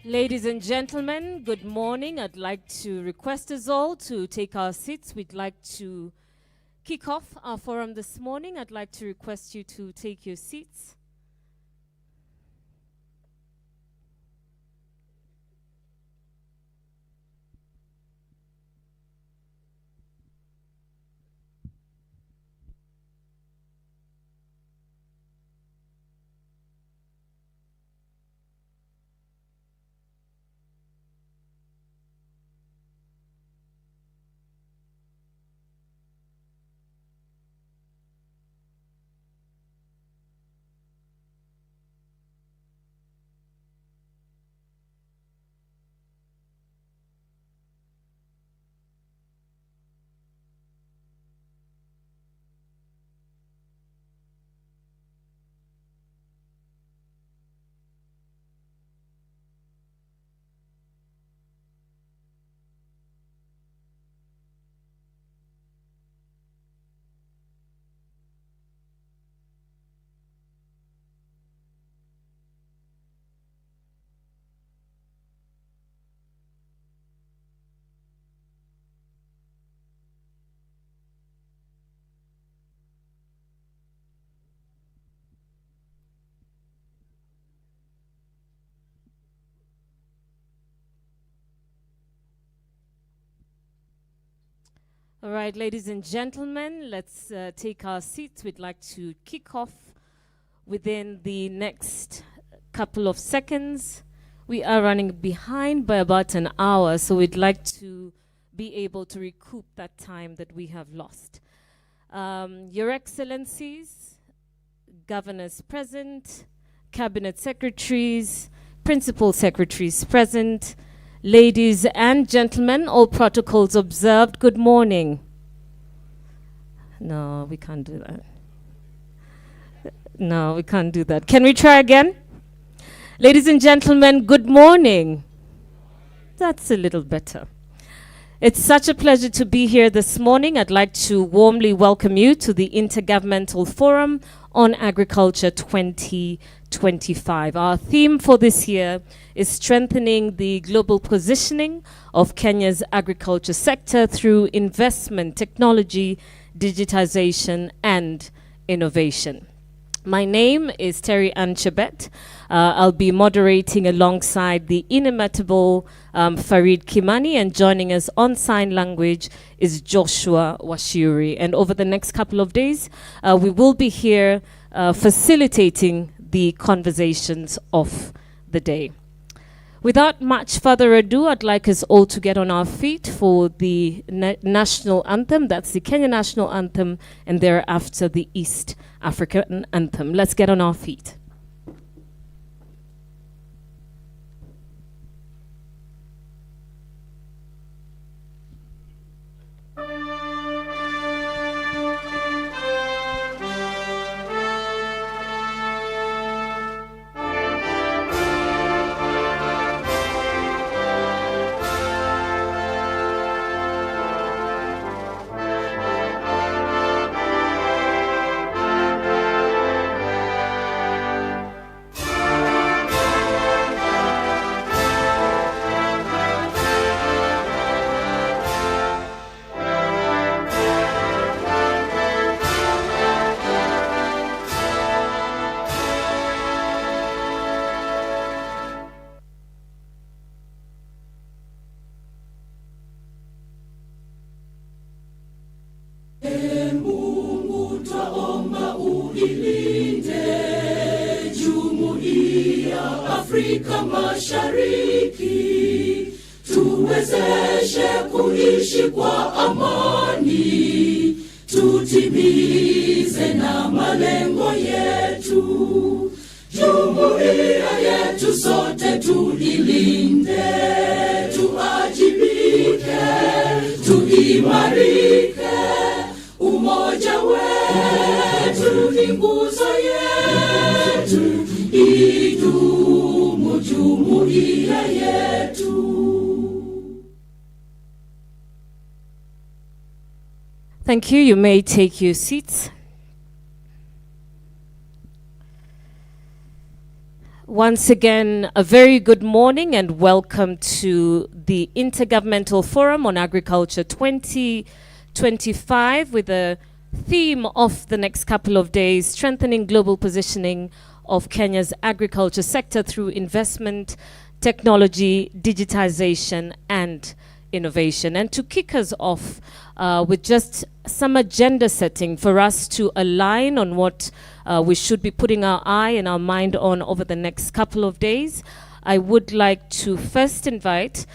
Ladies and gentlemen, good morning. I'd like to request us all to take our seats. We'd like to kick off our forum this morning. I'd like to request you to take your seats. All right, ladies and gentlemen, let's take our seats. We'd like to kick off within the next couple of seconds. We are running behind by about an hour, so we'd like to be able to recoup that time that we have lost. Your Excellencies, governors present, cabinet secretaries, principal secretaries present, ladies and gentlemen, all protocols observed, good morning. No, we can't do that. No, we can't do that. Can we try again? Ladies and gentlemen, good morning. That's a little better. It's such a pleasure to be here this morning. I'd like to warmly welcome you to the Intergovernmental Forum on Agriculture 2025. Our theme for this year is strengthening the global positioning of Kenya's agriculture sector through investment, technology, digitization, and innovation. My name is Terry Ann Chebet. I'll be moderating alongside the inimitable Farid Kimani, and joining us on sign language is Joshua Washiuri. And over the next couple of days, we will be here facilitating the conversations of the day. Without much further ado, I'd like us all to get on our feet for the national anthem. That's the Kenya national anthem, and thereafter the East African anthem. Let's get on our feet. Afrika Mashariki, tuwezeshe kuishi kwa amani, tutimize na malengo yetu. Jumuiya yetu sote tuilinde, tuajibike, tuimarike. Umoja wetu ni nguzo yetu, idumu jumuiya yetu. Thank you. You may take your seats. Once again, a very good morning and welcome to the Intergovernmental Forum on Agriculture 2025 with the theme of the next couple of days, strengthening global positioning of Kenya's agriculture sector through investment, technology, digitization and innovation. And to kick us off with just some agenda setting for us to align on what we should be putting our eye and our mind on over the next couple of days, I would like to first invite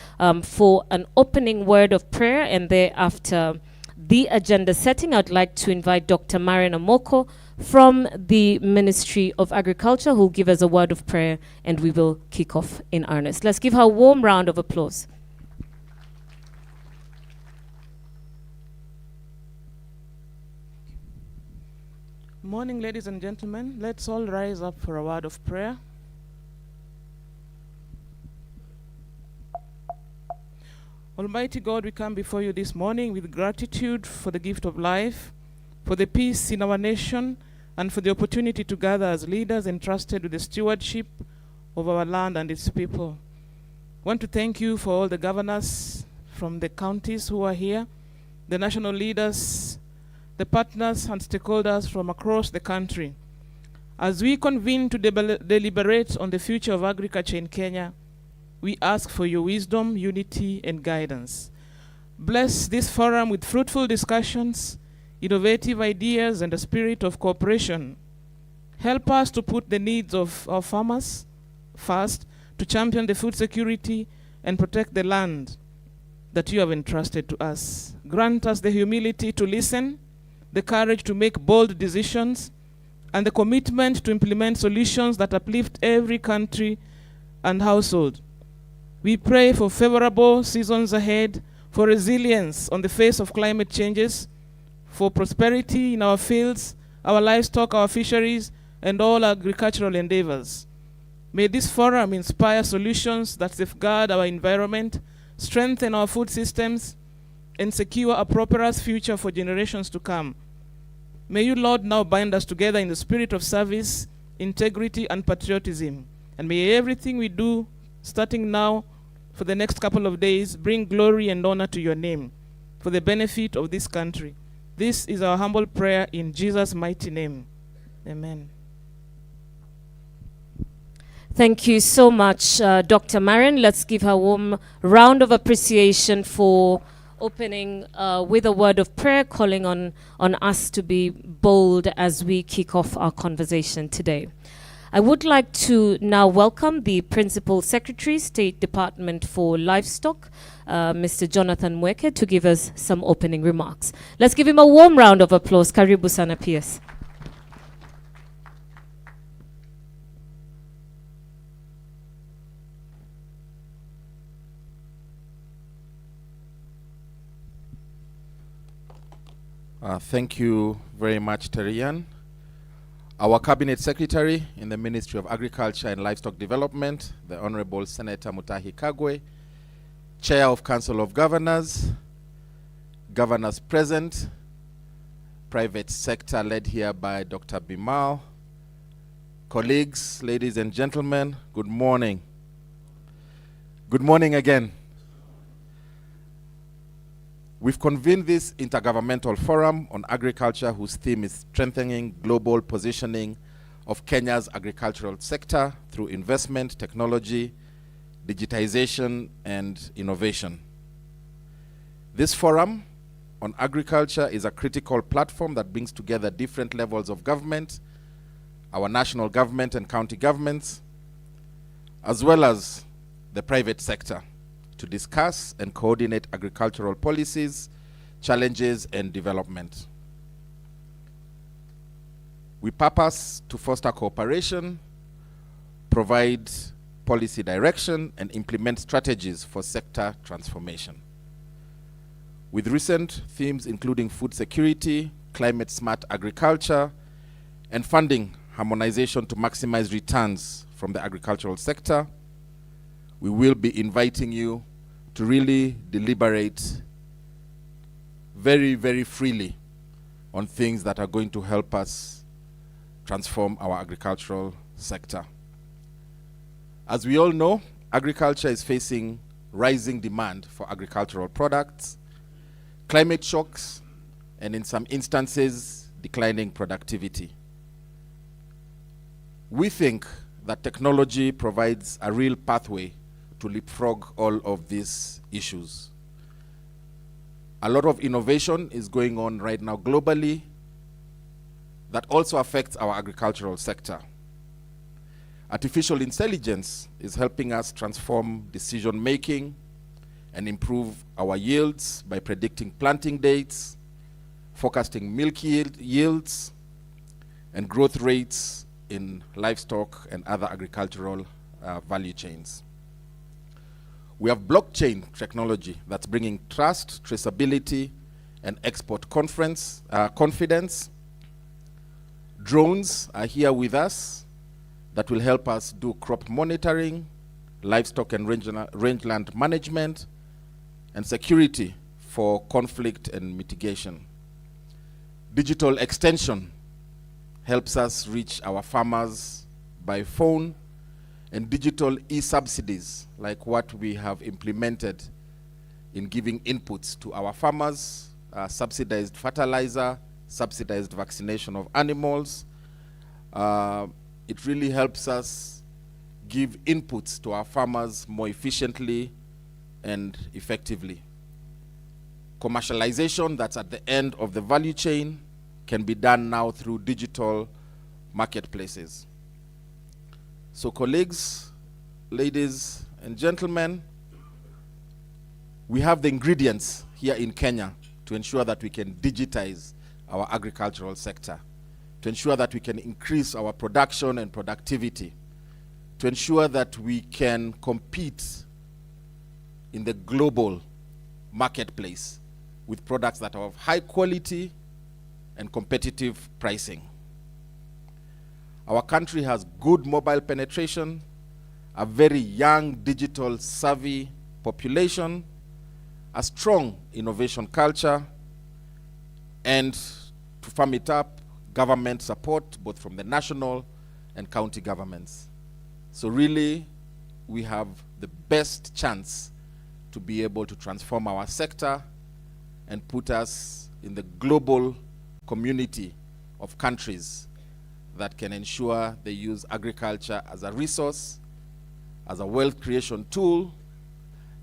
for an opening word of prayer, and thereafter the agenda setting. I'd like to invite Dr. Marian Amoko from the Ministry of Agriculture, who will give us a word of prayer, and we will kick off in earnest. Let's give her a warm round of applause. Morning, ladies and gentlemen. Let's all rise up for a word of prayer. Almighty God, we come before you this morning with gratitude for the gift of life, for the peace in our nation, and for the opportunity to gather as leaders entrusted with the stewardship of our land and its people. I want to thank you for all the governors from the counties who are here, the national leaders, the partners and stakeholders from across the country. As we convene to deliberate on the future of agriculture in Kenya, we ask for your wisdom, unity, and guidance. Bless this forum with fruitful discussions, innovative ideas, and a spirit of cooperation. Help us to put the needs of our farmers first, to champion the food security and protect the land that you have entrusted to us. Grant us the humility to listen, the courage to make bold decisions, and the commitment to implement solutions that uplift every country and household. We pray for favorable seasons ahead, for resilience on the face of climate changes, for prosperity in our fields, our livestock, our fisheries, and all agricultural endeavors. May this forum inspire solutions that safeguard our environment, strengthen our food systems, and secure a prosperous future for generations to come. May you, Lord, now bind us together in the spirit of service, integrity, and patriotism. And may everything we do, starting now for the next couple of days, bring glory and honor to your name for the benefit of this country. This is our humble prayer in Jesus' mighty name. Amen. Thank you so much, Dr. Marian. Let's give her a warm round of appreciation for opening with a word of prayer, calling on us to be bold as we kick off our conversation today. I would like to now welcome the Principal Secretary, State Department for Livestock, Mr. Jonathan Mweke, to give us some opening remarks. Let's give him a warm round of applause. Karibu sana PS. Thank you very much, Terian. Our Cabinet Secretary in the Ministry of Agriculture and Livestock Development, the Honorable Senator Mutahi Kagwe, Chair of Council of Governors, Governors present, private sector led here by Dr. Bimal, colleagues, ladies and gentlemen, good morning. Good morning again. We've convened this Intergovernmental Forum on Agriculture, whose theme is strengthening global positioning of Kenya's agricultural sector through investment, technology, digitization, and innovation. This forum on agriculture is a critical platform that brings together different levels of government, our national government and county governments, as well as the private sector, to discuss and coordinate agricultural policies, challenges, and development. We purpose to foster cooperation, provide policy direction, and implement strategies for sector transformation. With recent themes including food security, climate-smart agriculture, and funding harmonization to maximize returns from the agricultural sector, we will be inviting you to really deliberate very, very freely on things that are going to help us transform our agricultural sector. As we all know, agriculture is facing rising demand for agricultural products, climate shocks, and in some instances, declining productivity. We think that technology provides a real pathway to leapfrog all of these issues. A lot of innovation is going on right now globally that also affects our agricultural sector. Artificial intelligence is helping us transform decision-making and improve our yields by predicting planting dates, forecasting milk yields, and growth rates in livestock and other agricultural value chains. We have blockchain technology that's bringing trust, traceability, and export confidence. Drones are here with us that will help us do crop monitoring, livestock and rangeland management, and security for conflict and mitigation. Digital extension helps us reach our farmers by phone, and digital e-subsidies, like what we have implemented in giving inputs to our farmers, subsidized fertilizer, subsidized vaccination of animals. It really helps us give inputs to our farmers more efficiently and effectively. Commercialization that's at the end of the value chain can be done now through digital marketplaces. So colleagues, ladies and gentlemen, we have the ingredients here in Kenya to ensure that we can digitize our agricultural sector, to ensure that we can increase our production and productivity, to ensure that we can compete in the global marketplace with products that are of high quality and competitive pricing. Our country has good mobile penetration, a very young digital savvy population, a strong innovation culture, and to sum it up, government support both from the national and county governments. So really, we have the best chance to be able to transform our sector and put us in the global community of countries that can ensure they use agriculture as a resource, as a wealth creation tool,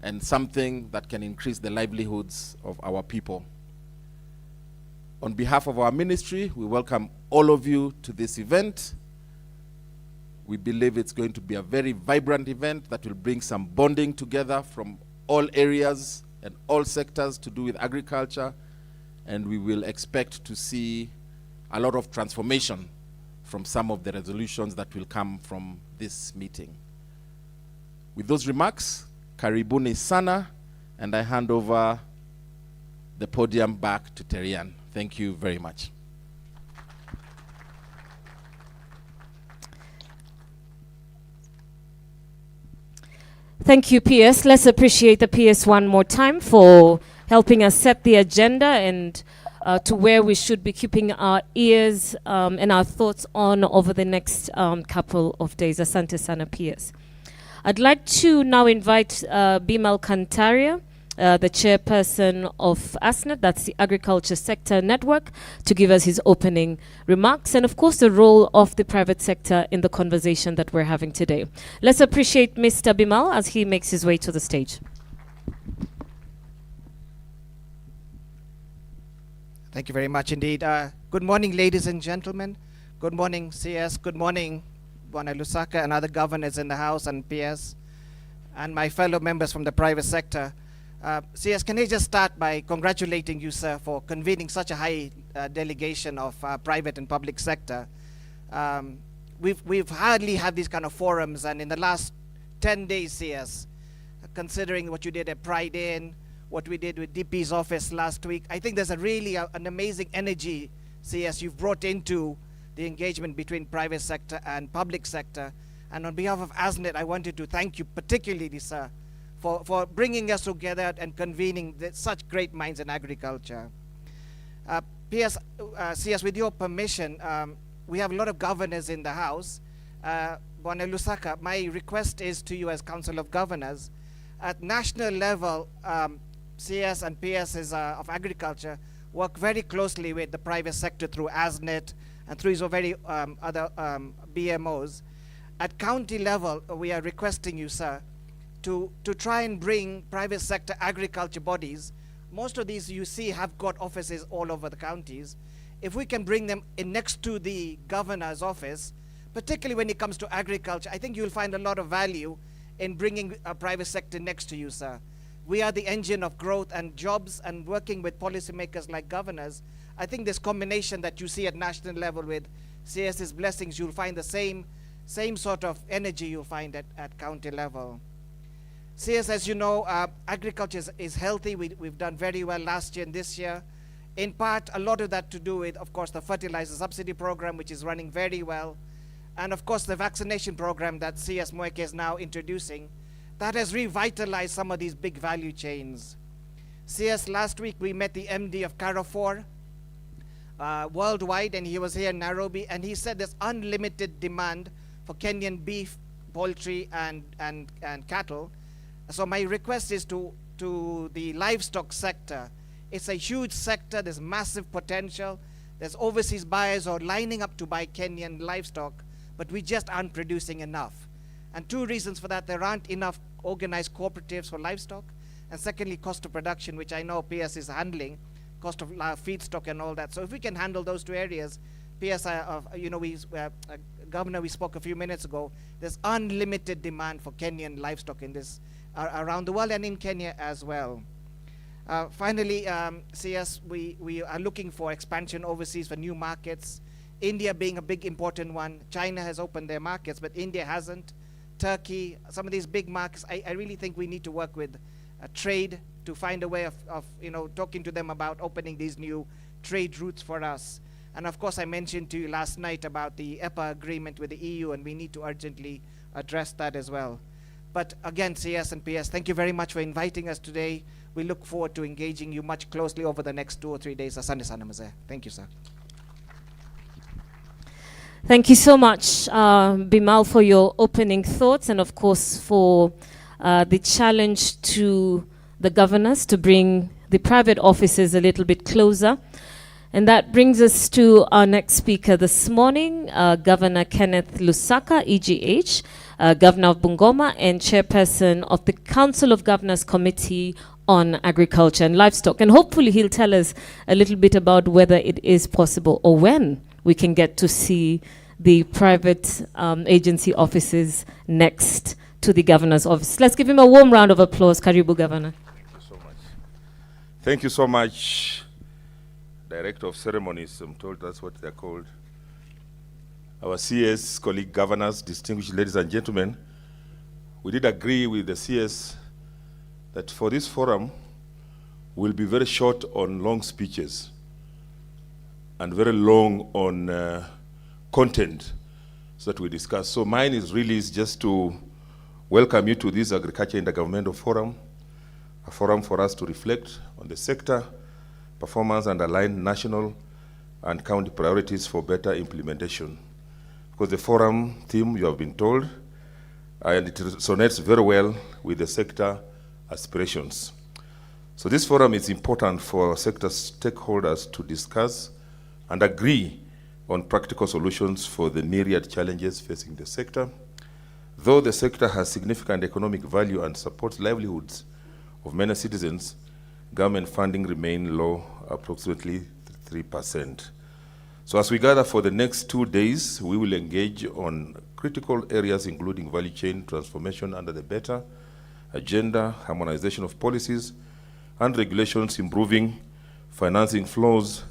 and something that can increase the livelihoods of our people. On behalf of our ministry, we welcome all of you to this event. We believe it's going to be a very vibrant event that will bring some bonding together from all areas and all sectors to do with agriculture, and we will expect to see a lot of transformation from some of the resolutions that will come from this meeting. With those remarks, karibuni sana, and I hand over the podium back to Terian. Thank you very much. Thank you, PS. Let's appreciate the PS one more time for helping us set the agenda and to where we should be keeping our ears and our thoughts on over the next couple of days. Asante sana, PS. I'd like to now invite Bimal Kantaria, the chairperson of ASNET, that's the Agriculture Sector Network, to give us his opening remarks and, of course, the role of the private sector in the conversation that we're having today. Let's appreciate Mr. Bimal as he makes his way to the stage. Thank you very much indeed. Good morning, ladies and gentlemen. Good morning, CS. Good morning, Bwana Lusaka and other governors in the House and PS, and my fellow members from the private sector. CS, can I just start by congratulating you, sir, for convening such a high delegation of private and public sector. We've hardly had these kind of forums, and in the last 10 days, CS, considering what you did at Pride Inn, what we did with DP's office last week, I think there's an amazing energy, CS, you've brought into the engagement between private sector and public sector. And on behalf of ASNET, I wanted to thank you particularly, sir, for bringing us together and convening such great minds in agriculture. CS, with your permission, we have a lot of governors in the House. Bwana Lusaka, my request is to you as Council of Governors, at national level, CS and PSs of agriculture work very closely with the private sector through ASNET and through so very other BMOs. At county level, we are requesting you, sir, to try and bring private sector agriculture bodies. Most of these you see have got offices all over the counties. If we can bring them in next to the governor's office, particularly when it comes to agriculture, I think you'll find a lot of value in bringing a private sector next to you, sir. We are the engine of growth and jobs, and working with policymakers like governors, I think this combination that you see at national level with CS's blessings, you'll find the same sort of energy you'll find at county level. CS, as you know, agriculture is healthy. We've done very well last year and this year. In part, a lot of that to do with, of course, the fertilizer subsidy program, which is running very well. And of course, the vaccination program that CS Mweke is now introducing, that has revitalized some of these big value chains. CS, last week we met the MD of Carrefour worldwide, and he was here in Nairobi, and he said there's unlimited demand for Kenyan beef, poultry, and cattle. So my request is to the livestock sector. It's a huge sector, there's massive potential. There's overseas buyers who are lining up to buy Kenyan livestock, but we just aren't producing enough. And two reasons for that: there aren't enough organized cooperatives for livestock, and secondly, cost of production, which I know PS is handling, cost of feedstock and all that. So if we can handle those two areas, PS, Governor, we spoke a few minutes ago, there's unlimited demand for Kenyan livestock in this, around the world and in Kenya as well. Finally, CS, we are looking for expansion overseas for new markets. India being a big important one. China has opened their markets, but India hasn't. Turkey, some of these big markets, I really think we need to work with trade to find a way of talking to them about opening these new trade routes for us. And of course, I mentioned to you last night about the EPA agreement with the EU, and we need to urgently address that as well. But again, CS and PS, thank you very much for inviting us today. We look forward to engaging you much closely over the next 2 or 3 days. Asante sana mzee. Thank you, sir. Thank you so much, Bimal, for your opening thoughts, and of course for the challenge to the governors to bring the private offices a little bit closer. And that brings us to our next speaker this morning, Governor Kenneth Lusaka, EGH, Governor of Bungoma and Chairperson of the Council of Governors Committee on Agriculture and Livestock. And hopefully he'll tell us a little bit about whether it is possible or when we can get to see the private agency offices next to the governor's office. Let's give him a warm round of applause. Karibu, Governor. Thank you so much. Thank you so much, Director of Ceremonies. I'm told that's what they're called. Our CS, colleague governors, distinguished ladies and gentlemen, we did agree with the CS that for this forum, we'll be very short on long speeches and very long on content so that we discuss. So mine is really just to welcome you to this Agriculture Intergovernmental Forum, a forum for us to reflect on the sector, performance, and align national and county priorities for better implementation. Because the forum theme, you have been told, and it resonates very well with the sector aspirations. So this forum is important for sector stakeholders to discuss and agree on practical solutions for the myriad challenges facing the sector. Though the sector has significant economic value and supports livelihoods of many citizens, government funding remains low, approximately 3%. So as we gather for the next 2 days, we will engage on critical areas including value chain transformation under the better agenda, harmonization of policies and regulations, improving financing flows,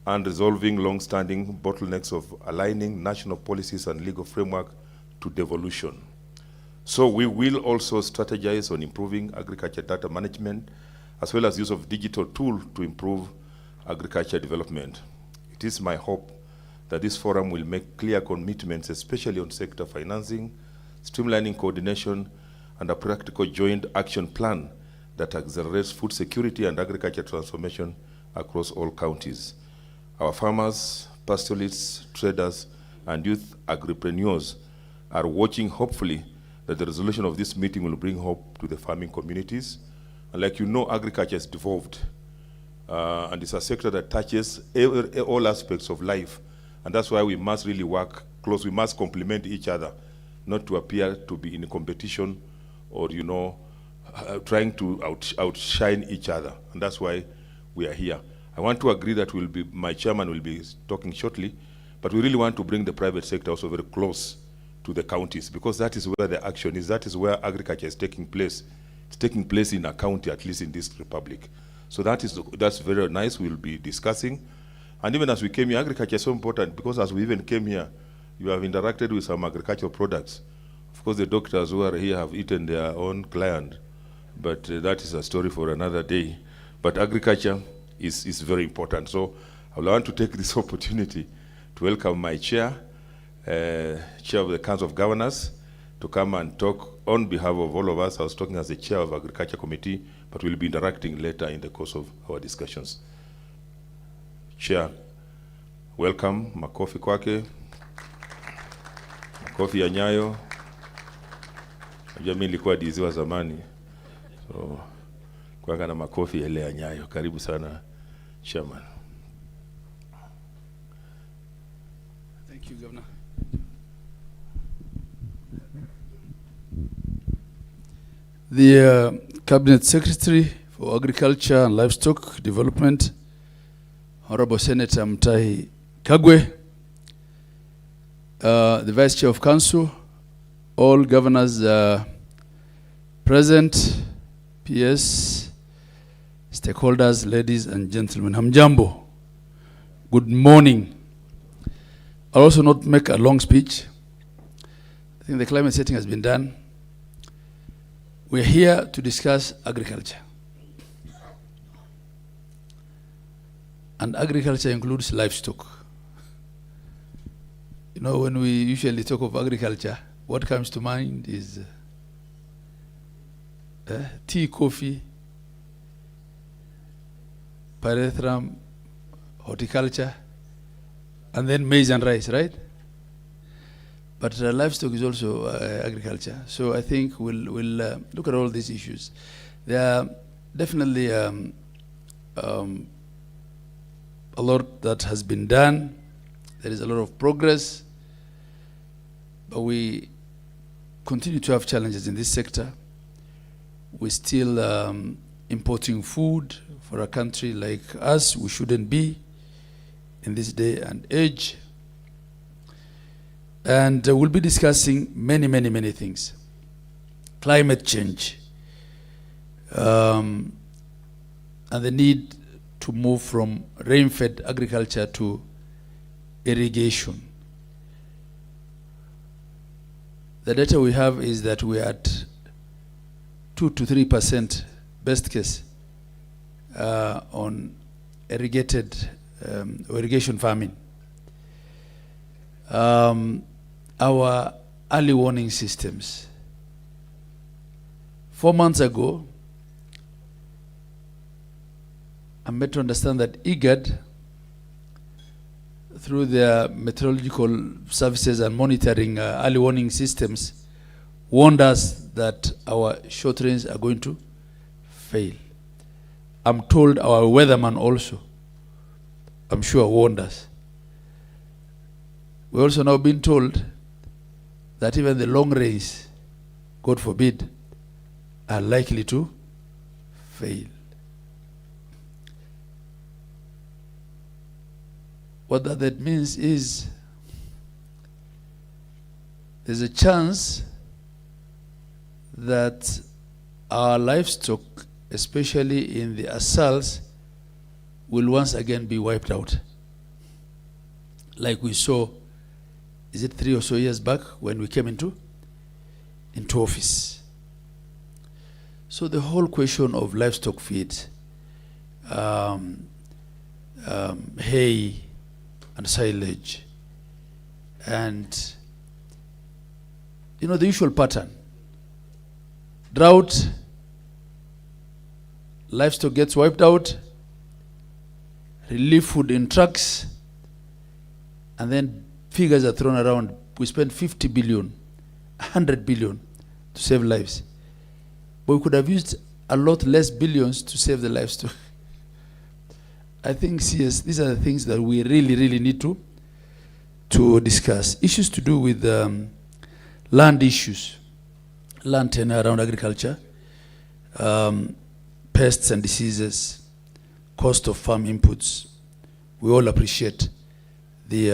and resolving long-standing bottlenecks of aligning national policies and legal framework to devolution. So we will also strategize on improving agriculture data management, as well as use of digital tools to improve agriculture development. It is my hope that this forum will make clear commitments, especially on sector financing, streamlining coordination, and a practical joint action plan that accelerates food security and agriculture transformation across all counties. Our farmers, pastoralists, traders, and youth agripreneurs are watching, hopefully, that the resolution of this meeting will bring hope to the farming communities. And like you know, agriculture has devolved, and it's a sector that touches all aspects of life. And that's why we must really work close. We must complement each other, not to appear to be in competition or, you know, trying to outshine each other. And that's why we are here. I want to agree that my chairman will be talking shortly, but we really want to bring the private sector also very close to the counties, because that is where the action is. That is where agriculture is taking place. It's taking place in a county, at least in this republic. So that's very nice. We'll be discussing. And even as we came here, agriculture is so important, because as we even came here, you have interacted with some agricultural products. Of course, the doctors who are here have eaten their own client, but that is a story for another day. But agriculture is very important. So I want to take this opportunity to welcome my chair of the Council of Governors, to come and talk on behalf of all of us. I was talking as the chair of Agriculture Committee, but we'll be interacting later in the course of our discussions. Chair, welcome. Makofi kwake. Makofi ya Nyayo. Najua mimi nilikuwa DC wa zamani, so kwanga na makofi yale ya Nyayo. Karibu sana, Chairman. Thank you, Governor. The Cabinet Secretary for Agriculture and Livestock Development, Honorable Senator Mutahi Kagwe, the Vice Chair of Council, all governors present, PS, stakeholders, ladies and gentlemen, Hamjambo, good morning. I'll also not make a long speech. I think the climate setting has been done. We're here to discuss agriculture. And agriculture includes livestock. You know, when we usually talk of agriculture, what comes to mind is tea, coffee, pyrethrum, horticulture, and then maize and rice, right? But livestock is also agriculture. So I think we'll look at all these issues. There are definitely a lot that has been done. There is a lot of progress. But we continue to have challenges in this sector. We're still importing food for a country like us. We shouldn't be in this day and age. And we'll be discussing many, many, many things. Climate change, and the need to move from rain-fed agriculture to irrigation. The data we have is that we're at 2 to 3% best case on irrigated irrigation farming. Our early warning systems. 4 months ago, I'm made to understand that IGAD, through their meteorological services and monitoring early warning systems, warned us that our short rains are going to fail. I'm told our weatherman also, I'm sure, warned us. We're also now being told that even the long rains, God forbid, are likely to fail. What that means is there's a chance that our livestock, especially in the asals, will once again be wiped out. Like we saw, is it 3 or so years back when we came into office. So the whole question of livestock feed, hay and silage, and you know the usual pattern. Drought, livestock gets wiped out, relief food in trucks, and then figures are thrown around. We spent 50 billion 100 billion to save lives. But we could have used a lot less billions to save the lives too. I think, CS, these are the things that we really need to discuss. Issues to do with land issues, land tenure around agriculture, pests and diseases, cost of farm inputs. We all appreciate the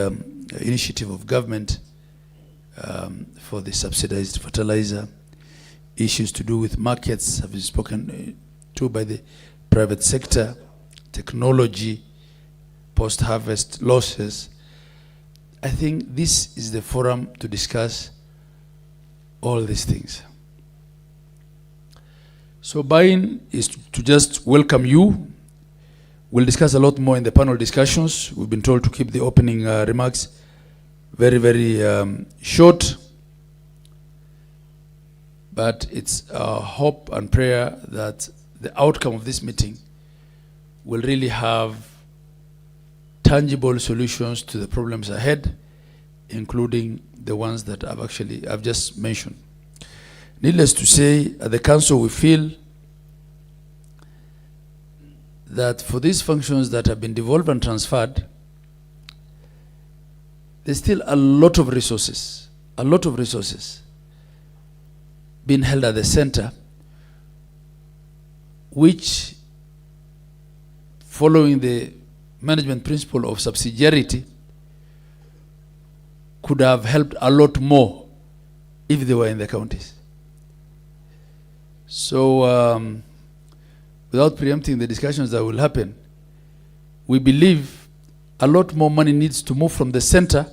initiative of government for the subsidized fertilizer. Issues to do with markets have been spoken to by the private sector, technology, post-harvest losses. I think this is the forum to discuss all these things. So buy-in is to just welcome you. We'll discuss a lot more in the panel discussions. We've been told to keep the opening remarks very short. But it's our hope and prayer that the outcome of this meeting will really have tangible solutions to the problems ahead, including the ones that I've just mentioned. Needless to say, at the Council we feel that for these functions that have been devolved and transferred, there's still a lot of resources being held at the center, which, following the management principle of subsidiarity, could have helped a lot more if they were in the counties. So, without preempting the discussions that will happen, we believe a lot more money needs to move from the center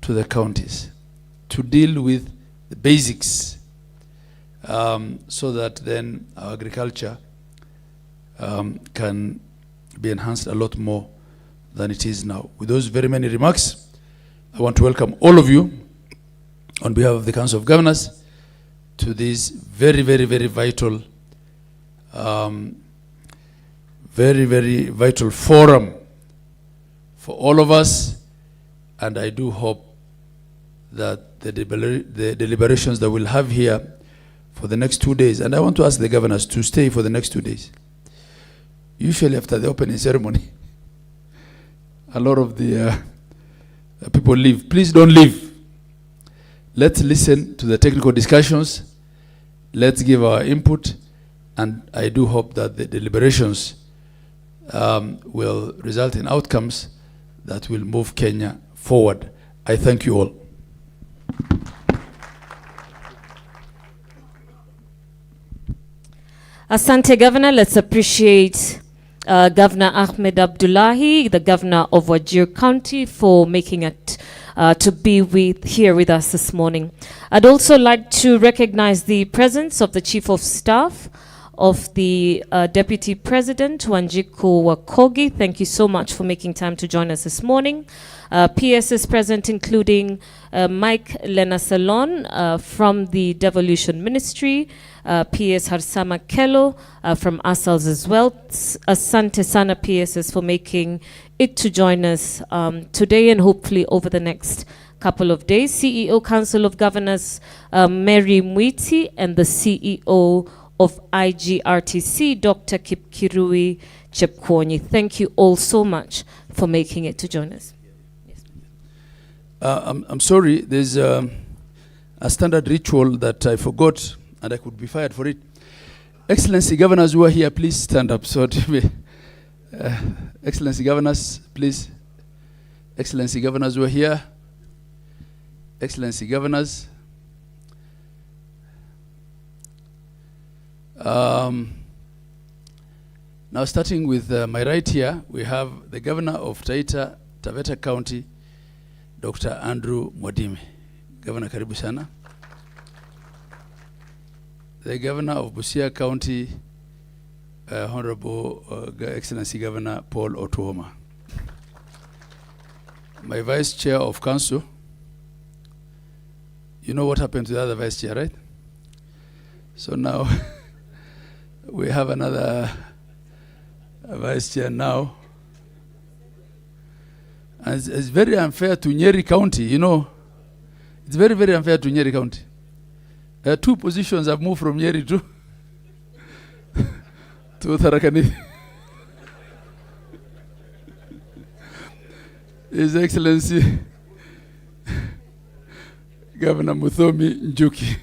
to the counties to deal with the basics, so that then our agriculture can be enhanced a lot more than it is now. With those very many remarks, I want to welcome all of you on behalf of the Council of Governors to this very vital, very vital forum for all of us, and I do hope that the deliberations that we'll have here for the next 2 days, and I want to ask the governors to stay for the next 2 days. Usually after the opening ceremony, a lot of the people leave. Please don't leave. Let's listen to the technical discussions. Let's give our input, and I do hope that the deliberations will result in outcomes that will move Kenya forward. I thank you all. Asante, Governor. Let's appreciate Governor Ahmed Abdullahi, the Governor of Wajir County, for making it to be here with us this morning. I'd also like to recognize the presence of the Chief of Staff of the Deputy President, Wanjiku Wakogi. Thank you so much for making time to join us this morning. PS is present, including Mike Lenasalon from the Devolution Ministry, PS Harsama Kello from ASALS as well. Asante Sana PSS for making it to join us today and hopefully over the next couple of days. CEO Council of Governors Mary Mwiti and the CEO of IGRTC, Dr. Kipkirui Chepkwonyi. Thank you all so much for making it to join us. I'm sorry, there's a standard ritual that I forgot and I could be fired for it. Excellency Governors who are here, please stand up. So Excellency Governors, please. Excellency Governors who are here. Excellency Governors. Now starting with my right here, we have the Governor of Taveta County, Dr. Andrew Mwadime. Governor, karibu sana. The Governor of Busia County, Honorable Excellency Governor Paul Otuoma. My Vice Chair of Council. You know what happened to the other Vice Chair, right? So now we have another Vice Chair now. And it's very unfair to Nyeri County, you know. It's very, very unfair to Nyeri County. 2 positions have moved from Nyeri to Tharakanithi. His Excellency Governor Muthomi Njuki.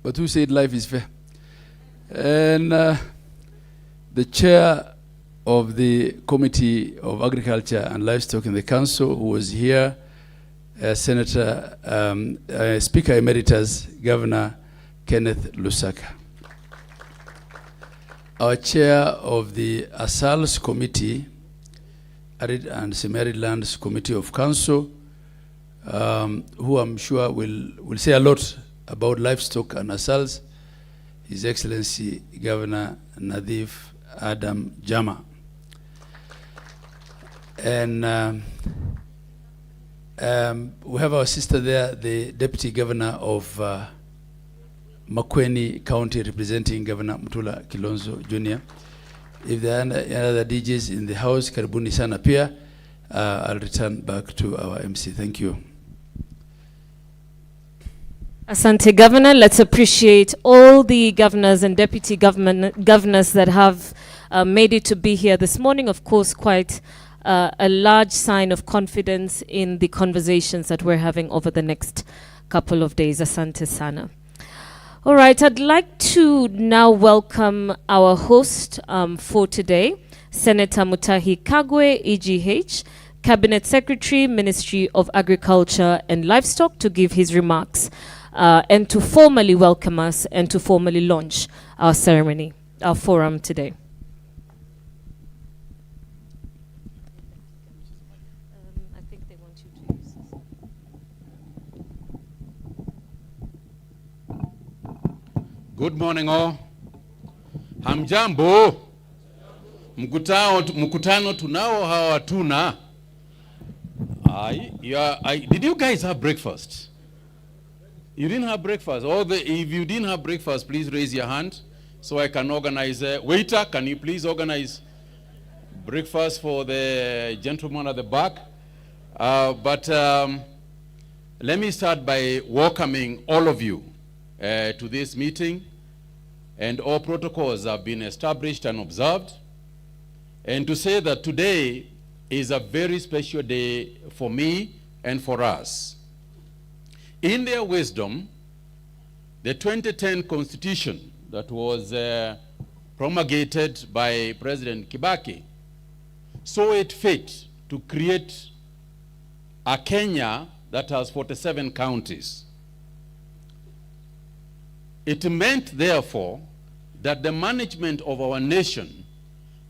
But who said life is fair? And the chair of the Committee of Agriculture and Livestock in the Council, who was here, Senator, Speaker Emeritus, Governor Kenneth Lusaka. Our chair of the ASALS Committee, Arid and Semi-Arid Lands Committee of Council, who I'm sure will say a lot about livestock and ASALS, His Excellency Governor Nadif Adam Jama. And we have our sister there, the Deputy Governor of Makueni County, representing Governor Mutula Kilonzo Jr. If there are any other DJs in the house, karibuni sana pia. I'll return back to our MC. Thank you. Asante, Governor. Let's appreciate all the governors and deputy governors that have made it to be here this morning. Of course, quite a large sign of confidence in the conversations that we're having over the next couple of days. Asante sana. All right, I'd like to now welcome our host for today, Senator Mutahi Kagwe, EGH, Cabinet Secretary, Ministry of Agriculture and Livestock, to give his remarks and to formally welcome us and to formally launch our ceremony, our forum today. I think they want you to use this. Good morning all. Hamjambo. Mkutano tunao hawa tuna. Did you guys have breakfast? You didn't have breakfast. If you didn't have breakfast, please raise your hand so I can organize. Waiter, can you please organize breakfast for the gentleman at the back? Let me start by welcoming all of you to this meeting. And all protocols have been established and observed. And to say that today is a very special day for me and for us. In their wisdom, the 2010 Constitution that was promulgated by President Kibaki saw it fit to create a Kenya that has 47 counties. It meant, therefore, that the management of our nation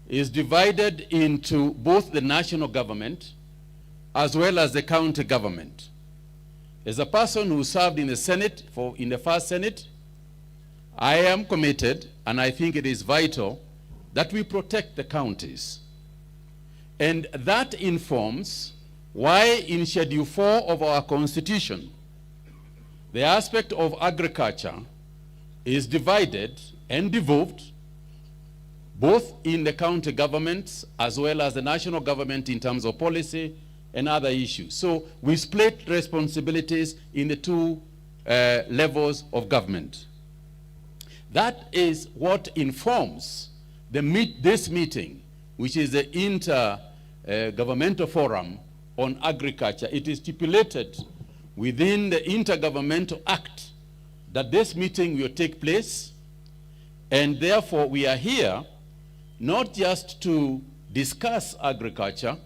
is divided into both the national government as well as the county government. As a person who served in the Senate, in the first Senate, I am committed, and I think it is vital, that we protect the counties. And that informs why in Schedule 4 of our Constitution, the aspect of agriculture is divided and devolved both in the county governments as well as the national government in terms of policy and other issues. So we split responsibilities in the 2 levels of government. That is what informs this meeting, which is the Intergovernmental Forum on Agriculture. It is stipulated within the Intergovernmental Act that this meeting will take place, and therefore we are here not just to discuss agriculture,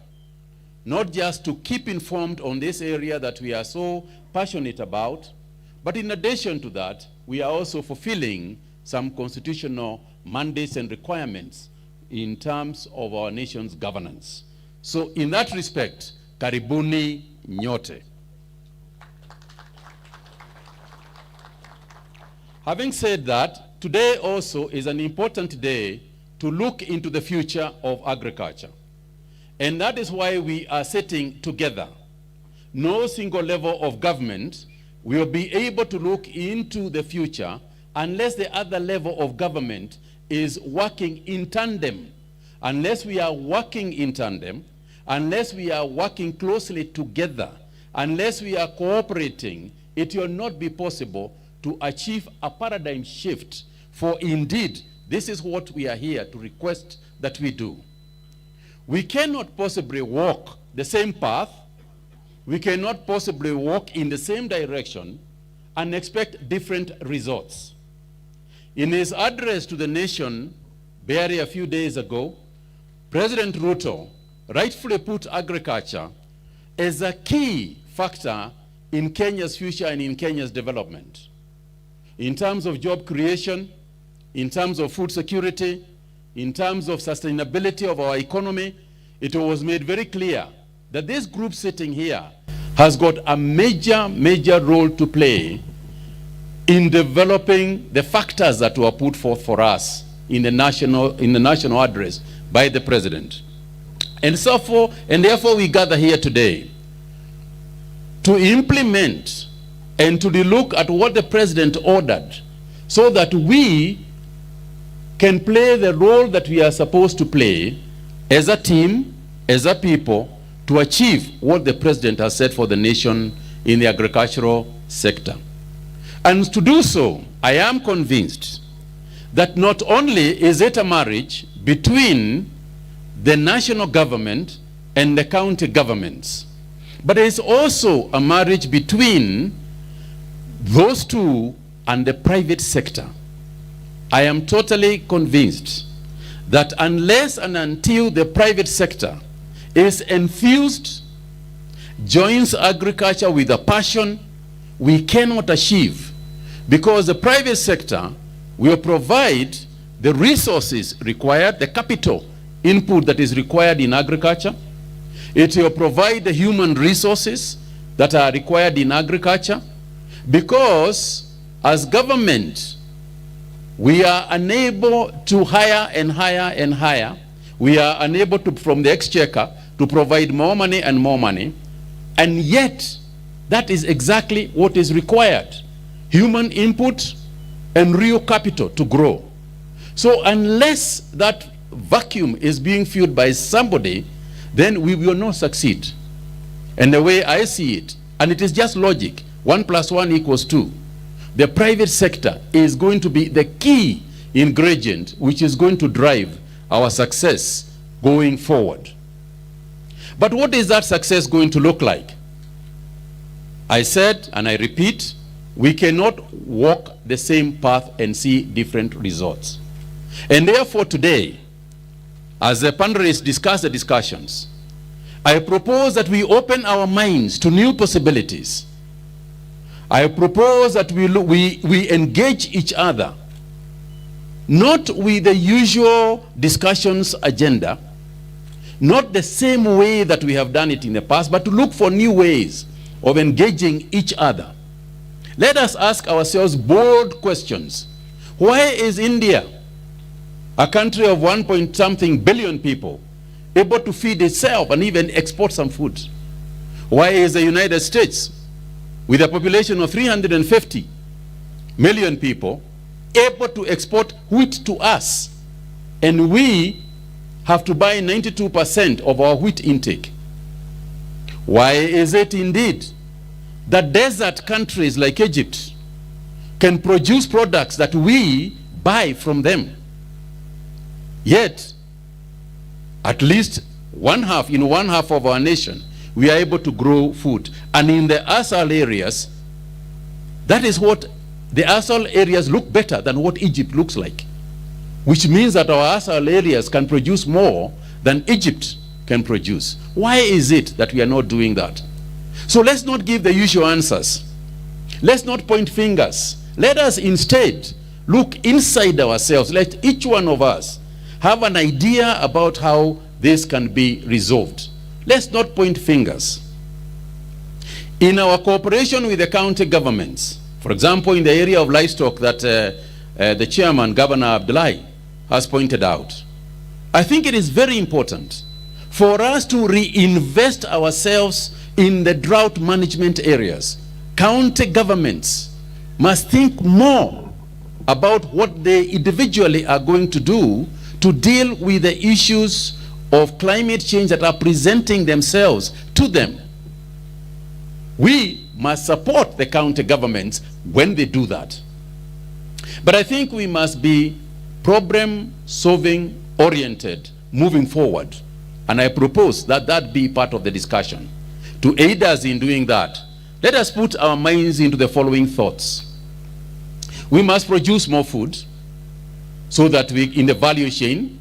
not just to keep informed on this area that we are so passionate about, but in addition to that, we are also fulfilling some constitutional mandates and requirements in terms of our nation's governance. So in that respect, karibuni nyote. Having said that, today also is an important day to look into the future of agriculture. And that is why we are sitting together. No single level of government will be able to look into the future unless the other level of government is working in tandem. Unless we are working in tandem, unless we are working closely together, unless we are cooperating, it will not be possible to achieve a paradigm shift. For indeed, this is what we are here to request that we do. We cannot possibly walk the same path, we cannot possibly walk in the same direction and expect different results. In his address to the nation barely a few days ago, President Ruto rightfully put agriculture as a key factor in Kenya's future and in Kenya's development. In terms of job creation, in terms of food security, in terms of sustainability of our economy, it was made very clear that this group sitting here has got a major role to play in developing the factors that were put forth for us in the national address by the president. And therefore we gather here today to implement and to look at what the president ordered, so that we can play the role that we are supposed to play as a team, as a people, to achieve what the president has said for the nation in the agricultural sector. And to do so, I am convinced that not only is it a marriage between the national government and the county governments, but it is also a marriage between those two and the private sector. I am totally convinced that unless and until the private sector is enthused, joins agriculture with a passion, we cannot achieve, because the private sector will provide the resources required, the capital input that is required in agriculture. It will provide the human resources that are required in agriculture, because as government, we are unable to hire and hire and hire. We are unable to, from the exchequer, to provide more money and more money. And yet, that is exactly what is required. Human input and real capital to grow. So unless that vacuum is being filled by somebody, then we will not succeed. And the way I see it, and it is just logic, 1 + 1 = 2. The private sector is going to be the key ingredient which is going to drive our success going forward. But what is that success going to look like? I said, and I repeat, we cannot walk the same path and see different results. And therefore today, as the panelists discuss the discussions, I propose that we open our minds to new possibilities. I propose that we engage each other, not with the usual discussions agenda, not the same way that we have done it in the past, but to look for new ways of engaging each other. Let us ask ourselves bold questions. Why is India, a country of 1-point-something billion people, able to feed itself and even export some food? Why is the United States, with a population of 350 million people, able to export wheat to us, and we have to buy 92% of our wheat intake? Why is it indeed that desert countries like Egypt can produce products that we buy from them, yet at least one half of our nation we are able to grow food? And in the ASAL areas, that is what the ASAL areas look better than what Egypt looks like, which means that our ASAL areas can produce more than Egypt can produce. Why is it that we are not doing that? So let's not give the usual answers. Let's not point fingers. Let us instead look inside ourselves. Let each one of us have an idea about how this can be resolved. Let's not point fingers. In our cooperation with the county governments, for example, in the area of livestock that the chairman, Governor Abdullahi, has pointed out, I think it is very important for us to reinvest ourselves in the drought management areas. County governments must think more about what they individually are going to do to deal with the issues of climate change that are presenting themselves to them. We must support the county governments when they do that. But I think we must be problem-solving oriented moving forward. And I propose that that be part of the discussion. To aid us in doing that, let us put our minds into the following thoughts. We must produce more food so that we, in the value chain,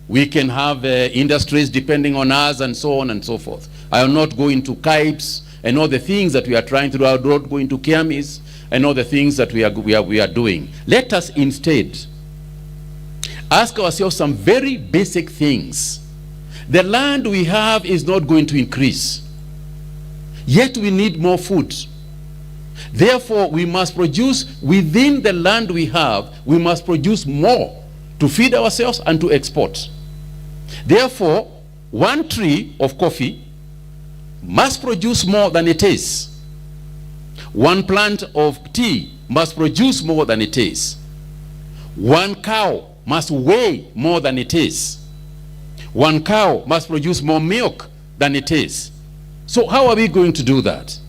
we can have industries depending on us and so on and so forth. I will not go into KIPES and all the things that we are trying to do. I will not go into KIAMIS and all the things that we are doing. Let us instead ask ourselves some very basic things. The land we have is not going to increase, yet we need more food. Therefore, we must produce within the land we have, we must produce more to feed ourselves and to export. Therefore, one tree of coffee must produce more than it is. One plant of tea must produce more than it is. One cow must weigh more than it is. One cow must produce more milk than it is. So how are we going to do that?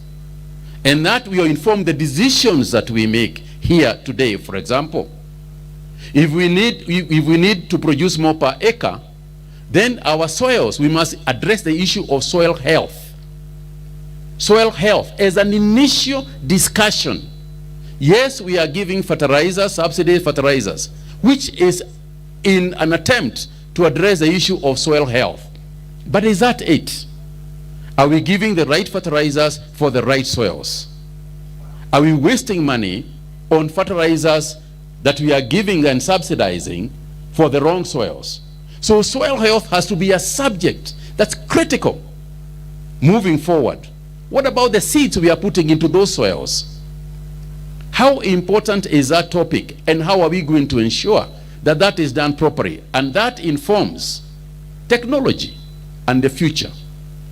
And that will inform the decisions that we make here today. For example, if we need to produce more per acre, then our soils, we must address the issue of soil health. Soil health as an initial discussion. Yes, we are giving fertilizers, subsidized fertilizers, which is in an attempt to address the issue of soil health. But is that it? Are we giving the right fertilizers for the right soils? Are we wasting money on fertilizers that we are giving and subsidizing for the wrong soils? So soil health has to be a subject that's critical moving forward. What about the seeds we are putting into those soils? How important is that topic, and how are we going to ensure that that is done properly? And that informs technology and the future.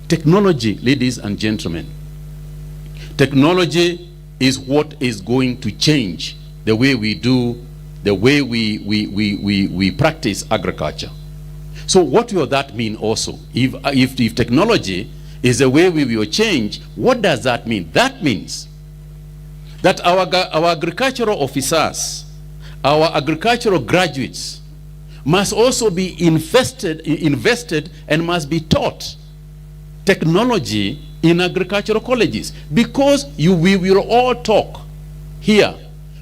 Technology, ladies and gentlemen, technology is what is going to change the way we do, the way we practice agriculture. So what will that mean also? If technology is the way we will change, what does that mean? That means that our agricultural officers, our agricultural graduates must also be invested and must be taught technology in agricultural colleges, because we will all talk here,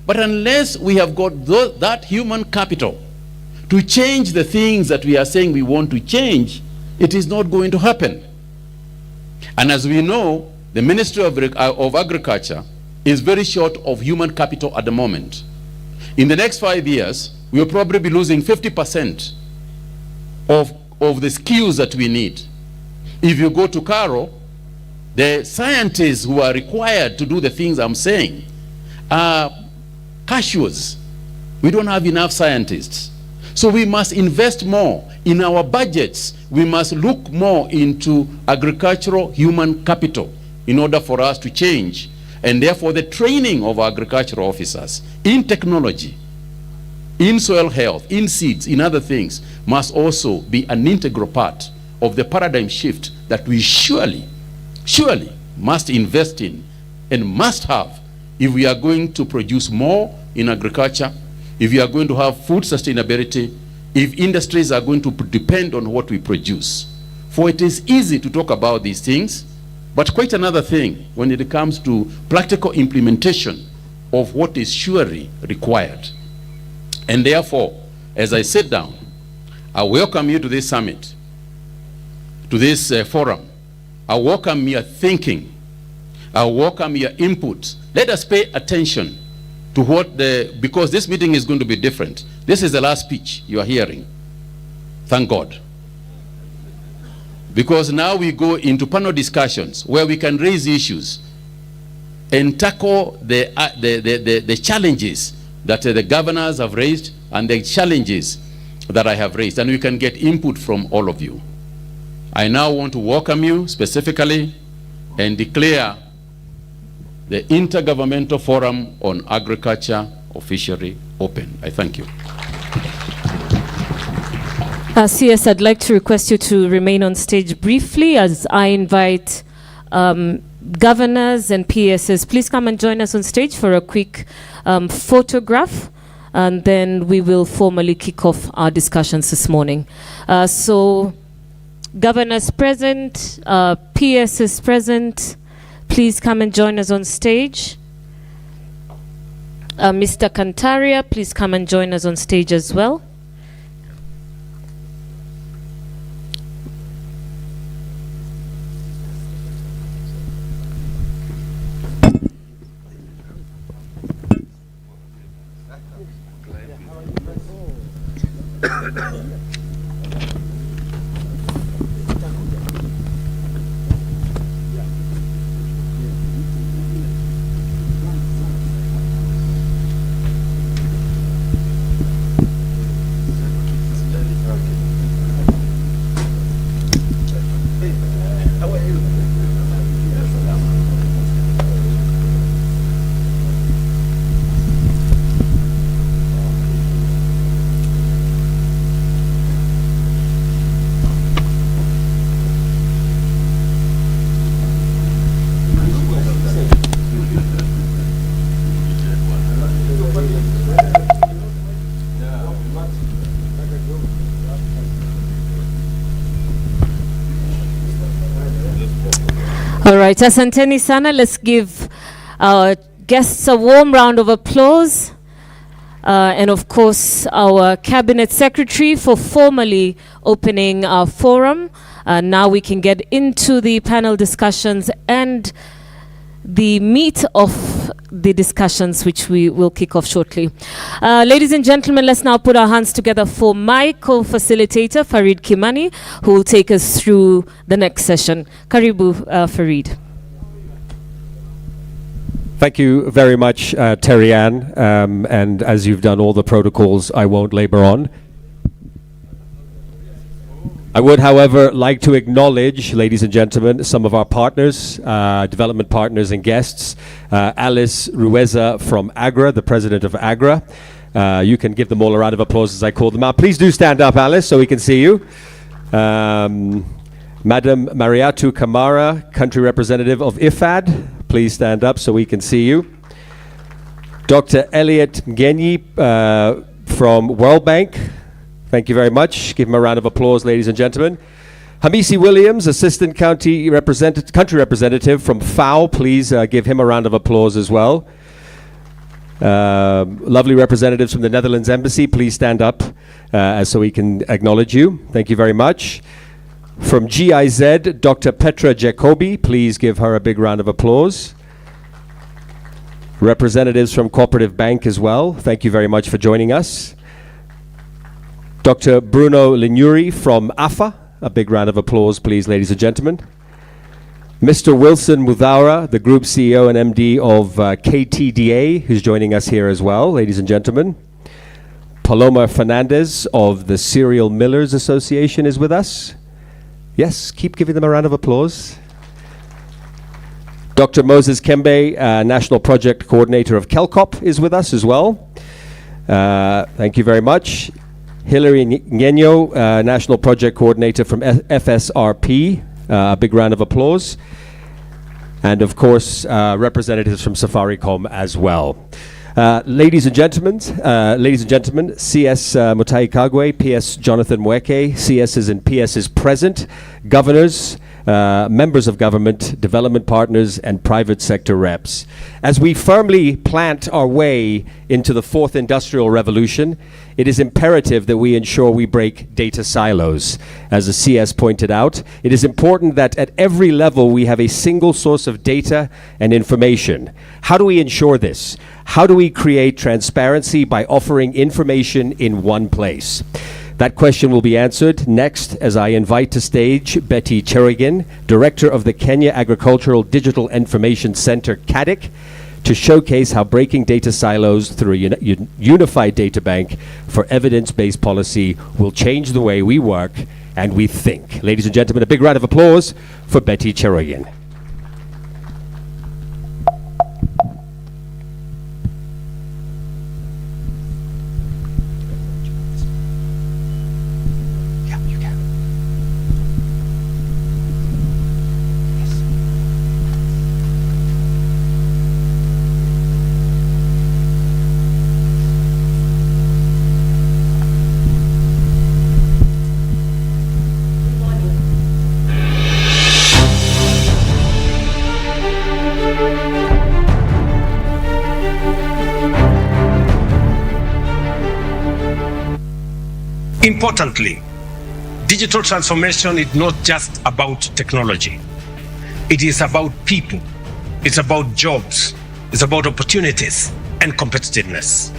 but unless we have got that human capital to change the things that we are saying we want to change, it is not going to happen. And as we know, the Ministry of Agriculture is very short of human capital at the moment. In the next 5 years, we will probably be losing 50% of the skills that we need. If you go to Karo, the scientists who are required to do the things I'm saying are cashews. We don't have enough scientists. So we must invest more in our budgets. We must look more into agricultural human capital in order for us to change. And therefore the training of agricultural officers in technology, in soil health, in seeds, in other things, must also be an integral part of the paradigm shift that we surely must invest in and must have if we are going to produce more in agriculture, if we are going to have food sustainability, if industries are going to depend on what we produce. For it is easy to talk about these things, but quite another thing when it comes to practical implementation of what is surely required. And therefore, as I sit down, I welcome you to this summit, to this forum. I welcome your thinking. I welcome your input. Let us pay attention to what because this meeting is going to be different. This is the last speech you are hearing. Thank God. Because now we go into panel discussions where we can raise issues and tackle the challenges that the governors have raised and the challenges that I have raised, and we can get input from all of you. I now want to welcome you specifically and declare the Intergovernmental Forum on Agriculture officially open. I thank you. CS, I'd like to request you to remain on stage briefly as I invite governors and PSs. Please come and join us on stage for a quick photograph, and then we will formally kick off our discussions this morning. So, governors present, PSs present, please come and join us on stage. Mr. Kantaria, please come and join us on stage as well. All right, asanteni sana. Let's give our guests a warm round of applause. And of course, our Cabinet Secretary for formally opening our forum. Now we can get into the panel discussions and the meat of the discussions, which we will kick off shortly. Ladies and gentlemen, let's now put our hands together for my co-facilitator, Farid Kimani, who will take us through the next session. Karibu, Farid. Thank you very much, Terry Ann. And as you've done all the protocols, I won't labor on. I would, however, like to acknowledge, ladies and gentlemen, some of our partners, development partners and guests. Alice Rueza from AGRA, the president of AGRA. You can give them all a round of applause as I call them out. Please do stand up, Alice, so we can see you. Madam Mariatu Kamara, country representative of IFAD. Please stand up so we can see you. Dr. Elliot Ngenyi from World Bank. Thank you very much. Give him a round of applause, ladies and gentlemen. Hamisi Williams, Assistant Country Representative from FAO. Please give him a round of applause as well. Lovely representatives from the Netherlands Embassy. Please stand up so we can acknowledge you. Thank you very much. From GIZ, Dr. Petra Jacobi. Please give her a big round of applause. Representatives from Cooperative Bank as well. Thank you very much for joining us. Dr. Bruno Linuri from AFA. A big round of applause, please, ladies and gentlemen. Mr. Wilson Muthaura, the Group CEO and MD of KTDA, who's joining us here as well, ladies and gentlemen. Paloma Fernandez of the Cereal Millers Association is with us. Yes, keep giving them a round of applause. Dr. Moses Kembe, National Project Coordinator of KELCOP, is with us as well. Thank you very much. Hilary Ngenyo, National Project Coordinator from FSRP. A big round of applause. And of course, representatives from Safaricom as well. Ladies and gentlemen, CS Mutai Kagwe, PS Jonathan Mweke, CSs and PSs present, governors, members of government, development partners, and private sector reps. As we firmly plant our way into the fourth industrial revolution, it is imperative that we ensure we break data silos. As the CS pointed out, it is important that at every level we have a single source of data and information. How do we ensure this? How do we create transparency by offering information in one place? That question will be answered next as I invite to stage Betty Cherrigan, Director of the Kenya Agricultural Digital Information Center, KADIC, to showcase how breaking data silos through a unified data bank for evidence-based policy will change the way we work and we think. Ladies and gentlemen, a big round of applause for Betty Cherrigan. Importantly, digital transformation is not just about technology. It is about people. It's about jobs. It's about opportunities and competitiveness.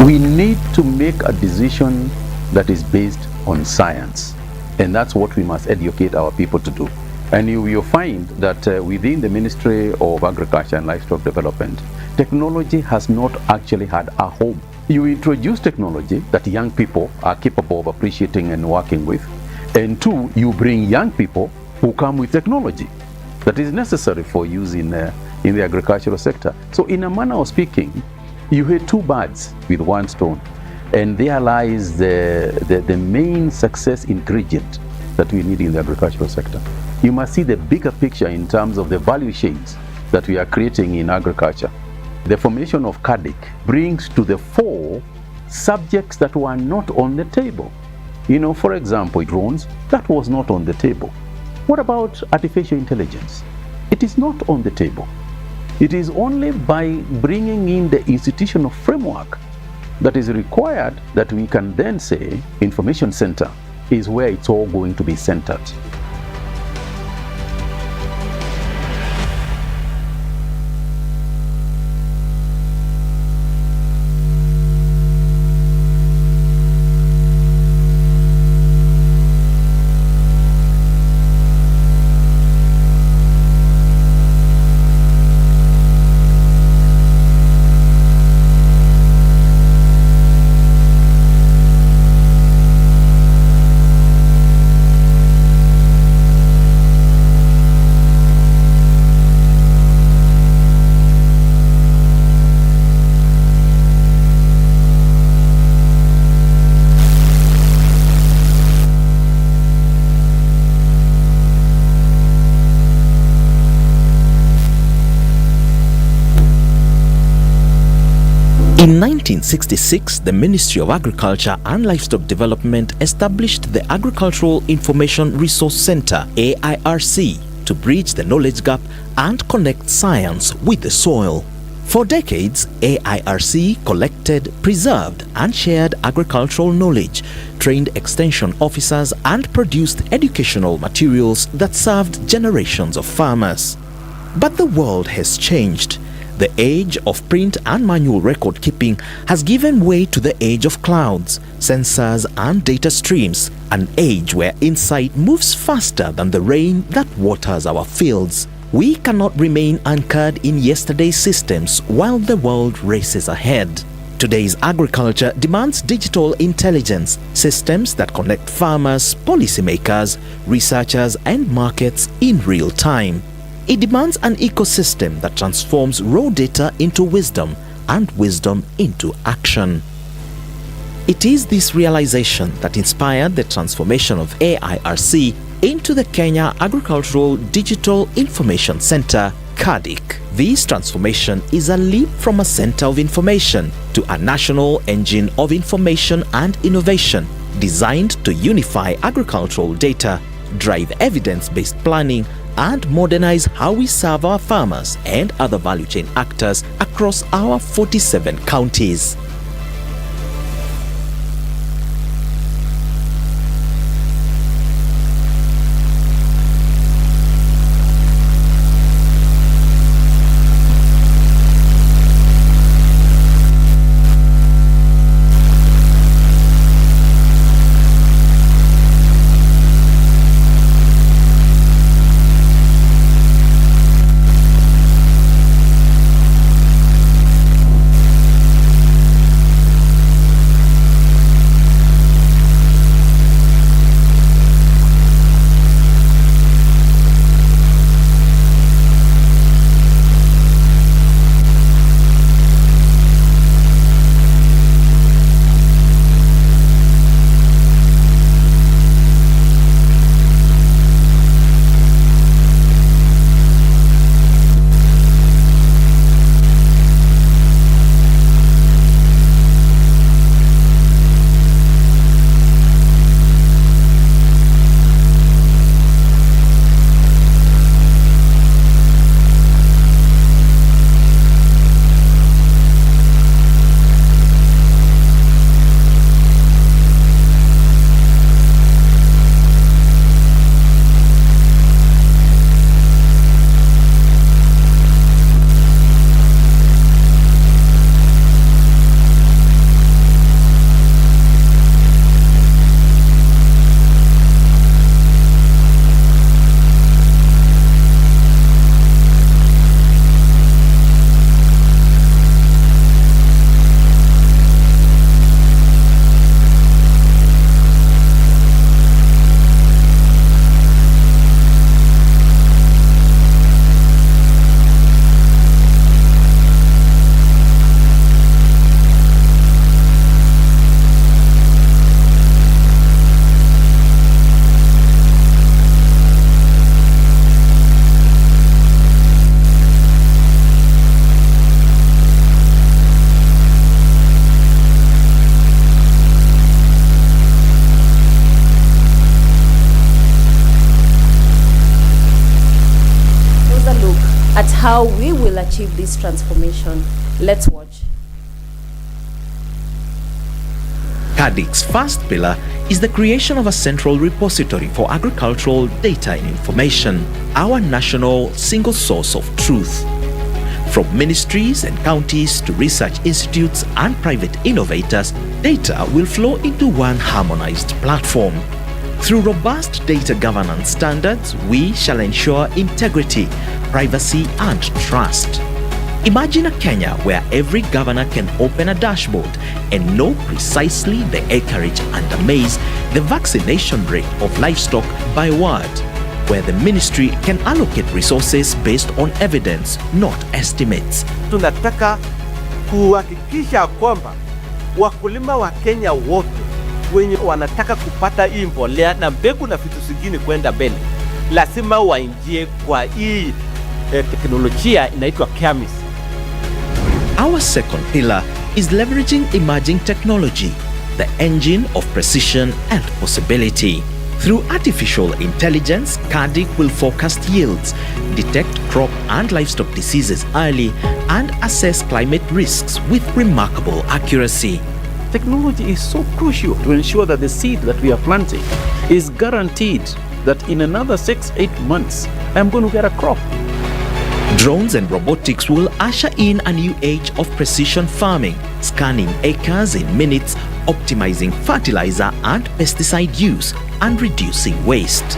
We need to make a decision that is based on science, and that's what we must educate our people to do. And you will find that within the Ministry of Agriculture and Livestock Development, technology has not actually had a home. You introduce technology that young people are capable of appreciating and working with, and two, you bring young people who come with technology that is necessary for use in the agricultural sector. So in a manner of speaking, you hit two birds with one stone, and there lies the main success ingredient that we need in the agricultural sector. You must see the bigger picture in terms of the value chains that we are creating in agriculture. The formation of CADIC brings to the fore subjects that were not on the table. You know, for example, drones, that was not on the table. What about artificial intelligence? It is not on the table. It is only by bringing in the institutional framework that is required that we can then say information center is where it's all going to be centered. In 1966, the Ministry of Agriculture and Livestock Development established the Agricultural Information Resource Center, AIRC, to bridge the knowledge gap and connect science with the soil. For decades, AIRC collected, preserved, and shared agricultural knowledge, trained extension officers, and produced educational materials that served generations of farmers. But the world has changed. The age of print and manual record keeping has given way to the age of clouds, sensors and data streams, an age where insight moves faster than the rain that waters our fields. We cannot remain anchored in yesterday's systems while the world races ahead. Today's agriculture demands digital intelligence, systems that connect farmers, policymakers, researchers and markets in real time. It demands an ecosystem that transforms raw data into wisdom and wisdom into action. It is this realization that inspired the transformation of AIRC into the Kenya Agricultural Digital Information Center, KADIC. This transformation is a leap from a center of information to a national engine of information and innovation designed to unify agricultural data, drive evidence-based planning, and modernize how we serve our farmers and other value chain actors across our 47 counties. At how we will achieve this transformation. Let's watch. KADIC's first pillar is the creation of a central repository for agricultural data and information, our national single source of truth. From ministries and counties to research institutes and private innovators, data will flow into one harmonized platform. Through robust data governance standards, we shall ensure integrity, privacy, and trust. Imagine a Kenya where every governor can open a dashboard and know precisely the acreage under maize, the vaccination rate of livestock by word, where the ministry can allocate resources based on evidence, not estimates. Tunataka kuhakikisha kwamba wakulima wa Kenya wote wenye wanataka kupata hii mbolea na mbegu na vitu zingine kwenda mbele, lazima waingie kwa hii teknolojia inaitwa KAMIS. Our second pillar is leveraging emerging technology, the engine of precision and possibility. Through artificial intelligence, KADIC will forecast yields, detect crop and livestock diseases early, and assess climate risks with remarkable accuracy. Technology is so crucial to ensure that the seed that we are planting is guaranteed that in another 6-8 months, I'm going to get a crop. Drones and robotics will usher in a new age of precision farming, scanning acres in minutes, optimizing fertilizer and pesticide use, and reducing waste.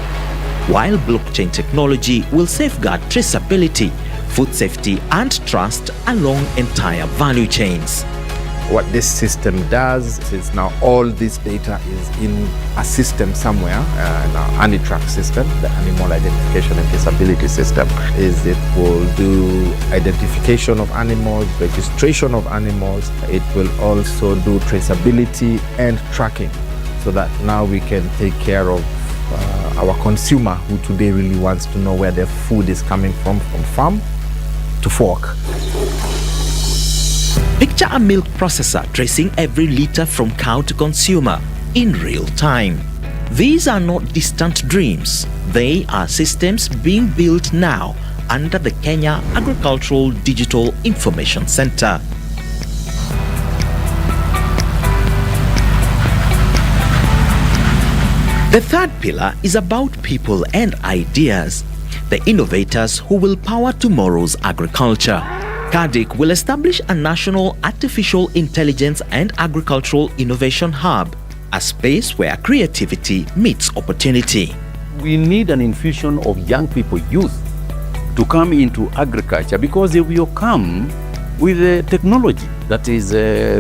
While blockchain technology will safeguard traceability, food safety, and trust along entire value chains. What this system does is now all this data is in a system somewhere, an ANITRAC system, the Animal Identification and Traceability System. It will do identification of animals, registration of animals. It will also do traceability and tracking, so that now we can take care of our consumer who today really wants to know where their food is coming from farm to fork. Picture a milk processor tracing every liter from cow to consumer in real time. These are not distant dreams. They are systems being built now under the Kenya Agricultural Digital Information Center. The third pillar is about people and ideas, the innovators who will power tomorrow's agriculture. KADIC will establish a national artificial intelligence and agricultural innovation hub, a space where creativity meets opportunity. We need an infusion of young people, youth, to come into agriculture, because they will come with the technology that is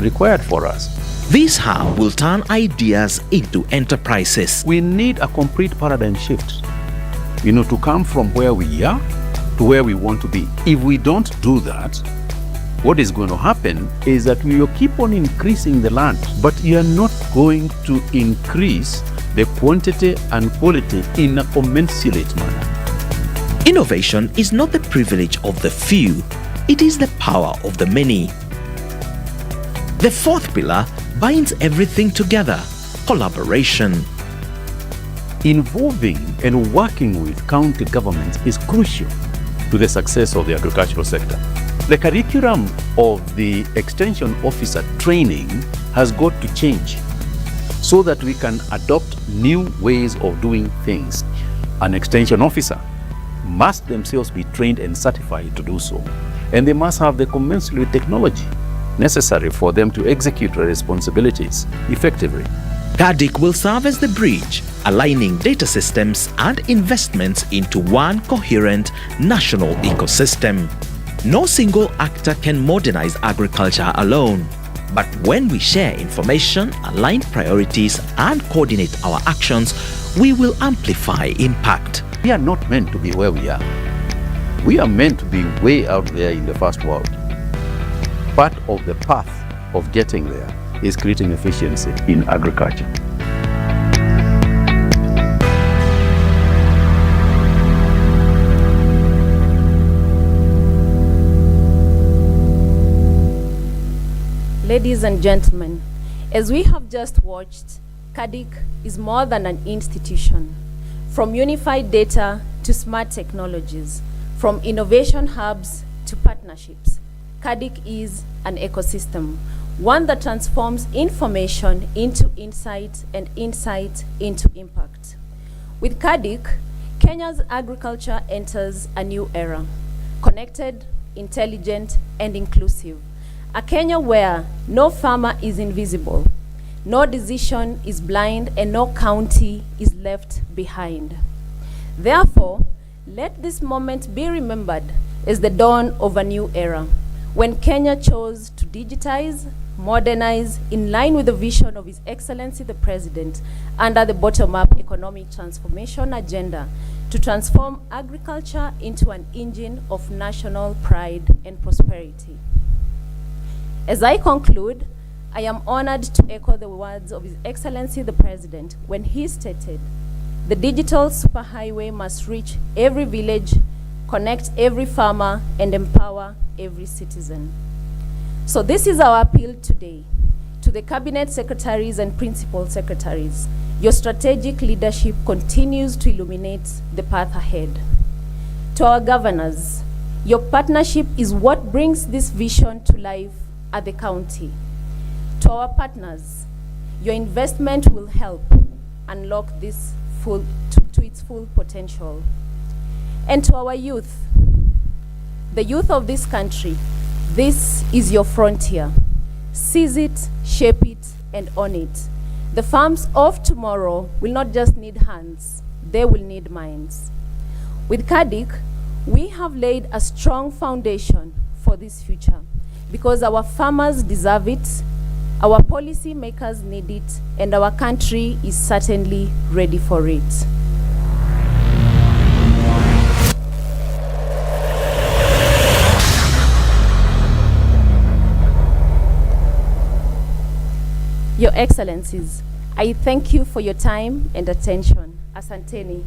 required for us. This hub will turn ideas into enterprises. We need a complete paradigm shift, to come from where we are to where we want to be. If we don't do that, what is going to happen is that we will keep on increasing the land, but you are not going to increase the quantity and quality in a commensurate manner. Innovation is not the privilege of the few, it is the power of the many. The fourth pillar binds everything together: collaboration. Involving and working with county governments is crucial to the success of the agricultural sector. The curriculum of the extension officer training has got to change so that we can adopt new ways of doing things. An extension officer must themselves be trained and certified to do so, and they must have the commensurate technology necessary for them to execute their responsibilities effectively. KADIC will serve as the bridge, aligning data systems and investments into one coherent national ecosystem. No single actor can modernize agriculture alone. But when we share information, align priorities, and coordinate our actions, we will amplify impact. We are not meant to be where we are. We are meant to be way out there in the first world. Part of the path of getting there is creating efficiency in agriculture. Ladies and gentlemen, as we have just watched, KADIC is more than an institution. From unified data to smart technologies, from innovation hubs to partnerships, KADIC is an ecosystem, one that transforms information into insight and insight into impact. With KADIC, Kenya's agriculture enters a new era, connected, intelligent, and inclusive. A Kenya where no farmer is invisible, no decision is blind, and no county is left behind. Therefore, let this moment be remembered as the dawn of a new era, when Kenya chose to digitize, modernize, in line with the vision of His Excellency the President, under the bottom-up economic transformation agenda, to transform agriculture into an engine of national pride and prosperity. As I conclude, I am honored to echo the words of His Excellency the President when he stated, "The digital superhighway must reach every village, connect every farmer, and empower every citizen." So this is our appeal today to the Cabinet Secretaries and Principal Secretaries. Your strategic leadership continues to illuminate the path ahead. To our governors, your partnership is what brings this vision to life at the county. To our partners, your investment will help unlock this to its full potential. And to our youth, The youth of this country, this is your frontier. Seize it, shape it, and own it. The farms of tomorrow will not just need hands, they will need minds. With CADIC, we have laid a strong foundation for this future because our farmers deserve it, our policy makers need it, and our country is certainly ready for it. Your Excellencies, I thank you for your time and attention. Asanteni.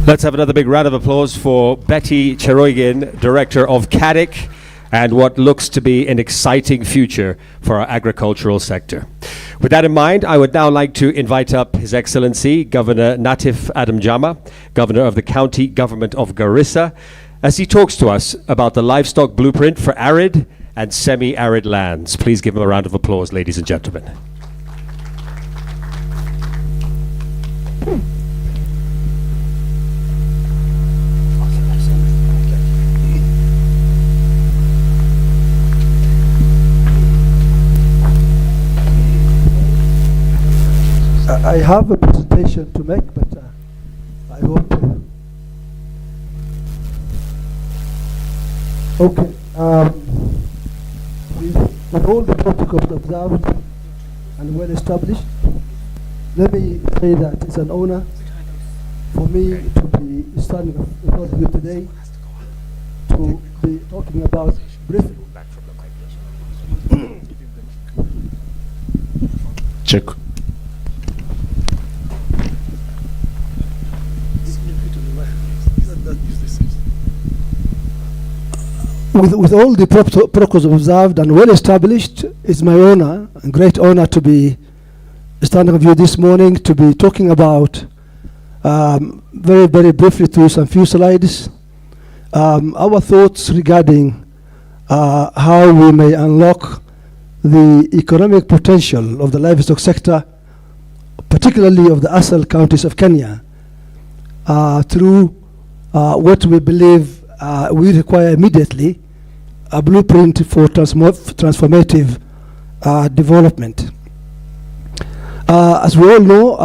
Let's have another big round of applause for Betty Cheroigin, Director of CADIC, and what looks to be an exciting future for our agricultural sector. With that in mind, I would now like to invite up His Excellency Governor Natif Adam Jama, Governor of the County Government of Garissa, as he talks to us about the livestock blueprint for arid and semi-arid lands. Please give him a round of applause, ladies and gentlemen. I have a presentation to make, but I hope. Okay. With all the protocols observed and well established, let me say that it's an honor for me to be standing before you today to be talking about briefly. Check. With all the protocols observed and well established, it's my honor and great honor to be standing with you this morning to be talking about very, very briefly through some few slides our thoughts regarding how we may unlock the economic potential of the livestock sector, particularly of the ASAL counties of Kenya, through what we believe we require immediately, a blueprint for transformative development. As we all know,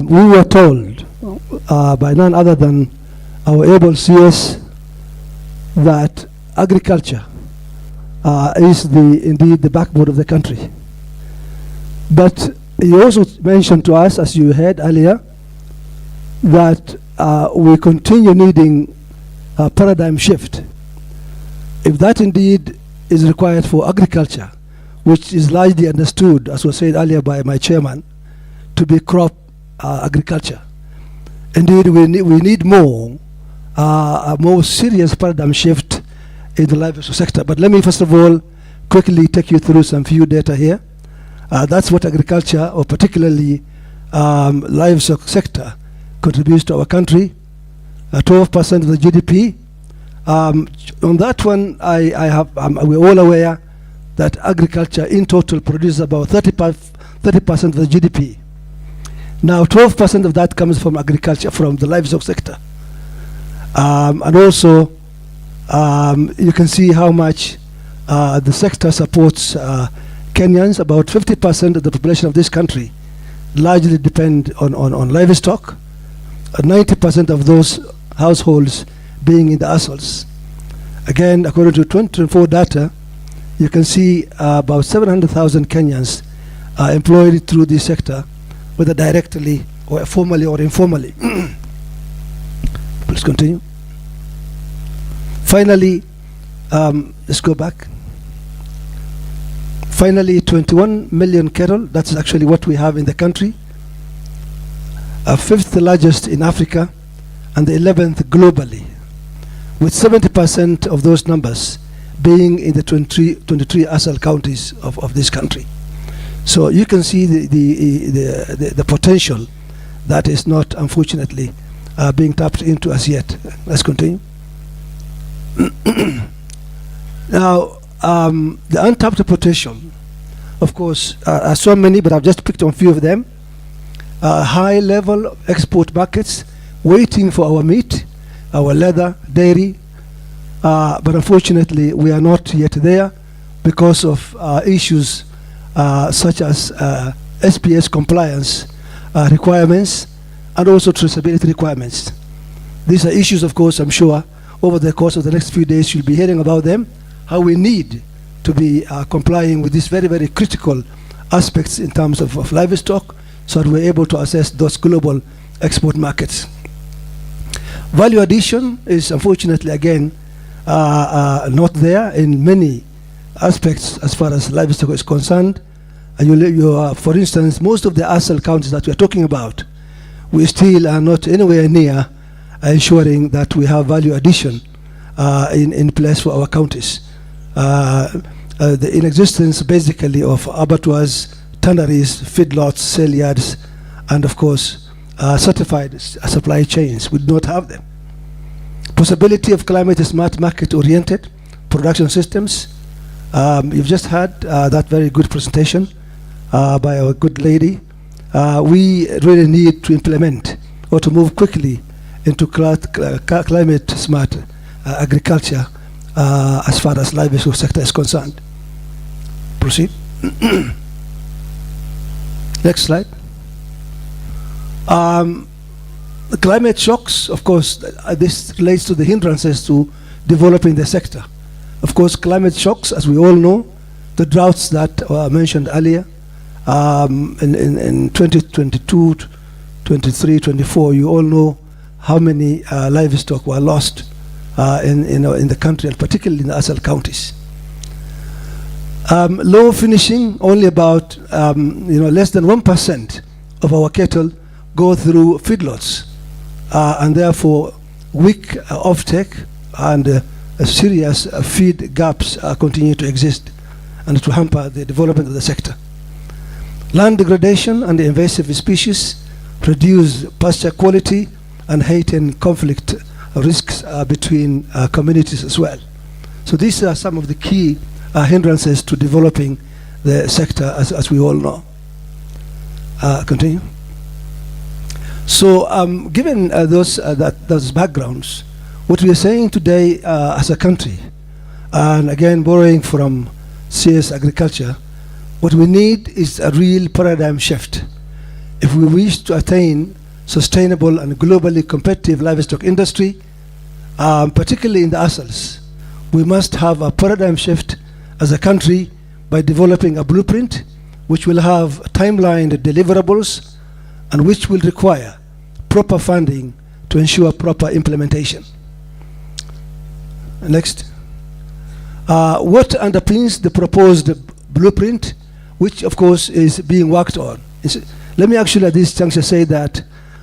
we were told by none other than our able CS that agriculture is indeed the backbone of the country. But he also mentioned to us, as you heard earlier, that we continue needing a paradigm shift. If that indeed is required for agriculture, which is largely understood, as was said earlier by my chairman, to be crop agriculture, indeed we need more, a more serious paradigm shift in the livestock sector. But let me first of all quickly take you through some few data here. That's what agriculture, or particularly livestock sector, contributes to our country, 12% of the GDP. On that one, we're all aware that agriculture in total produces about 30% of the GDP. Now, 12% of that comes from agriculture, from the livestock sector. And also, you can see how much the sector supports Kenyans. About 50% of the population of this country largely depend on livestock. 90% of those households being in the ASALs. Again, according to 2024 data, you can see about 700,000 Kenyans are employed through this sector, whether directly or formally or informally. Please continue. Finally, let's go back. Finally, 21 million cattle, that's actually what we have in the country. Fifth largest in Africa and the 11th globally, with 70% of those numbers being in the 23 ASAL counties of this country. So you can see the potential that is not, unfortunately, being tapped into as yet. Let's continue. Now, the untapped potential of course, are so many, but I've just picked on a few of them. High level export markets waiting for our meat, our leather, dairy, but unfortunately we are not yet there because of issues such as SPS compliance requirements and also traceability requirements. These are issues, of course, I'm sure over the course of the next few days you'll be hearing about them, how we need to be complying with these very, very critical aspects in terms of livestock, so that we're able to assess those global export markets. Value addition is unfortunately again not there in many aspects as far as livestock is concerned. For instance, most of the ASAL counties that we're talking about, we still are not anywhere near ensuring that we have value addition in place for our counties. The inexistence basically of abattoirs, tanneries, feedlots, sale yards, and of course certified supply chains. We do not have them. Possibility of climate smart market oriented production systems. You've just heard that very good presentation by our good lady. We really need to implement or to move quickly into climate smart agriculture as far as livestock sector is concerned. Proceed. Next slide. The climate shocks, of course, this relates to the hindrances to developing the sector. Of course, climate shocks, as we all know, the droughts that were mentioned earlier, in 2022, 23, 24, you all know how many livestock were lost in the country, and particularly in the ASAL counties. Low finishing, only about less than 1% of our cattle go through feedlots, and therefore weak offtake and serious feed gaps continue to exist and to hamper the development of the sector. Land degradation and invasive species reduce pasture quality and heighten conflict risks between communities as well. So these are some of the key hindrances to developing the sector, as we all know. Continue. So given those backgrounds, what we are saying today as a country, and again borrowing from CS agriculture, what we need is a real paradigm shift. If we wish to attain sustainable and globally competitive livestock industry, particularly in the ASALs, we must have a paradigm shift as a country by developing a blueprint which will have timelined deliverables and which will require proper funding to ensure proper implementation. Next. What underpins the proposed blueprint, which of course is being worked on? Let me actually at this juncture say that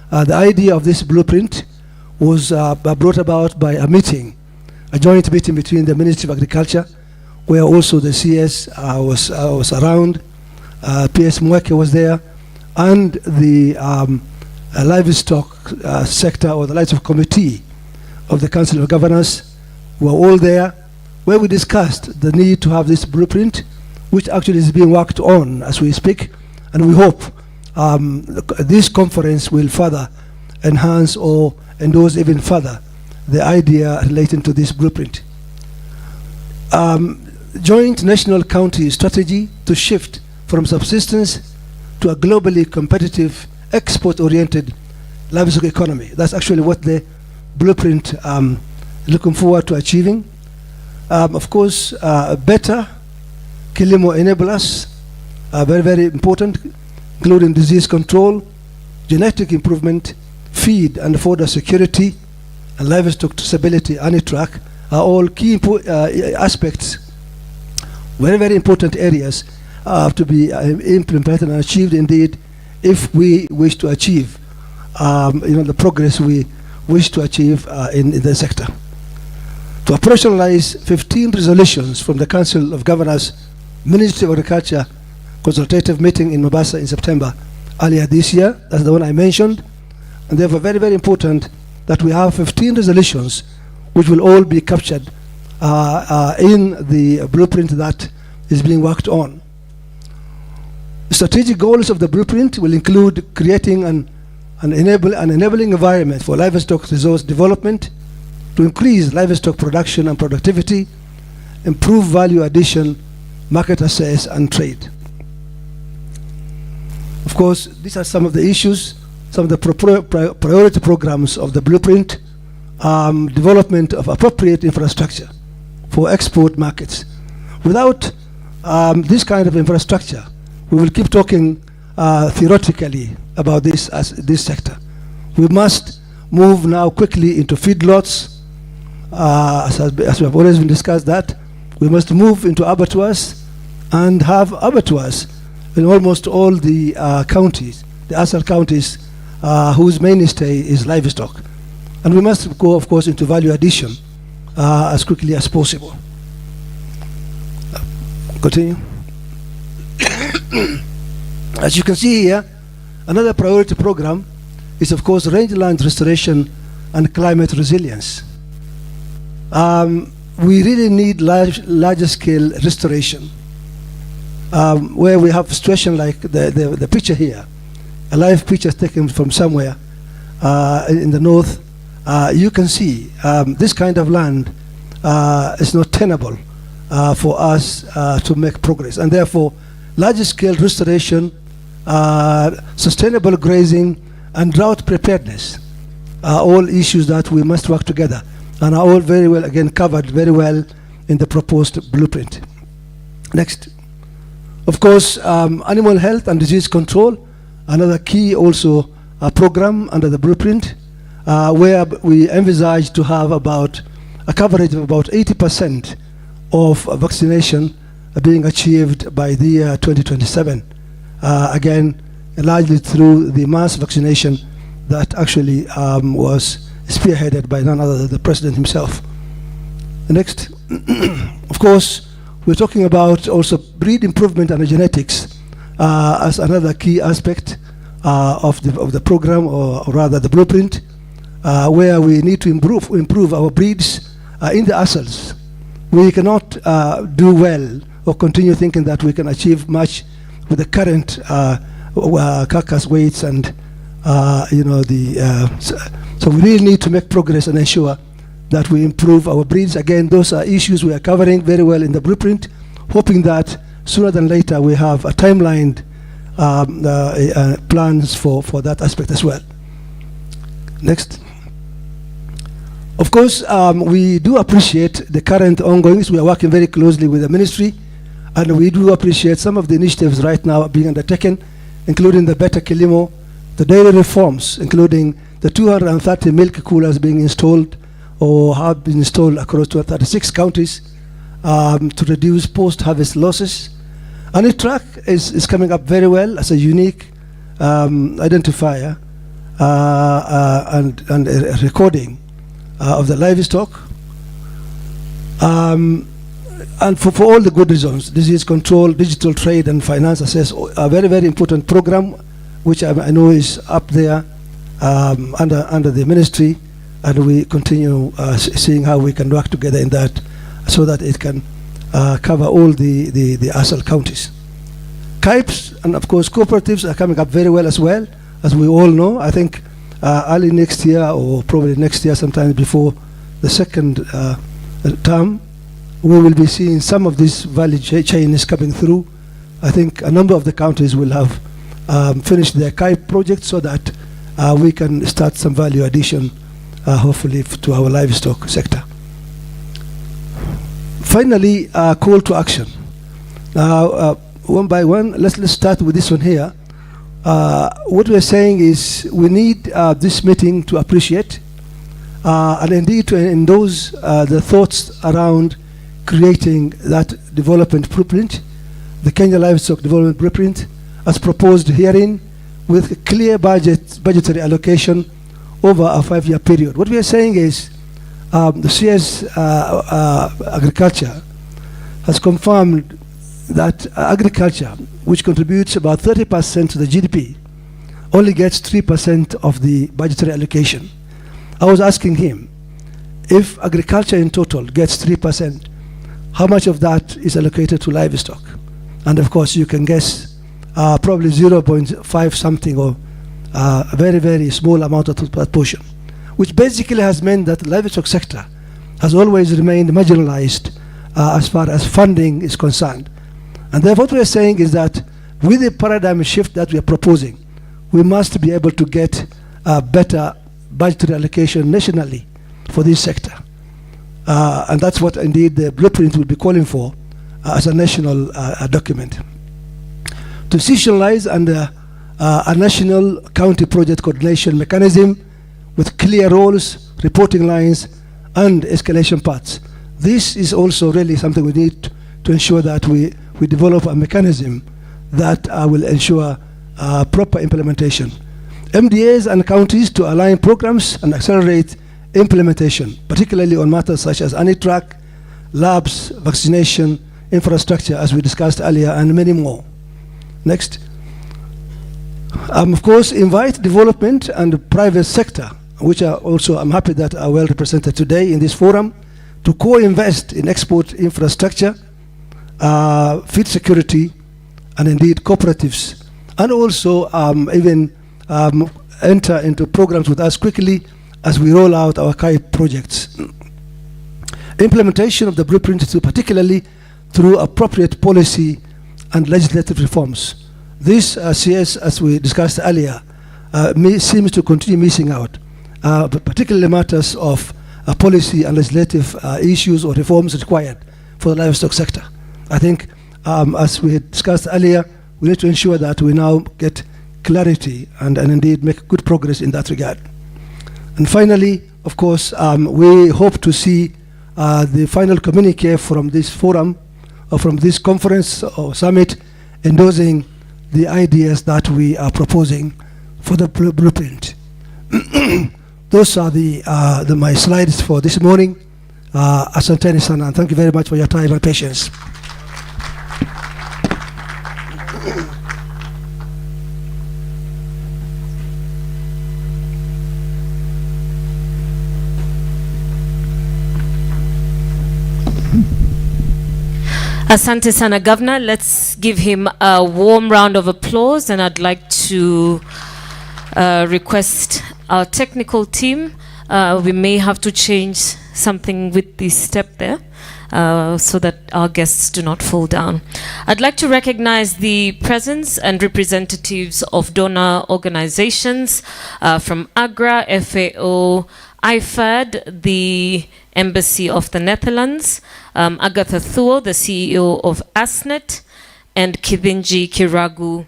the idea of this blueprint was brought about by a joint meeting between the Ministry of Agriculture, where also the CS was around, PS Mweke was there, and the livestock sector, or the livestock committee of the Council of Governors were all there, where we discussed the need to have this blueprint, which actually is being worked on as we speak, and we hope this conference will further enhance or endorse even further the idea relating to this blueprint. Joint national county strategy to shift from subsistence to a globally competitive, export-oriented livestock economy. That's actually what the blueprint looking forward to achieving. Of course, better Kilimo enablers are very, very important, including disease control, genetic improvement, feed and fodder security, and livestock traceability, ANITRAC, are all key aspects, very, very important areas to be implemented and achieved indeed if we wish to achieve the progress we wish to achieve in the sector. To operationalize 15 resolutions from the Council of Governors, Ministry of Agriculture consultative meeting in Mombasa in September earlier this year, that's the one I mentioned, and therefore very, very important that we have 15 resolutions which will all be captured in the blueprint that is being worked on. strategic goals of the blueprint will include creating an enabling environment for livestock resource development to increase livestock production and productivity, improve value addition, market access, and trade. Of course, these are some of the issues, some of the priority programs of the blueprint. Development of appropriate infrastructure for export markets. Without this kind of infrastructure, we will keep talking theoretically about this sector. We must move now quickly into feedlots, as we have always been discussed that. We must move into abattoirs and have abattoirs in almost all the counties, the ASAL counties, whose mainstay is livestock. And we must go, of course, into value addition as quickly as possible. Continue. As you can see here, another priority program is, of course, rangeland restoration and climate resilience. We really need larger scale restoration, where we have a situation like the picture here, a live picture taken from somewhere in the north. You can see this kind of land is not tenable for us to make progress, and therefore large scale restoration, sustainable grazing, and drought preparedness are all issues that we must work together, and are all very well, again, covered very well in the proposed blueprint. Next. Of course, animal health and disease control, another key also program under the blueprint, where we envisage to have about a coverage of about 80% of vaccination being achieved by the year 2027. Again, largely through the mass vaccination that actually was spearheaded by none other than the president himself. Next. Of course, we're talking about also breed improvement and genetics as another key aspect of the program, or rather the blueprint, where we need to improve our breeds in the ASALs. We cannot do well or continue thinking that we can achieve much with the current carcass weights and so we really need to make progress and ensure that we improve our breeds. Again, those are issues we are covering very well in the blueprint, hoping that sooner than later we have a timeline plans for that aspect as well. Next. Of course, we do appreciate the current ongoings. We are working very closely with the ministry, and we do appreciate some of the initiatives right now being undertaken, including the Better Kilimo, the dairy reforms, including the 230 milk coolers being installed or have been installed across 36 counties to reduce post-harvest losses. And the track is coming up very well as a unique identifier and a recording of the livestock. And for all the good reasons, disease control, digital trade, and finance access, a very, very important program, which I know is up there under the ministry, and we continue seeing how we can work together in that, so that it can cover all the ASAL counties. CIPES and of course cooperatives are coming up very well as well, as we all know. I think early next year, or probably next year sometime before the second term, we will be seeing some of this value chain is coming through. I think a number of the counties will have finished their CIPE project, so that we can start some value addition, hopefully, to our livestock sector. Finally, call to action. Now, one by one, let's start with this one here. What we're saying is we need this meeting to appreciate and indeed to endorse the thoughts around creating that development blueprint, the Kenya Livestock Development Blueprint, as proposed herein, with a clear budgetary allocation over a 5-year period. What we are saying is the CS Agriculture has confirmed that agriculture, which contributes about 30% to the GDP, only gets 3% of the budgetary allocation. I was asking him, if agriculture in total gets 3%, how much of that is allocated to livestock? And of course, you can guess probably 0.5 something, or a very, very small amount of that portion, which basically has meant that the livestock sector has always remained marginalized as far as funding is concerned. And therefore what we are saying is that with the paradigm shift that we are proposing, we must be able to get better budgetary allocation nationally for this sector. And that's what indeed the blueprint will be calling for as a national document. To institutionalize under a national county project coordination mechanism with clear roles, reporting lines, and escalation paths. This is also really something we need to ensure that we develop a mechanism that will ensure proper implementation. MDAs and counties to align programs and accelerate implementation, particularly on matters such as ANITRAC, labs, vaccination, infrastructure, as we discussed earlier, and many more. Next. Of course, invite development and the private sector, which are also, I'm happy that are well represented today in this forum, to co-invest in export infrastructure, food security, and indeed cooperatives, and also even enter into programs with us quickly as we roll out our KITE projects. Implementation of the blueprint, particularly through appropriate policy and legislative reforms. This CS, as we discussed earlier, seems to continue missing out, but particularly matters of policy and legislative issues or reforms required for the livestock sector. I think, as we had discussed earlier, we need to ensure that we now get clarity and indeed make good progress in that regard. And finally, of course, we hope to see the final communique from this forum, or from this conference or summit, endorsing the ideas that we are proposing for the blueprint. Those are my slides for this morning. Asanteni sana, and thank you very much for your time and patience. Asante sana, Governor. Let's give him a warm round of applause, and I'd like to request our technical team. We may have to change something with the step there so that our guests do not fall down. I'd like to recognize the presence and representatives of donor organizations from AGRA, FAO, IFAD, the Embassy of the Netherlands, Agatha Thuo, the CEO of ASNET, and Kithinji Kiragu,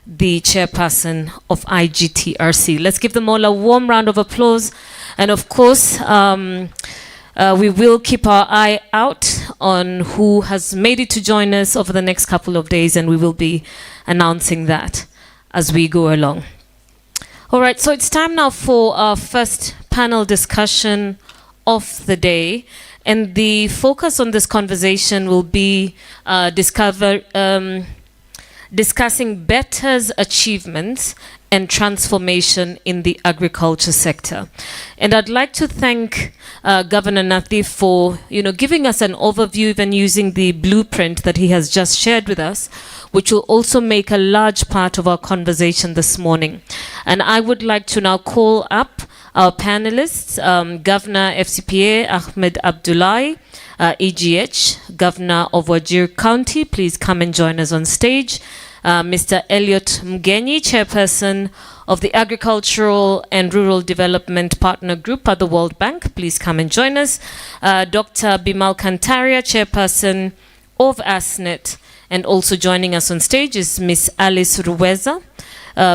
the chairperson of IGTRC. Let's give them all a warm round of applause. And of course, we will keep our eye out on who has made it to join us over the next couple of days, and we will be announcing that as we go along. All right, so it's time now for our first panel discussion of the day. And the focus on this conversation will be discussing BETA's achievements and transformation in the agriculture sector. And I'd like to thank Governor Nathi for giving us an overview, even using the blueprint that he has just shared with us, which will also make a large part of our conversation this morning. And I would like to now call up our panelists, Governor FCPA Ahmed Abdullahi, EGH, Governor of Wajir County, please come and join us on stage. Mr. Elliot Mgenyi, Chairperson of the Agricultural and Rural Development Partner Group at the World Bank, please come and join us. Dr. Bimal Kantaria, Chairperson of ASNET, and also joining us on stage is Ms. Alice Ruweza,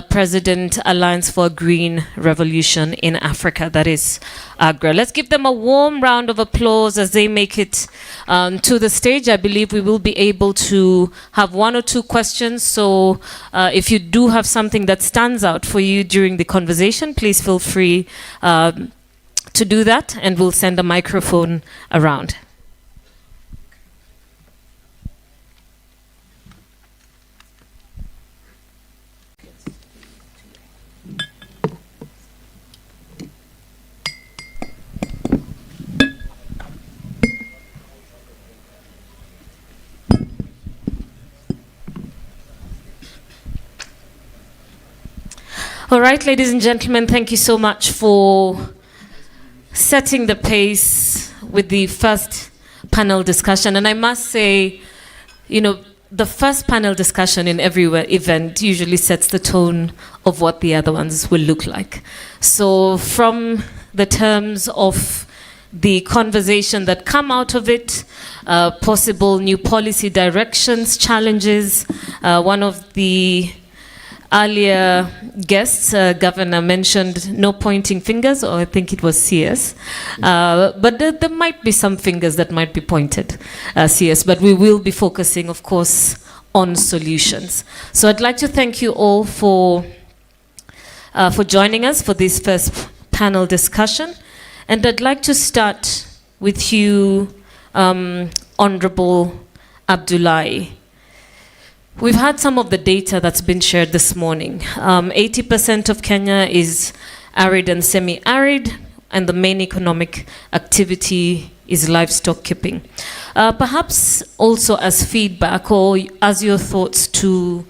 President, Alliance for a Green Revolution in Africa, that is AGRA. Let's give them a warm round of applause as they make it to the stage. I believe we will be able to have one or two questions, so if you do have something that stands out for you during the conversation, please feel free to do that, and we'll send a microphone around. All right, ladies and gentlemen, thank you so much for setting the pace with the first panel discussion. And I must say, you know, the first panel discussion in every event usually sets the tone of what the other ones will look like. So from the terms of the conversation that come out of it, possible new policy directions, challenges, one of the earlier guests, Governor, mentioned no pointing fingers, or I think it was CS. But there might be some fingers that might be pointed, CS, but we will be focusing, of course, on solutions. So I'd like to thank you all for joining us for this first panel discussion. And I'd like to start with you, Honorable Abdullahi. We've had some of the data that's been shared this morning. 80% of Kenya is arid and semi-arid, and the main economic activity is livestock keeping. Perhaps also as feedback or as your thoughts to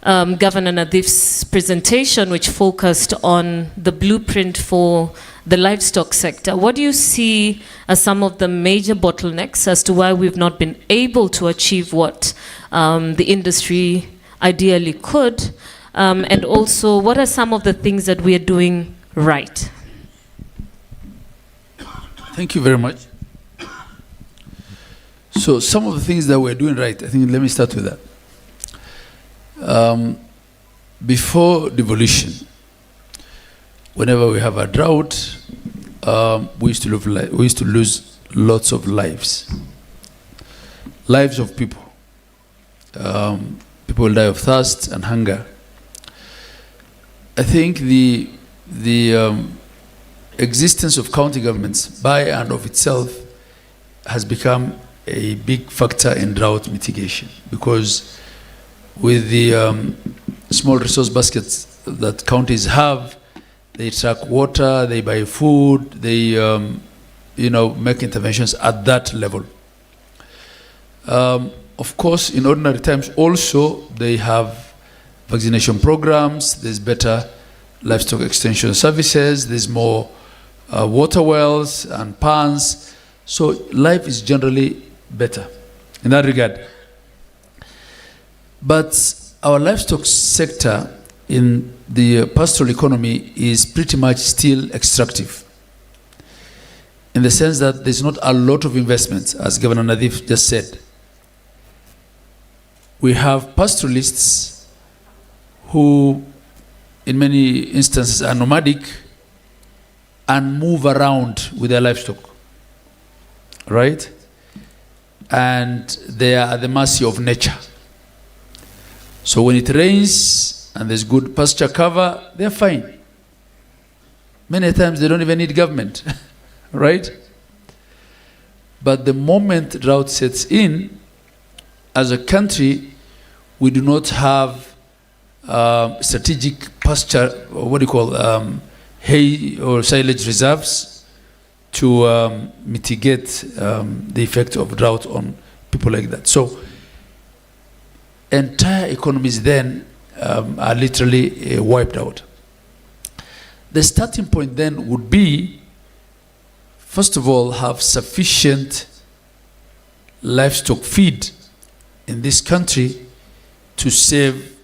Governor Nadif's presentation, which focused on the blueprint for the livestock sector. What do you see as some of the major bottlenecks as to why we've not been able to achieve what the industry ideally could? And also, what are some of the things that we are doing right? Thank you very much. So some of the things that we're doing right, I think let me start with that. Before devolution, whenever we have a drought, we used to lose lots of lives of people. People will die of thirst and hunger. I think the existence of county governments by and of itself has become a big factor in drought mitigation, because with the small resource baskets that counties have, they track water, they buy food, they make interventions at that level. Of course, in ordinary times also, they have vaccination programs, there's better livestock extension services, there's more water wells and ponds. So life is generally better in that regard. But our livestock sector in the pastoral economy is pretty much still extractive, in the sense that there's not a lot of investments, as Governor Nadif just said. We have pastoralists who, in many instances, are nomadic and move around with their livestock, right? And they are at the mercy of nature. So when it rains and there's good pasture cover, they're fine. Many times they don't even need government, right? But the moment drought sets in, as a country, we do not have strategic pasture, or what do you call, hay or silage reserves to mitigate the effect of drought on people like that. So entire economies then are literally wiped out. The starting point then would be, first of all, have sufficient livestock feed in this country to save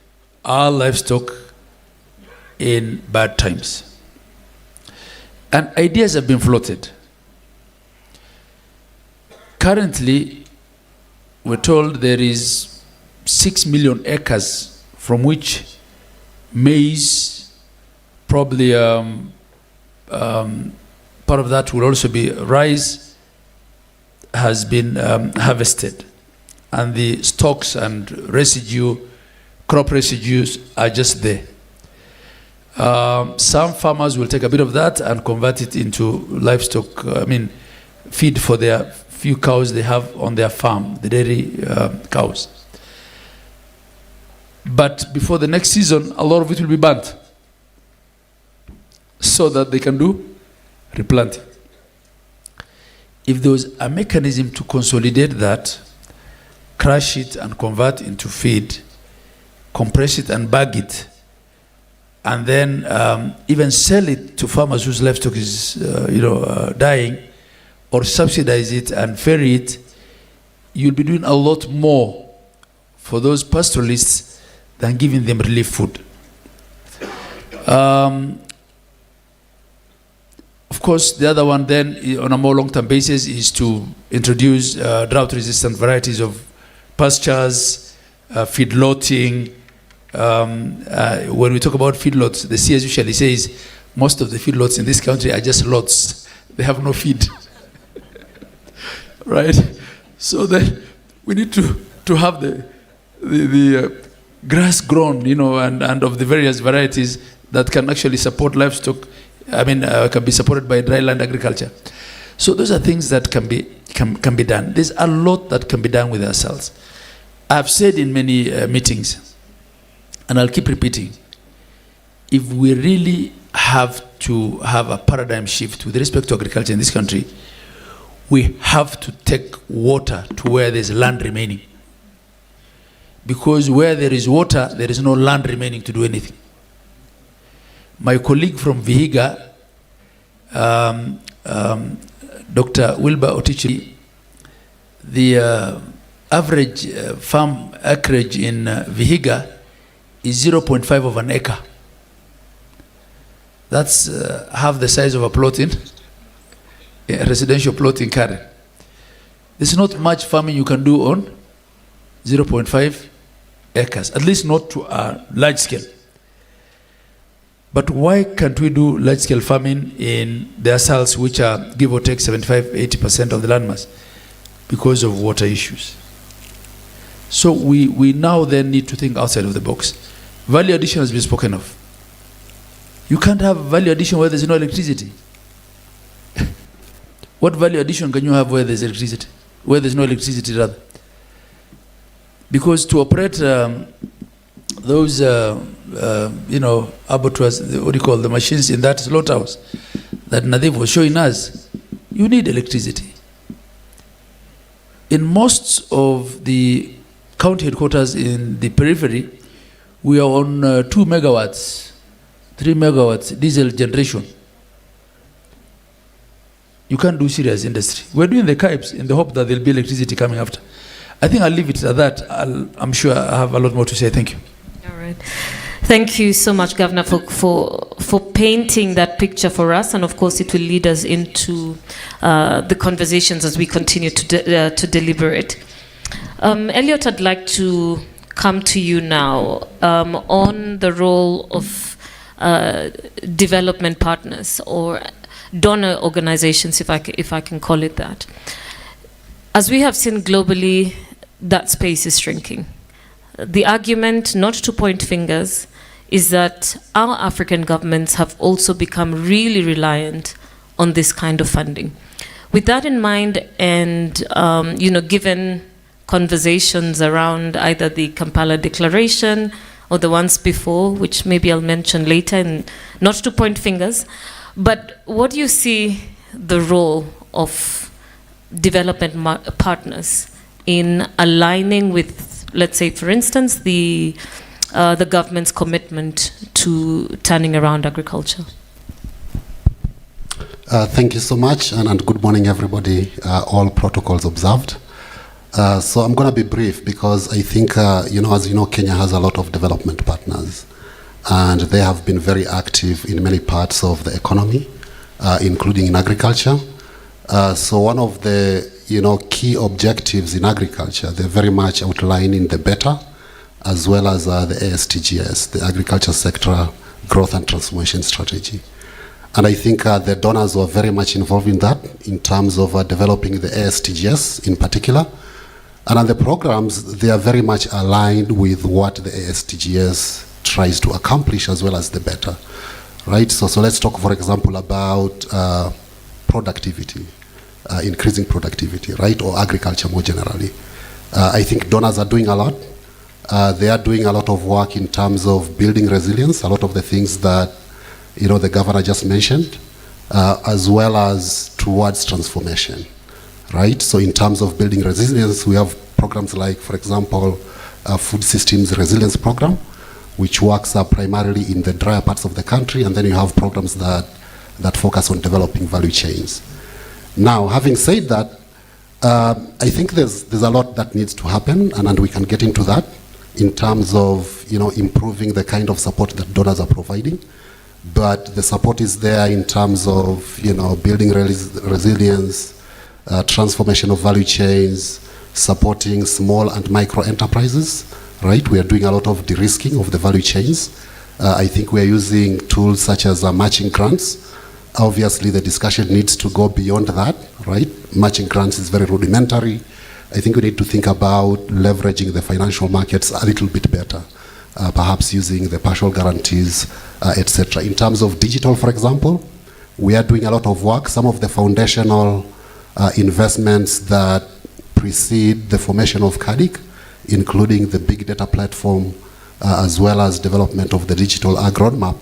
our livestock in bad times. And ideas have been floated. Currently, we're told there is 6 million acres from which maize, probably part of that will also be rice, has been harvested. And the stocks and crop residues are just there. Some farmers will take a bit of that and convert it into livestock, feed for their few cows they have on their farm, the dairy cows. But before the next season, a lot of it will be burnt so that they can do replanting. If there was a mechanism to consolidate that, crush it and convert into feed, compress it and bag it, and then even sell it to farmers whose livestock is dying, or subsidize it and ferry it, you'll be doing a lot more for those pastoralists than giving them relief food. Of course, the other one then, on a more long-term basis, is to introduce drought-resistant varieties of pastures, feedlotting. When we talk about feedlots, the CS usually says most of the feedlots in this country are just lots. They have no feed. Right? So then we need to have the grass grown, and of the various varieties that can actually support livestock. Can be supported by dryland agriculture. So those are things that can be done. There's a lot that can be done with ourselves. I've said in many meetings, and I'll keep repeating, if we really have to have a paradigm shift with respect to agriculture in this country, we have to take water to where there's land remaining. Because where there is water, there is no land remaining to do anything. My colleague from Vihiga, Dr. Wilbur Otichi, the average farm acreage in Vihiga is 0.5 of an acre. That's half the size of a plot in a residential plot in Karen. There's not much farming you can do on 0.5 acres, at least not to a large scale. But why can't we do large-scale farming in the cells, which are give or take 75-80% of the landmass? Because of water issues. So we now then need to think outside of the box. Value addition has been spoken of. You can't have value addition where there's no electricity. What value addition can you have where there's electricity? Where there's no electricity, rather? Because to operate those abattoirs, what do you call the machines in that slaughterhouse that Nadev was showing us, you need electricity. In most of the county headquarters in the periphery, we are on 2 megawatts, 3 megawatts diesel generation. You can't do serious industry. We're doing the pipes in the hope that there'll be electricity coming after. I think I'll leave it at that. I'm sure I have a lot more to say. Thank you. All right. Thank you so much, Governor, for painting that picture for us, and of course it will lead us into the conversations as we continue to deliberate. Elliot, I'd like to come to you now on the role of development partners or donor organizations, if I can call it that. As we have seen globally, that space is shrinking. The argument, not to point fingers, is that our African governments have also become really reliant on this kind of funding. With that in mind, and given conversations around either the Kampala Declaration or the ones before, which maybe I'll mention later, and not to point fingers, but what do you see the role of development partners in aligning with, let's say, for instance, the government's commitment to turning around agriculture? Thank you so much, and good morning, everybody. All protocols observed. So I'm going to be brief because I think, as you know, Kenya has a lot of development partners, and they have been very active in many parts of the economy, including in agriculture. So one of the key objectives in agriculture, they're very much outlined in the BETA, as well as the ASTGS, the Agriculture Sector Growth and Transformation Strategy. And I think the donors were very much involved in that, in terms of developing the ASTGS in particular. And on the programs, they are very much aligned with what the ASTGS tries to accomplish, as well as the BETA, right? So let's talk, for example, about productivity. Increasing productivity, right, or agriculture more generally. I think donors are doing a lot. They are doing a lot of work in terms of building resilience, a lot of the things that the governor just mentioned, as well as towards transformation, right? So in terms of building resilience, we have programs like, for example, Food Systems Resilience Program, which works primarily in the drier parts of the country, and then you have programs that focus on developing value chains. Now, having said that, I think there's a lot that needs to happen, and we can get into that in terms of improving the kind of support that donors are providing. But the support is there in terms of building resilience, transformation of value chains, supporting small and micro enterprises. Right, we are doing a lot of de-risking of the value chains. I think we are using tools such as matching grants. Obviously, the discussion needs to go beyond that, right? Matching grants is very rudimentary. I think we need to think about leveraging the financial markets a little bit better, perhaps using the partial guarantees, etc. In terms of digital, for example, we are doing a lot of work. Some of the foundational investments that precede the formation of CADIC, including the big data platform, as well as development of the digital ag roadmap,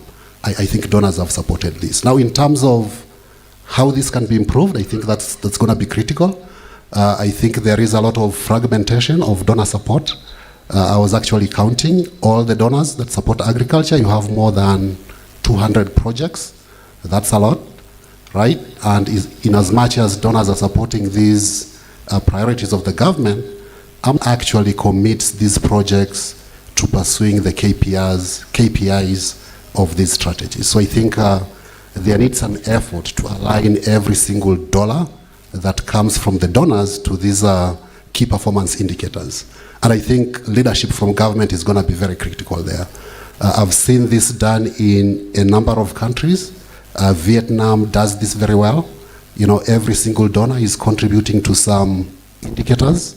I think donors have supported this. Now, in terms of how this can be improved, I think that's going to be critical. I think there is a lot of fragmentation of donor support. I was actually counting all the donors that support agriculture. You have more than 200 projects. That's a lot, right? And in as much as donors are supporting these priorities of the government, actually commits these projects to pursuing the KPIs of these strategies. So I think there needs an effort to align every single dollar that comes from the donors to these key performance indicators. And I think leadership from government is going to be very critical there. I've seen this done in a number of countries. Vietnam does this very well. Every single donor is contributing to some indicators,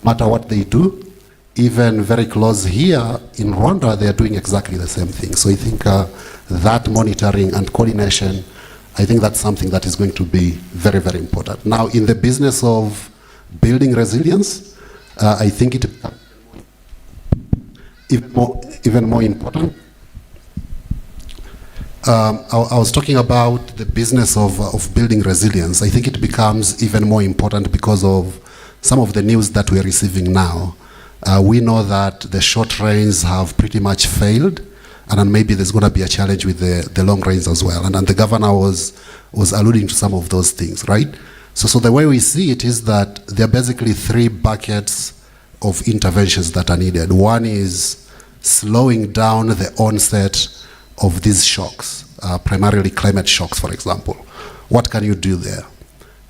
no matter what they do. Even very close here in Rwanda, they are doing exactly the same thing. So I think that monitoring and coordination, I think that's something that is going to be very, very important. Now, in the business of building resilience, I think it even more important. I was talking about the business of building resilience. I think it becomes even more important because of some of the news that we are receiving now. We know that the short rains have pretty much failed, and then maybe there's going to be a challenge with the long rains as well. And the governor was alluding to some of those things, right? So the way we see it is that there are basically three buckets of interventions that are needed. One is slowing down the onset of these shocks, primarily climate shocks, for example. What can you do there?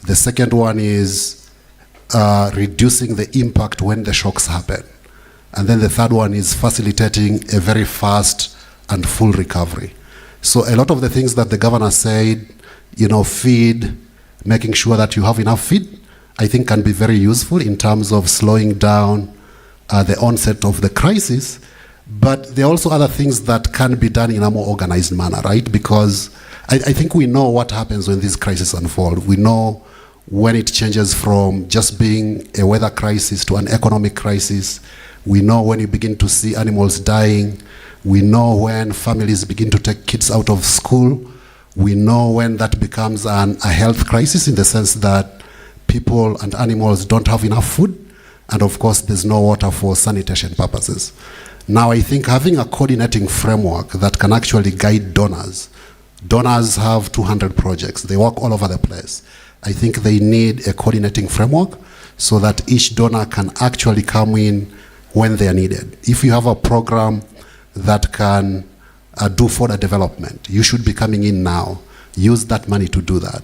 The second one is reducing the impact when the shocks happen. And then the third one is facilitating a very fast and full recovery. So a lot of the things that the governor said, feed, making sure that you have enough feed, I think can be very useful in terms of slowing down the onset of the crisis. But there are also other things that can be done in a more organized manner, right? Because I think we know what happens when these crises unfold. We know when it changes from just being a weather crisis to an economic crisis. We know when you begin to see animals dying. We know when families begin to take kids out of school. We know when that becomes a health crisis in the sense that people and animals don't have enough food. And of course, there's no water for sanitation purposes. Now, I think having a coordinating framework that can actually guide donors. Donors have 200 projects. They work all over the place. I think they need a coordinating framework so that each donor can actually come in when they are needed. If you have a program that can do further development, you should be coming in now. Use that money to do that.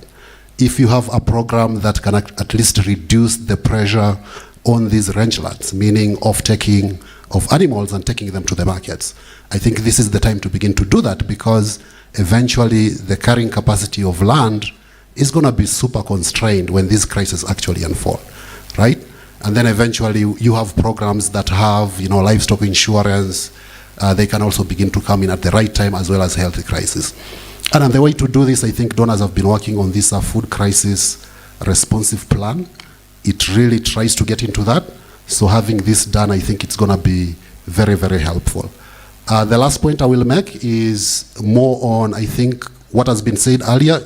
If you have a program that can at least reduce the pressure on these rangelands, meaning off-taking of animals and taking them to the markets, I think this is the time to begin to do that, because eventually the carrying capacity of land is going to be super constrained when these crises actually unfold, right? And then eventually you have programs that have, livestock insurance. They can also begin to come in at the right time, as well as health crisis. And the way to do this, I think donors have been working on this food crisis responsive plan. It really tries to get into that. So having this done, I think it's going to be very, very helpful. The last point I will make is more on, I think, what has been said earlier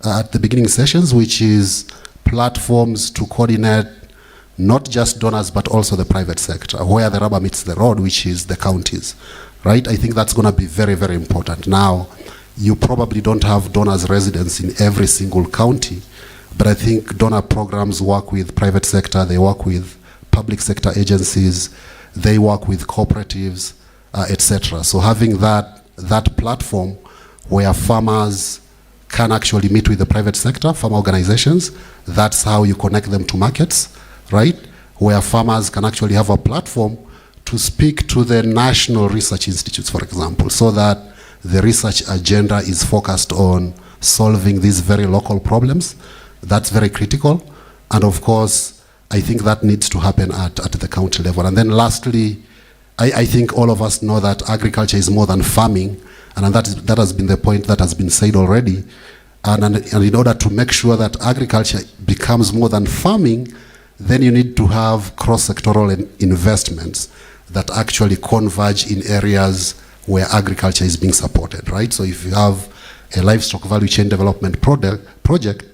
at the beginning sessions, which is platforms to coordinate not just donors, but also the private sector, where the rubber meets the road, which is the counties. right? I think that's going to be very, very important. Now, you probably don't have donors' residence in every single county, but I think donor programs work with private sector, they work with public sector agencies, they work with cooperatives, etc. So having that platform where farmers can actually meet with the private sector, farm organizations, that's how you connect them to markets, right? Where farmers can actually have a platform to speak to the national research institutes, for example, so that the research agenda is focused on solving these very local problems. That's very critical. And of course, I think that needs to happen at the county level. And then lastly, I think all of us know that agriculture is more than farming, and that has been the point that has been said already. And in order to make sure that agriculture becomes more than farming, then you need to have cross-sectoral investments that actually converge in areas where agriculture is being supported, right? So if you have a livestock value chain development project,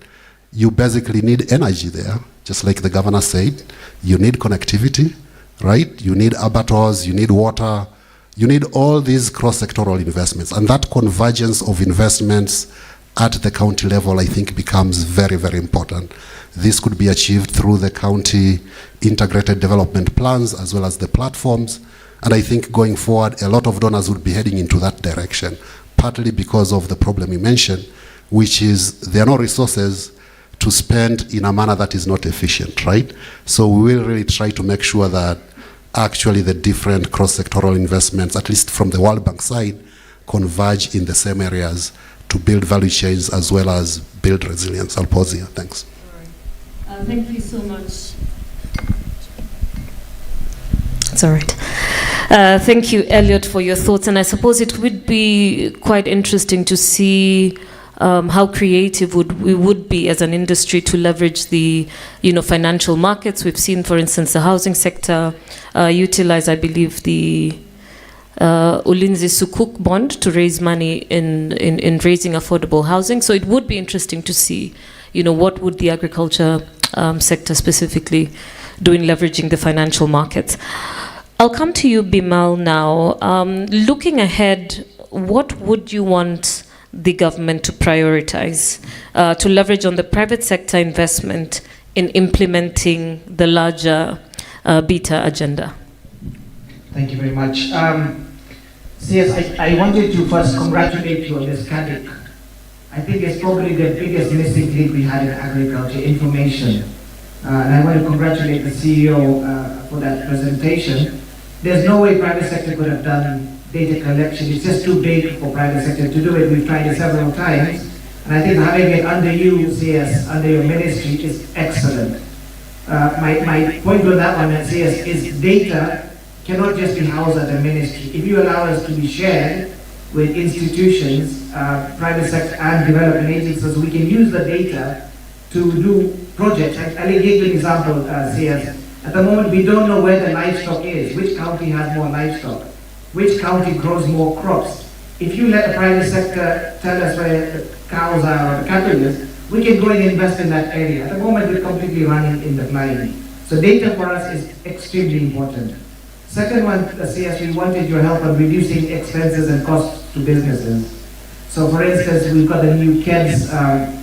you basically need energy there, just like the governor said. You need connectivity, right? You need abattoirs, you need water, you need all these cross-sectoral investments. And that convergence of investments at the county level, I think, becomes very, very important. This could be achieved through the county integrated development plans as well as the platforms. And I think going forward, a lot of donors would be heading into that direction, partly because of the problem you mentioned, which is there are no resources to spend in a manner that is not efficient, right? So we will really try to make sure that actually the different cross-sectoral investments, at least from the World Bank side, converge in the same areas to build value chains as well as build resilience. I'll pause here. Thanks. Thank you so much. It's all right. Thank you, Elliot, for your thoughts. And I suppose it would be quite interesting to see how creative we would be as an industry to leverage the financial markets. We've seen, for instance, the housing sector utilize, I believe, the Ulinzi Sukuk bond to raise money in raising affordable housing. So it would be interesting to see, what would the agriculture sector specifically do in leveraging the financial markets. I'll come to you, Bimal, now. Looking ahead, what would you want the government to prioritize to leverage on the private sector investment in implementing the larger beta agenda? Thank you very much. CS, I wanted to first congratulate you on this CADIC. I think it's probably the biggest missing link we had in agriculture, information. And I want to congratulate the CEO for that presentation. There's no way private sector could have done data collection. It's just too big for private sector to do it. We've tried it several times. And I think having it under you, CS, under your ministry is excellent. My point on that one, CS, is data cannot just be housed at the ministry. If you allow us to be shared with institutions, private sector and development agencies, we can use the data to do projects. I'll give you an example, CS. At the moment, we don't know where the livestock is, which county has more livestock, which county grows more crops. If you let the private sector tell us where the cows are or the cattle is, we can go and invest in that area. At the moment, we're completely running in the blind. So data for us is extremely important. Second one, CS, we wanted your help on reducing expenses and costs to businesses. So for instance, we've got the new KEDS,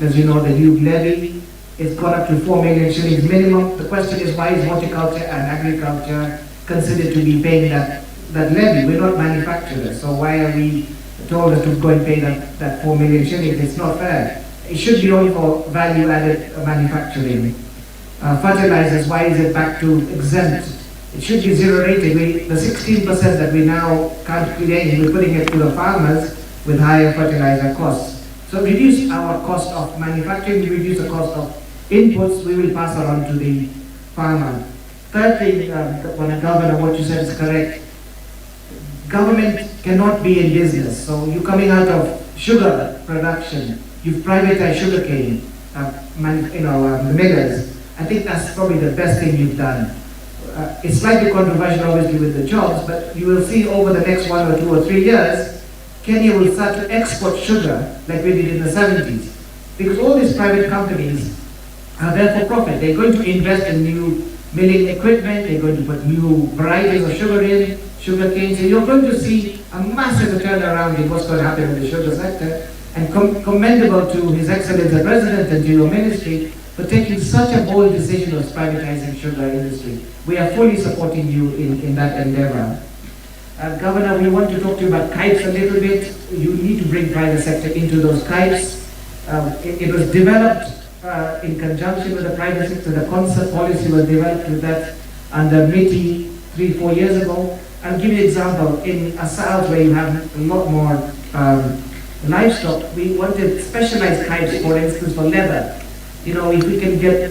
as you know, the new levy. It's gone up to 4 million shillings minimum. The question is, why is horticulture and agriculture considered to be paying that levy? We're not manufacturers, so why are we told us to go and pay that 4 million shillings? It's not fair. It should be only for value-added manufacturing. Fertilizers, why is it back to exempt? It should be zero rated. The 16% that we now can't create, we're putting it to the farmers with higher fertilizer costs. So reduce our cost of manufacturing, reduce the cost of inputs, we will pass on to the farmer. Third thing, Governor, what you said is correct. Government cannot be in business. So you're coming out of sugar production, you've privatized sugarcane, the millers. I think that's probably the best thing you've done. It's slightly controversial, obviously, with the jobs, but you will see over the next 1 or 2 or 3 years, Kenya will start to export sugar like we did in the 70s. Because all these private companies are there for profit. They're going to invest in new milling equipment, they're going to put new varieties of sugar in, sugar cane. So you're going to see a massive turnaround in what's going to happen in the sugar sector, and commendable to His Excellency the President and to your ministry for taking such a bold decision of privatizing sugar industry. We are fully supporting you in that endeavor. Governor, we want to talk to you about KIPES a little bit. You need to bring private sector into those KIPES. It was developed in conjunction with the private sector. The concept policy was developed with that under MITI 3-4 years ago. I'll give you an example. In a south where you have a lot more livestock, we wanted specialized KIPES, for instance, for leather. You know, if we can get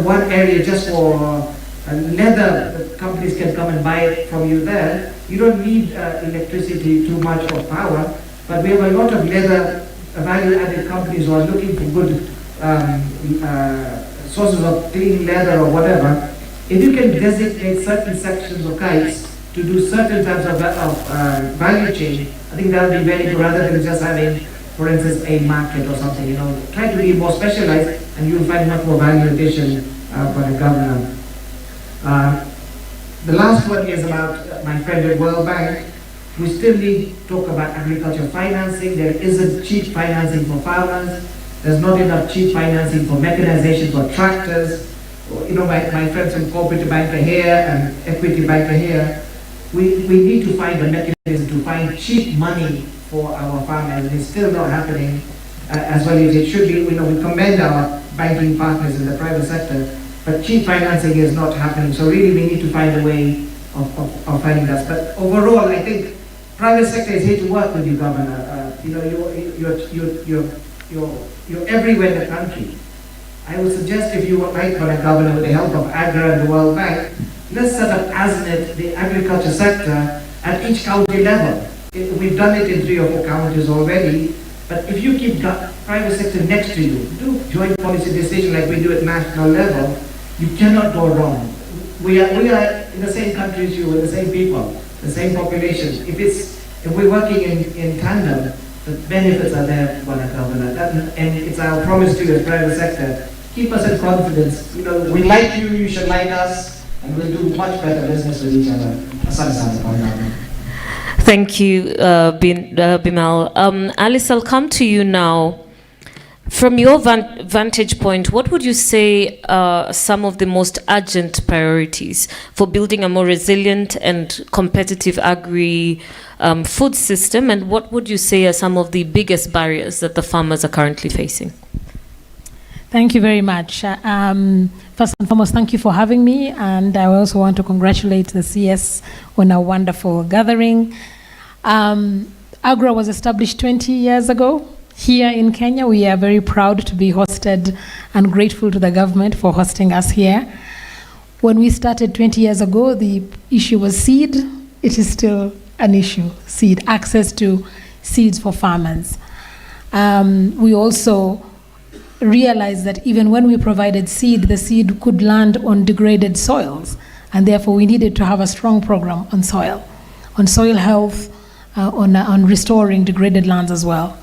one area just for leather, the companies can come and buy it from you there. You don't need electricity too much or power, but we have a lot of leather value-added companies who are looking for good sources of clean leather or whatever. If you can designate certain sections of KIPES to do certain types of value chain, I think that would be very good rather than just having, for instance, a market or something. You know, try to be more specialized, and you'll find much more value addition for the governor. The last one is about my friend at World Bank. We still need to talk about agriculture financing. There isn't cheap financing for farmers. There's not enough cheap financing for mechanization for tractors. You know, my friends from Cooperative Banker here and Equity Banker here, we need to find a mechanism to find cheap money for our farmers. It's still not happening as well as it should be. You know, we commend our banking partners in the private sector, but cheap financing is not happening. So really we need to find a way of finding that. But overall, I think private sector is here to work with you, Governor. You know, you're everywhere in the country. I would suggest if you would like, Governor, with the help of AGRA and the World Bank, let's set up ASNET, the agriculture sector, at each county level. We've done it in 3 or 4 counties already, but if you keep private sector next to you, do joint policy decision like we do at national level, you cannot go wrong. We are in the same country as you, we're the same people, the same population. If we're working in tandem, the benefits are there for the governor. And it's our promise to you as private sector. Keep us in confidence. You know, we like you, you should like us, and we'll do much better business with each other. Thank you, Bimal. Alice, I'll come to you now. From your vantage point, what would you say are some of the most urgent priorities for building a more resilient and competitive agri-food system, and what would you say are some of the biggest barriers that the farmers are currently facing? Thank you very much. First and foremost, thank you for having me, and I also want to congratulate the CS on a wonderful gathering. AGRA was established 20 years ago. Here in Kenya, we are very proud to be hosted and grateful to the government for hosting us here. When we started 20 years ago, the issue was seed. It is still an issue, seed, access to seeds for farmers. We also realized that even when we provided seed, the seed could land on degraded soils, and therefore we needed to have a strong program on soil health, on restoring degraded lands as well.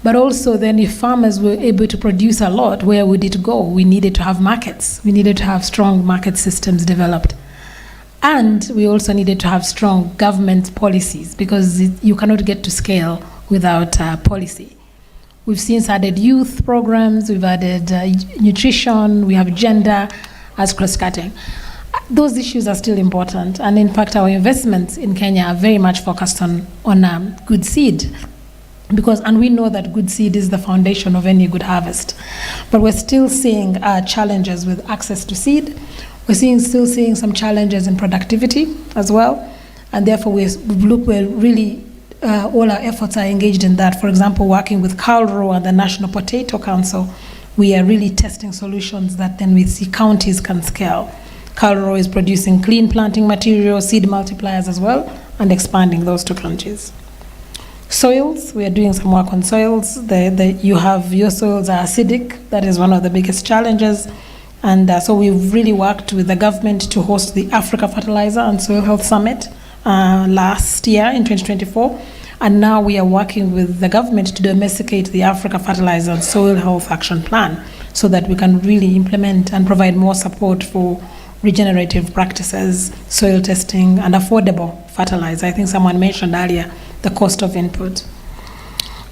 But also then if farmers were able to produce a lot, where would it go? We needed to have markets. We needed to have strong market systems developed. And we also needed to have strong government policies, because you cannot get to scale without policy. We've since added youth programs, we've added nutrition, we have gender as cross-cutting. Those issues are still important. And in fact, our investments in Kenya are very much focused on good seed. And we know that good seed is the foundation of any good harvest. But we're still seeing challenges with access to seed. We're still seeing some challenges in productivity as well. And therefore, we're really, all our efforts are engaged in that. For example, working with CALRO and the National Potato Council, we are really testing solutions that then we see counties can scale. CALRO is producing clean planting material, seed multipliers as well, and expanding those to counties. Soils, we are doing some work on soils. Your soils are acidic. That is one of the biggest challenges. And so we've really worked with the government to host the Africa Fertilizer and Soil Health Summit last year in 2024. And now we are working with the government to domesticate the Africa Fertilizer and Soil Health Action Plan so that we can really implement and provide more support for regenerative practices, soil testing, and affordable fertilizer. I think someone mentioned earlier the cost of input.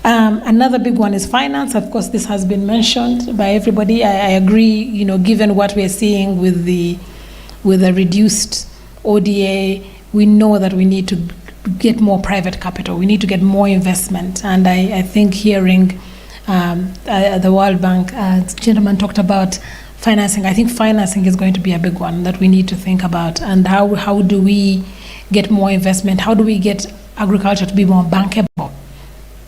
Another big one is finance. Of course, this has been mentioned by everybody. I agree, given what we are seeing with the reduced ODA, we know that we need to get more private capital. We need to get more investment. And I think hearing the World Bank gentleman talked about financing. I think financing is going to be a big one that we need to think about. And how do we get more investment? How do we get agriculture to be more bankable?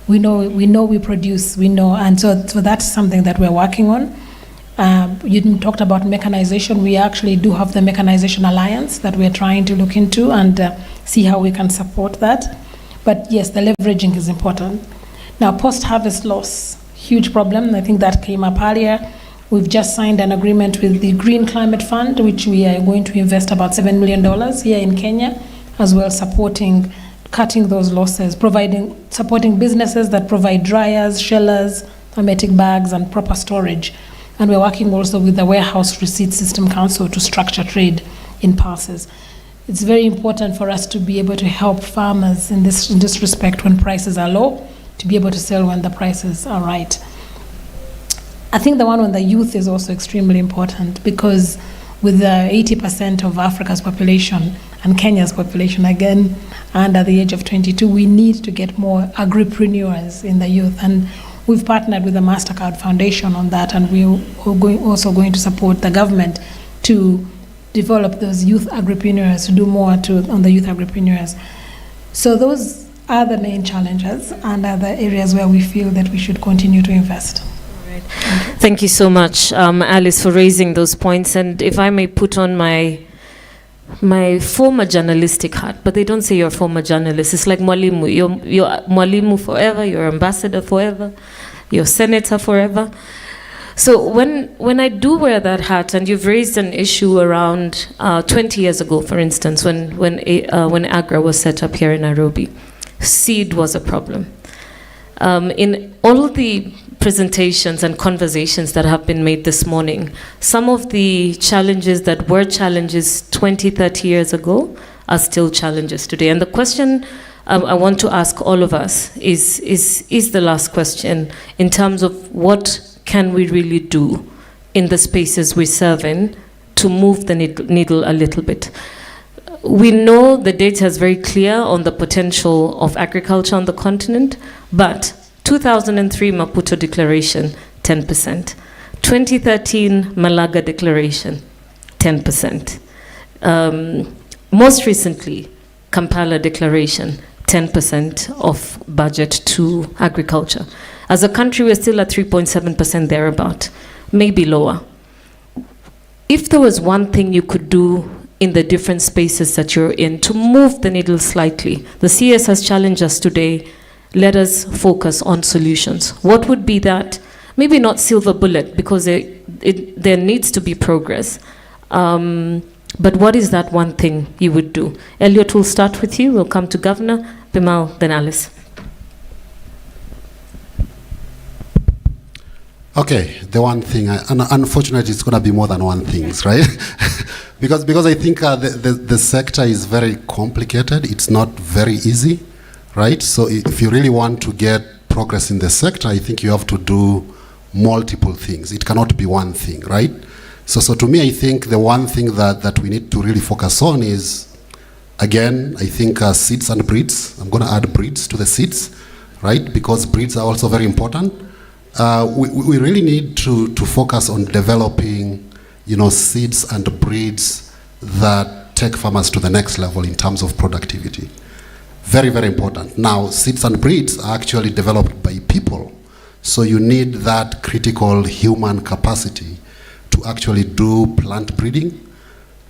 We know we produce, and so that's something that we're working on. You talked about mechanization. We actually do have the Mechanization Alliance that we're trying to look into and see how we can support that. But yes, the leveraging is important. Now, post-harvest loss, huge problem. I think that came up earlier. We've just signed an agreement with the Green Climate Fund, which we are going to invest about $7 million here in Kenya, as well supporting cutting those losses, supporting businesses that provide dryers, shellers, hermetic bags, and proper storage. And we're working also with the Warehouse Receipt System Council to structure trade in parcels. It's very important for us to be able to help farmers in this respect when prices are low, to be able to sell when the prices are right. I think the one on the youth is also extremely important, because with the 80% of Africa's population and Kenya's population, again, under the age of 22, we need to get more agripreneurs in the youth. And we've partnered with the MasterCard Foundation on that, and we're also going to support the government to develop those youth agripreneurs, to do more on the youth agripreneurs. So those are the main challenges and are the areas where we feel that we should continue to invest. Thank you so much, Alice, for raising those points. And if I may put on my former journalistic hat, but they don't say you're a former journalist. It's like Mwalimu. You're Mwalimu forever, you're ambassador forever, you're senator forever. So when I do wear that hat, and you've raised an issue around 20 years ago, for instance, when AGRA was set up here in Nairobi, seed was a problem. In all of the presentations and conversations that have been made this morning, some of the challenges that were challenges 20, 30 years ago are still challenges today. And the question I want to ask all of us is the last question in terms of what can we really do in the spaces we serve in to move the needle a little bit. We know the data is very clear on the potential of agriculture on the continent, but 2003 Maputo Declaration, 10%. 2013 Malaga Declaration, 10%. Most recently, Kampala Declaration, 10% of budget to agriculture. As a country, we're still at 3.7% thereabout, maybe lower. If there was one thing you could do in the different spaces that you're in to move the needle slightly, the CS has challenged us today. Let us focus on solutions. What would be that? Maybe not silver bullet, because there needs to be progress. But what is that one thing you would do? Elliot, we'll start with you. We'll come to Governor, Bimal, then Alice. Okay, the one thing, and unfortunately it's going to be more than one thing, right? because I think the sector is very complicated. It's not very easy. Right? So if you really want to get progress in the sector, I think you have to do multiple things. It cannot be one thing, right? So to me, I think the one thing that we need to really focus on is, again, I think seeds and breeds. I'm going to add breeds to the seeds, right? Because breeds are also very important. We really need to focus on developing, seeds and breeds that take farmers to the next level in terms of productivity. Very, very important. Now, seeds and breeds are actually developed by people. So you need that critical human capacity to actually do plant breeding,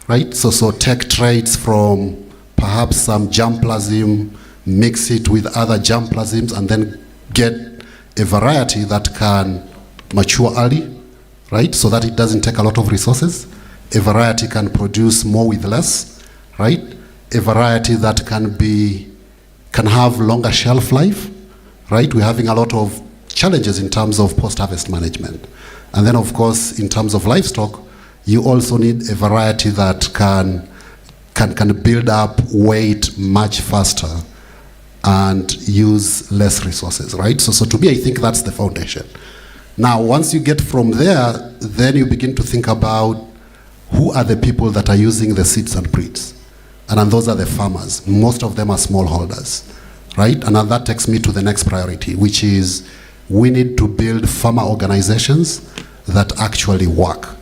right? So take traits from perhaps some germplasm, mix it with other germplasms, and then get a variety that can mature early, right? So that it doesn't take a lot of resources. A variety can produce more with less, right? A variety that can have longer shelf life, right? We're having a lot of challenges in terms of post-harvest management. And then, of course, in terms of livestock, you also need a variety that can build up weight much faster and use less resources, right? So to me, I think that's the foundation. Now, once you get from there, then you begin to think about who are the people that are using the seeds and breeds. And those are the farmers. Most of them are smallholders, right? And that takes me to the next priority, which is we need to build farmer organizations that actually work.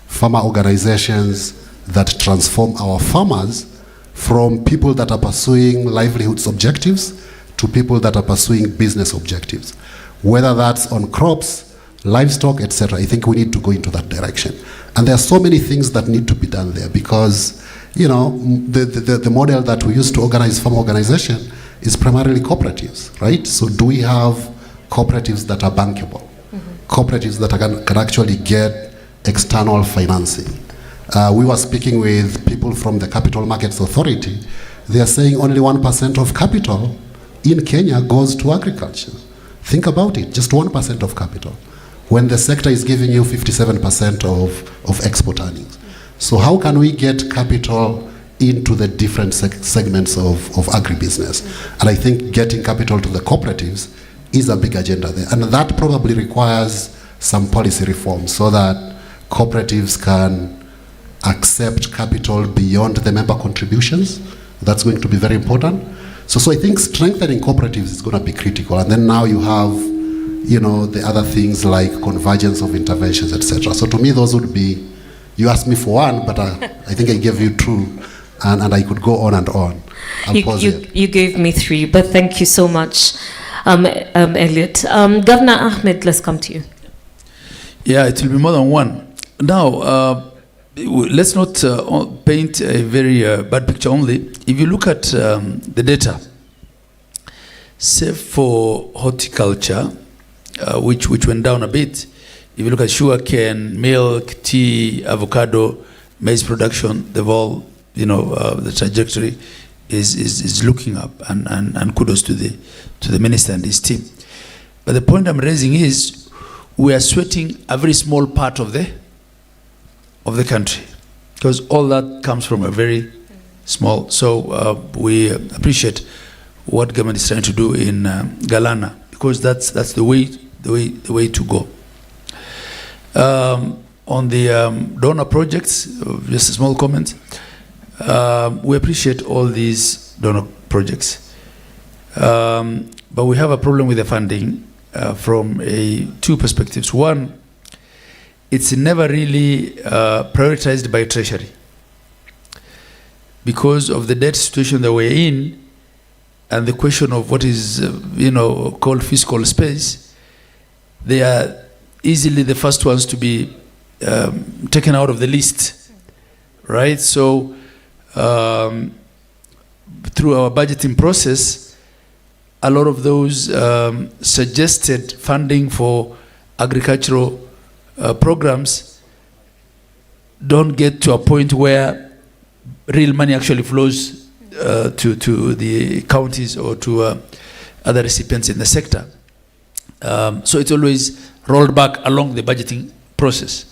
Farmer organizations that transform our farmers from people that are pursuing livelihoods objectives to people that are pursuing business objectives. Whether that's on crops, livestock, etc. I think we need to go into that direction. And there are so many things that need to be done there because, you know, the model that we use to organize farm organization is primarily cooperatives, right? So do we have cooperatives that are bankable? Cooperatives that can actually get external financing? We were speaking with people from the Capital Markets Authority. They are saying only 1% of capital in Kenya goes to agriculture. Think about it, just 1% of capital, when the sector is giving you 57% of export earnings. So how can we get capital into the different segments of agribusiness? And I think getting capital to the cooperatives is a big agenda there. And that probably requires some policy reform so that cooperatives can accept capital beyond the member contributions. That's going to be very important. So I think strengthening cooperatives is going to be critical. And then now you have, you know, the other things like convergence of interventions, etc. So to me, those would be, you asked me for one, but I think I gave you two, and I could go on and on. You gave me three, but thank you so much, Elliot. Governor Ahmed, let's come to you. Yeah, it will be more than one. Now, let's not paint a very bad picture only. If you look at the data, save for horticulture, which went down a bit, if you look at sugarcane, milk, tea, avocado, maize production, they've all, you know, the trajectory is looking up, and kudos to the minister and his team. But the point I'm raising is we are sweating a very small part of the country, because all that comes from a very small. So we appreciate what government is trying to do in Galana, because that's the way to go. On the donor projects, just a small comment. We appreciate all these donor projects, but we have a problem with the funding from two perspectives. One, it's never really prioritized by Treasury because of the debt situation that we're in and the question of what is, called fiscal space. They are easily the first ones to be taken out of the list, right? So through our budgeting process, a lot of those suggested funding for agricultural programs don't get to a point where real money actually flows to the counties or to other recipients in the sector. So it's always rolled back along the budgeting process.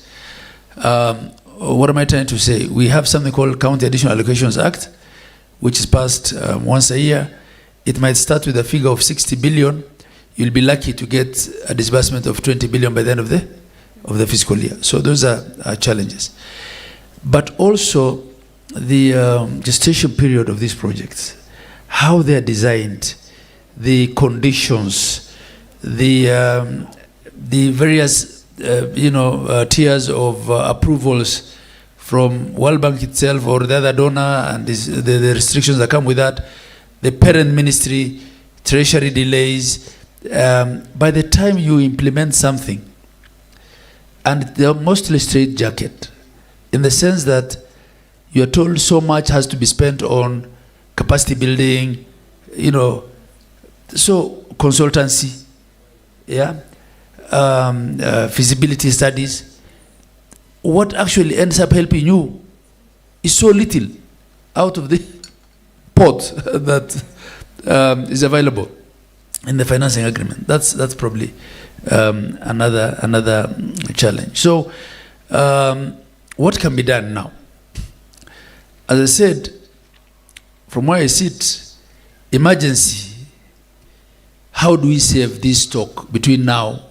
What am I trying to say? We have something called County Additional Allocations Act, which is passed once a year. It might start with a figure of 60 billion. You'll be lucky to get a disbursement of 20 billion by the end of the fiscal year. So those are challenges. But also the gestation period of these projects, how they are designed, the conditions, the various tiers of approvals from World Bank itself or the other donor, and the restrictions that come with that, the parent ministry, treasury delays. By the time you implement something, and they're mostly straitjacket, in the sense that you are told so much has to be spent on capacity building, so consultancy, feasibility studies. What actually ends up helping you is so little out of the pot that is available in the financing agreement. That's probably another challenge. So what can be done now? As I said, from where I sit, emergency, how do we save this stock between now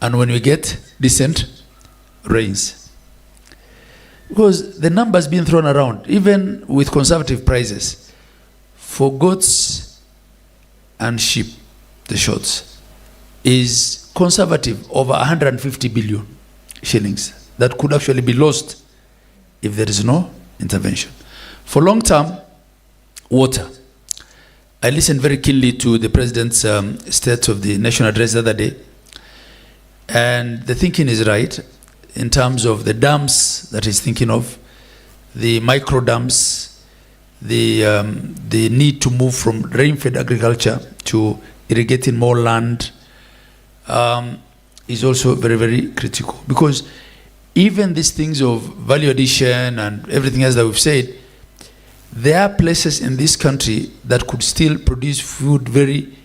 and when we get decent rains? Because the numbers being thrown around, even with conservative prices, for goats and sheep, the shorts, is conservative over 150 billion shillings that could actually be lost if there is no intervention. For long term, water. I listened very keenly to the President's State of the Nation address the other day, and the thinking is right in terms of the dams that he's thinking of, the micro dams, the need to move from rain-fed agriculture to irrigating more land is also very, very critical. Because even these things of value addition and everything else that we've said, there are places in this country that could still produce food very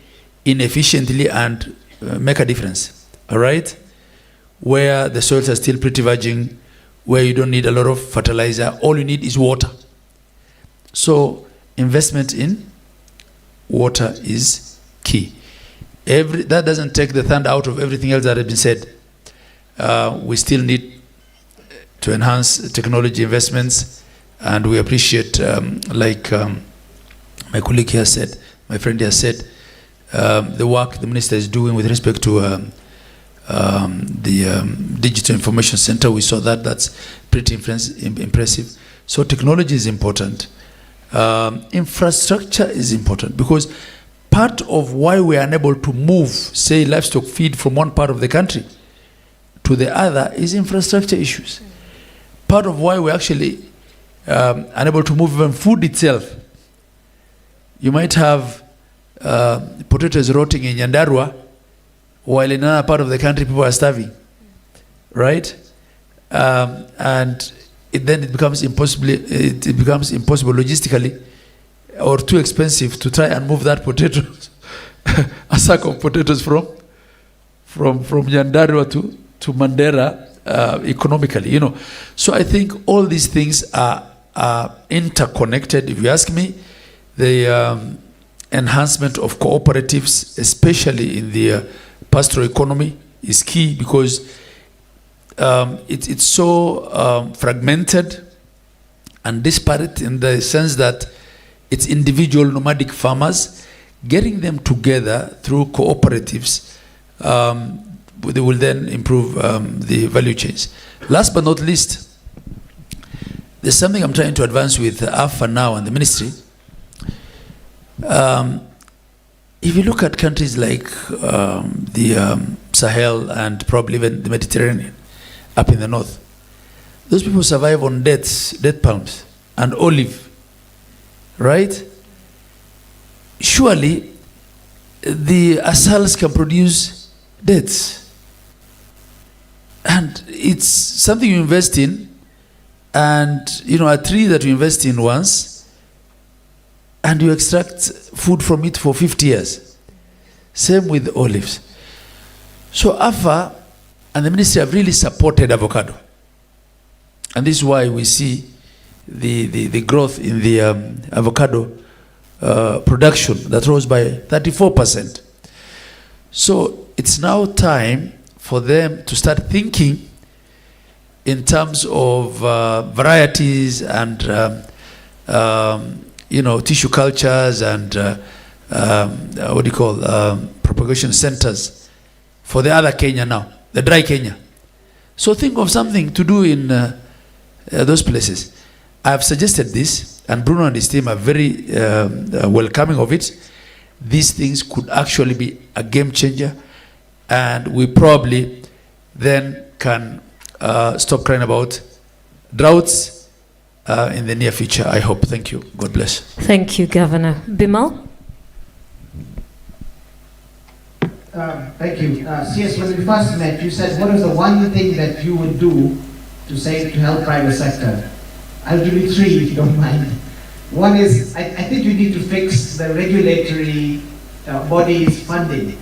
inefficiently and make a difference, all right? Where the soils are still pretty virgin, where you don't need a lot of fertilizer, all you need is water. So investment in water is key. That doesn't take the thunder out of everything else that has been said. We still need to enhance technology investments, and we appreciate, like my colleague here said, my friend here said, the work the minister is doing with respect to the Digital Information Center. We saw that. That's pretty impressive. So technology is important. Infrastructure is important, because part of why we are unable to move, say, livestock feed from one part of the country to the other is infrastructure issues. Part of why we're actually unable to move even food itself. You might have potatoes rotting in Nyandarua, while in another part of the country people are starving, right? And then it becomes impossible logistically, or too expensive to try and move that potato, a sack of potatoes from Nyandarua to Mandera economically, you know. So I think all these things are interconnected. If you ask me, the enhancement of cooperatives, especially in the pastoral economy, is key, because it's so fragmented and disparate in the sense that it's individual nomadic farmers. Getting them together through cooperatives, they will then improve the value chains. Last but not least, there's something I'm trying to advance with AFA now and the ministry. If you look at countries like the Sahel and probably even the Mediterranean, up in the north, those people survive on dates, date palms, and olive, right? Surely the Asals can produce dates, and it's something you invest in. And you know, a tree that you invest in once, and you extract food from it for 50 years. Same with olives. So AFA and the ministry have really supported avocado, and this is why we see the growth in the avocado production that rose by 34%. So it's now time for them to start thinking in terms of varieties and you know, tissue cultures and what do you call propagation centers for the other Kenya now, the dry Kenya. So think of something to do in those places. I have suggested this, and Bruno and his team are very welcoming of it. These things could actually be a game changer, and we probably then can stop crying about droughts in the near future, I hope. Thank you. God bless. Thank you, Governor. Bimal? Thank you. CS, when we first met, you said, what is the one thing that you would do to help private sector? I'll give you three if you don't mind. One is, I think you need to fix the regulatory body's funding.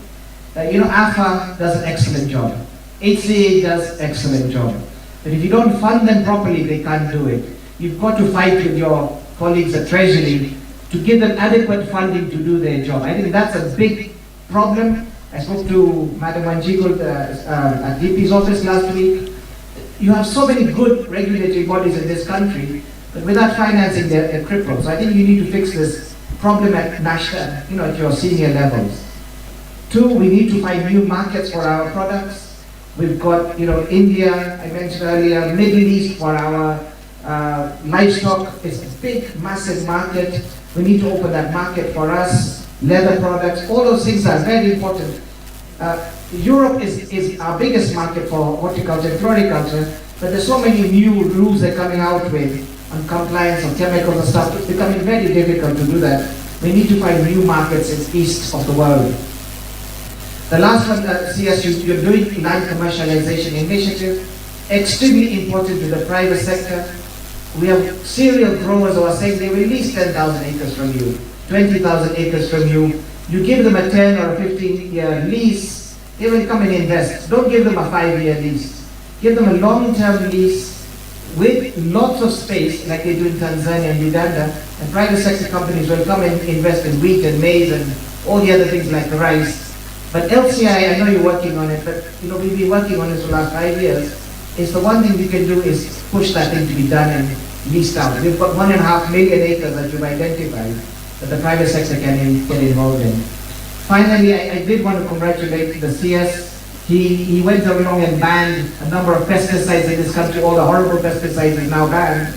You know, AFA does an excellent job. HCA does excellent job. But if you don't fund them properly, they can't do it. You've got to fight with your colleagues at Treasury to give them adequate funding to do their job. I think that's a big problem. I spoke to Madam Wanjigo at DP's office last week. You have so many good regulatory bodies in this country, but without financing, they're crippled. So I think you need to fix this problem at national, at your senior levels. 2, we need to find new markets for our products. We've got, India, I mentioned earlier, Middle East for our livestock. It's a big, massive market. We need to open that market for us. Leather products, all those things are very important. Europe is our biggest market for horticulture and floriculture, but there's so many new rules they're coming out with on compliance of chemicals and stuff. It's becoming very difficult to do that. We need to find new markets in east of the world. The last one, CS, you're doing land commercialization initiative, extremely important to the private sector. We have cereal growers who are saying they will lease 10,000 acres from you, 20,000 acres from you. You give them a 10 or a 15-year lease, they will come and invest. Don't give them a 5-year lease. Give them a long-term lease with lots of space, like they do in Tanzania and Uganda, and private sector companies will come and invest in wheat and maize and all the other things like rice. But LCI, I know you're working on it, but we've been working on this for the last 5 years. It's the one thing we can do is push that thing to be done and leased out. We've got 1.5 million acres that you've identified that the private sector can get involved in. Finally, I did want to congratulate the CS. He went along and banned a number of pesticides in this country. All the horrible pesticides is now banned.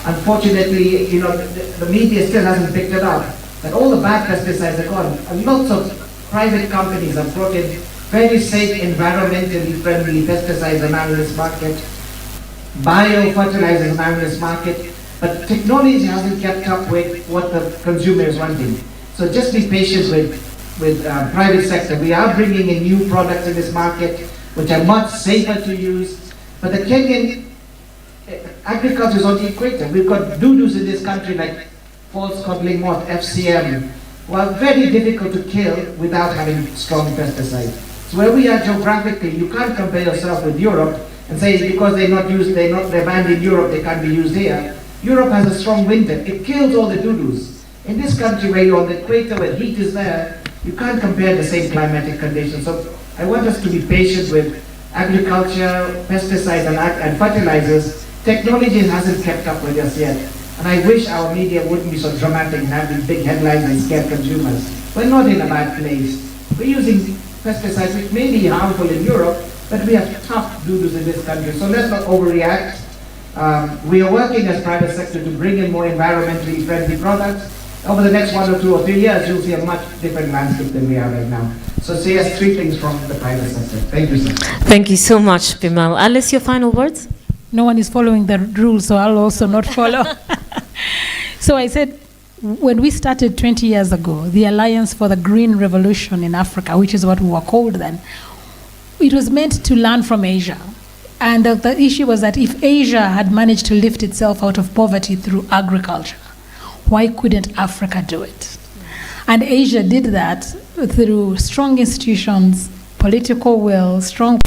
Unfortunately, the media still hasn't picked it up. But all the bad pesticides are gone. And lots of private companies have brought in very safe, environmentally friendly pesticides are now in this market. Biofertilizers are now in this market. But technology hasn't kept up with what the consumer is wanting. So just be patient with private sector. We are bringing in new products in this market, which are much safer to use. But the Kenyan agriculture is on the equator. We've got doo-doos in this country like false codling moth, FCM, who are very difficult to kill without having strong pesticides. So where we are geographically, you can't compare yourself with Europe and say because they're banned in Europe, they can't be used here. Europe has a strong winter. It kills all the doo-doos. In this country where you're on the equator, where heat is there, you can't compare the same climatic conditions. So I want us to be patient with agriculture, pesticides and fertilizers. Technology hasn't kept up with us yet. And I wish our media wouldn't be so dramatic and have these big headlines and scare consumers. We're not in a bad place. We're using pesticides which may be harmful in Europe, but we have tough doo-doos in this country. So let's not overreact. We are working as private sector to bring in more environmentally friendly products. Over the next 1 or 2 or 3 years, you'll see a much different landscape than we are right now. So say us 3 things from the private sector. Thank you, sir. Thank you so much, Bimal. Alice, your final words? No one is following the rules, so I'll also not follow. So I said, when we started 20 years ago, the Alliance for the Green Revolution in Africa, which is what we were called then, it was meant to learn from Asia. And the issue was that if Asia had managed to lift itself out of poverty through agriculture, why couldn't Africa do it? And Asia did that through strong institutions, political will, strong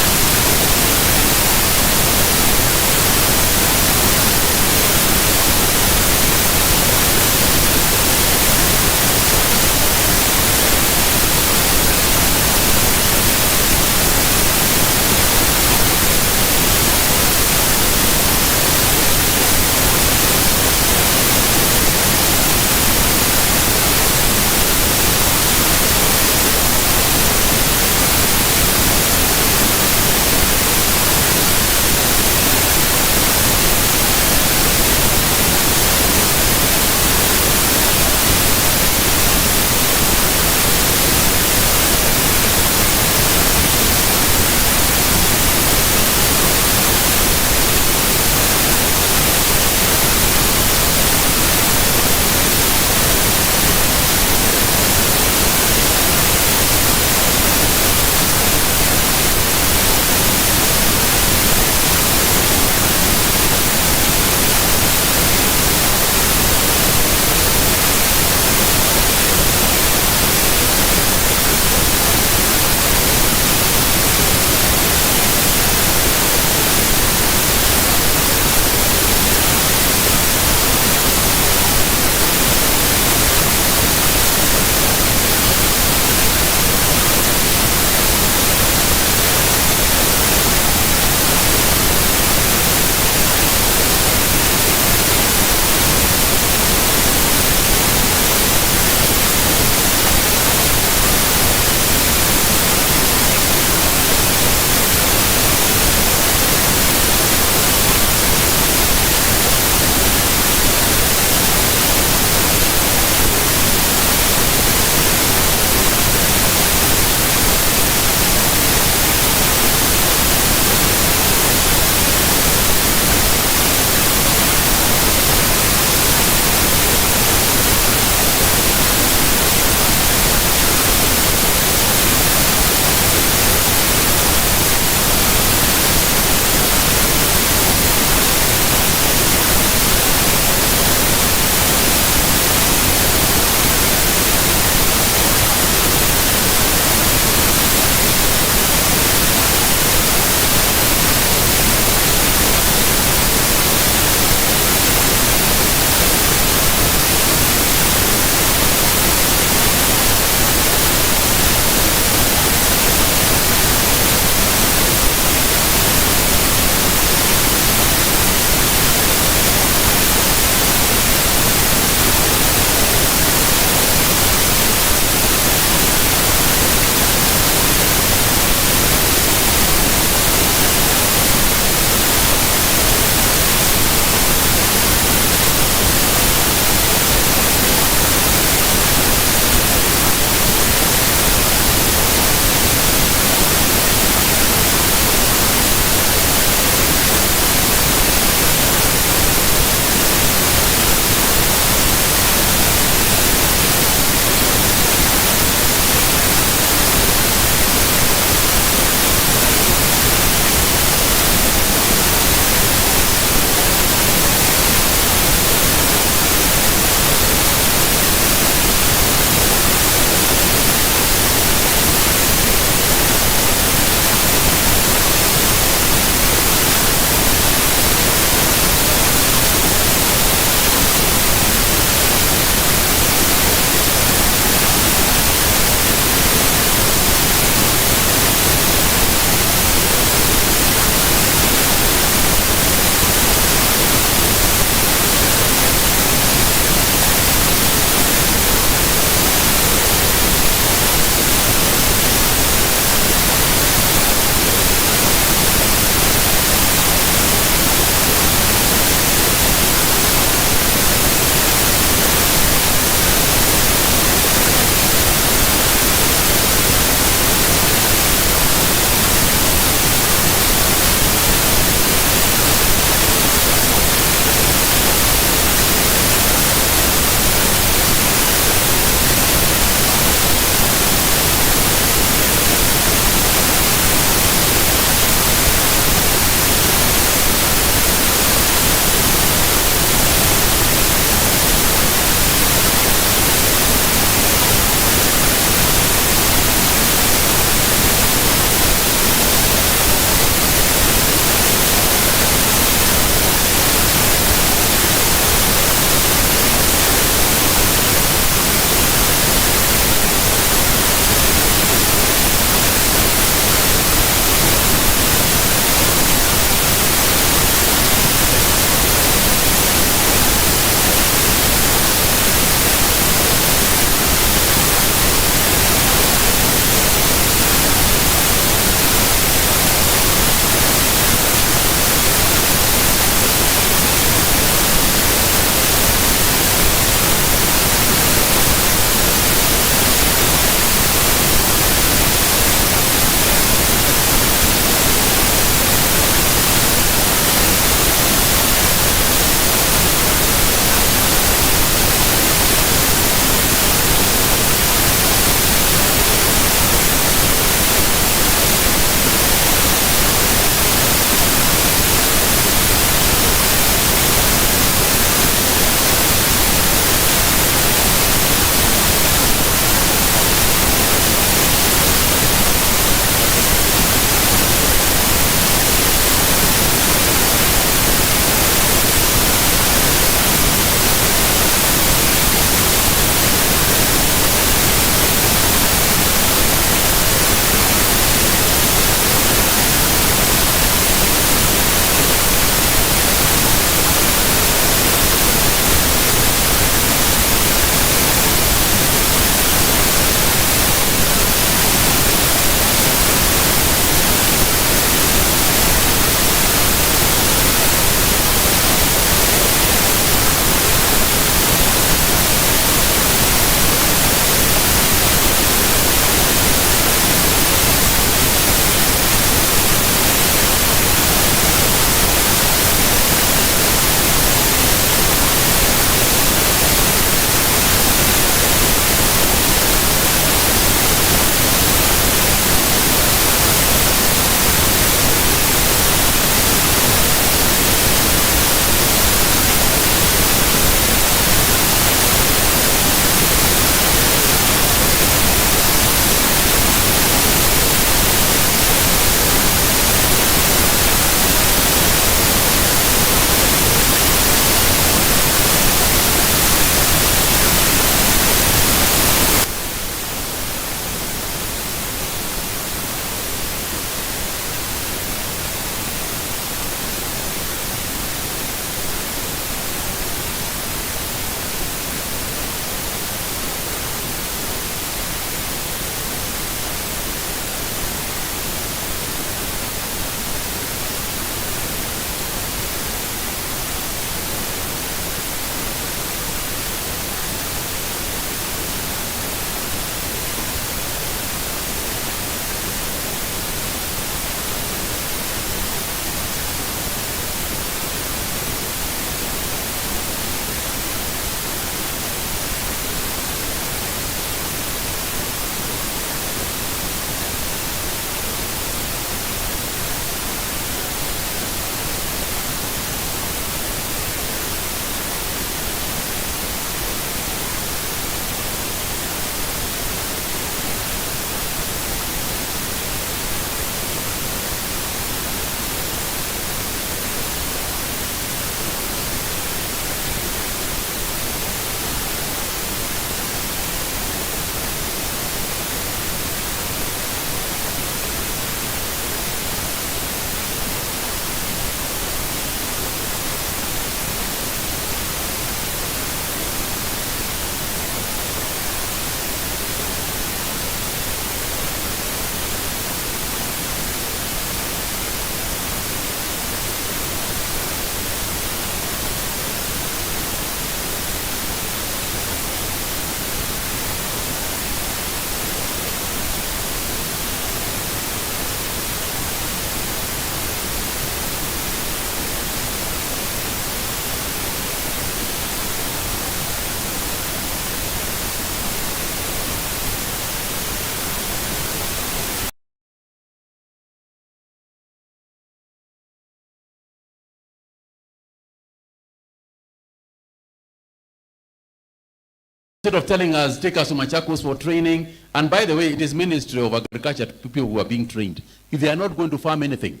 Instead of telling us, take us to Machakos for training, and by the way, it is Ministry of Agriculture, people who are being trained, if they are not going to farm anything.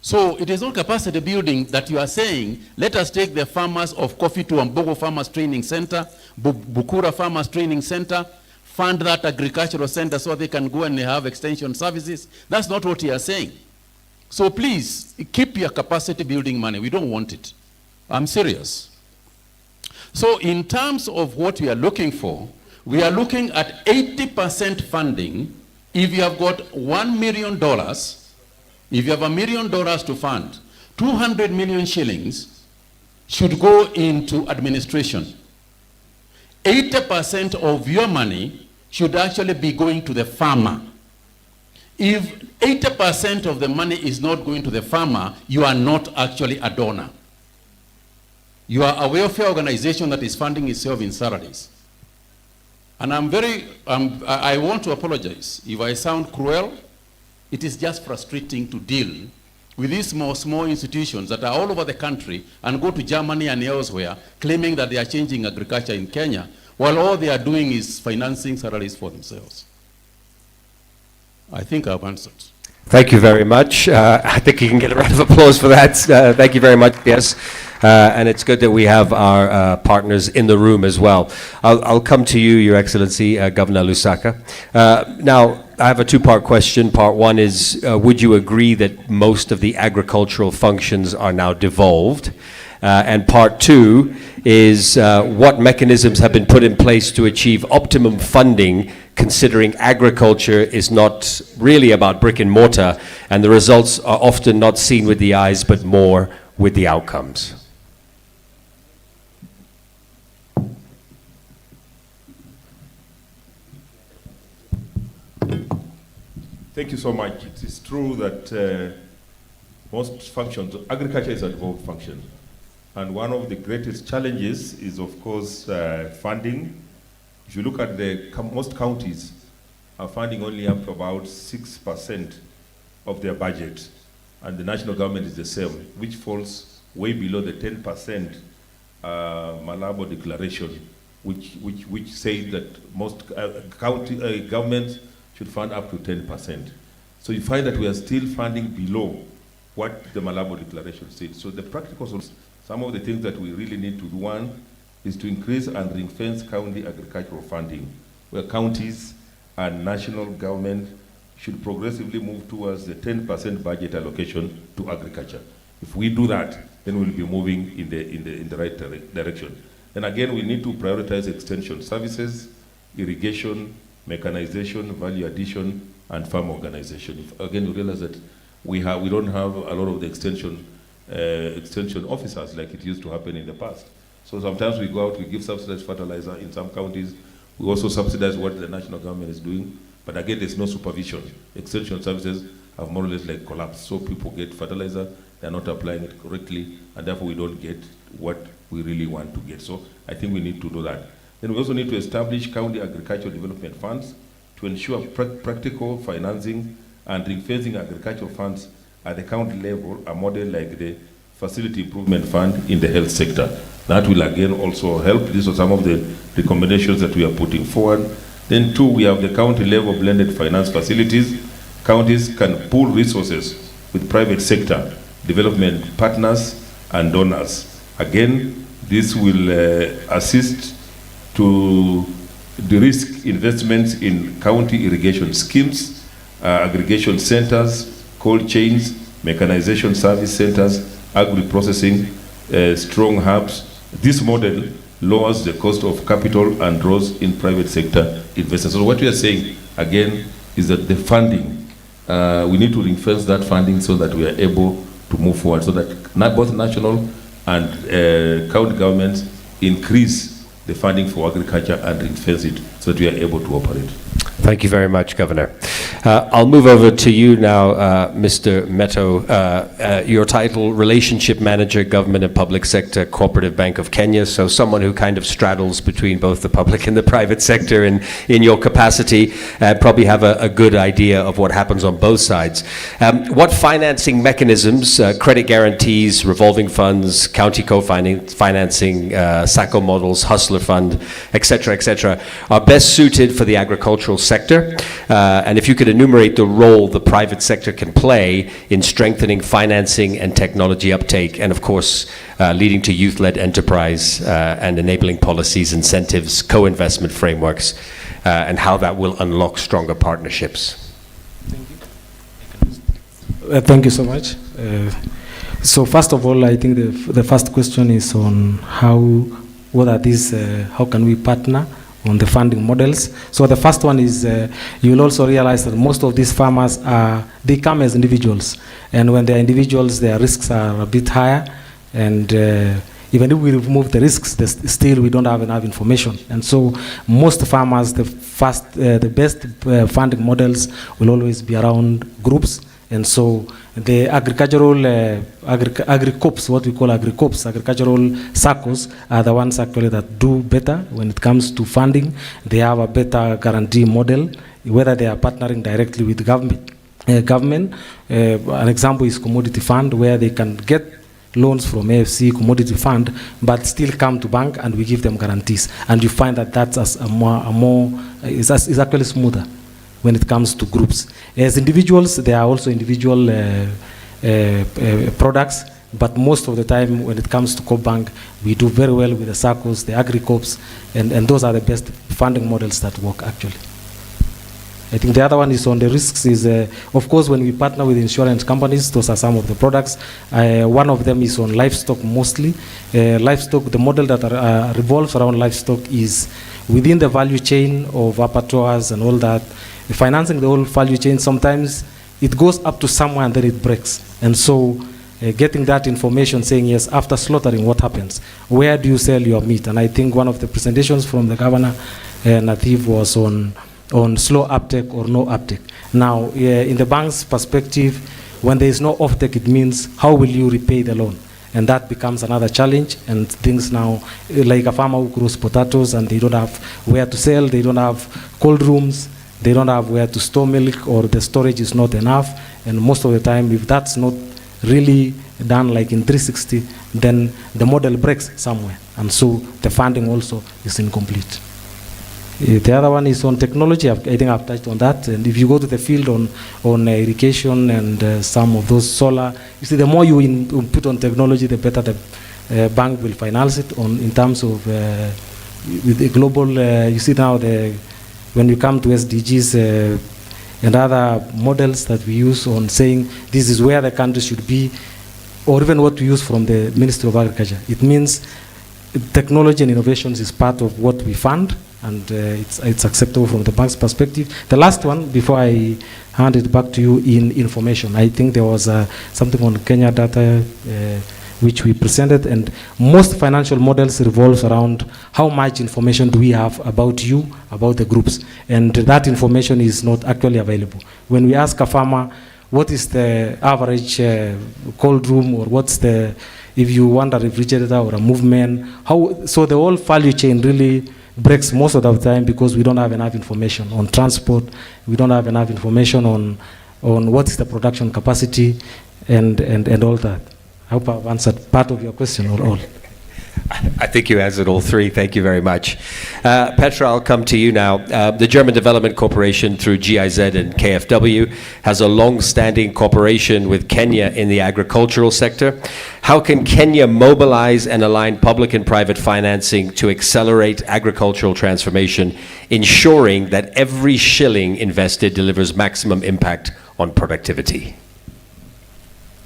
So it is not capacity building that you are saying, let us take the farmers of coffee to Ambogo Farmers Training Center, Bukura Farmers Training Center, fund that agricultural center so they can go and have extension services. That's not what you are saying. So please, keep your capacity building money. We don't want it. I'm serious. So in terms of what we are looking for, we are looking at 80% funding. If you have got $1 million, if you have $1 million to fund, 200 million shillings should go into administration. 80% of your money should actually be going to the farmer. If 80% of the money is not going to the farmer, you are not actually a donor. You are a welfare organization that is funding itself in salaries. And I want to apologize if I sound cruel. It is just frustrating to deal with these small institutions that are all over the country and go to Germany and elsewhere claiming that they are changing agriculture in Kenya, while all they are doing is financing salaries for themselves. I think I've answered. Thank you very much. I think you can get a round of applause for that. Thank you very much, yes. And it's good that we have our partners in the room as well. I'll come to you, Your Excellency, Governor Lusaka. Now, I have a two-part question. Part one is, would you agree that most of the agricultural functions are now devolved? And part two is, what mechanisms have been put in place to achieve optimum funding, considering agriculture is not really about brick and mortar, and the results are often not seen with the eyes, but more with the outcomes? Thank you so much. It is true that most functions, agriculture is a devolved function. And one of the greatest challenges is, of course, funding. If you look at most counties are funding only up to about 6% of their budget. And the national government is the same, which falls way below the 10% Malabo declaration, which says that most county governments should fund up to 10%. So you find that we are still funding below what the Malabo declaration said. So the practical solutions, some of the things that we really need to do, one is to increase and ring-fence county agricultural funding, where counties and national government should progressively move towards the 10% budget allocation to agriculture. If we do that, then we'll be moving in the right direction. And again, we need to prioritize extension services, irrigation, mechanization, value addition, and farm organization. Again, you realize that we don't have a lot of the extension officers like it used to happen in the past. So sometimes we go out, we give subsidized fertilizer in some counties. We also subsidize what the national government is doing. But again, there's no supervision. Extension services have more or less like collapsed. So people get fertilizer, they're not applying it correctly, and therefore we don't get what we really want to get. So I think we need to do that. Then we also need to establish county agricultural development funds to ensure practical financing and ring-fencing agricultural funds at the county level, a model like the Facility Improvement Fund in the health sector. That will again also help. These are some of the recommendations that we are putting forward. Then two, we have the county level blended finance facilities. Counties can pool resources with private sector, development partners, and donors. Again, this will assist to de-risk investments in county irrigation schemes, aggregation centers, cold chains, mechanization service centers, agri-processing, strong hubs. This model lowers the cost of capital and draws in private sector investors. So what we are saying, again, is that the funding, we need to ring-fence that funding so that we are able to move forward, so that both national and county governments increase the funding for agriculture and ring-fence it so that we are able to operate. Thank you very much, Governor. I'll move over to you now, Mr. Meto. Your title, Relationship Manager, Government and Public Sector, Cooperative Bank of Kenya. So someone who kind of straddles between both the public and the private sector in your capacity, probably have a good idea of what happens on both sides. What financing mechanisms, credit guarantees, revolving funds, county co-financing, SACCO models, Hustler Fund, et cetera, are best suited for the agricultural sector? And if you could enumerate the role the private sector can play in strengthening financing and technology uptake, and of course, leading to youth-led enterprise and enabling policies, incentives, co-investment frameworks, and how that will unlock stronger partnerships. Thank you so much. So first of all, I think the first question is on how can we partner on the funding models. So the first one is you'll also realize that most of these farmers they come as individuals, and when they're individuals, their risks are a bit higher, and even if we remove the risks, still we don't have enough information. And so most farmers, the best funding models will always be around groups. And so the agricultural, agri-coops, what we call agri-coops, agricultural SACCOs, are the ones actually that do better when it comes to funding. They have a better guarantee model, whether they are partnering directly with government. An example is commodity fund, where they can get loans from AFC commodity fund, but still come to bank and we give them guarantees. And you find that that's is actually smoother when it comes to groups. As individuals, there are also individual products, but most of the time when it comes to co-bank, we do very well with the SACCOs, the agri-coops, and those are the best funding models that work actually. I think the other one is on the risks is, of course, when we partner with insurance companies, those are some of the products. One of them is on livestock mostly. Livestock, the model that revolves around livestock is within the value chain of abattoirs and all that. Financing the whole value chain, sometimes it goes up to somewhere and then it breaks. And so getting that information saying, yes, after slaughtering, what happens? Where do you sell your meat? And I think one of the presentations from the governor, Nativ, was on slow uptake or no uptake. Now, in the bank's perspective, when there is no offtake, it means how will you repay the loan? And that becomes another challenge. And things now, like a farmer who grows potatoes and they don't have where to sell, they don't have cold rooms, they don't have where to store milk, or the storage is not enough. And most of the time, if that's not really done like in 360, then the model breaks somewhere. And so the funding also is incomplete. The other one is on technology. I think I've touched on that. And if you go to the field on irrigation and some of those solar, you see, the more you put on technology, the better the bank will finance it in terms of with the global, you see now when you come to SDGs and other models that we use on saying this is where the country should be, or even what we use from the Ministry of Agriculture. It means technology and innovations is part of what we fund, and it's acceptable from the bank's perspective. The last one, before I hand it back to you, in information. I think there was something on Kenya data which we presented, and most financial models revolves around how much information do we have about you, about the groups, and that information is not actually available. When we ask a farmer, what is the average cold room, or what's the, if you want a refrigerator or a movement, so the whole value chain really breaks most of the time because we don't have enough information on transport, we don't have enough information on what is the production capacity and all that. I hope I've answered part of your question or all. I think you answered all three. Thank you very much. Petra, I'll come to you now. The German Development Corporation, through GIZ and KfW, has a long-standing cooperation with Kenya in the agricultural sector. How can Kenya mobilize and align public and private financing to accelerate agricultural transformation, ensuring that every shilling invested delivers maximum impact on productivity?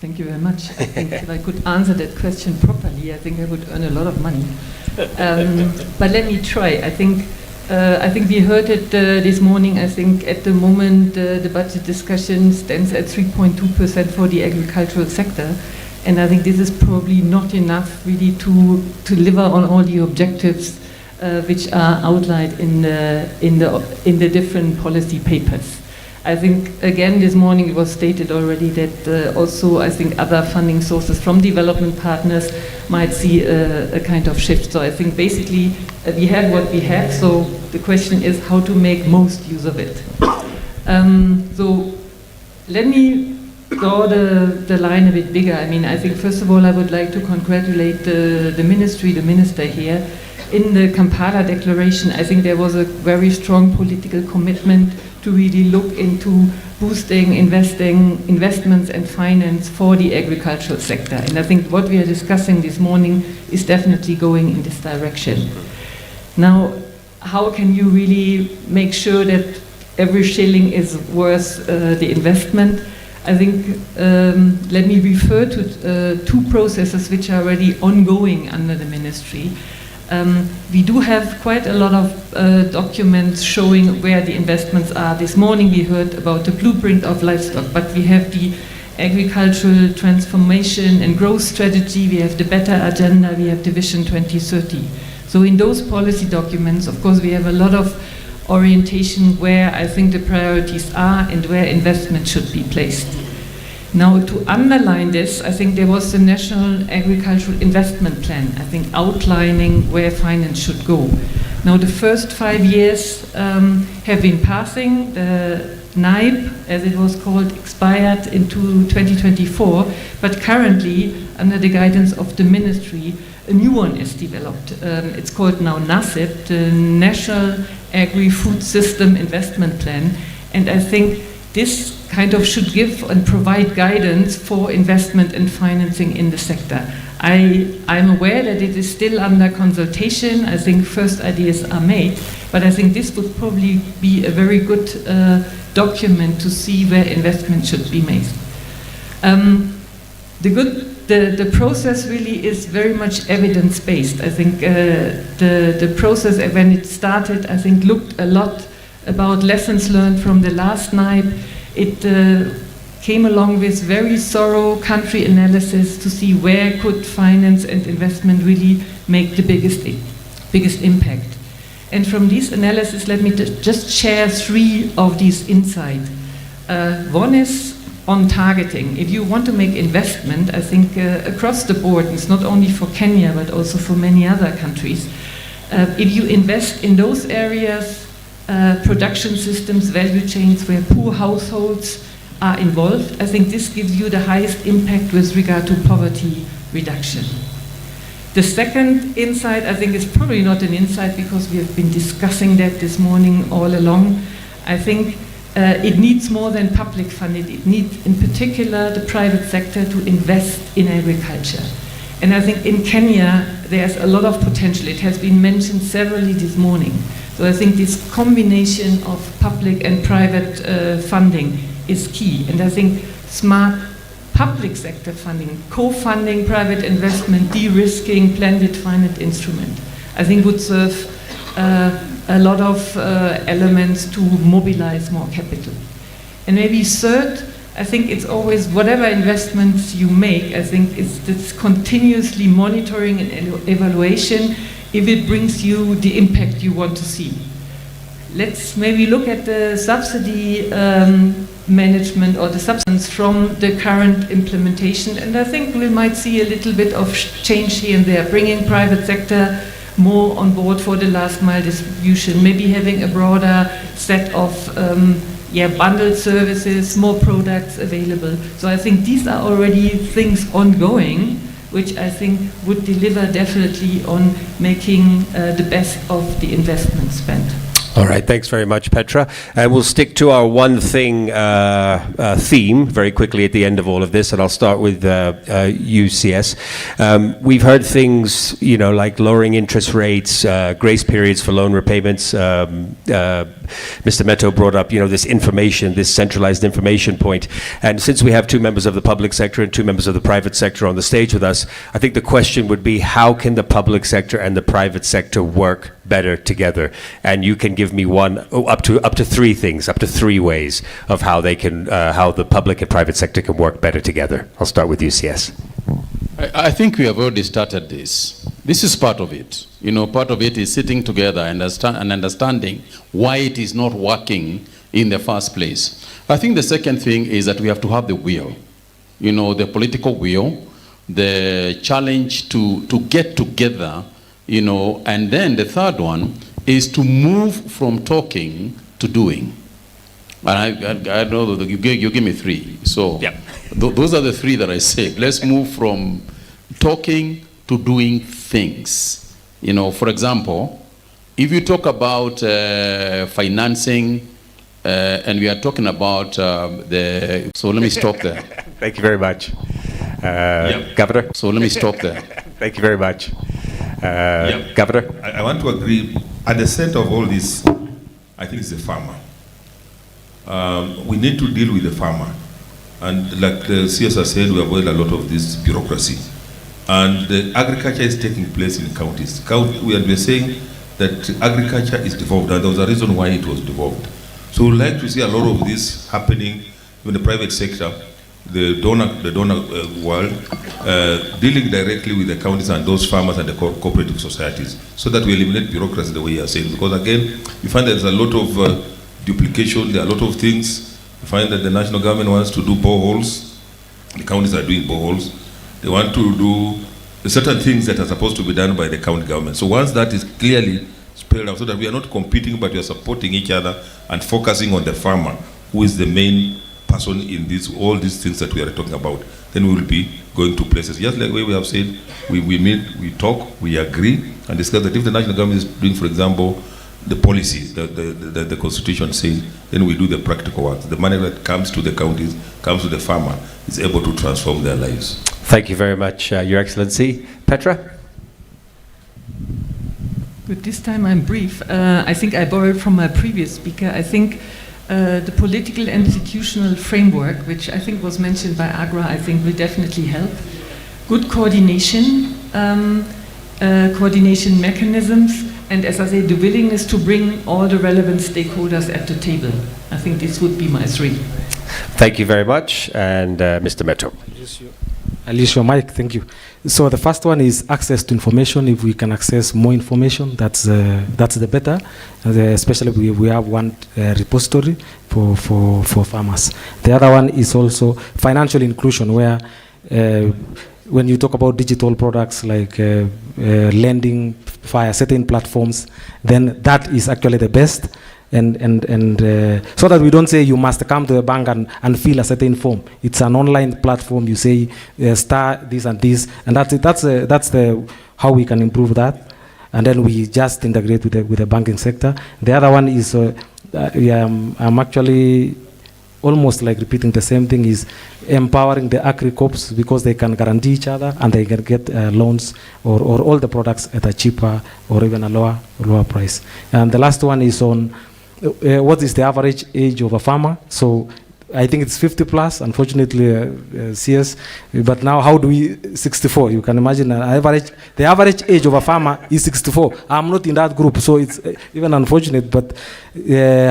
Thank you very much. I think if I could answer that question properly, I think I would earn a lot of money. But let me try. I think we heard it this morning. I think at the moment the budget discussion stands at 3.2% for the agricultural sector, and I think this is probably not enough really to deliver on all the objectives which are outlined in the different policy papers. I think, again, this morning it was stated already that also, I think, other funding sources from development partners might see a kind of shift. So I think basically we have what we have, so the question is how to make most use of it. So let me draw the line a bit bigger. I mean, I think first of all I would like to congratulate the ministry, the minister here. In the Kampala Declaration, I think there was a very strong political commitment to really look into boosting investments and finance for the agricultural sector. And I think what we are discussing this morning is definitely going in this direction. Now, how can you really make sure that every shilling is worth the investment? I think, let me refer to two processes which are already ongoing under the ministry. We do have quite a lot of documents showing where the investments are. This morning we heard about the blueprint of livestock, but we have the agricultural transformation and growth strategy, we have the better agenda, we have the Vision 2030. So in those policy documents, of course, we have a lot of orientation where I think the priorities are and where investment should be placed. Now, to underline this, I think there was the National Agricultural Investment Plan, I think outlining where finance should go. Now, the first 5 years have been passing. The NIBE, as it was called, expired into 2024, but currently, under the guidance of the ministry, a new one is developed. It's called now NASIP, the National Agri-Food System Investment Plan, and I think this kind of should give and provide guidance for investment and financing in the sector. I'm aware that it is still under consultation. I think first ideas are made, but I think this would probably be a very good document to see where investment should be made. The process really is very much evidence-based. I think the process, when it started, I think looked a lot about lessons learned from the last NIBE. It came along with very thorough country analysis to see where could finance and investment really make the biggest impact. And from this analysis, let me just share 3 of these insights. One is on targeting. If you want to make investment, I think across the board, it's not only for Kenya, but also for many other countries, if you invest in those areas, production systems, value chains where poor households are involved, I think this gives you the highest impact with regard to poverty reduction. The second insight, I think, is probably not an insight because we have been discussing that this morning all along. I think it needs more than public funding. It needs, in particular, the private sector to invest in agriculture. And I think in Kenya, there's a lot of potential. It has been mentioned severally this morning. So I think this combination of public and private funding is key. And I think smart public sector funding, co-funding private investment, de-risking, blended finance instrument, I think would serve a lot of elements to mobilize more capital. And maybe third, I think it's always, whatever investments you make, I think it's continuously monitoring and evaluation if it brings you the impact you want to see. Let's maybe look at the subsidy management or the substance from the current implementation, and I think we might see a little bit of change here and there, bringing private sector more on board for the last mile distribution, maybe having a broader set of bundled services, more products available. So I think these are already things ongoing, which I think would deliver definitely on making the best of the investment spent. All right, thanks very much, Petra. And we'll stick to our one thing theme very quickly at the end of all of this, and I'll start with UCS. We've heard things, like lowering interest rates, grace periods for loan repayments. Mr. Meto brought up, this information, this centralized information point. And since we have 2 members of the public sector and 2 members of the private sector on the stage with us, I think the question would be, how can the public sector and the private sector work better together? And you can give me up to 3 things, up to 3 ways of how they can, how the public and private sector can work better together. I'll start with UCS. I think we have already started this. This is part of it. Part of it is sitting together and understanding why it is not working in the first place. I think the second thing is that we have to have the will, the political will, the challenge to get together, and then the third one is to move from talking to doing. And I know that you give me three. So those are the three that I say. Let's move from talking to doing things. For example, if you talk about financing, and we are talking about so let me stop there. Thank you very much. Governor? So let me stop there. Thank you very much. Governor? I want to agree, at the center of all this, I think it's the farmer. We need to deal with the farmer. And like the CSR said, we avoid a lot of this bureaucracy. And the agriculture is taking place in counties. We are saying that agriculture is devolved, and there was a reason why it was devolved. So we would like to see a lot of this happening in the private sector, the donor world, dealing directly with the counties and those farmers and the cooperative societies, so that we eliminate bureaucracy the way you are saying. Because again, you find there's a lot of duplication, there are a lot of things. You find that the national government wants to do boreholes, the counties are doing boreholes. They want to do certain things that are supposed to be done by the county government. So once that is clearly spelled out, so that we are not competing, but we are supporting each other and focusing on the farmer, who is the main person in all these things that we are talking about, then we will be going to places. Just like we have said, we meet, we talk, we agree, and discuss that if the national government is doing, for example, the policy that the Constitution says, then we do the practical work. The money that comes to the counties, comes to the farmer, is able to transform their lives. Thank you very much, Your Excellency. Petra? Good, this time I'm brief. I think I borrowed from my previous speaker. I think the political and institutional framework, which I think was mentioned by Agra, I think will definitely help. Good coordination, coordination mechanisms, and as I say, the willingness to bring all the relevant stakeholders at the table. I think this would be my three. Thank you very much. And Mr. Meto. I'll use your mic, thank you. So the first one is access to information. If we can access more information, that's the better. Especially we have one repository for farmers. The other one is also financial inclusion, where when you talk about digital products like lending via certain platforms, then that is actually the best. And so that we don't say you must come to the bank and fill a certain form. It's an online platform. You say star this and this, and that's it. That's the how we can improve that. And then we just integrate with the banking sector. The other one is I'm actually almost like repeating the same thing, is empowering the agri-corps, because they can guarantee each other and they can get loans or all the products at a cheaper or even a lower price. And the last one is on what is the average age of a farmer. So I think it's 50 plus, unfortunately, CS. But now, how do we 64? You can imagine the average age of a farmer is 64. I'm not in that group, so it's even unfortunate. But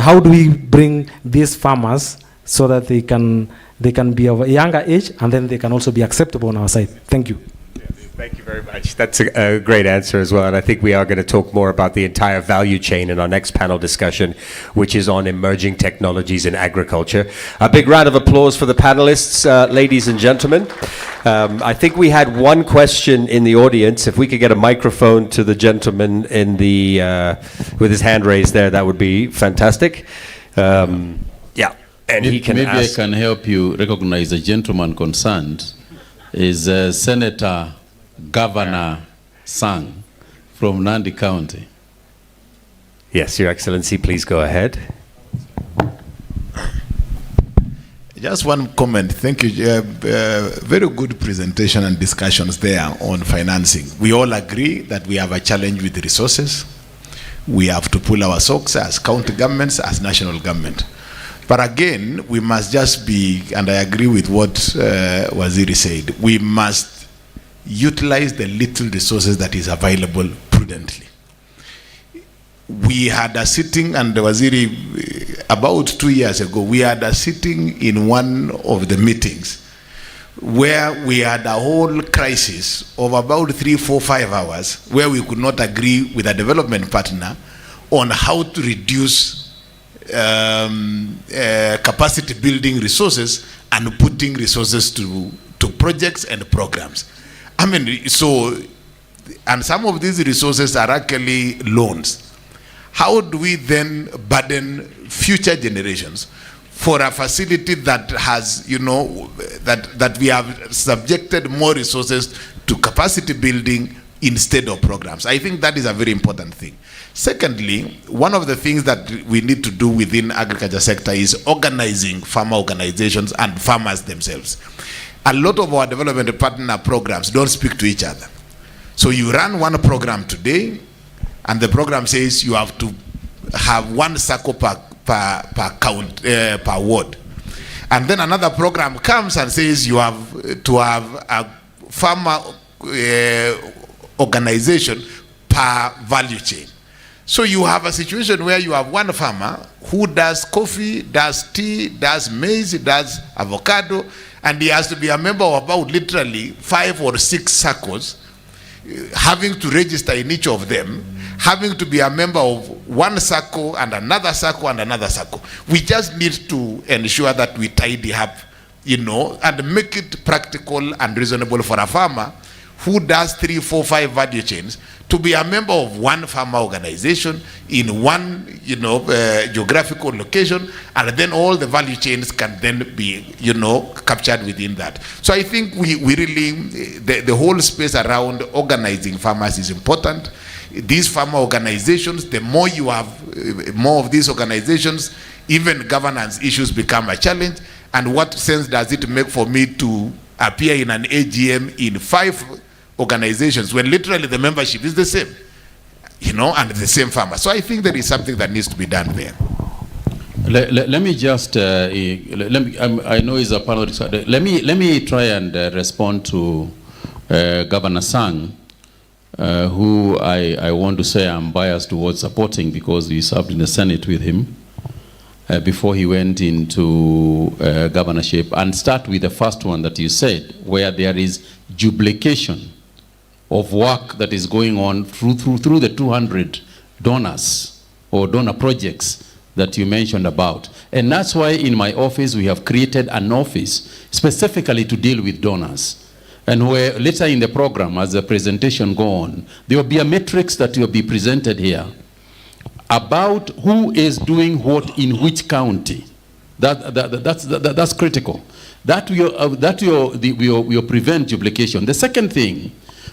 how do we bring these farmers so that they can be of a younger age, and then they can also be acceptable on our side? Thank you. Thank you very much. That's a great answer as well. And I think we are going to talk more about the entire value chain in our next panel discussion, which is on emerging technologies in agriculture. A big round of applause for the panelists, ladies and gentlemen. I think we had one question in the audience. If we could get a microphone to the gentleman in the with his hand raised there, that would be fantastic. Yeah, and he can maybe ask. I can help you recognize the gentleman concerned. Is Senator Governor Sang from Nandi County. Yes, Your Excellency, please go ahead. Just one comment. Thank you. Very good presentation and discussions there on financing. We all agree that we have a challenge with the resources. We have to pull our socks as county governments, as national government. But again, we must just be, and I agree with what Waziri said, we must utilize the little resources that is available prudently. We had a sitting, and Waziri, about 2 years ago, we had a sitting in one of the meetings where we had a whole crisis of about 3, 4, 5 hours where we could not agree with a development partner on how to reduce capacity building resources and putting resources to projects and programs. I mean, so, and some of these resources are actually loans. How do we then burden future generations for a facility that has, you know, that we have subjected more resources to capacity building instead of programs? I think that is a very important thing. Secondly, one of the things that we need to do within agriculture sector is organizing farmer organizations and farmers themselves. A lot of our development partner programs don't speak to each other. So you run one program today, and the program says you have to have 1 circle per ward. And then another program comes and says you have to have a farmer organization per value chain. So you have a situation where you have one farmer who does coffee, does tea, does maize, does avocado, and he has to be a member of about literally 5 or 6 circles, having to register in each of them, having to be a member of one circle and another circle and another circle. We just need to ensure that we tidy up, you know, and make it practical and reasonable for a farmer who does 3, 4, 5 value chains to be a member of one farmer organization in one, you know, geographical location, and then all the value chains can then be, you know, captured within that. So I think we really, the whole space around organizing farmers is important. These farmer organizations, the more you have more of these organizations, even governance issues become a challenge. And what sense does it make for me to appear in an AGM in 5 organizations when literally the membership is the same, you know, and the same farmer? So I think there is something that needs to be done there. Let me just, I know it's a panel, let me try and respond to Governor Sang, who I want to say I'm biased towards supporting because we served in the Senate with him before he went into governorship, and start with the first one that you said, where there is duplication of work that is going on through the 200 donors or donor projects that you mentioned about. And that's why in my office we have created an office specifically to deal with donors. And where later in the program, as the presentation go on, there will be a matrix that will be presented here about who is doing what in which county. That's critical. That will prevent duplication. The second thing,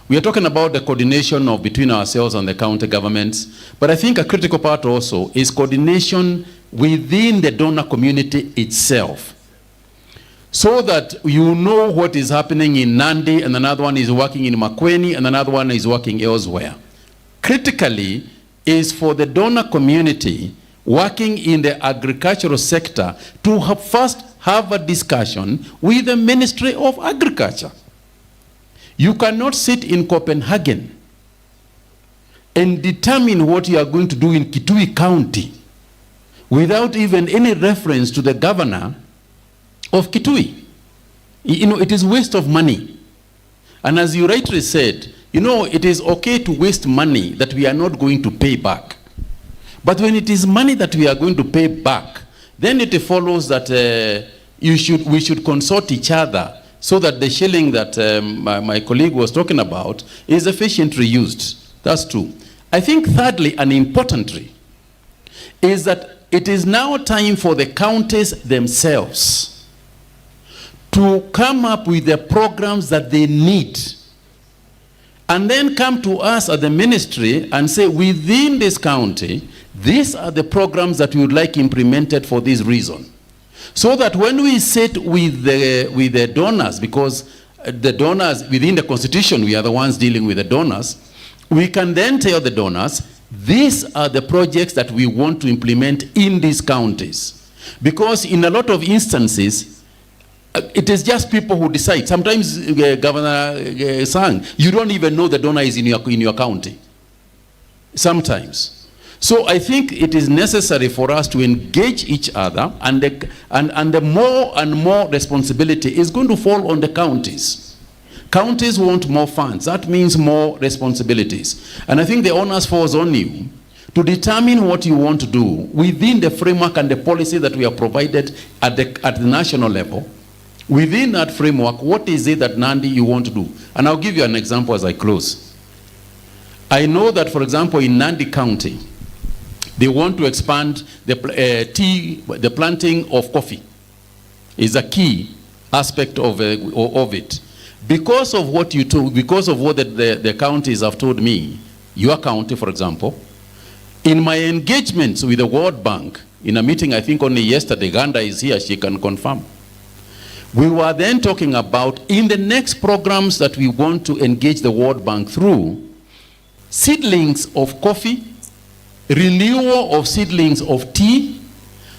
we are talking about the coordination of between ourselves and the county governments, but I think a critical part also is coordination within the donor community itself, so that you know what is happening in Nandi, and another one is working in Makueni, and another one is working elsewhere. Critically is for the donor community working in the agricultural sector to first have a discussion with the Ministry of Agriculture. You cannot sit in Copenhagen and determine what you are going to do in Kitui County without even any reference to the governor of Kitui. You know, it is waste of money. And as you rightly said, you know, it is okay to waste money that we are not going to pay back. But when it is money that we are going to pay back, then it follows that we should consult each other so that the shilling that my colleague was talking about is efficiently used. That's true. I think thirdly and importantly is that it is now time for the counties themselves to come up with the programs that they need, and then come to us at the ministry and say, within this county, these are the programs that we would like implemented for this reason. So that when we sit with the donors, because the donors within the constitution, we are the ones dealing with the donors, we can then tell the donors, these are the projects that we want to implement in these counties. Because in a lot of instances, it is just people who decide. Sometimes, Governor Sang, you don't even know the donor is in your county. Sometimes. So I think it is necessary for us to engage each other, and the more and more responsibility is going to fall on the counties. Counties want more funds. That means more responsibilities. And I think the onus falls on you to determine what you want to do within the framework and the policy that we have provided at the national level. Within that framework, what is it that, Nandi, you want to do? And I'll give you an example as I close. I know that, for example, in Nandi County, they want to expand the planting of coffee. Is a key aspect of it. Because of what you told, because of what the counties have told me, your county, for example, in my engagements with the World Bank, in a meeting I think only yesterday, Ganda is here, she can confirm. We were then talking about, in the next programs that we want to engage the World Bank through, seedlings of coffee, renewal of seedlings of tea,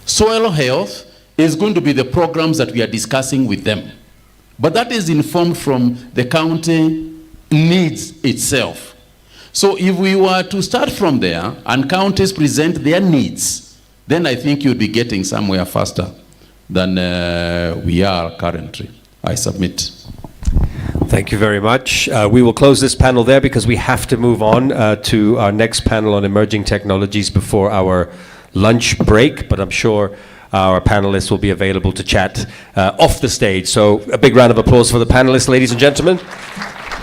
soil health is going to be the programs that we are discussing with them. But that is informed from the county needs itself. So if we were to start from there and counties present their needs, then I think you'd be getting somewhere faster than we are currently. I submit. Thank you very much. We will close this panel there because we have to move on to our next panel on emerging technologies before our lunch break, but I'm sure our panelists will be available to chat off the stage. So a big round of applause for the panelists, ladies and gentlemen.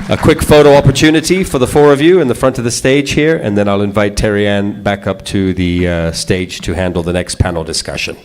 A quick photo opportunity for the four of you in the front of the stage here, and then I'll invite Terry Ann back up to the stage to handle the next panel discussion.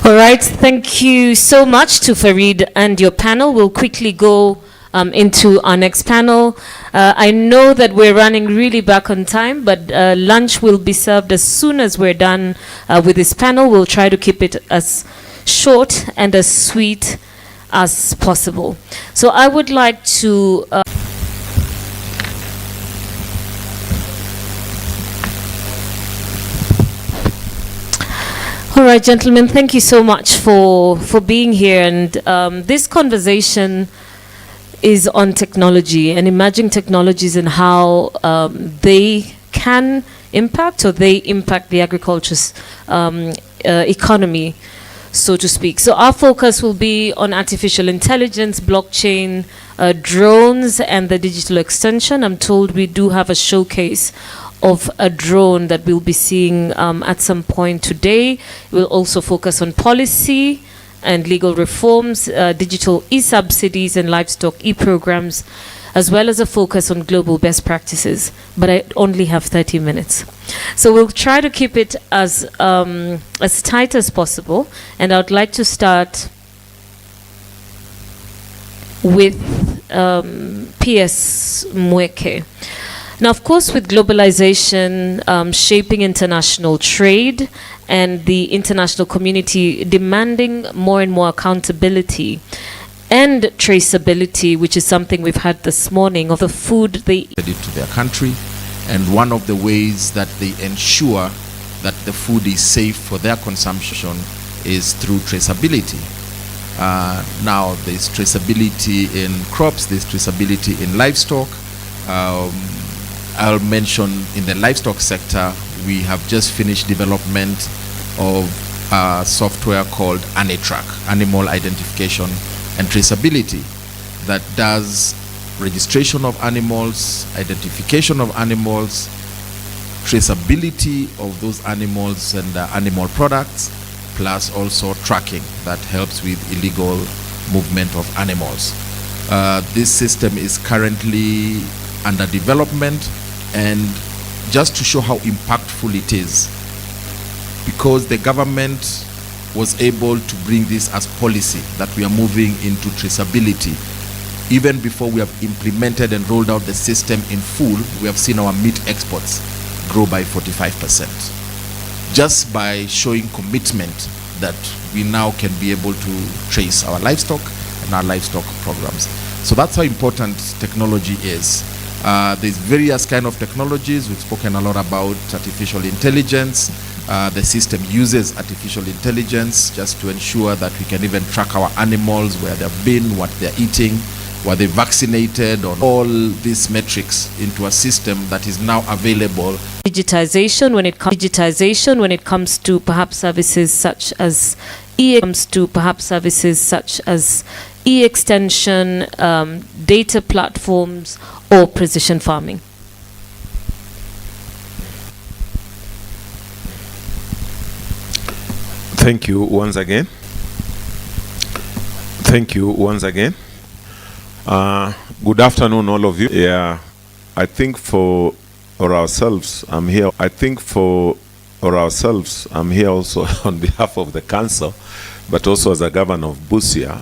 All right, thank you so much to Farid and your panel. We'll quickly go into our next panel. I know that we're running really back on time, but lunch will be served as soon as we're done with this panel. We'll try to keep it as short and as sweet as possible. So I would like to... All right, gentlemen, thank you so much for being here. And this conversation is on technology and emerging technologies and how they can impact or they impact the agriculture economy, so to speak. So our focus will be on artificial intelligence, blockchain, drones, and the digital extension. I'm told we do have a showcase of a drone that we'll be seeing at some point today. We'll also focus on policy and legal reforms, digital e-subsidies and livestock e-programs, as well as a focus on global best practices. But I only have 30 minutes. So we'll try to keep it as tight as possible. And I would like to start with P.S. Mweke. Now, of course, with globalization shaping international trade and the international community demanding more and more accountability and traceability, which is something we've had this morning, of the food they eat to their country, and one of the ways that they ensure that the food is safe for their consumption is through traceability. Now, there's traceability in crops, there's traceability in livestock. I'll mention in the livestock sector, we have just finished development of software called ANITRAC, Animal Identification and Traceability, that does registration of animals, identification of animals, traceability of those animals and animal products, plus also tracking that helps with illegal movement of animals. This system is currently under development, and just to show how impactful it is, because the government was able to bring this as policy that we are moving into traceability. Even before we have implemented and rolled out the system in full, we have seen our meat exports grow by 45%. Just by showing commitment that we now can be able to trace our livestock and our livestock programs. So that's how important technology is. There's various kind of technologies. We've spoken a lot about artificial intelligence. The system uses artificial intelligence just to ensure that we can even track our animals, where they've been, what they're eating, were they vaccinated, on all these metrics into a system that is now available. Digitization when it comes to perhaps services such as e-extension, data platforms, or precision farming. Thank you once again. Good afternoon, all of you. Yeah, I think for ourselves, I'm here. I'm here also on behalf of the council, but also as a governor of Busia,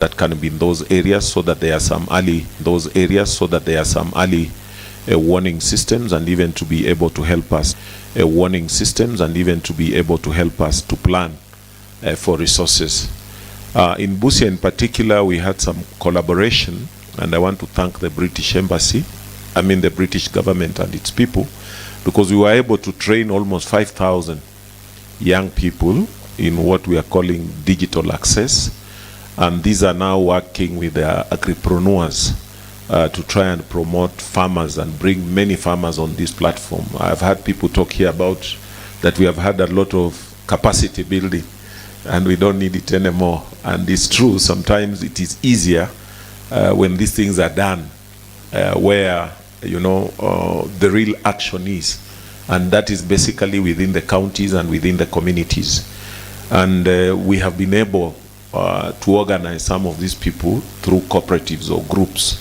that can be in those areas, so that there are some early warning systems, and even to be able to help us to plan for resources. In Busia in particular, we had some collaboration, and I want to thank the British Embassy, the British government and its people, because we were able to train almost 5,000 young people in what we are calling digital access. And these are now working with their agripreneurs to try and promote farmers and bring many farmers on this platform. I've had people talk here about that we have had a lot of capacity building and we don't need it anymore. And it's true, sometimes it is easier when these things are done where the real action is, and that is basically within the counties and within the communities. And we have been able to organize some of these people through cooperatives or groups,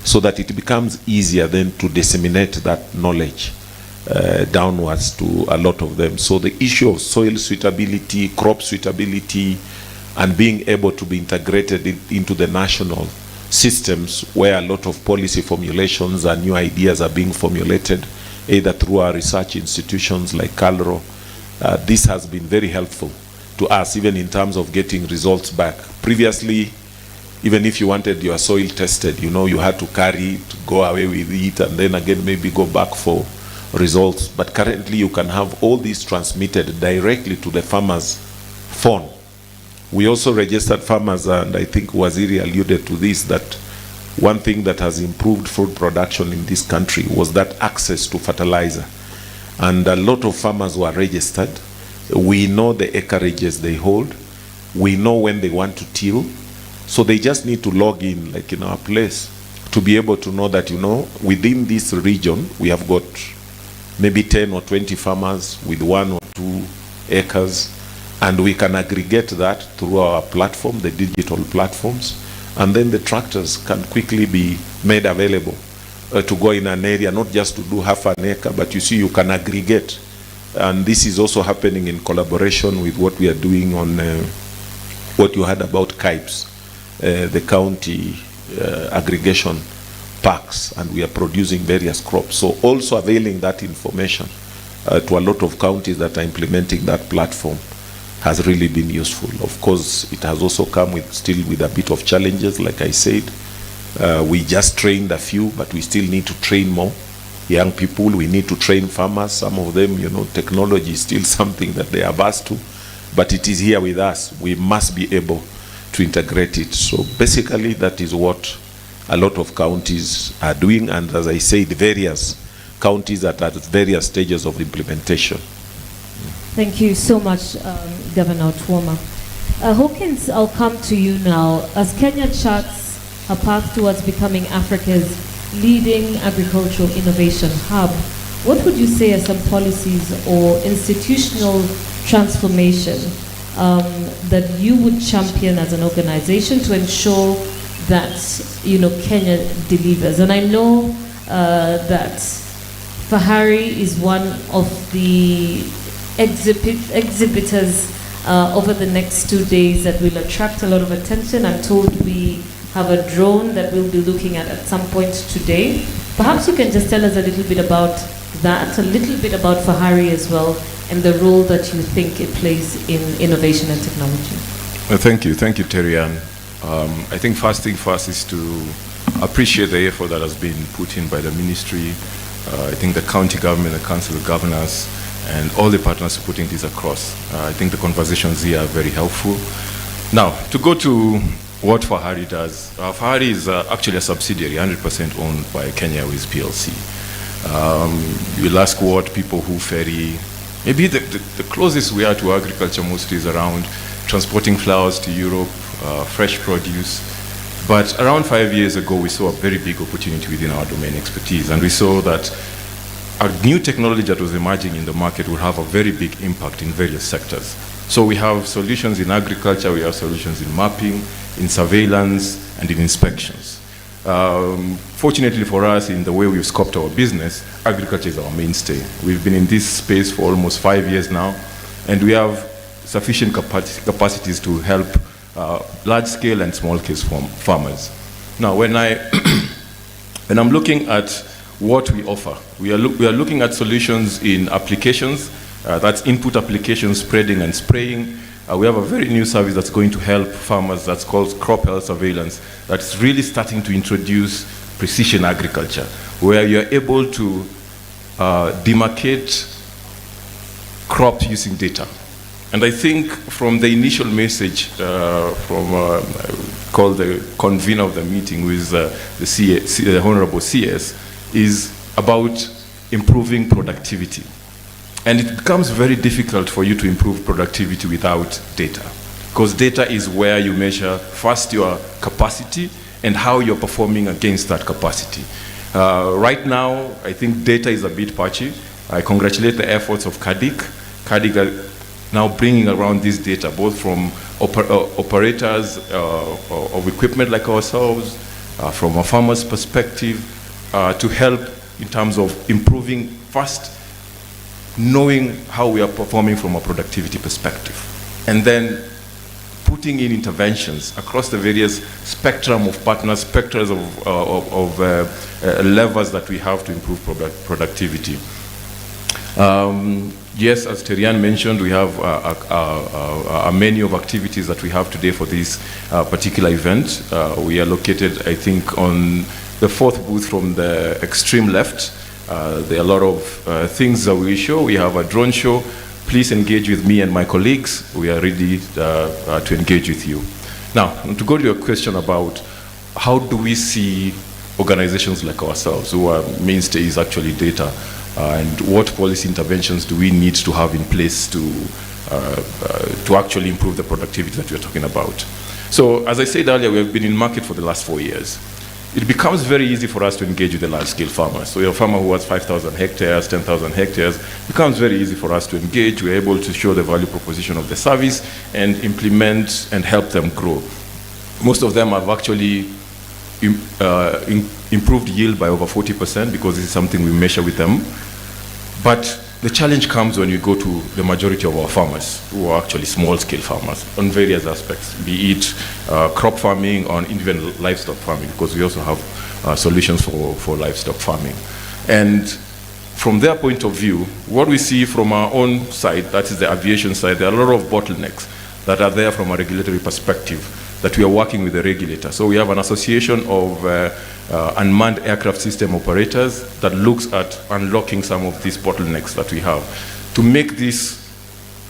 so that it becomes easier then to disseminate that knowledge downwards to a lot of them. So the issue of soil suitability, crop suitability, and being able to be integrated into the national systems, where a lot of policy formulations and new ideas are being formulated, either through our research institutions like CALRO. This has been very helpful to us, even in terms of getting results back. Previously, even if you wanted your soil tested, you had to carry it, go away with it, and then again maybe go back for results. But currently you can have all these transmitted directly to the farmer's phone. We also registered farmers, and I think Waziri alluded to this, that one thing that has improved food production in this country was that access to fertilizer. And a lot of farmers were registered. We know the acreages they hold. We know when they want to till. So they just need to log in, like in our place, to be able to know that, within this region, we have got maybe 10 or 20 farmers with 1 or 2 acres, and we can aggregate that through our platform, the digital platforms, and then the tractors can quickly be made available to go in an area, not just to do half an acre, but you can aggregate. And this is also happening in collaboration with what we are doing on what you heard about KIPES, the county aggregation parks, and we are producing various crops. So also availing that information to a lot of counties that are implementing that platform has really been useful. Of course, it has also come still with a bit of challenges. Like I said, we just trained a few, but we still need to train more young people. We need to train farmers. Some of them, technology is still something that they are averse to, but it is here with us. We must be able to integrate it. So basically, that is what a lot of counties are doing, and as I said, various counties that are at various stages of implementation. Thank you so much, Governor Twoma. Hawkins, I'll come to you now. As Kenya charts a path towards becoming Africa's leading agricultural innovation hub, what would you say are some policies or institutional transformation that you would champion as an organization to ensure that Kenya delivers. And I know that Fahari is one of the exhibitors over the next 2 days that will attract a lot of attention. I'm told we have a drone that we'll be looking at some point today. Perhaps you can just tell us a little bit about that, a little bit about Fahari as well, and the role that you think it plays in innovation and technology. Thank you, Terian. I think first thing first is to appreciate the effort that has been put in by the ministry. I think the county government, the council of governors, and all the partners putting this across. I think the conversations here are very helpful. Now, to go to what Fahari does. Fahari is actually a subsidiary, 100% owned by Kenya Airways PLC. You'll ask what people who ferry, maybe the closest we are to agriculture mostly is around transporting flowers to Europe, fresh produce. But around 5 years ago, we saw a very big opportunity within our domain expertise, and we saw that a new technology that was emerging in the market would have a very big impact in various sectors. So we have solutions in agriculture, we have solutions in mapping, in surveillance, and in inspections. Fortunately for us, in the way we've scoped our business, agriculture is our mainstay. We've been in this space for almost 5 years now, and we have sufficient capacities to help large-scale and small-scale farmers. Now, when I'm looking at what we offer, we are looking at solutions in applications, that's input applications, spreading and spraying. We have a very new service that's going to help farmers that's called crop health surveillance, that's really starting to introduce precision agriculture, where you're able to demarcate crops using data. And I think from the initial message called the convener of the meeting with the Honorable CS is about improving productivity. And it becomes very difficult for you to improve productivity without data, because data is where you measure first your capacity and how you're performing against that capacity. Right now, I think data is a bit patchy. I congratulate the efforts of CADIC. CADIC are now bringing around this data, both from operators of equipment like ourselves, from a farmer's perspective, to help in terms of improving first, knowing how we are performing from a productivity perspective, and then putting in interventions across the various spectrum of partners, spectrums of levers that we have to improve productivity. Yes, as Terian mentioned, we have a menu of activities that we have today for this particular event. We are located, I think, on the fourth booth from the extreme left. There are a lot of things that we show. We have a drone show. Please engage with me and my colleagues. We are ready to engage with you. Now, to go to your question about how do we see organizations like ourselves, who are mainstay is actually data, and what policy interventions do we need to have in place to actually improve the productivity that we're talking about. So, as I said earlier, we have been in market for the last 4 years. It becomes very easy for us to engage with the large-scale farmers. So a farmer who has 5,000 hectares, 10,000 hectares, it becomes very easy for us to engage. We're able to show the value proposition of the service and implement and help them grow. Most of them have actually improved yield by over 40% because this is something we measure with them. But the challenge comes when you go to the majority of our farmers, who are actually small-scale farmers on various aspects, be it crop farming or even livestock farming, because we also have solutions for livestock farming. And from their point of view, what we see from our own side, that is the aviation side, there are a lot of bottlenecks that are there from a regulatory perspective that we are working with the regulator. So we have an association of unmanned aircraft system operators that looks at unlocking some of these bottlenecks that we have to make this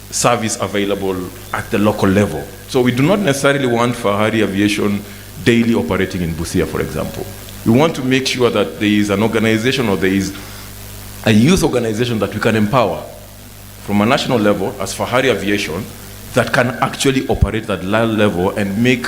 service available at the local level. So we do not necessarily want Fahari Aviation daily operating in Busia, for example. We want to make sure that there is an organization or there is a youth organization that we can empower from a national level as Fahari Aviation that can actually operate at that level and make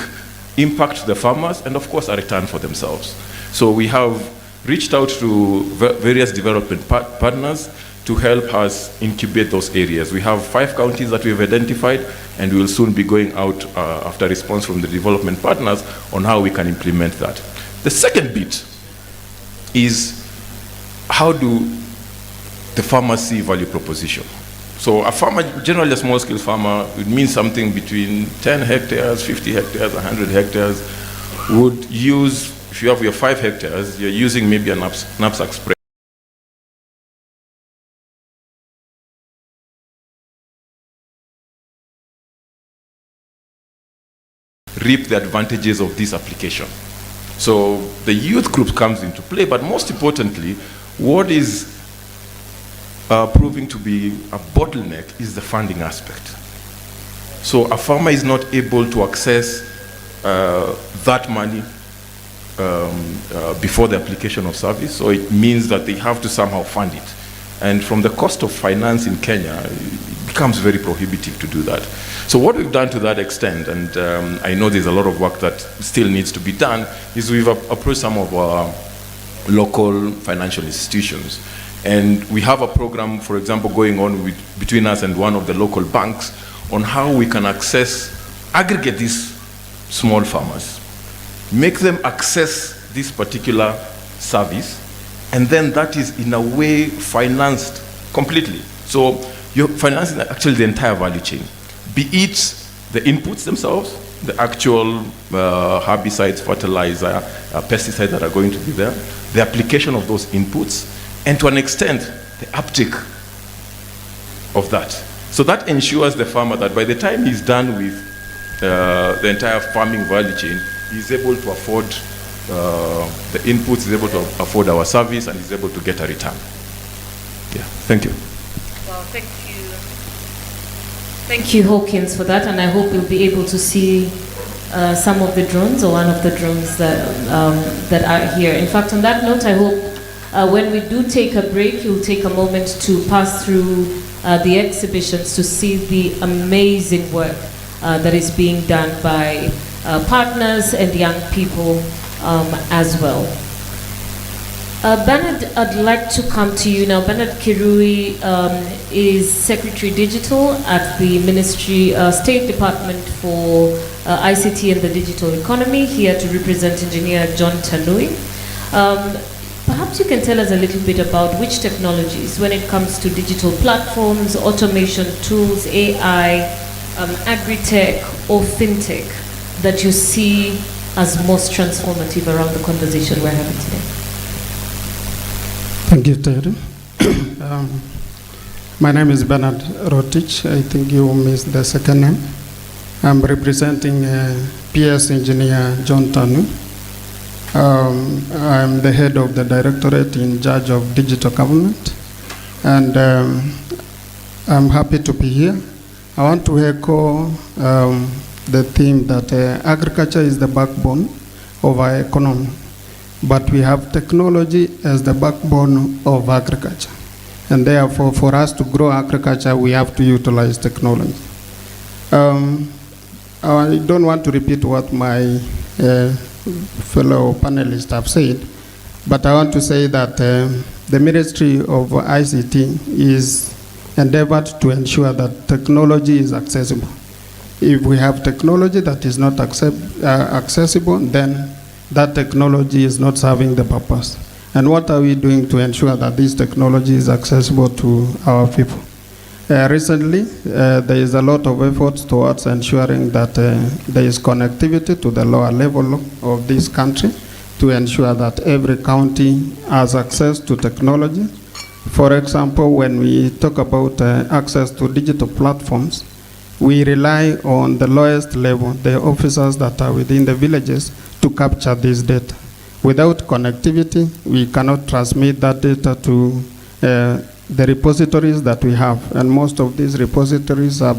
impact to the farmers and, of course, a return for themselves. So we have reached out to various development partners to help us incubate those areas. We have 5 counties that we've identified, and we will soon be going out after response from the development partners on how we can implement that. The second bit is, how do the farmers see value proposition? So a farmer, generally a small-scale farmer, it means something between 10 hectares, 50 hectares, 100 hectares, would use, if you have your 5 hectares, you're using maybe a knapsack spray. Reap the advantages of this application. So the youth group comes into play, but most importantly, what is proving to be a bottleneck is the funding aspect. So a farmer is not able to access that money before the application of service, so it means that they have to somehow fund it. And from the cost of finance in Kenya, it becomes very prohibitive to do that. So what we've done to that extent, and I know there's a lot of work that still needs to be done, is we've approached some of our local financial institutions. And we have a program, for example, going on between us and one of the local banks on how we can aggregate these small farmers, make them access this particular service, and then that is in a way financed completely. So you're financing actually the entire value chain, be it the inputs themselves, the actual herbicides, fertilizer, pesticides that are going to be there, the application of those inputs, and to an extent, the uptake of that. So that ensures the farmer that by the time he's done with the entire farming value chain, he's able to afford the inputs, he's able to afford our service, and he's able to get a return. Yeah, thank you. Well, thank you. Thank you, Hawkins, for that, and I hope we'll be able to see some of the drones, or one of the drones that are here. In fact, on that note, I hope when we do take a break, you'll take a moment to pass through the exhibitions to see the amazing work that is being done by partners and young people as well. Bernard, I'd like to come to you now. Bernard Kirui is Secretary Digital at the Ministry State Department for ICT and the Digital Economy, here to represent Engineer John Tanui. Perhaps you can tell us a little bit about which technologies, when it comes to digital platforms, automation tools, AI, agri-tech or fintech, that you see as most transformative around the conversation we're having today. Thank you, Terry. My name is Bernard Rotich. I think you missed the second name. I'm representing PS Engineer John Tanu. I'm the head of the directorate in charge of digital government, and I'm happy to be here. I want to echo the theme that agriculture is the backbone of our economy, but we have technology as the backbone of agriculture. And therefore, for us to grow agriculture, we have to utilize technology. I don't want to repeat what my fellow panelists have said, but I want to say that the Ministry of ICT is endeavored to ensure that technology is accessible. If we have technology that is not accessible, then that technology is not serving the purpose. And what are we doing to ensure that this technology is accessible to our people? Recently, there is a lot of efforts towards ensuring that there is connectivity to the lower level of this country to ensure that every county has access to technology. For example, when we talk about access to digital platforms, we rely on the lowest level, the officers that are within the villages, to capture this data. Without connectivity, we cannot transmit that data to the repositories that we have, and most of these repositories are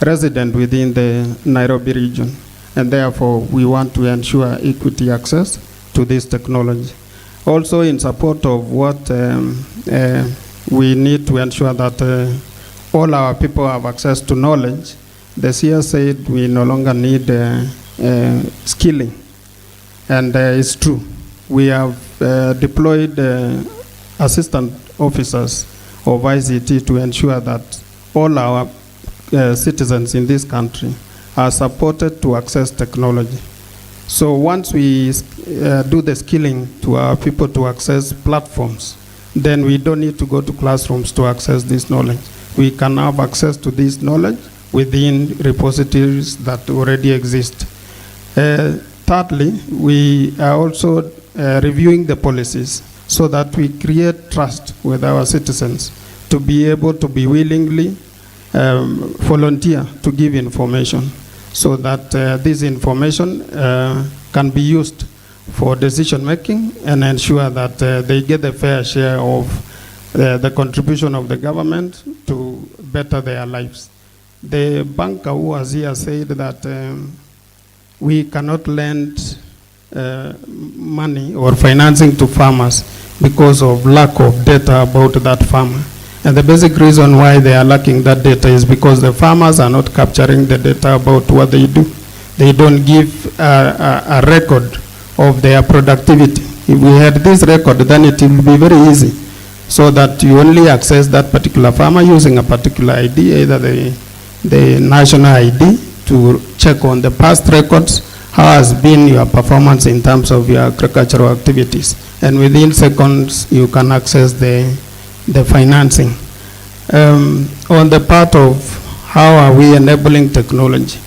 resident within the Nairobi region, and therefore we want to ensure equity access to this technology. Also, in support of what we need to ensure that all our people have access to knowledge, the CS said we no longer need skilling, and it's true. We have deployed assistant officers of ICT to ensure that all our citizens in this country are supported to access technology. So once we do the skilling to our people to access platforms, then we don't need to go to classrooms to access this knowledge. We can have access to this knowledge within repositories that already exist. Thirdly, we are also reviewing the policies so that we create trust with our citizens to be able to be willingly volunteer to give information, so that this information can be used for decision making and ensure that they get a fair share of the contribution of the government to better their lives. The banker who was here said that we cannot lend money or financing to farmers because of lack of data about that farmer. And the basic reason why they are lacking that data is because the farmers are not capturing the data about what they do. They don't give a record of their productivity. If we had this record, then it will be very easy, so that you only access that particular farmer using a particular ID, either the national ID, to check on the past records, how has been your performance in terms of your agricultural activities. And within seconds, you can access the financing. On the part of how are we enabling technology,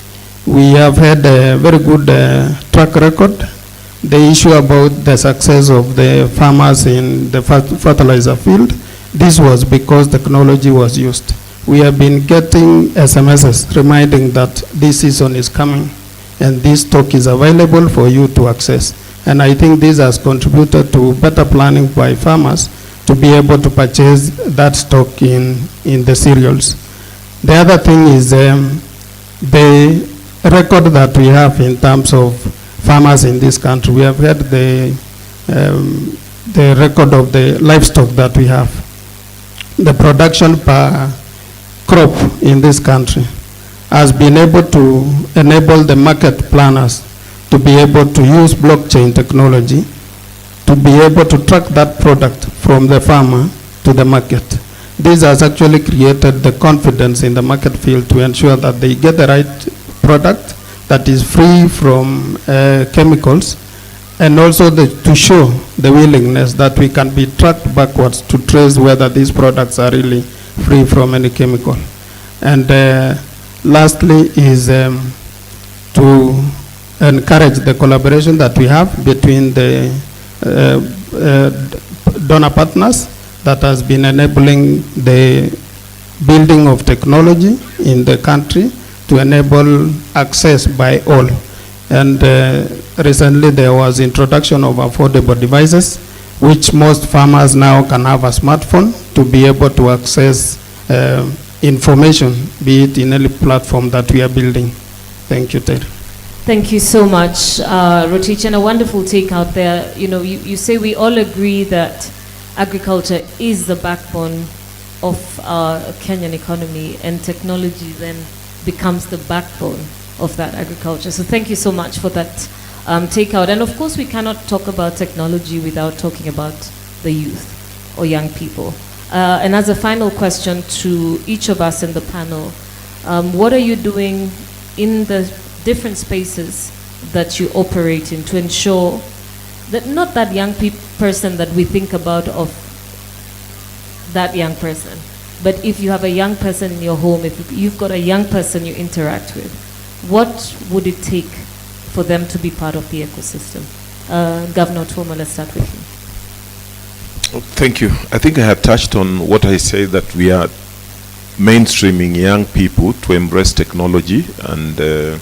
we have had a very good track record. The issue about the success of the farmers in the fertilizer field, this was because technology was used. We have been getting SMSs reminding that this season is coming and this stock is available for you to access. And I think this has contributed to better planning by farmers to be able to purchase that stock in the cereals. The other thing is the record that we have in terms of farmers in this country. We have had the record of the livestock that we have. The production per crop in this country has been able to enable the market planners to be able to use blockchain technology to be able to track that product from the farmer to the market. This has actually created the confidence in the market field to ensure that they get the right product that is free from chemicals, and also to show the willingness that we can be tracked backwards to trace whether these products are really free from any chemical. And lastly is to encourage the collaboration that we have between the donor partners that has been enabling the building of technology in the country to enable access by all. And recently there was introduction of affordable devices, which most farmers now can have a smartphone to be able to access information, be it in any platform that we are building. Thank you, Ted. Thank you so much, Rotich, and a wonderful take out there. You know, you say we all agree that agriculture is the backbone of our Kenyan economy, and technology then becomes the backbone of that agriculture. So thank you so much for that takeout. And of course, we cannot talk about technology without talking about the youth or young people. And as a final question to each of us in the panel, what are you doing in the different spaces that you operate in to ensure that not that young person that we think about of that young person, but if you have a young person in your home, if you've got a young person you interact with, what would it take for them to be part of the ecosystem? Governor Twoma, let's start with you. Thank you. I think I have touched on what I say, that we are mainstreaming young people to embrace technology and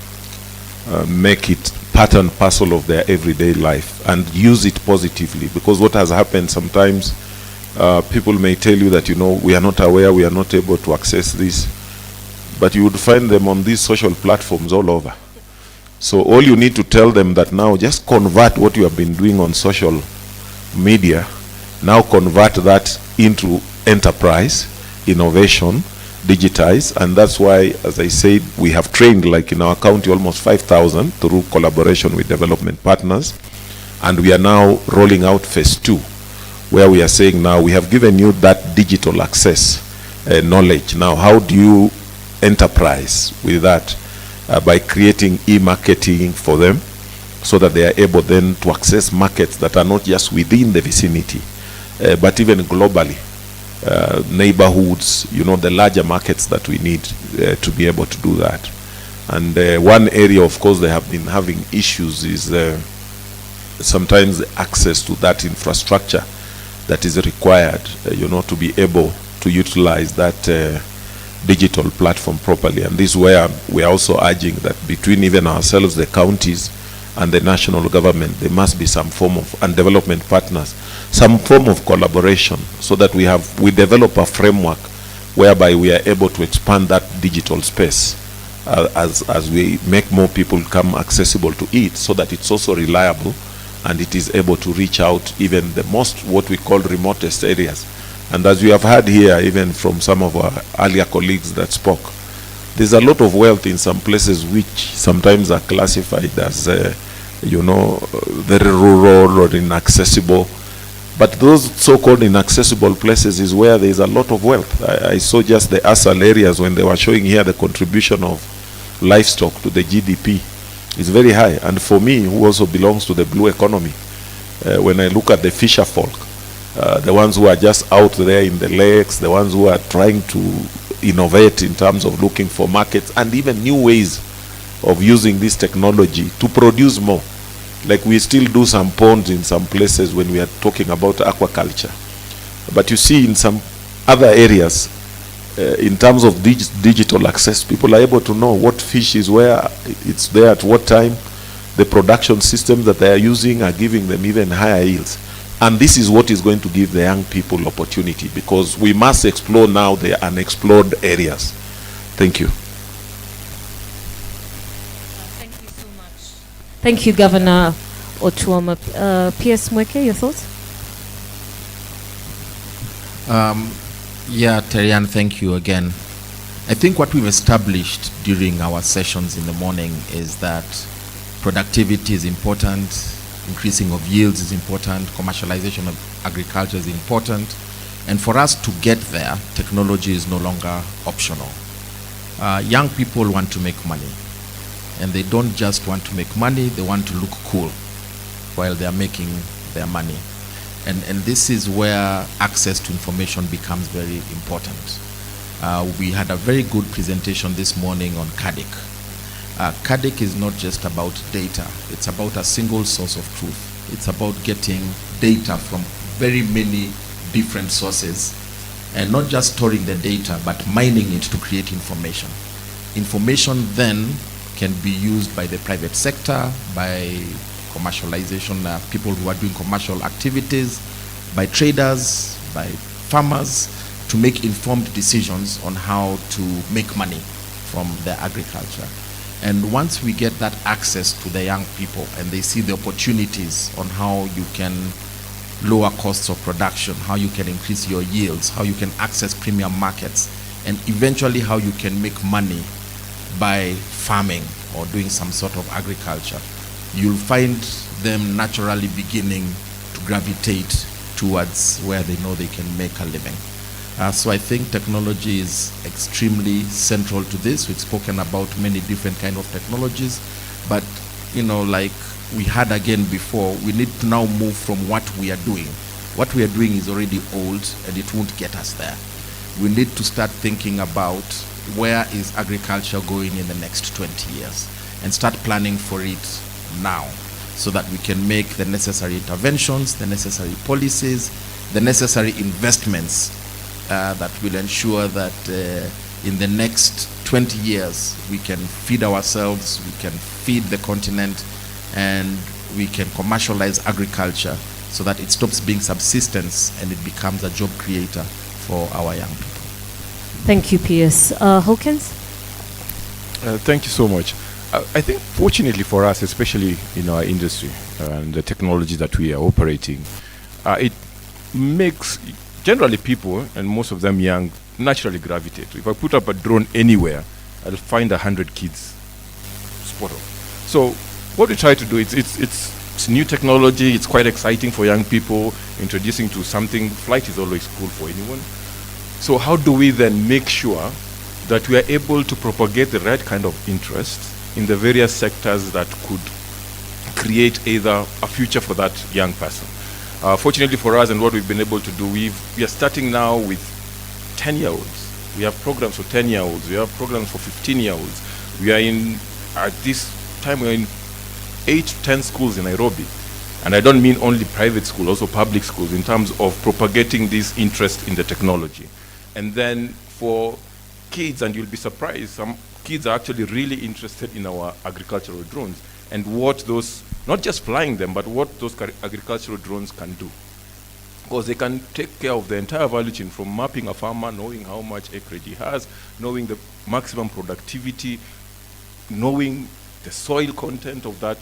make it part and parcel of their everyday life and use it positively. Because what has happened sometimes, people may tell you that, you know, we are not aware, we are not able to access this, but you would find them on these social platforms all over. So all you need to tell them that now, just convert what you have been doing on social media, now convert that into enterprise, innovation, digitize. And that's why, as I said, we have trained, like in our county, almost 5,000 through collaboration with development partners. And we are now rolling out phase 2, where we are saying now we have given you that digital access knowledge. Now, how do you enterprise with that by creating e-marketing for them so that they are able then to access markets that are not just within the vicinity, but even globally, neighborhoods, you know, the larger markets that we need to be able to do that. And one area, of course, they have been having issues is sometimes access to that infrastructure that is required, you know, to be able to utilize that digital platform properly. And this is where we are also urging that between even ourselves, the counties, and the national government, there must be some form of, and development partners, some form of collaboration so that we develop a framework whereby we are able to expand that digital space as we make more people come accessible to it, so that it's also reliable and it is able to reach out even the most, what we call remotest areas. And as we have heard here, even from some of our earlier colleagues that spoke, there's a lot of wealth in some places which sometimes are classified as, you know, very rural or inaccessible. But those so-called inaccessible places is where there's a lot of wealth. I saw just the ASAL areas when they were showing here the contribution of livestock to the GDP is very high. And for me, who also belongs to the blue economy, when I look at the fisher folk, the ones who are just out there in the lakes, the ones who are trying to innovate in terms of looking for markets and even new ways of using this technology to produce more. Like we still do some ponds in some places when we are talking about aquaculture. But you see in some other areas, in terms of digital access, people are able to know what fish is where, it's there at what time. The production systems that they are using are giving them even higher yields. And this is what is going to give the young people opportunity, because we must explore now the unexplored areas. Thank you. Thank you so much. Thank you, Governor Otuoma. P.S. Mweke, your thoughts? Yeah, Terian, thank you again. I think what we've established during our sessions in the morning is that productivity is important, increasing of yields is important, commercialization of agriculture is important, and for us to get there, technology is no longer optional. Young people want to make money, and they don't just want to make money, they want to look cool while they're making their money. And this is where access to information becomes very important. We had a very good presentation this morning on CADIC. CADIC is not just about data, it's about a single source of truth. It's about getting data from very many different sources, and not just storing the data, but mining it to create information. Information then can be used by the private sector, by commercialization, people who are doing commercial activities, by traders, by farmers, to make informed decisions on how to make money from their agriculture. And once we get that access to the young people and they see the opportunities on how you can lower costs of production, how you can increase your yields, how you can access premium markets, and eventually how you can make money by farming or doing some sort of agriculture, you'll find them naturally beginning to gravitate towards where they know they can make a living. So I think technology is extremely central to this. We've spoken about many different kind of technologies, but you know, like we had again before, we need to now move from what we are doing. What we are doing is already old and it won't get us there. We need to start thinking about where is agriculture going in the next 20 years and start planning for it now, so that we can make the necessary interventions, the necessary policies, the necessary investments that will ensure that in the next 20 years we can feed ourselves, we can feed the continent, and we can commercialize agriculture so that it stops being subsistence and it becomes a job creator for our young people. Thank you, P.S. Hawkins? Thank you so much. I think fortunately for us, especially in our industry and the technology that we are operating, it makes generally people, and most of them young, naturally gravitate. If I put up a drone anywhere, I'll find 100 kids spot on. So what we try to do, it's It's new technology, it's quite exciting for young people, introducing to something. Flight is always cool for anyone. So how do we then make sure that we are able to propagate the right kind of interest in the various sectors that could create either a future for that young person? Fortunately for us, and what we've been able to do, we are starting now with 10-year-olds. We have programs for 10-year-olds. We have programs for 15-year-olds. We are in, at this time, we're in 8 to 10 schools in Nairobi. And I don't mean only private schools, also public schools, in terms of propagating this interest in the technology. And then for kids, and you'll be surprised, some kids are actually really interested in our agricultural drones and what those, not just flying them, but what those agricultural drones can do. Because they can take care of the entire value chain, from mapping a farmer, knowing how much acreage he has, knowing the maximum productivity, knowing the soil content of that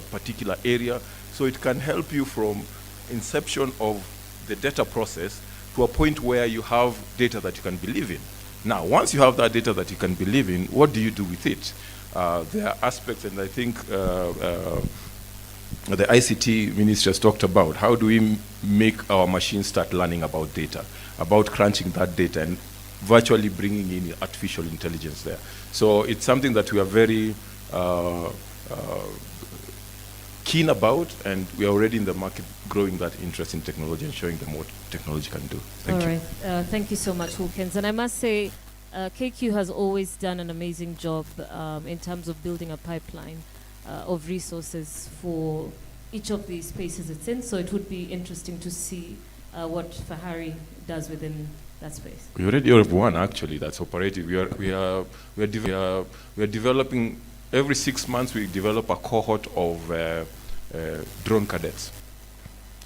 particular area. So it can help you from inception of the data process to a point where you have data that you can believe in. Now, once you have that data that you can believe in, what do you do with it? There are aspects, and I think the ICT ministry has talked about, how do we make our machines start learning about data, about crunching that data and virtually bringing in artificial intelligence there. So it's something that we are very keen about, and we are already in the market growing that interest in technology and showing them what technology can do. Thank you. All right. Thank you so much, Hawkins. And I must say, KQ has always done an amazing job in terms of building a pipeline of resources for each of the spaces it's in. So it would be interesting to see what Fahari does within that space. We already have one actually that's operating. We are developing. Every 6 months we develop a cohort of drone cadets.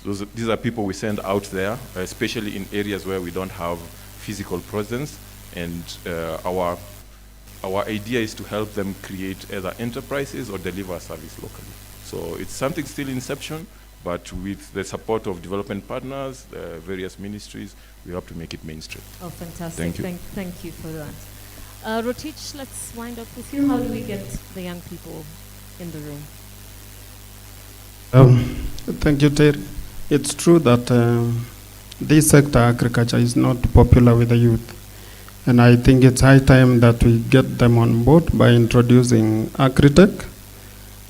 These are people we send out there, especially in areas where we don't have physical presence, and our idea is to help them create either enterprises or deliver a service locally. So it's something still inception, but with the support of development partners, various ministries, we hope to make it mainstream. Oh, fantastic. Thank you. Thank you for that. Rotich, let's wind up with you. How do we get the young people in the room? Thank you, Terry. It's true that this sector, agriculture, is not popular with the youth. And I think it's high time that we get them on board by introducing agri-tech.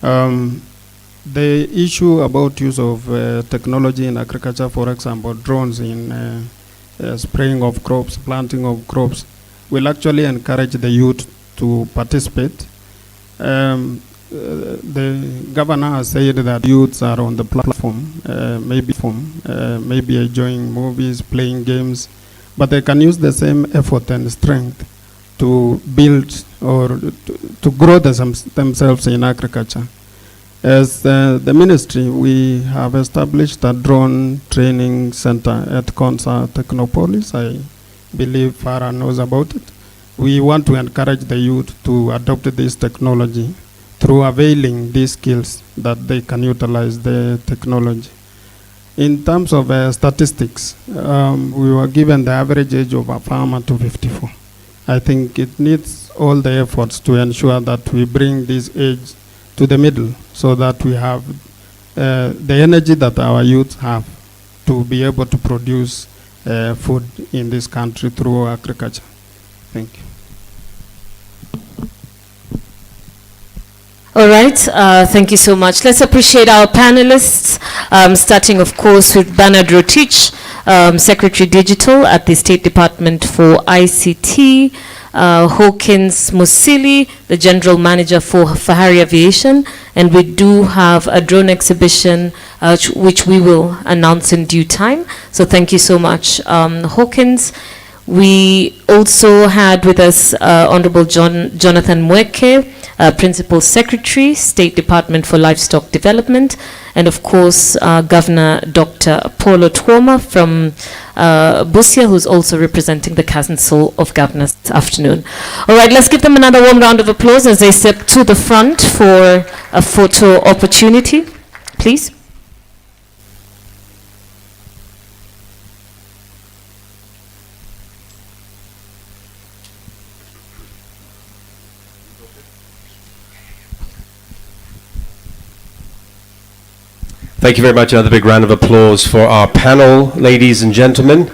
The issue about use of technology in agriculture, for example, drones in spraying of crops, planting of crops, will actually encourage the youth to participate. The governor has said that youths are on the platform, maybe enjoying movies, playing games, but they can use the same effort and strength to build or to grow themselves in agriculture. As the ministry, we have established a drone training center at Konsa Technopolis. I believe Farah knows about it. We want to encourage the youth to adopt this technology through availing these skills that they can utilize the technology. In terms of statistics, we were given the average age of a farmer to 54. I think it needs all the efforts to ensure that we bring this age to the middle so that we have the energy that our youth have to be able to produce food in this country through agriculture. Thank you. All right, thank you so much. Let's appreciate our panelists, starting, of course, with Bernard Rotich, Secretary Digital at the State Department for ICT, Hawkins Musili, the General Manager for Fahari Aviation, and we do have a drone exhibition which we will announce in due time. So thank you so much, Hawkins. We also had with us Honorable Jonathan Mweke, Principal Secretary, State Department for Livestock Development, and of course Governor Dr. Paulo Twoma from Busia, who's also representing the Council of Governors this afternoon. All right, let's give them another warm round of applause as they step to the front for a photo opportunity, please. Thank you very much. Another big round of applause for our panel, ladies and gentlemen.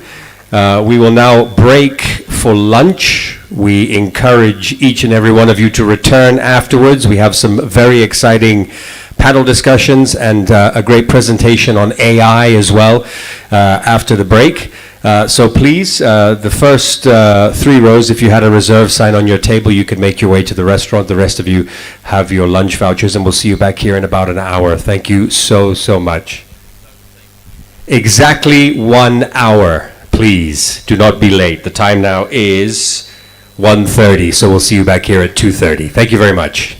We will now break for lunch. We encourage each and every one of you to return afterwards. We have some very exciting panel discussions and a great presentation on AI as well after the break. So please, the first 3 rows, if you had a reserve sign on your table, you could make your way to the restaurant. The rest of you have your lunch vouchers, and we'll see you back here in about an hour. Thank you so, so much. Exactly 1 hour, please. Do not be late. The time now is 1:30, so we'll see you back here at 2:30. Thank you very much.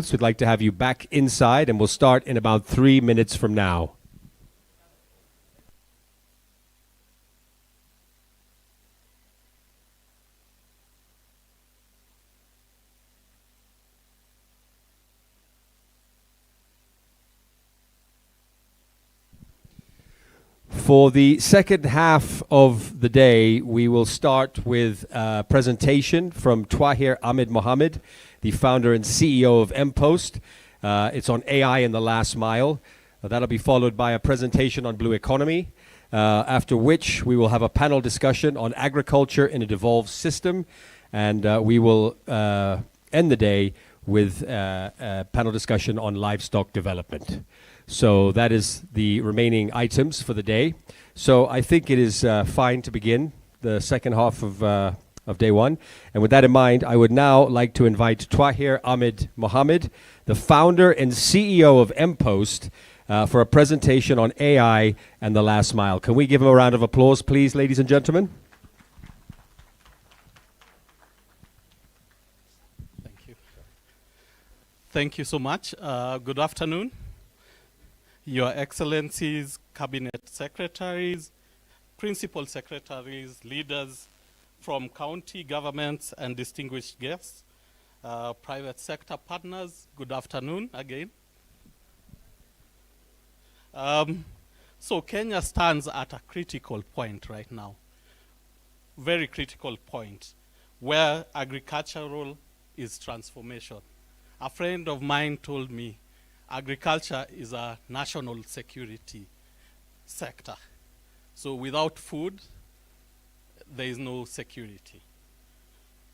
booths, we'd like to have you back inside, and we'll start in about 3 minutes from now. For the second half of the day, we will start with a presentation from Twahir Ahmed Mohammed, the founder and CEO of MPost. It's on AI in the last mile. That'll be followed by a presentation on blue economy, after which we will have a panel discussion on agriculture in a devolved system, and we will end the day with a panel discussion on livestock development. So that is the remaining items for the day. So I think it is fine to begin the second half of day one. And with that in mind, I would now like to invite Twahir Ahmed Mohammed, the founder and CEO of MPost, for a presentation on AI and the last mile. Can we give him a round of applause, please, ladies and gentlemen? Thank you. Thank you so much. Good afternoon. Your Excellencies, Cabinet Secretaries, Principal Secretaries, leaders from county governments and distinguished guests, private sector partners, good afternoon again. So Kenya stands at a critical point right now, very critical point, where agricultural is transformation. A friend of mine told me, agriculture is a national security sector. So without food, there is no security.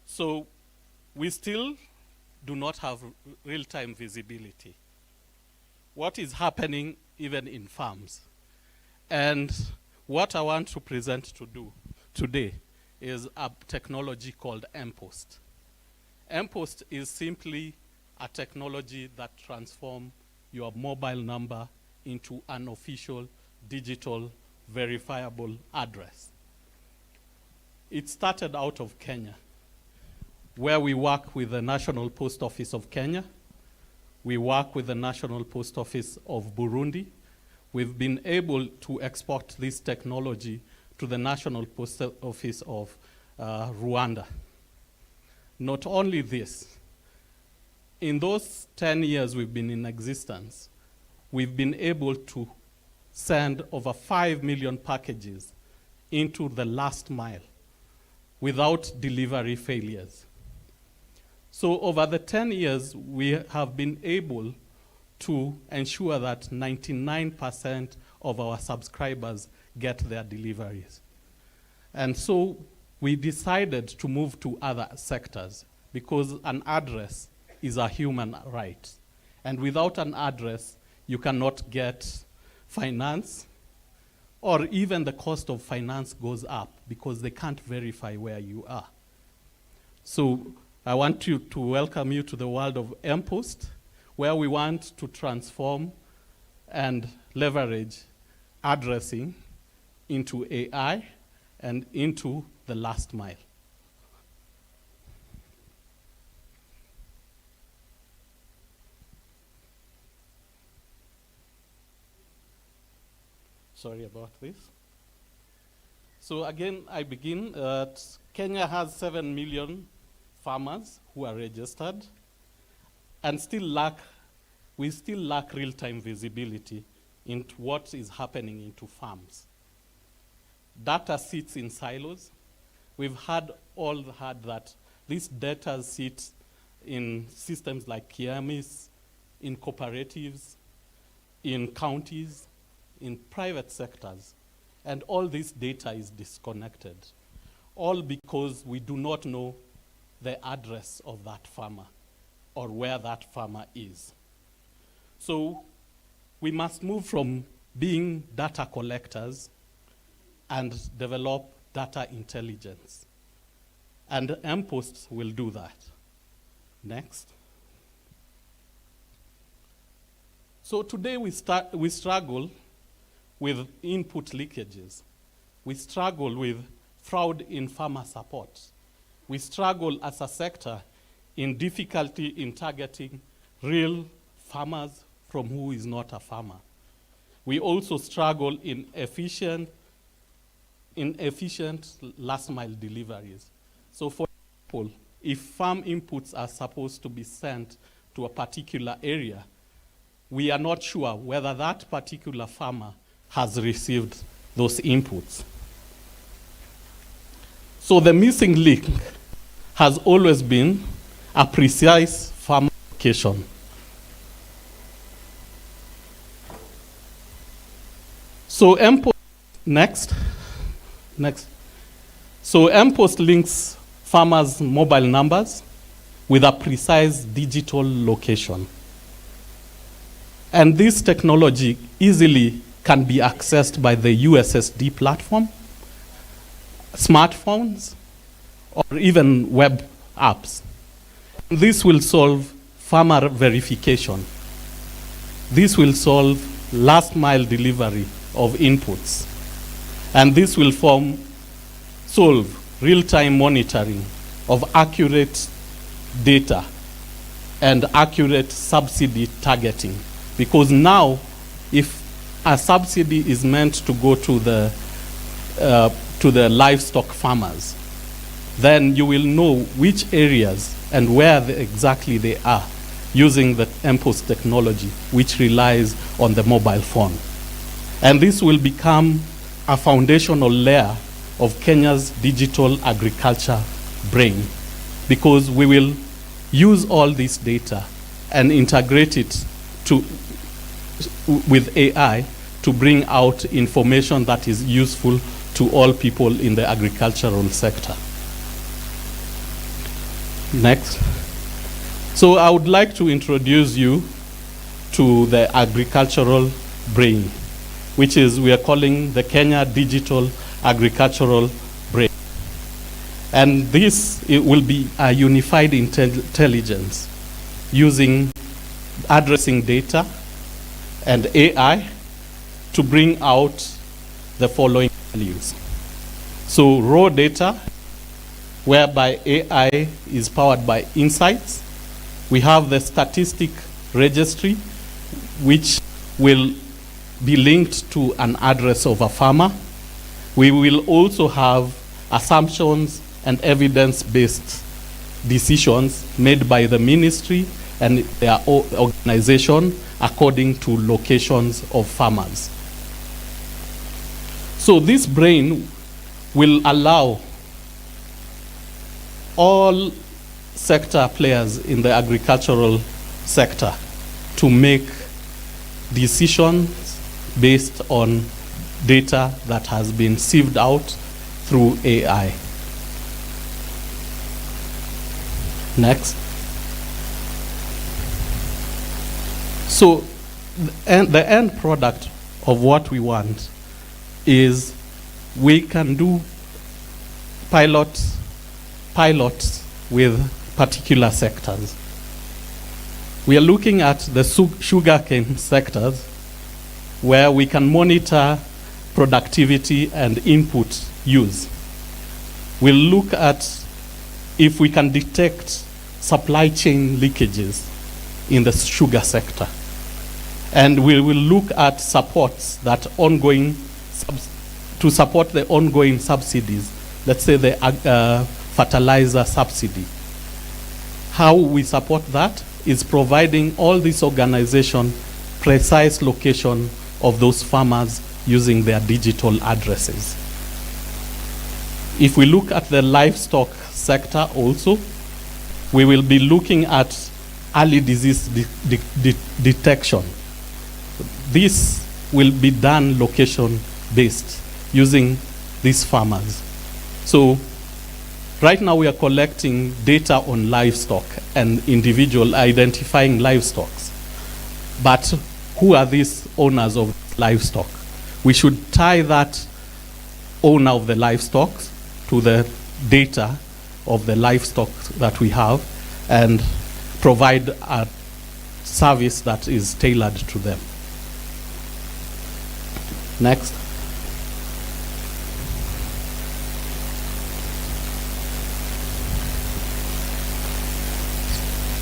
So we still do not have real-time visibility. What is happening even in farms? And what I want to present to do today is a technology called MPost. MPost is simply a technology that transforms your mobile number into an official digital verifiable address. It started out of Kenya, where we work with the National Post Office of Kenya. We work with the National Post Office of Burundi. We've been able to export this technology to the National Post Office of Rwanda. Not only this, in those 10 years we've been in existence, we've been able to send over 5 million packages into the last mile without delivery failures. So over the 10 years, we have been able to ensure that 99% of our subscribers get their deliveries. And so we decided to move to other sectors because an address is a human right. And without an address, you cannot get finance, or even the cost of finance goes up because they can't verify where you are. So I want to welcome you to the world of MPost, where we want to transform and leverage addressing into AI and into the last mile. Sorry about this. So again, I begin that Kenya has 7 million farmers who are registered and we still lack real-time visibility into what is happening into farms. Data sits in silos. We've heard that this data sits in systems like Kiamis, in cooperatives, in counties, in private sectors, and all this data is disconnected, all because we do not know the address of that farmer or where that farmer is. So we must move from being data collectors and develop data intelligence. And MPost will do that. Next. So today we struggle with input leakages. We struggle with fraud in farmer support. We struggle as a sector in difficulty in targeting real farmers from who is not a farmer. We also struggle in efficient last mile deliveries. So for example, if farm inputs are supposed to be sent to a particular area, we are not sure whether that particular farmer has received those inputs. So the missing link has always been a precise farm location. So next. So MPOST links farmers' mobile numbers with a precise digital location. And this technology easily can be accessed by the USSD platform, smartphones, or even web apps. This will solve farmer verification. This will solve last mile delivery of inputs. And this will solve real-time monitoring of accurate data and accurate subsidy targeting. Because now, if a subsidy is meant to go to the livestock farmers, then you will know which areas and where exactly they are using the MPOST technology, which relies on the mobile phone. And this will become a foundational layer of Kenya's digital agriculture brain, because we will use all this data and integrate it with AI to bring out information that is useful to all people in the agricultural sector. Next. So I would like to introduce you to the agricultural brain, which is we are calling the Kenya Digital Agricultural Brain. And this it will be a unified intelligence addressing data and AI to bring out the following values. So raw data, whereby AI is powered by insights. We have the statistic registry, which will be linked to an address of a farmer. We will also have assumptions and evidence-based decisions made by the ministry and their organization according to locations of farmers. So this brain will allow all sector players in the agricultural sector to make decisions based on data that has been sieved out through AI. Next. So the end product of what we want is we can do pilots with particular sectors. We are looking at the sugarcane sectors where we can monitor productivity and input use. We'll look at if we can detect supply chain leakages in the sugar sector. And we will look at supports that to support the ongoing subsidies, let's say the fertilizer subsidy. How we support that is providing all these organizations precise location of those farmers using their digital addresses. If we look at the livestock sector also, we will be looking at early disease detection. This will be done location-based using these farmers. So right now we are collecting data on livestock and individual identifying livestock. But who are these owners of livestock? We should tie that owner of the livestock to the data of the livestock that we have and provide a service that is tailored to them. Next.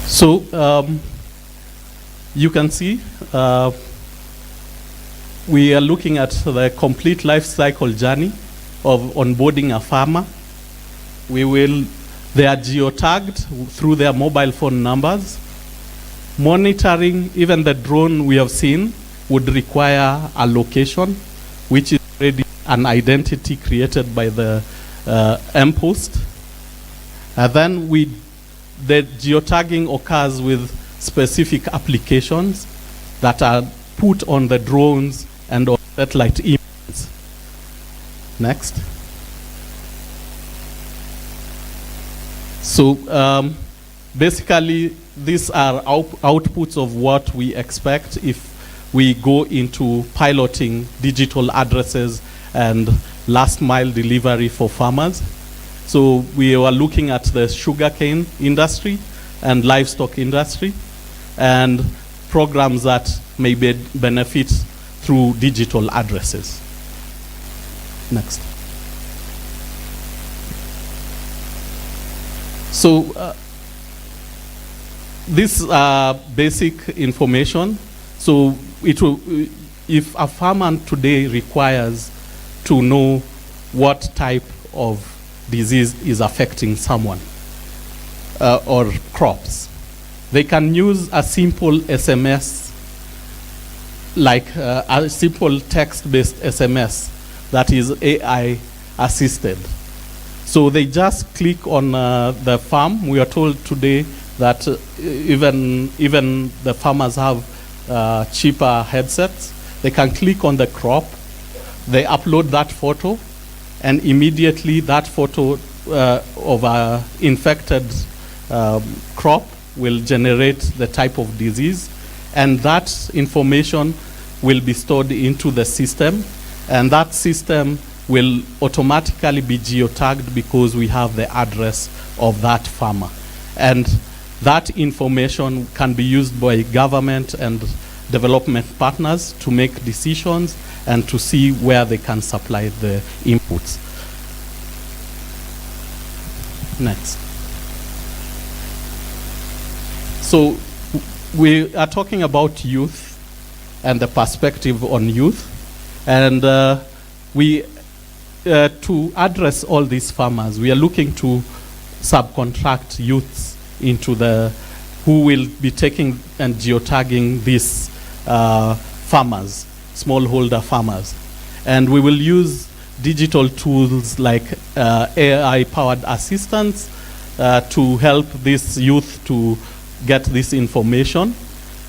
So you can see we are looking at the complete life cycle journey of onboarding a farmer. They are geotagged through their mobile phone numbers. Monitoring, even the drone we have seen would require a location, which is already an identity created by the M-Post. And then the geotagging occurs with specific applications that are put on the drones and on satellite images. Next. So basically, these are outputs of what we expect if we go into piloting digital addresses and last mile delivery for farmers. So we were looking at the sugarcane industry and livestock industry and programs that may benefit through digital addresses. Next. So this basic information. So if a farmer today requires to know what type of disease is affecting someone or crops, they can use a simple SMS, like a simple text-based SMS that is AI assisted. So they just click on the farm. We are told today that even the farmers have cheaper headsets. They can click on the crop, they upload that photo, and immediately that photo of an infected crop will generate the type of disease, and that information will be stored into the system, and that system will automatically be geotagged because we have the address of that farmer. And that information can be used by government and development partners to make decisions and to see where they can supply the inputs. Next. So we are talking about youth and the perspective on youth, and to address all these farmers, we are looking to subcontract youths into who will be taking and geotagging these farmers, smallholder farmers. And we will use digital tools like AI-powered assistants to help this youth to get this information.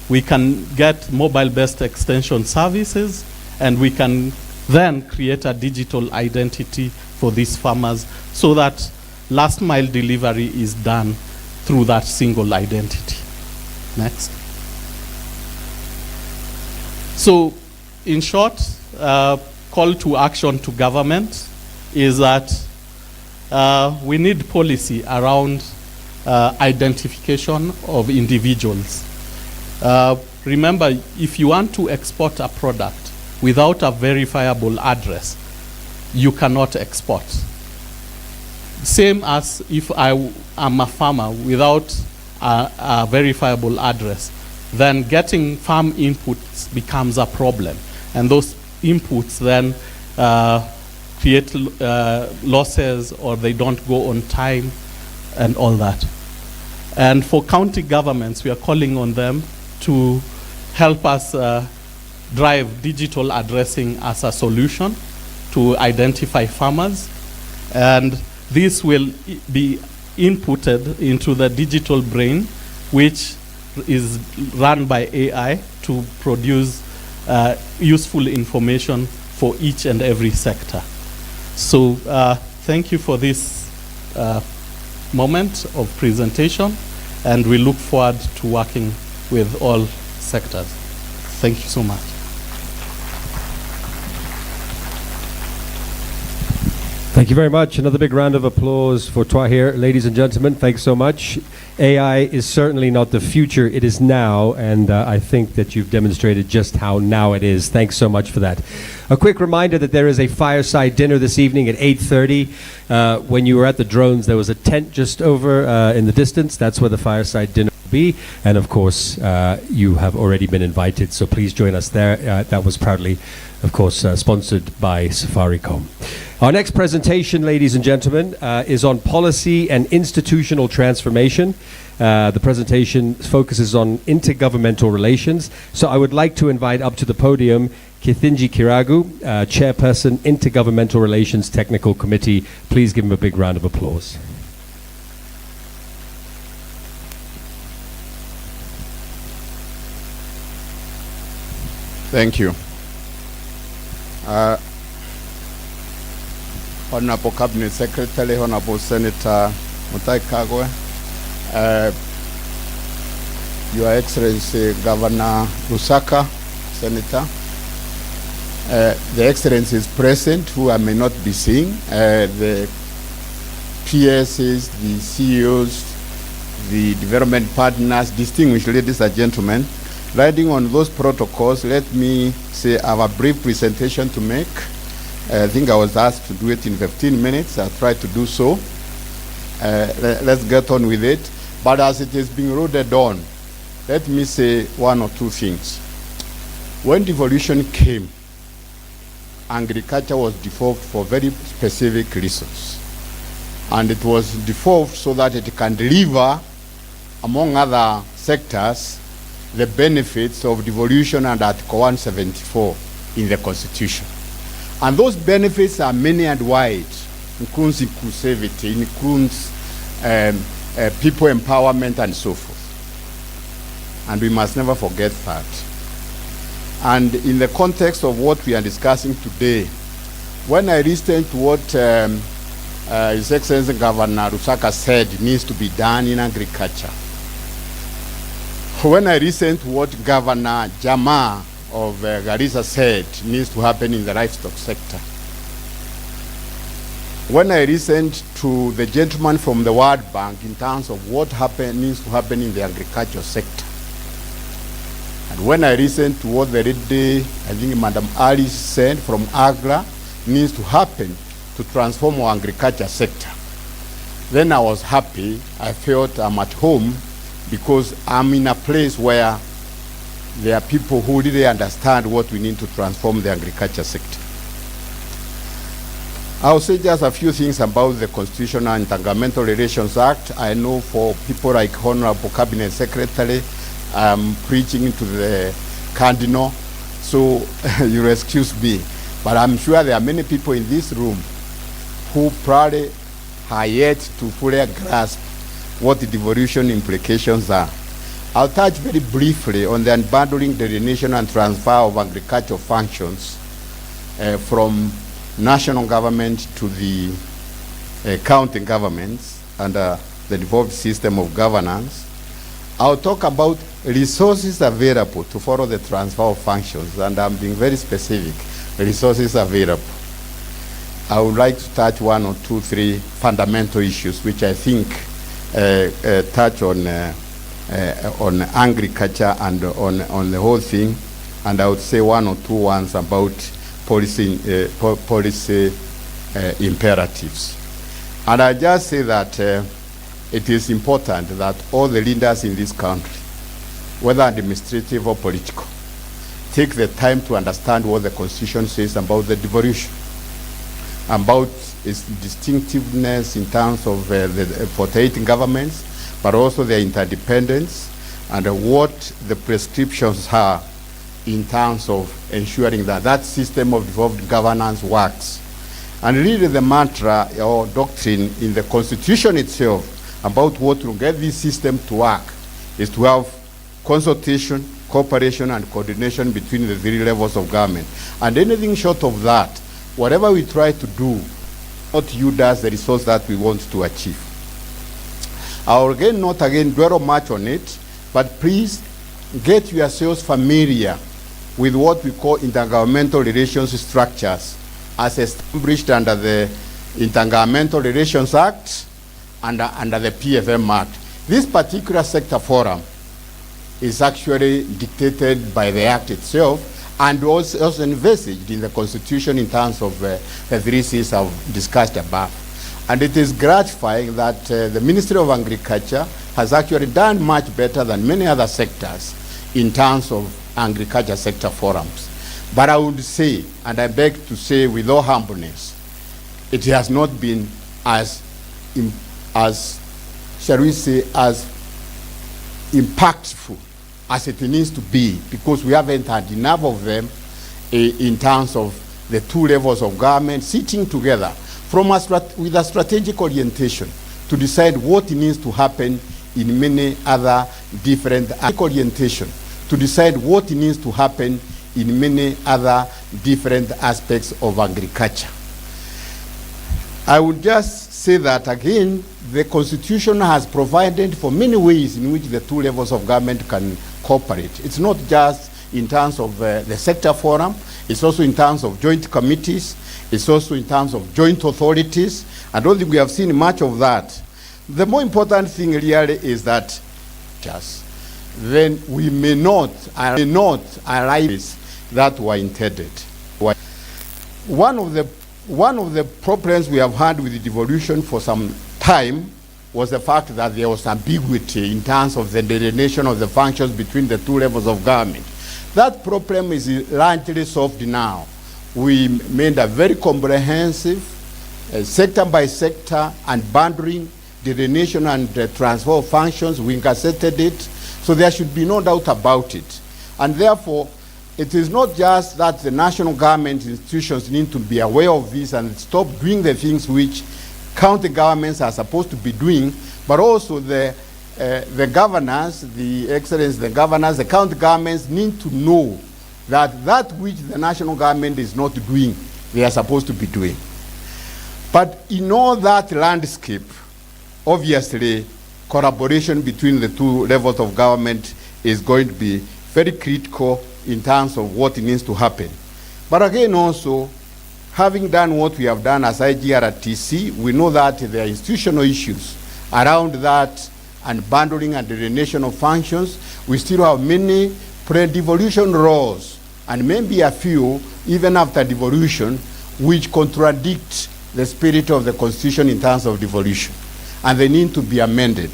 We can get mobile-based extension services, and we can then create a digital identity for these farmers so that last mile delivery is done through that single identity. Next. So, in short, call to action to government is that we need policy around identification of individuals. Remember, if you want to export a product without a verifiable address, you cannot export. Same as if I am a farmer without a verifiable address, then getting farm inputs becomes a problem. And those inputs then create losses, or they don't go on time and all that. And for county governments, we are calling on them to help us drive digital addressing as a solution to identify farmers. And this will be inputted into the digital brain, which is run by AI to produce useful information for each and every sector. So thank you for this moment of presentation, and we look forward to working with all sectors. Thank you so much. Thank you very much. Another big round of applause for Twahir. Ladies and gentlemen, thanks so much. AI is certainly not the future, it is now, and I think that you've demonstrated just how now it is. Thanks so much for that. A quick reminder that there is a fireside dinner this evening at 8:30. When you were at the drones, there was a tent just over in the distance. That's where the fireside dinner will be. And of course, you have already been invited, so please join us there. That was proudly, of course, sponsored by Safaricom. Our next presentation, ladies and gentlemen, is on policy and institutional transformation. The presentation focuses on intergovernmental relations. So I would like to invite up to the podium Kithinji Kiragu, Chairperson, Intergovernmental Relations Technical Committee. Please give him a big round of applause. Thank you. Honorable Cabinet Secretary, Honorable Senator Mutai Kagwe, Your Excellency Governor Lusaka, Senator, the Excellencies present who I may not be seeing, the PSs, the CEOs, the development partners, distinguished ladies and gentlemen, riding on those protocols, let me say I have a brief presentation to make. I think I was asked to do it in 15 minutes. I'll try to do so. Let's get on with it. But as it is being loaded on, let me say one or two things. When devolution came, agriculture was devolved for very specific reasons. And it was devolved so that it can deliver, among other sectors, the benefits of devolution under Article 174 in the Constitution. And those benefits are many and wide. Includes inclusivity, includes people empowerment and so forth. And we must never forget that. And in the context of what we are discussing today, when I listened to what His Excellency Governor Lusaka said needs to be done in agriculture, when I listened to what Governor Jama of Garissa said needs to happen in the livestock sector, when I listened to the gentleman from the World Bank in terms of what needs to happen in the agriculture sector, and when I listened to what the lady, I think Madam Alice said from Agra, needs to happen to transform our agriculture sector, then I was happy. I felt I'm at home because I'm in a place where there are people who really understand what we need to transform the agriculture sector. I'll say just a few things about the Constitution and Intergovernmental Relations Act. I know for people like Honorable Cabinet Secretary, I'm preaching to the Cardinal, so you'll excuse me. But I'm sure there are many people in this room who probably are yet to fully grasp what the devolution implications are. I'll touch very briefly on the unbundling, delineation, and transfer of agricultural functions from national government to the county governments under the devolved system of governance. I'll talk about resources available to follow the transfer of functions, and I'm being very specific, resources available. I would like to touch one or two, three fundamental issues which I think touch on agriculture and on the whole thing, and I would say one or two ones about policy imperatives. And I just say that it is important that all the leaders in this country, whether administrative or political, take the time to understand what the Constitution says about the devolution, about its distinctiveness in terms of the 48 governments, but also their interdependence, and what the prescriptions are in terms of ensuring that that system of devolved governance works. And really the mantra or doctrine in the Constitution itself about what will get this system to work is to have consultation, cooperation, and coordination between the three levels of government. And anything short of that, whatever we try to do, not yield us the results that we want to achieve. I will not dwell much on it, but please get yourselves familiar with what we call intergovernmental relations structures as established under the Intergovernmental Relations Act and under the PFM Act. This particular sector forum is actually dictated by the Act itself and also envisaged in the Constitution in terms of the three Cs I've discussed above. And it is gratifying that the Ministry of Agriculture has actually done much better than many other sectors in terms of agriculture sector forums. But I would say, and I beg to say with all humbleness, it has not been as shall we say, as impactful as it needs to be, because we haven't had enough of them in terms of the two levels of government sitting together with a strategic orientation to decide what needs to happen in many other different aspects of agriculture. I would just say that again, the Constitution has provided for many ways in which the two levels of government can cooperate. It's not just in terms of the sector forum, it's also in terms of joint committees, it's also in terms of joint authorities. I don't think we have seen much of that. The more important thing really is that then we may not arrive that were intended. One of the problems we have had with the devolution for some time was the fact that there was ambiguity in terms of the delineation of the functions between the two levels of government. That problem is largely solved now. We made a very comprehensive sector by sector and boundary delineation and transfer of functions. We intercepted it, so there should be no doubt about it. And therefore, it is not just that the national government institutions need to be aware of this and stop doing the things which county governments are supposed to be doing, but also the governors, the county governments need to know that which the national government is not doing, they are supposed to be doing. But in all that landscape, obviously, collaboration between the two levels of government is going to be very critical in terms of what needs to happen. But again also, having done what we have done as IGRTC, we know that there are institutional issues around that and bundling and delineation of functions. We still have many pre-devolution laws, and maybe a few, even after devolution, which contradict the spirit of the Constitution in terms of devolution, and they need to be amended.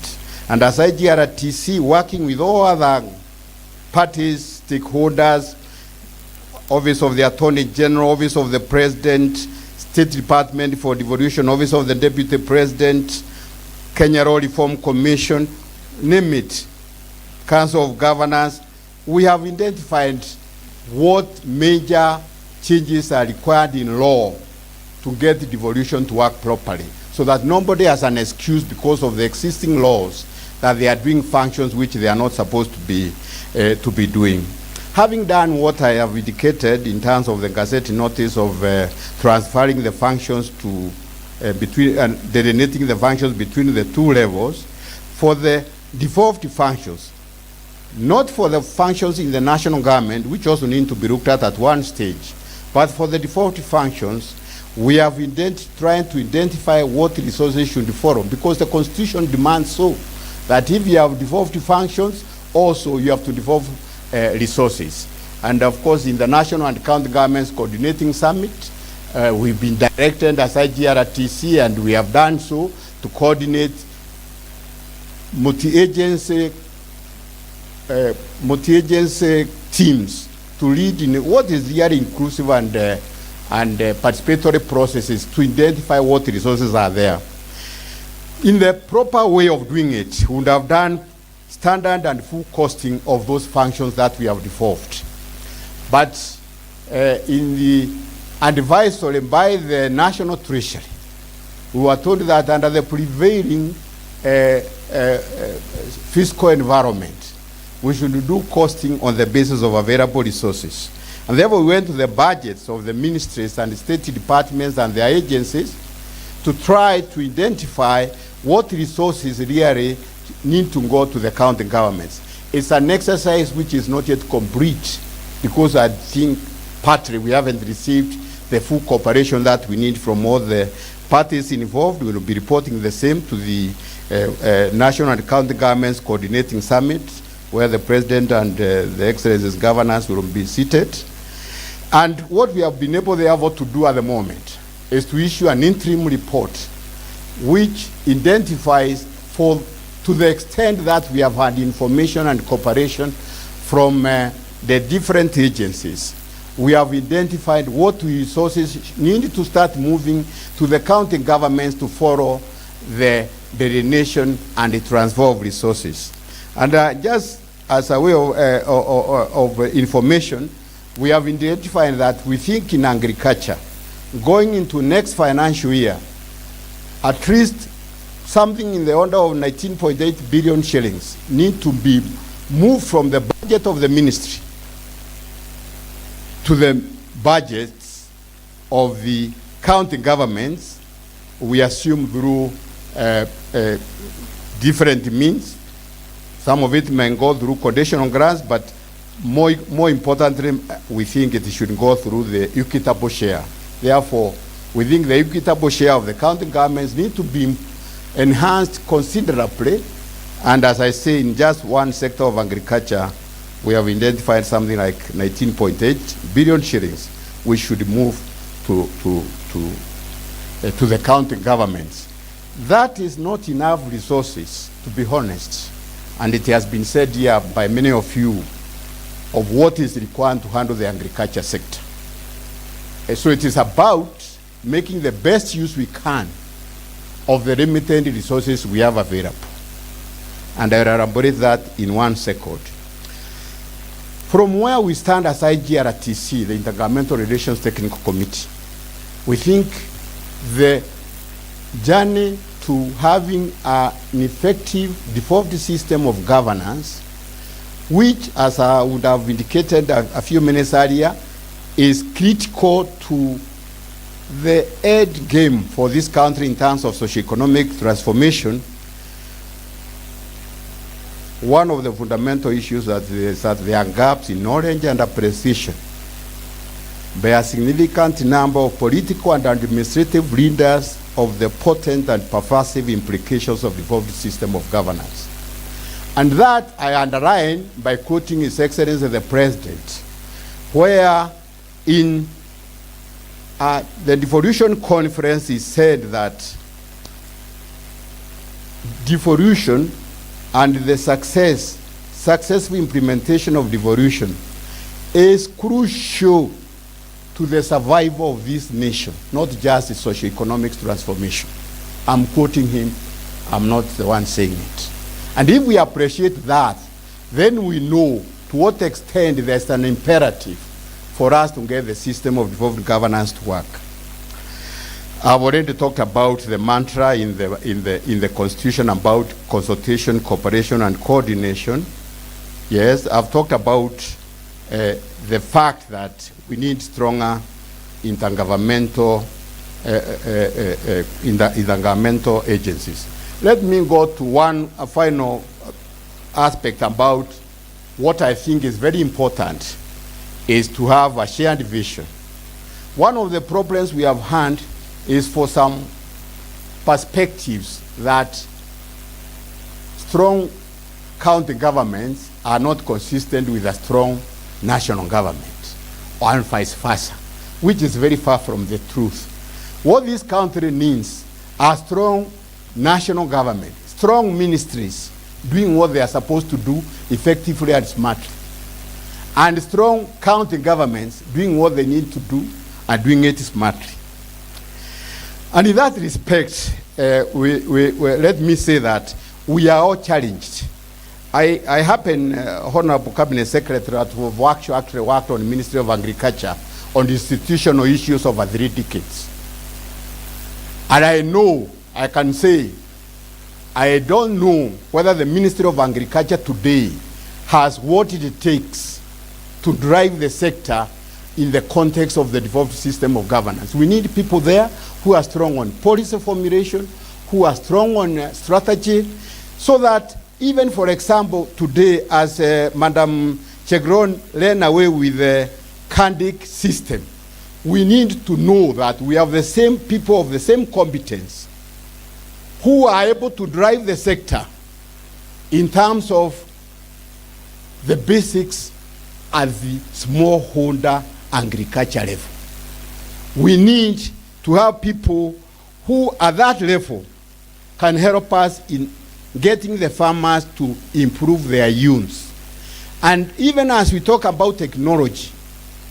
And as IGRTC, working with all other parties, stakeholders, Office of the Attorney General, Office of the President, State Department for Devolution, Office of the Deputy President, Kenya Law Reform Commission, name it, Council of Governors, we have identified what major changes are required in law to get the devolution to work properly, so that nobody has an excuse because of the existing laws that they are doing functions which they are not supposed to be doing. Having done what I have indicated in terms of the Gazette notice of transferring the functions to between and delineating the functions between the two levels, for the devolved functions, not for the functions in the national government, which also need to be looked at one stage, but for the devolved functions, we have trying to identify what resources should follow, because the Constitution demands so that if you have devolved functions, also you have to devolve resources. And of course, in the national and county governments coordinating summit, we've been directed as IGRTC, and we have done so to coordinate multi-agency teams to lead in what is really inclusive and participatory processes to identify what resources are there. In the proper way of doing it, we would have done standard and full costing of those functions that we have devolved. But in the advisory by the National Treasury, we were told that under the prevailing fiscal environment, we should do costing on the basis of available resources. And therefore, we went to the budgets of the ministries and the state departments and their agencies to try to identify what resources really need to go to the county governments. It's an exercise which is not yet complete, because I think partly we haven't received the full cooperation that we need from all the parties involved. We will be reporting the same to the national and county governments coordinating summit, where the president and the excellencies governors will be seated. And what we have been able therefore to do at the moment is to issue an interim report which identifies for to the extent that we have had information and cooperation from the different agencies, we have identified what resources need to start moving to the county governments to follow the delineation and the transfer of resources. And just as a way of information, we have identified that we think in agriculture, going into next financial year, at least something in the order of 19.8 billion shillings need to be moved from the budget of the ministry to the budgets of the county governments, we assume through different means. Some of it may go through conditional grants, but more importantly, we think it should go through the equitable share. Therefore, we think the equitable share of the county governments need to be enhanced considerably. And as I say, in just one sector of agriculture, we have identified something like 19.8 billion shillings we should move to the county governments. That is not enough resources, to be honest. And it has been said here by many of you of what is required to handle the agriculture sector. So it is about making the best use we can of the limited resources we have available. And I will elaborate that in 1 second. From where we stand as IGRTC, the Intergovernmental Relations Technical Committee, we think the journey to having an effective default system of governance, which, as I would have indicated a few minutes earlier, is critical to the end game for this country in terms of socioeconomic transformation. One of the fundamental issues is that there are gaps in knowledge and appreciation by a significant number of political and administrative leaders of the potent and pervasive implications of the devolved system of governance. And that I underline by quoting His Excellency the President, where in the devolution conference he said that devolution and the successful implementation of devolution is crucial to the survival of this nation, not just the socio-economic transformation. I'm quoting him, I'm not the one saying it. And if we appreciate that, then we know to what extent there's an imperative for us to get the system of devolved governance to work. I've already talked about the mantra in the Constitution about consultation, cooperation, and coordination. Yes, I've talked about the fact that we need stronger intergovernmental agencies. Let me go to a final aspect about what I think is very important, is to have a shared vision. One of the problems we have had is for some perspectives that strong county governments are not consistent with a strong national government, or vice versa, which is very far from the truth. What this country needs are strong national government, strong ministries doing what they are supposed to do effectively and smartly, and strong county governments doing what they need to do and doing it smartly. And in that respect, let me say that we are all challenged. I happen, Honorable Cabinet Secretary, to have actually worked on the Ministry of Agriculture on the institutional issues over 3 decades. And I know, I can say, I don't know whether the Ministry of Agriculture today has what it takes to drive the sector in the context of the devolved system of governance. We need people there who are strong on policy formulation, who are strong on strategy, so that even, for example, today, as Madam Chegron ran away with the CANDIC system, we need to know that we have the same people of the same competence who are able to drive the sector in terms of the basics at the smallholder agriculture level. We need to have people who at that level can help us in getting the farmers to improve their yields. And even as we talk about technology,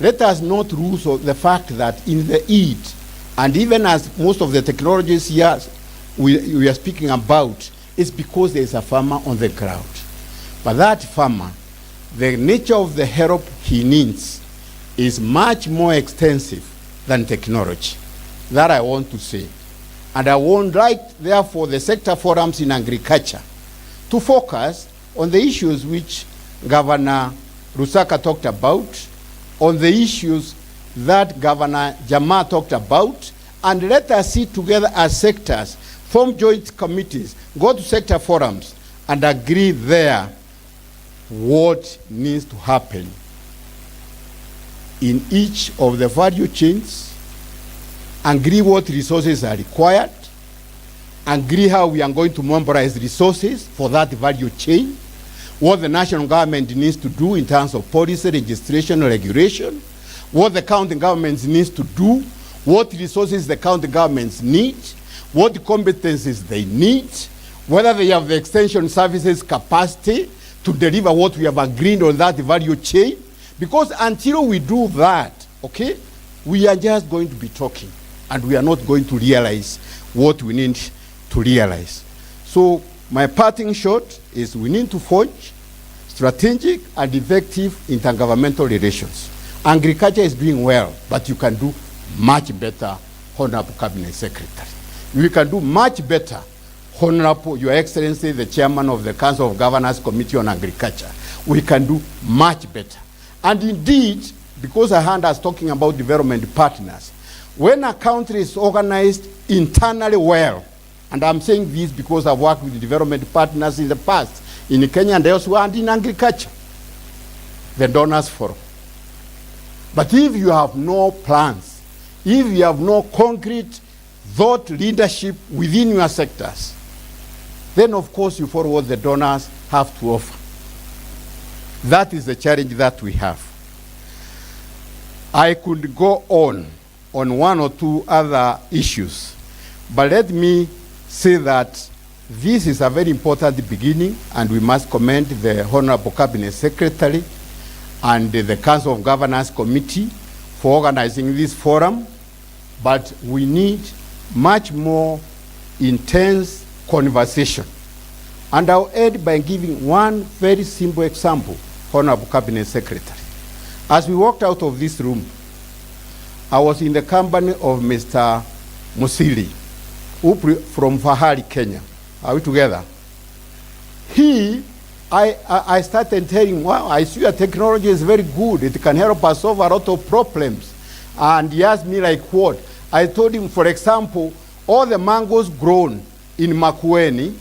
let us not lose the fact that in the East, and even as most of the technologies here we are speaking about, is because there is a farmer on the ground. But that farmer, the nature of the help he needs is much more extensive than technology. That I want to say. And I would like, therefore, the sector forums in agriculture to focus on the issues which Governor Rusaka talked about, on the issues that Governor Jama talked about, and let us sit together as sectors, form joint committees, go to sector forums, and agree there what needs to happen in each of the value chains, agree what resources are required, agree how we are going to mobilize resources for that value chain, what the national government needs to do in terms of policy, registration, regulation, what the county governments needs to do, what resources the county governments need, what competencies they need, whether they have the extension services capacity to deliver what we have agreed on that value chain. Because until we do that, okay, we are just going to be talking and we are not going to realize what we need to realize. So my parting shot is we need to forge strategic and effective intergovernmental relations. Agriculture is doing well, but you can do much better, Honorable Cabinet Secretary. You can do much better, Honorable Your Excellency, the Chairman of the Council of Governors Committee on Agriculture. We can do much better. And indeed, because I heard us talking about development partners, when a country is organized internally well, and I'm saying this because I've worked with development partners in the past, in Kenya and elsewhere, and in agriculture, the donors forum. But if you have no plans, if you have no concrete thought leadership within your sectors, then of course you follow what the donors have to offer. That is the challenge that we have. I could go on one or two other issues, but let me say that this is a very important beginning, and we must commend the Honorable Cabinet Secretary and the Council of Governors Committee for organizing this forum, but we need much more intense conversation. And I'll end by giving one very simple example, Honorable Cabinet Secretary. As we walked out of this room, I was in the company of Mr. Musili, from Fahari, Kenya. Are we together? I started telling him, wow, I see your technology is very good. It can help us solve a lot of problems. And he asked me like what? I told him, for example, all the mangoes grown in Makueni,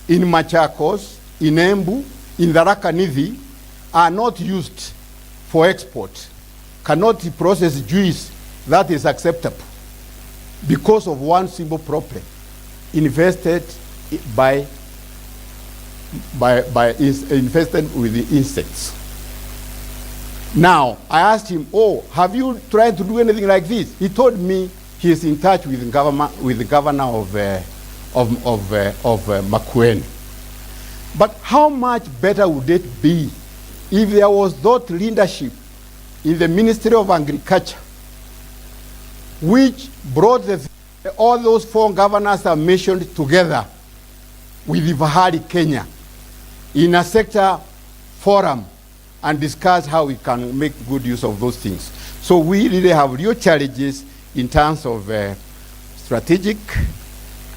in Machakos, in Embu, in the Rakanithi are not used for export, cannot process juice that is acceptable because of one simple problem, invested infested with the insects. Now, I asked him, oh, have you tried to do anything like this? He told me he is in touch with the governor of Makueni. But how much better would it be if there was that leadership in the Ministry of Agriculture which brought all those four governors I mentioned together with the Fahari, Kenya, in a sector forum and discuss how we can make good use of those things. So we really have real challenges in terms of strategic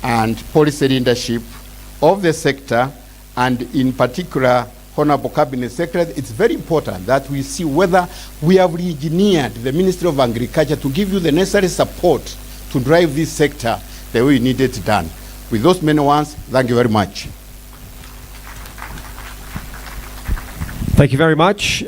and policy leadership of the sector, and in particular, Honorable Cabinet Secretary, it's very important that we see whether we have re-engineered the Ministry of Agriculture to give you the necessary support to drive this sector the way we need it done. With those many ones, thank you very much. Thank you very much.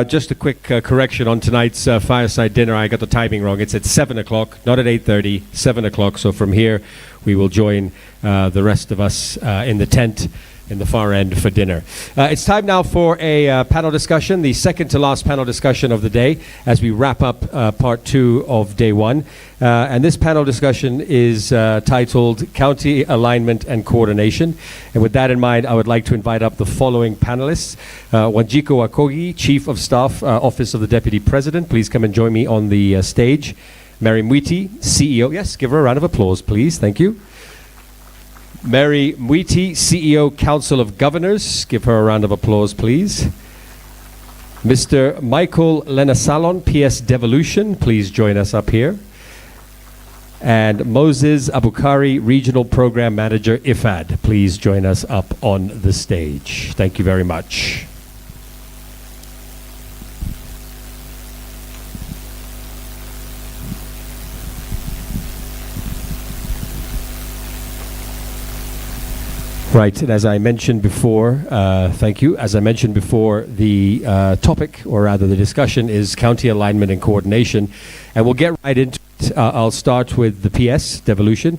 Just a quick correction on tonight's fireside dinner. I got the timing wrong. It's at 7 o'clock, not at 8:30, 7 o'clock. So from here, we will join the rest of us in the tent in the far end for dinner. It's time now for a panel discussion, the second to last panel discussion of the day, as we wrap up part 2 of day 1. And this panel discussion is titled County Alignment and Coordination. And with that in mind, I would like to invite up the following panelists. Wanjiko Akogi, Chief of Staff, Office of the Deputy President. Please come and join me on the stage. Mary Mwiti, CEO. Yes, give her a round of applause, please. Thank you. Mary Mwiti, CEO, Council of Governors. Give her a round of applause, please. Mr. Michael Lenasalon, PS Devolution. Please join us up here. And Moses Abukari, Regional Program Manager, IFAD. Please join us up on the stage. Thank you very much. Right, and as I mentioned before, thank you. As I mentioned before, the topic, or rather the discussion, is county alignment and coordination. And we'll get right into it. I'll start with the PS, devolution.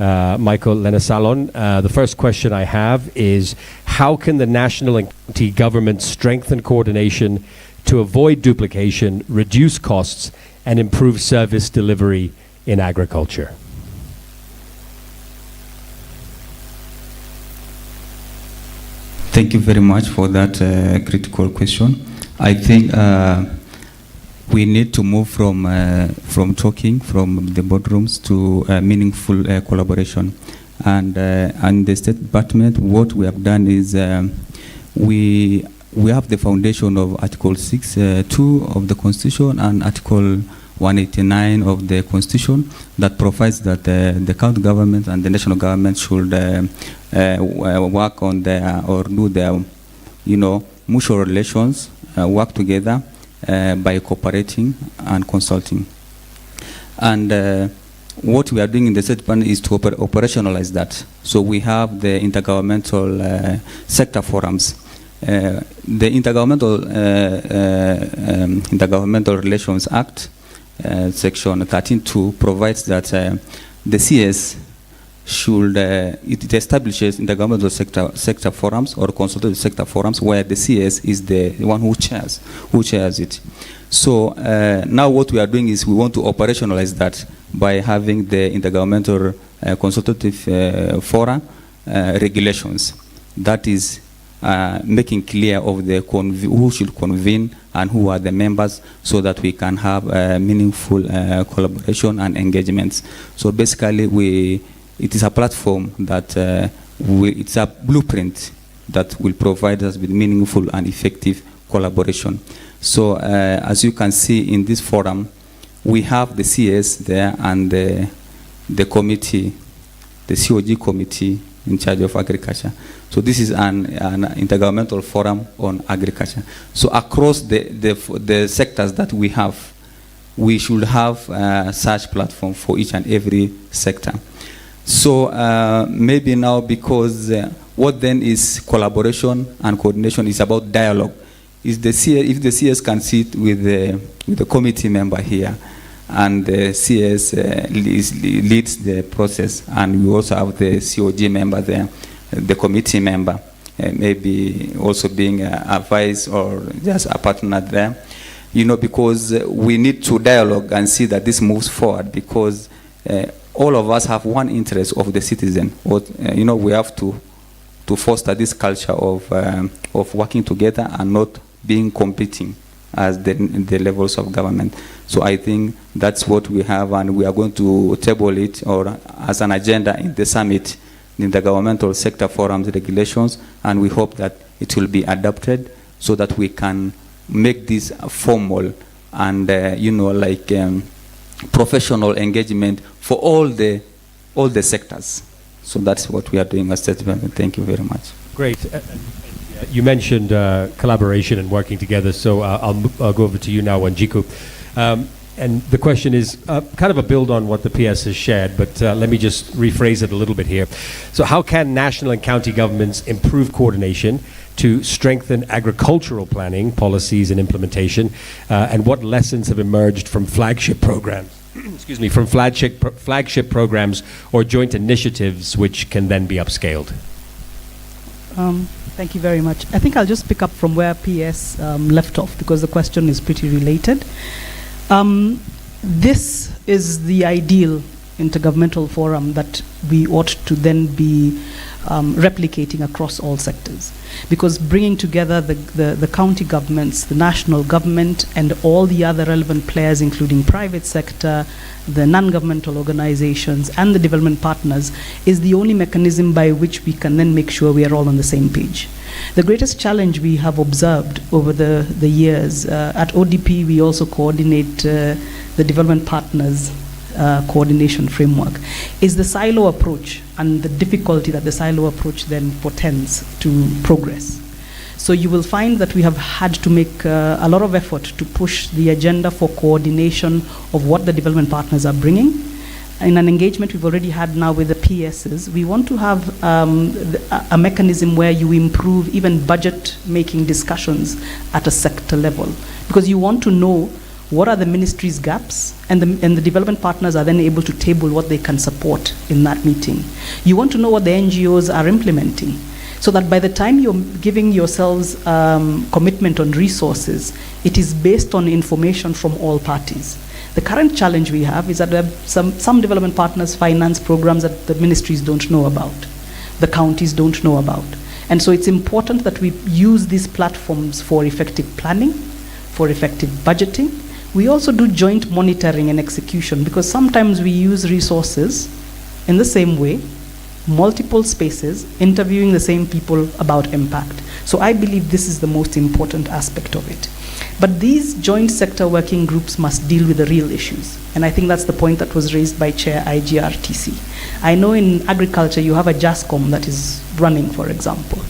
Michael Lenasalon, the first question I have is, how can the national and county governments strengthen coordination to avoid duplication, reduce costs, and improve service delivery in agriculture? Thank you very much for that critical question. I think we need to move from talking from the boardrooms to meaningful collaboration. And the State Department, what we have done is we have the foundation of Article 6(2) of the Constitution and Article 189 of the Constitution that provides that the county government and the national government should work on their, or do their, mutual relations, work together by cooperating and consulting. And what we are doing in the State Department is to operationalize that. So we have the Intergovernmental Sector Forums. The Intergovernmental Relations Act, Section 13(2) provides that the CS should, it establishes intergovernmental sector forums or consultative sector forums where the CS is the one who chairs it. So now what we are doing is we want to operationalize that by having the intergovernmental consultative fora regulations. That is making clear of the who should convene and who are the members, so that we can have meaningful collaboration and engagements. So basically, it is a platform that it's a blueprint that will provide us with meaningful and effective collaboration. So as you can see in this forum, we have the CS there and the committee, the COG committee in charge of agriculture. So this is an intergovernmental forum on agriculture. So across the sectors that we have, we should have such platform for each and every sector. So maybe now, because what then is collaboration and coordination is about dialogue. If the CS can sit with the committee member here, and the CS leads the process, and we also have the COG member there, the committee member, maybe also being a vice or just a partner there, because we need to dialogue and see that this moves forward, because all of us have one interest of the citizen. We have to foster this culture of working together and not being competing as the levels of government. So I think that's what we have, and we are going to table it or as an agenda in the summit, in the governmental sector forums regulations, and we hope that it will be adopted so that we can make this formal and professional engagement for all the sectors. So that's what we are doing as State Department. Thank you very much. Great. You mentioned collaboration and working together, so I'll go over to you now, Wanjiko. And the question is kind of a build on what the PS has shared, but let me just rephrase it a little bit here. So how can national and county governments improve coordination to strengthen agricultural planning, policies and implementation, and what lessons have emerged from flagship programs? Excuse me, from flagship programs or joint initiatives which can then be upscaled? Thank you very much. I think I'll just pick up from where PS left off because the question is pretty related. This is the ideal intergovernmental forum that we ought to then be replicating across all sectors, because bringing together the county governments, the national government, and all the other relevant players, including private sector, the non-governmental organizations, and the development partners, is the only mechanism by which we can then make sure we are all on the same page. The greatest challenge we have observed over the years, at ODP we also coordinate the development partners coordination framework, is the silo approach and the difficulty that the silo approach then portends to progress. So you will find that we have had to make a lot of effort to push the agenda for coordination of what the development partners are bringing. In an engagement we've already had now with the PSs, we want to have a mechanism where you improve even budget making discussions at a sector level, because you want to know what are the ministry's gaps, and the development partners are then able to table what they can support in that meeting. You want to know what the NGOs are implementing, so that by the time you're giving yourselves commitment on resources, it is based on information from all parties. The current challenge we have is that there are some development partners finance programs that the ministries don't know about, the counties don't know about. And so it's important that we use these platforms for effective planning, for effective budgeting. We also do joint monitoring and execution, because sometimes we use resources in the same way, multiple spaces, interviewing the same people about impact. So I believe this is the most important aspect of it. But these joint sector working groups must deal with the real issues. And I think that's the point that was raised by Chair IGRTC. I know in agriculture you have a JASCOM that is running, for example.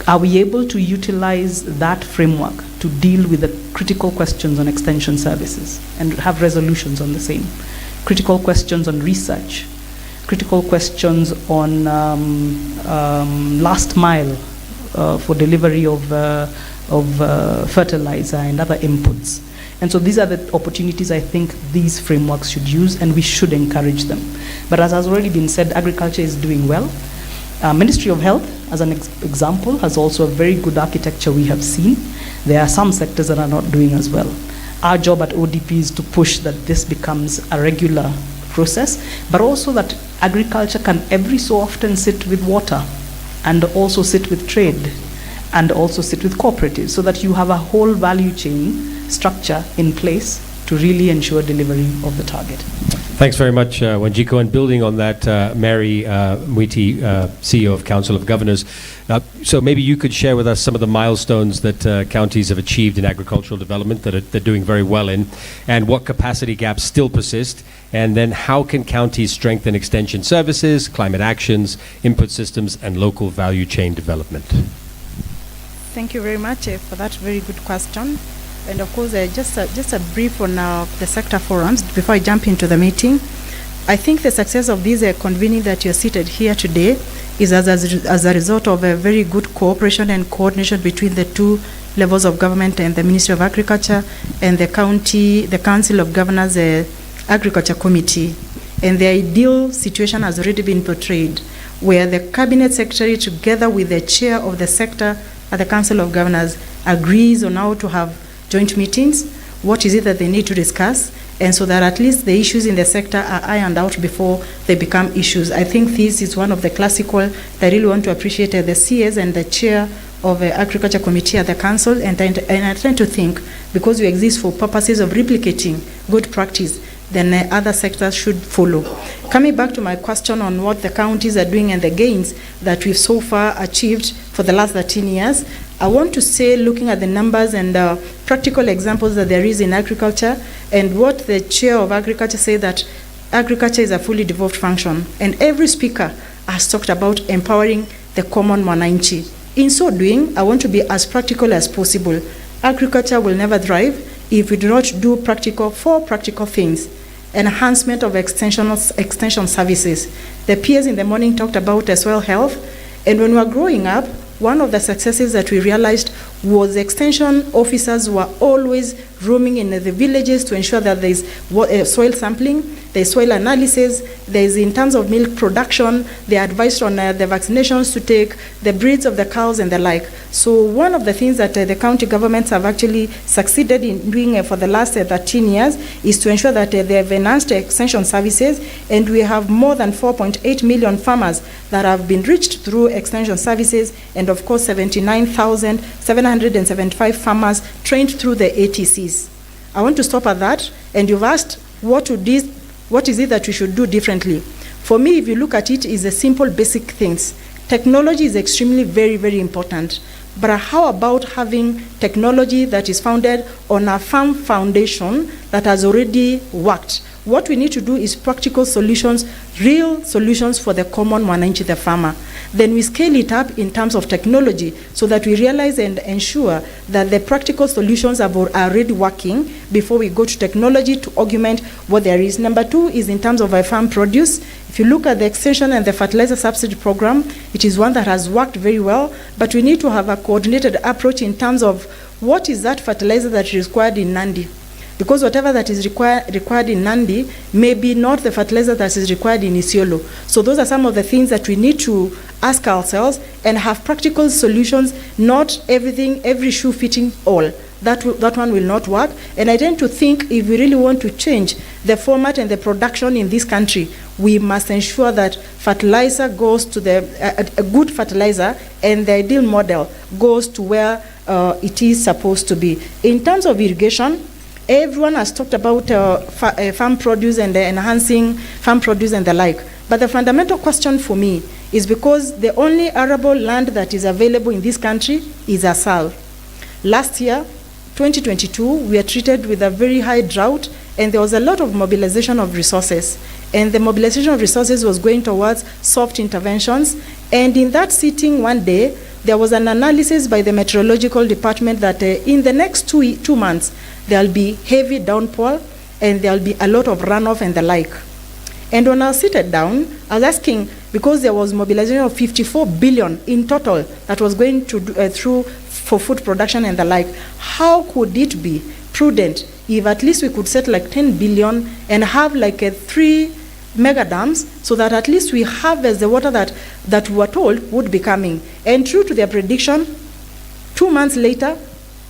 Are we able to utilize that framework to deal with the critical questions on extension services and have resolutions on the same? Critical questions on research, critical questions on last mile for delivery of fertilizer and other inputs. And so these are the opportunities I think these frameworks should use, and we should encourage them. But as has already been said, agriculture is doing well. Ministry of Health, as an example, has also a very good architecture we have seen. There are some sectors that are not doing as well. Our job at ODP is to push that this becomes a regular process, but also that agriculture can every so often sit with water, and also sit with trade, and also sit with cooperatives, so that you have a whole value chain structure in place to really ensure delivery of the target. Thanks very much, Wanjiko. And building on that, Mary Mwiti, CEO of Council of Governors. So maybe you could share with us some of the milestones that counties have achieved in agricultural development that they're doing very well in, and what capacity gaps still persist, and then how can counties strengthen extension services, climate actions, input systems, and local value chain development? Thank you very much for that very good question. And of course, just a brief on the sector forums before I jump into the meeting. I think the success of this convening that you're seated here today is as a result of a very good cooperation and coordination between the two levels of government and the Ministry of Agriculture and the Council of Governors Agriculture Committee. And the ideal situation has already been portrayed, where the Cabinet Secretary, together with the chair of the sector at the Council of Governors, agrees on how to have joint meetings, what is it that they need to discuss, and so that at least the issues in the sector are ironed out before they become issues. I think this is one of the classical that I really want to appreciate the CS and the chair of the Agriculture Committee at the Council, and I try to think, because we exist for purposes of replicating good practice, then other sectors should follow. Coming back to my question on what the counties are doing and the gains that we've so far achieved for the last 13 years, I want to say, looking at the numbers and practical examples that there is in agriculture, and what the chair of agriculture said, that agriculture is a fully devolved function, and every speaker has talked about empowering the common mwananchi. In so doing, I want to be as practical as possible. Agriculture will never thrive if we do not do four practical things. Enhancement of extension services. The peers in the morning talked about as well health, and when we were growing up, one of the successes that we realized was extension officers were always roaming in the villages to ensure that there is soil sampling, there is soil analysis, there is in terms of milk production, they are advised on the vaccinations to take, the breeds of the cows and the like. So one of the things that the county governments have actually succeeded in doing for the last 13 years is to ensure that they have enhanced extension services, and we have more than 4.8 million farmers that have been reached through extension services, and of course 79,775 farmers trained through the ATCs. I want to stop at that, and you've asked what is it that we should do differently. For me, if you look at it, is the simple basic things. Technology is extremely very, very important. But how about having technology that is founded on a firm foundation that has already worked? What we need to do is practical solutions, real solutions for the common mwananchi, the farmer. Then we scale it up in terms of technology so that we realize and ensure that the practical solutions are already working before we go to technology to augment what there is. Number two is in terms of our farm produce. If you look at the extension and the fertilizer subsidy program, it is one that has worked very well, but we need to have a coordinated approach in terms of what is that fertilizer that is required in Nandi. Because whatever that is required in Nandi may be not the fertilizer that is required in Isiolo. So those are some of the things that we need to ask ourselves and have practical solutions, not everything, every shoe fitting all. That one will not work. And I tend to think if we really want to change the format and the production in this country, we must ensure that fertilizer goes to a good fertilizer, and the ideal model goes to where it is supposed to be. In terms of irrigation, everyone has talked about farm produce and enhancing farm produce and the like. But the fundamental question for me is because the only arable land that is available in this country is Asal. Last year, 2022, we were treated with a very high drought, and there was a lot of mobilization of resources. And the mobilization of resources was going towards soft interventions. And in that sitting one day, there was an analysis by the meteorological department that in the next two months, there'll be heavy downpour and there'll be a lot of runoff and the like. And when I was seated down, I was asking, because there was mobilization of 54 billion in total that was going to through for food production and the like, how could it be prudent if at least we could set like 10 billion and have like 3 mega dams, so that at least we harvest the water that we were told would be coming. And true to their prediction, 2 months later,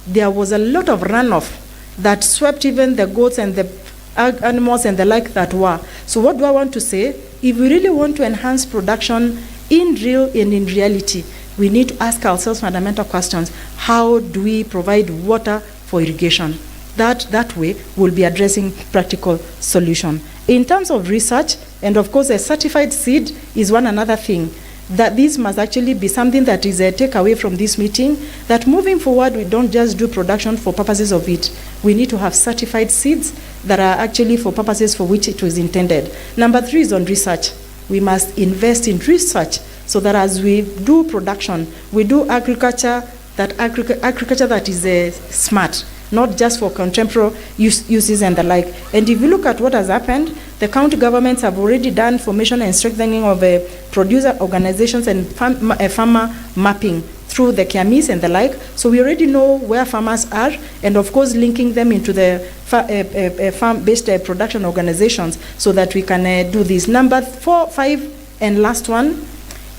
there was a lot of runoff that swept even the goats and the animals and the like that were. So what do I want to say? If we really want to enhance production in real and in reality, we need to ask ourselves fundamental questions. How do we provide water for irrigation? That way we'll be addressing practical solution. In terms of research, and of course a certified seed is one another thing, that this must actually be something that is a takeaway from this meeting, that moving forward we don't just do production for purposes of it. We need to have certified seeds that are actually for purposes for which it was intended. Number 3 is on research. We must invest in research so that as we do production, we do agriculture that is smart, not just for contemporary uses and the like. And if you look at what has happened, the county governments have already done formation and strengthening of producer organizations and farmer mapping through the KIAMIS and the like. So we already know where farmers are, and of course linking them into the farm-based production organizations so that we can do this. Number 4, 5, and last one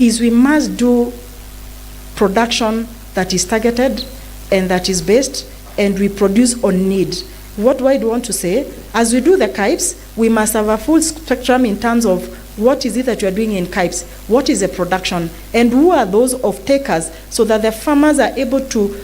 is we must do production that is targeted and that is based, and we produce on need. What do I want to say? As we do the KIPES, we must have a full spectrum in terms of what is it that you are doing in KIPES, what is the production, and who are those off-takers, so that the farmers are able to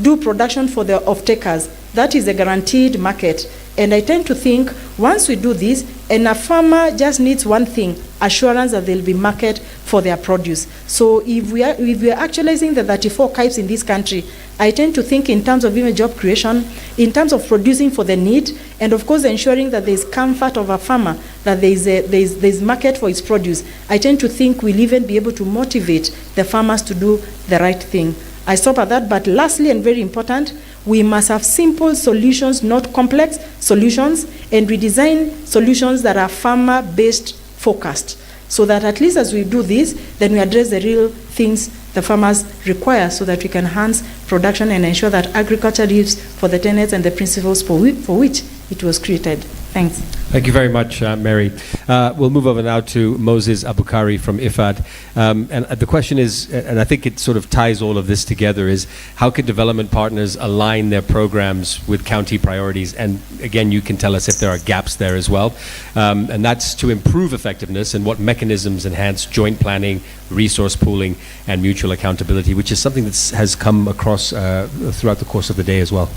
do production for the off-takers. That is a guaranteed market. And I tend to think once we do this, and a farmer just needs one thing, assurance that there will be market for their produce. So if we are actualizing the 34 KIPES in this country, I tend to think in terms of even job creation, in terms of producing for the need, and of course ensuring that there is comfort of a farmer, that there is market for his produce. I tend to think we'll even be able to motivate the farmers to do the right thing. I stop at that, but lastly and very important, we must have simple solutions, not complex solutions, and we design solutions that are farmer-based focused, so that at least as we do this, then we address the real things the farmers require so that we can enhance production and ensure that agriculture lives for the tenets and the principles for which it was created. Thanks. Thank you very much, Mary. We'll move over now to Moses Abukari from IFAD. And the question is, and I think it sort of ties all of this together, is how can development partners align their programs with county priorities? And again, you can tell us if there are gaps there as well. And that's to improve effectiveness and what mechanisms enhance joint planning, resource pooling, and mutual accountability, which is something that has come across throughout the course of the day as well.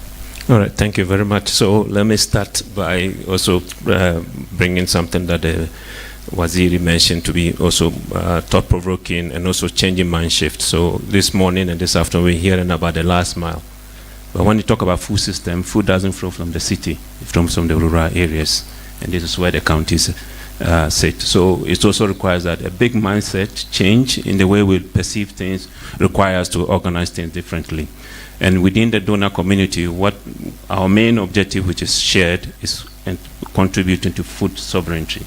All right, thank you very much. So let me start by also bringing something that Waziri mentioned to be also thought-provoking and also changing mind shift. So this morning and this afternoon we're hearing about the last mile. But when you talk about food system, food doesn't flow from the city, it comes from the rural areas. And this is where the counties sit. So it also requires that a big mindset change in the way we perceive things requires to organize things differently. And within the donor community, what our main objective, which is shared, is contributing to food sovereignty,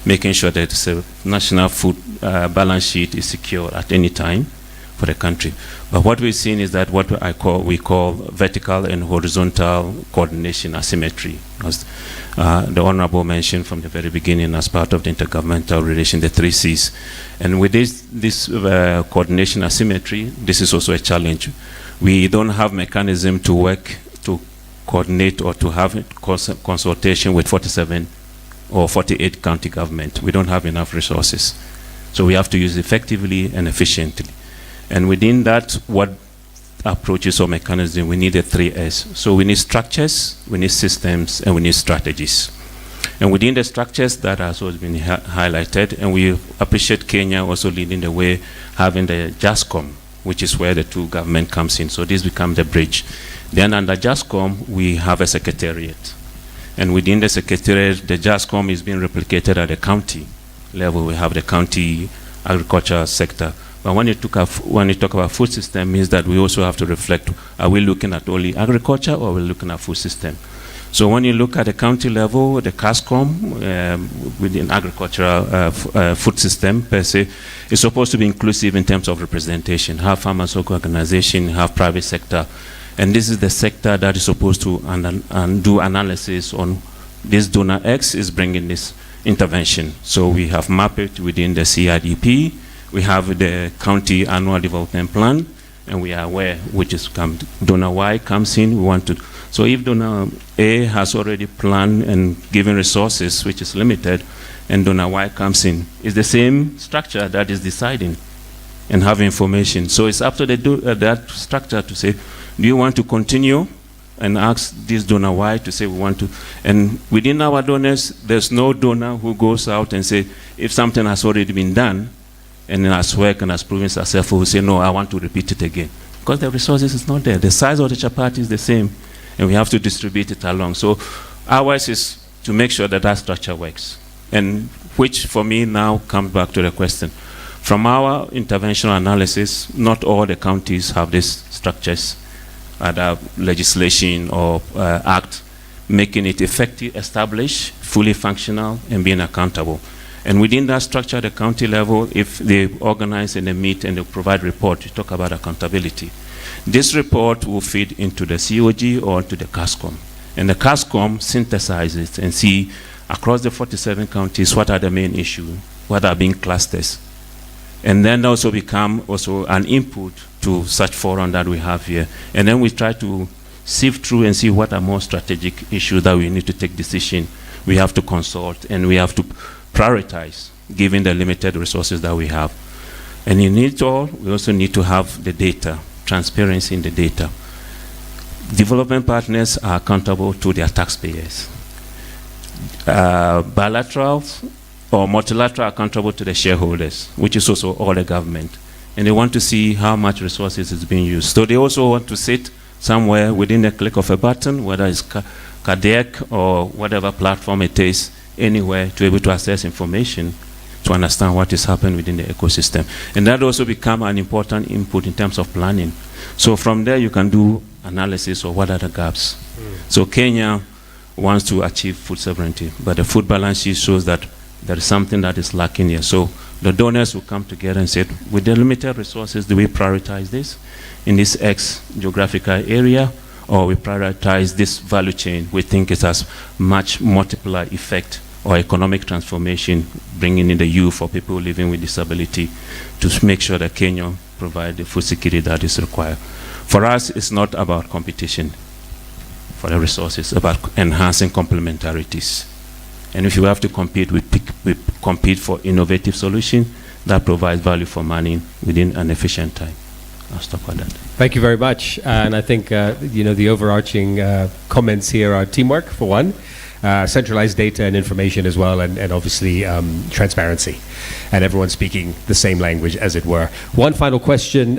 making sure that the national food balance sheet is secure at any time for the country. But what we've seen is that what we call vertical and horizontal coordination asymmetry, as the Honorable mentioned from the very beginning as part of the intergovernmental relation, the 3 Cs. And with this coordination asymmetry, this is also a challenge. We don't have mechanism to work to coordinate or to have consultation with 47 or 48 county government. We don't have enough resources. So we have to use effectively and efficiently. And within that, what approaches or mechanism, we need the 3S. So we need structures, we need systems, and we need strategies. And within the structures that has also been highlighted, and we appreciate Kenya also leading the way, having the JASCOM, which is where the two government comes in. So this becomes the bridge. Then under JASCOM, we have a secretariat. And within the secretariat, the JASCOM is being replicated at the county level. We have the county agriculture sector. But when you talk about food system, means that we also have to reflect, are we looking at only agriculture or are we looking at food system? So when you look at the county level, the CASCOM within agricultural food system per se is supposed to be inclusive in terms of representation, have farmers organization, have private sector, and this is the sector that is supposed to do analysis on this donor X is bringing this intervention. So we have mapped it within the CIDP, we have the county annual development plan, and we are aware which is donor Y comes in, we want to. So if donor A has already planned and given resources, which is limited, and donor Y comes in, it's the same structure that is deciding and have information. So it's up to that structure to say, do you want to continue, and ask this donor Y to say we want to. And within our donors, there's no donor who goes out and say, if something has already been done, and has worked and has proven successful, we say, no, I want to repeat it again. Because the resources is not there. The size of the chapati is the same, and we have to distribute it along. So ours is to make sure that that structure works. And which, for me, now comes back to the question. From our interventional analysis, not all the counties have these structures, either legislation or act, making it effective, established, fully functional, and being accountable. And within that structure, the county level, if they organize and they meet and they provide report, you talk about accountability. This report will feed into the COG or to the CASCOM. And the CASCOM synthesizes and see across the 47 counties what are the main issues, what are being clusters. And then also become also an input to such forum that we have here. And then we try to sift through and see what are more strategic issues that we need to take decision. We have to consult and we have to prioritize given the limited resources that we have. And in it all, we also need to have the data, transparency in the data. Development partners are accountable to their taxpayers. Bilateral or multilateral are accountable to the shareholders, which is also all the government. And they want to see how much resources is being used. So they also want to sit somewhere within a click of a button, whether it's Kadek or whatever platform it is, anywhere to be able to access information to understand what is happening within the ecosystem. And that also become an important input in terms of planning. So from there you can do analysis of what are the gaps. So Kenya wants to achieve food sovereignty, but the food balance sheet shows that there is something that is lacking here. So The donors will come together and say, with the limited resources, do we prioritize this in this X geographical area, or we prioritize this value chain? We think it has much multiplier effect or economic transformation, bringing in the youth for people living with disability to make sure that Kenya provide the food security that is required. For us, it's not about competition for the resources, about enhancing complementarities. And if you have to compete, we compete for innovative solution that provides value for money within an efficient time. I'll stop at that. Thank you very much. And I think, the overarching comments here are teamwork, for one, centralized data and information as well, and obviously transparency, and everyone speaking the same language, as it were. One final question.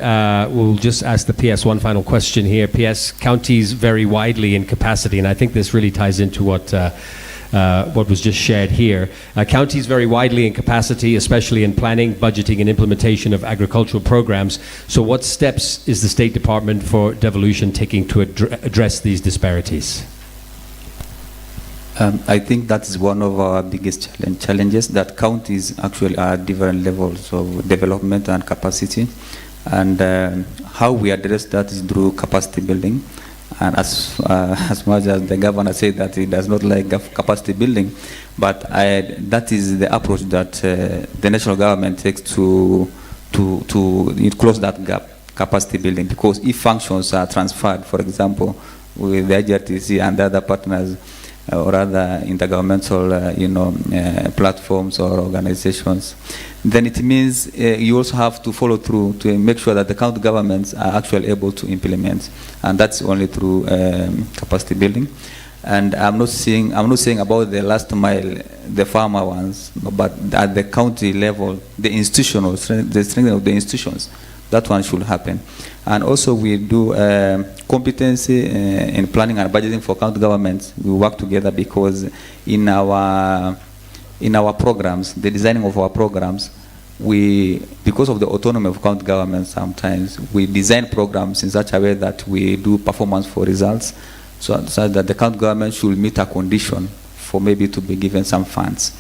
We'll just ask the PS one final question here. PS, counties vary widely in capacity, and I think this really ties into what was just shared here. Counties vary widely in capacity, especially in planning, budgeting, and implementation of agricultural programs. So what steps is the State Department for Devolution taking to address these disparities? I think that is one of our biggest challenges, that counties actually are different levels of development and capacity. And how we address that is through capacity building. And as much as the governor said that he does not like capacity building, but that is the approach that the national government takes to close that gap, capacity building. Because if functions are transferred, for example, with the IGRTC and the other partners, or other intergovernmental, platforms or organizations, then it means you also have to follow through to make sure that the county governments are actually able to implement, and that's only through capacity building. And I'm not saying about the last mile, the farmer ones, but at the county level, the institutional, the strength of the institutions, that one should happen. And also we do competency in planning and budgeting for county governments. We work together because in our programs, the designing of our programs, because of the autonomy of county governments, sometimes we design programs in such a way that we do performance for results, so that the county government should meet a condition for maybe to be given some funds.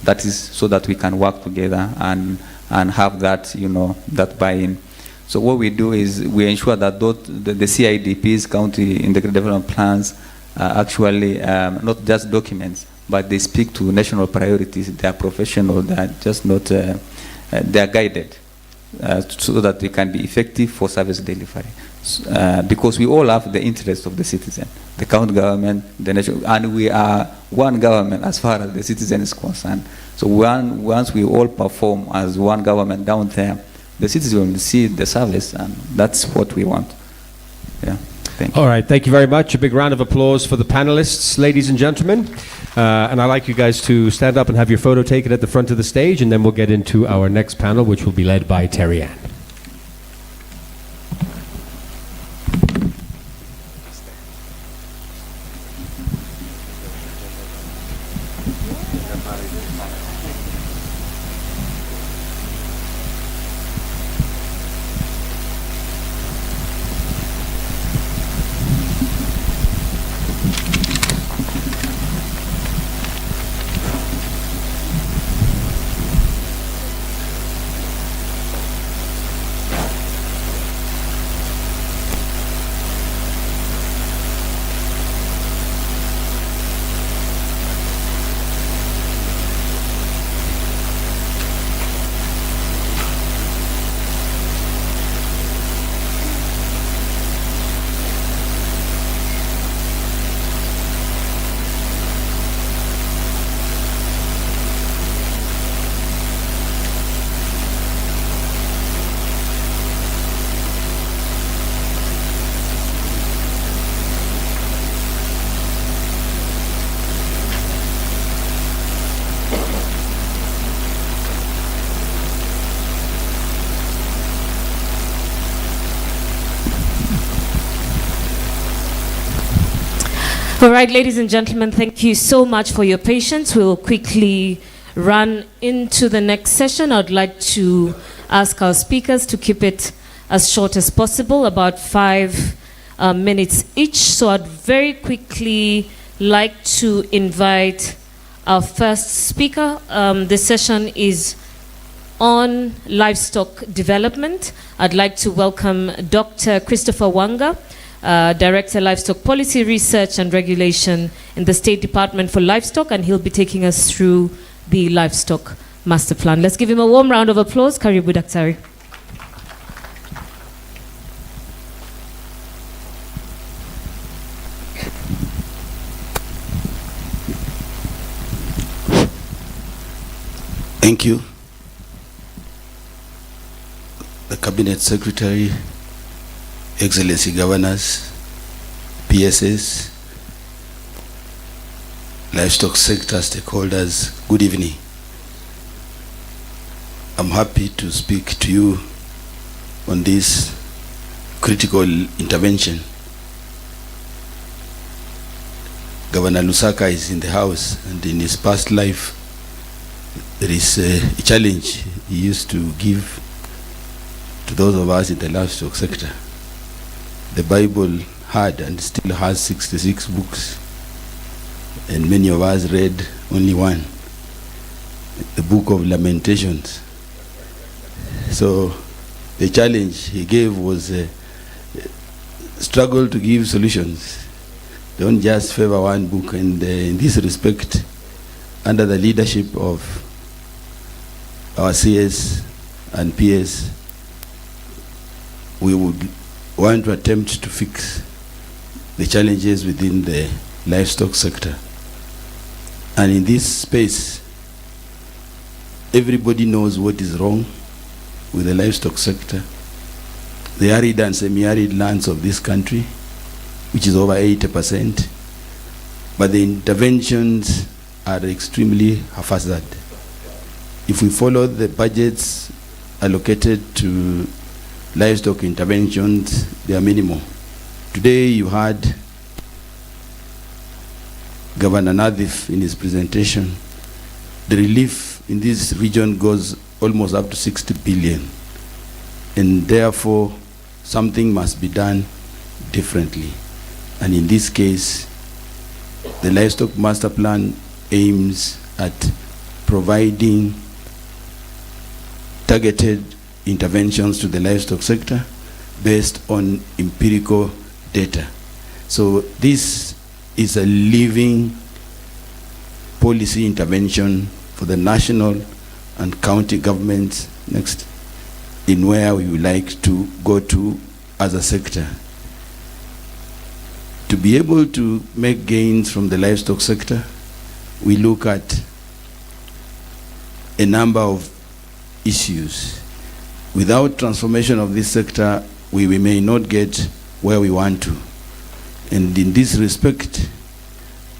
That is so that we can work together and have that, that buy-in. So what we do is we ensure that the CIDPs, county integrated development plans, are actually not just documents, but they speak to national priorities. They are professional. They are just not. They are guided so that they can be effective for service delivery. Because we all have the interest of the citizen, the county government, the national, and we are one government as far as the citizen is concerned. So once we all perform as one government down there, the citizen will see the service, and that's what we want. Yeah, thank you. All right, thank you very much. A big round of applause for the panelists, ladies and gentlemen. And I'd like you guys to stand up and have your photo taken at the front of the stage, and then we'll get into our next panel, which will be led by Terry Ann. All right, ladies and gentlemen, thank you so much for your patience. We'll quickly run into the next session. I'd like to ask our speakers to keep it as short as possible, about 5 minutes each. So I'd very quickly like to invite our first speaker. This session is on livestock development, I'd like to welcome Dr. Christopher Wanga, Director Livestock Policy Research and Regulation in the State Department for Livestock, and he'll be taking us through the Livestock Master Plan. Let's give him a warm round of applause. Karibu Daktari. Thank you. The Cabinet Secretary, Excellency Governors, PSS, livestock sector stakeholders, good evening. I'm happy to speak to you on this critical intervention. Governor Lusaka is in the house, and in his past life, there is a challenge he used to give to those of us in the livestock sector. The Bible had and still has 66 books, and many of us read only one, the Book of Lamentations. So the challenge he gave was a struggle to give solutions. Don't just favor one book, and in this respect, under the leadership of our CS and PS, we would want to attempt to fix the challenges within the livestock sector. And in this space, everybody knows what is wrong with the livestock sector. The arid and semi-arid lands of this country, which is over 80%, but the interventions are extremely haphazard. If we follow the budgets allocated to livestock interventions, they are minimal. Today you had Governor Nadif in his presentation. The relief in this region goes almost up to 60 billion. And therefore, something must be done differently. And in this case, the Livestock Master Plan aims at providing targeted interventions to the livestock sector based on empirical data. So this is a living policy intervention for the national and county governments next in where we would like to go to as a sector. To be able to make gains from the livestock sector, we look at a number of issues. Without transformation of this sector, we may not get where we want to. And in this respect,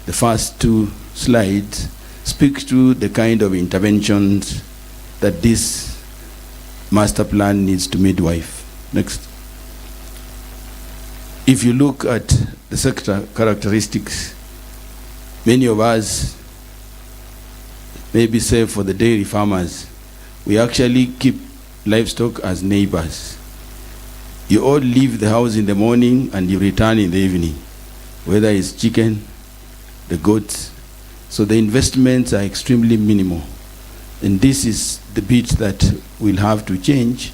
the first two slides speak to the kind of interventions that this master plan needs to midwife. Next. If you look at the sector characteristics, many of us, maybe save for the dairy farmers, we actually keep livestock as neighbors. You all leave the house in the morning and you return in the evening, whether it's chicken, the goats. So the investments are extremely minimal. And this is the bit that we'll have to change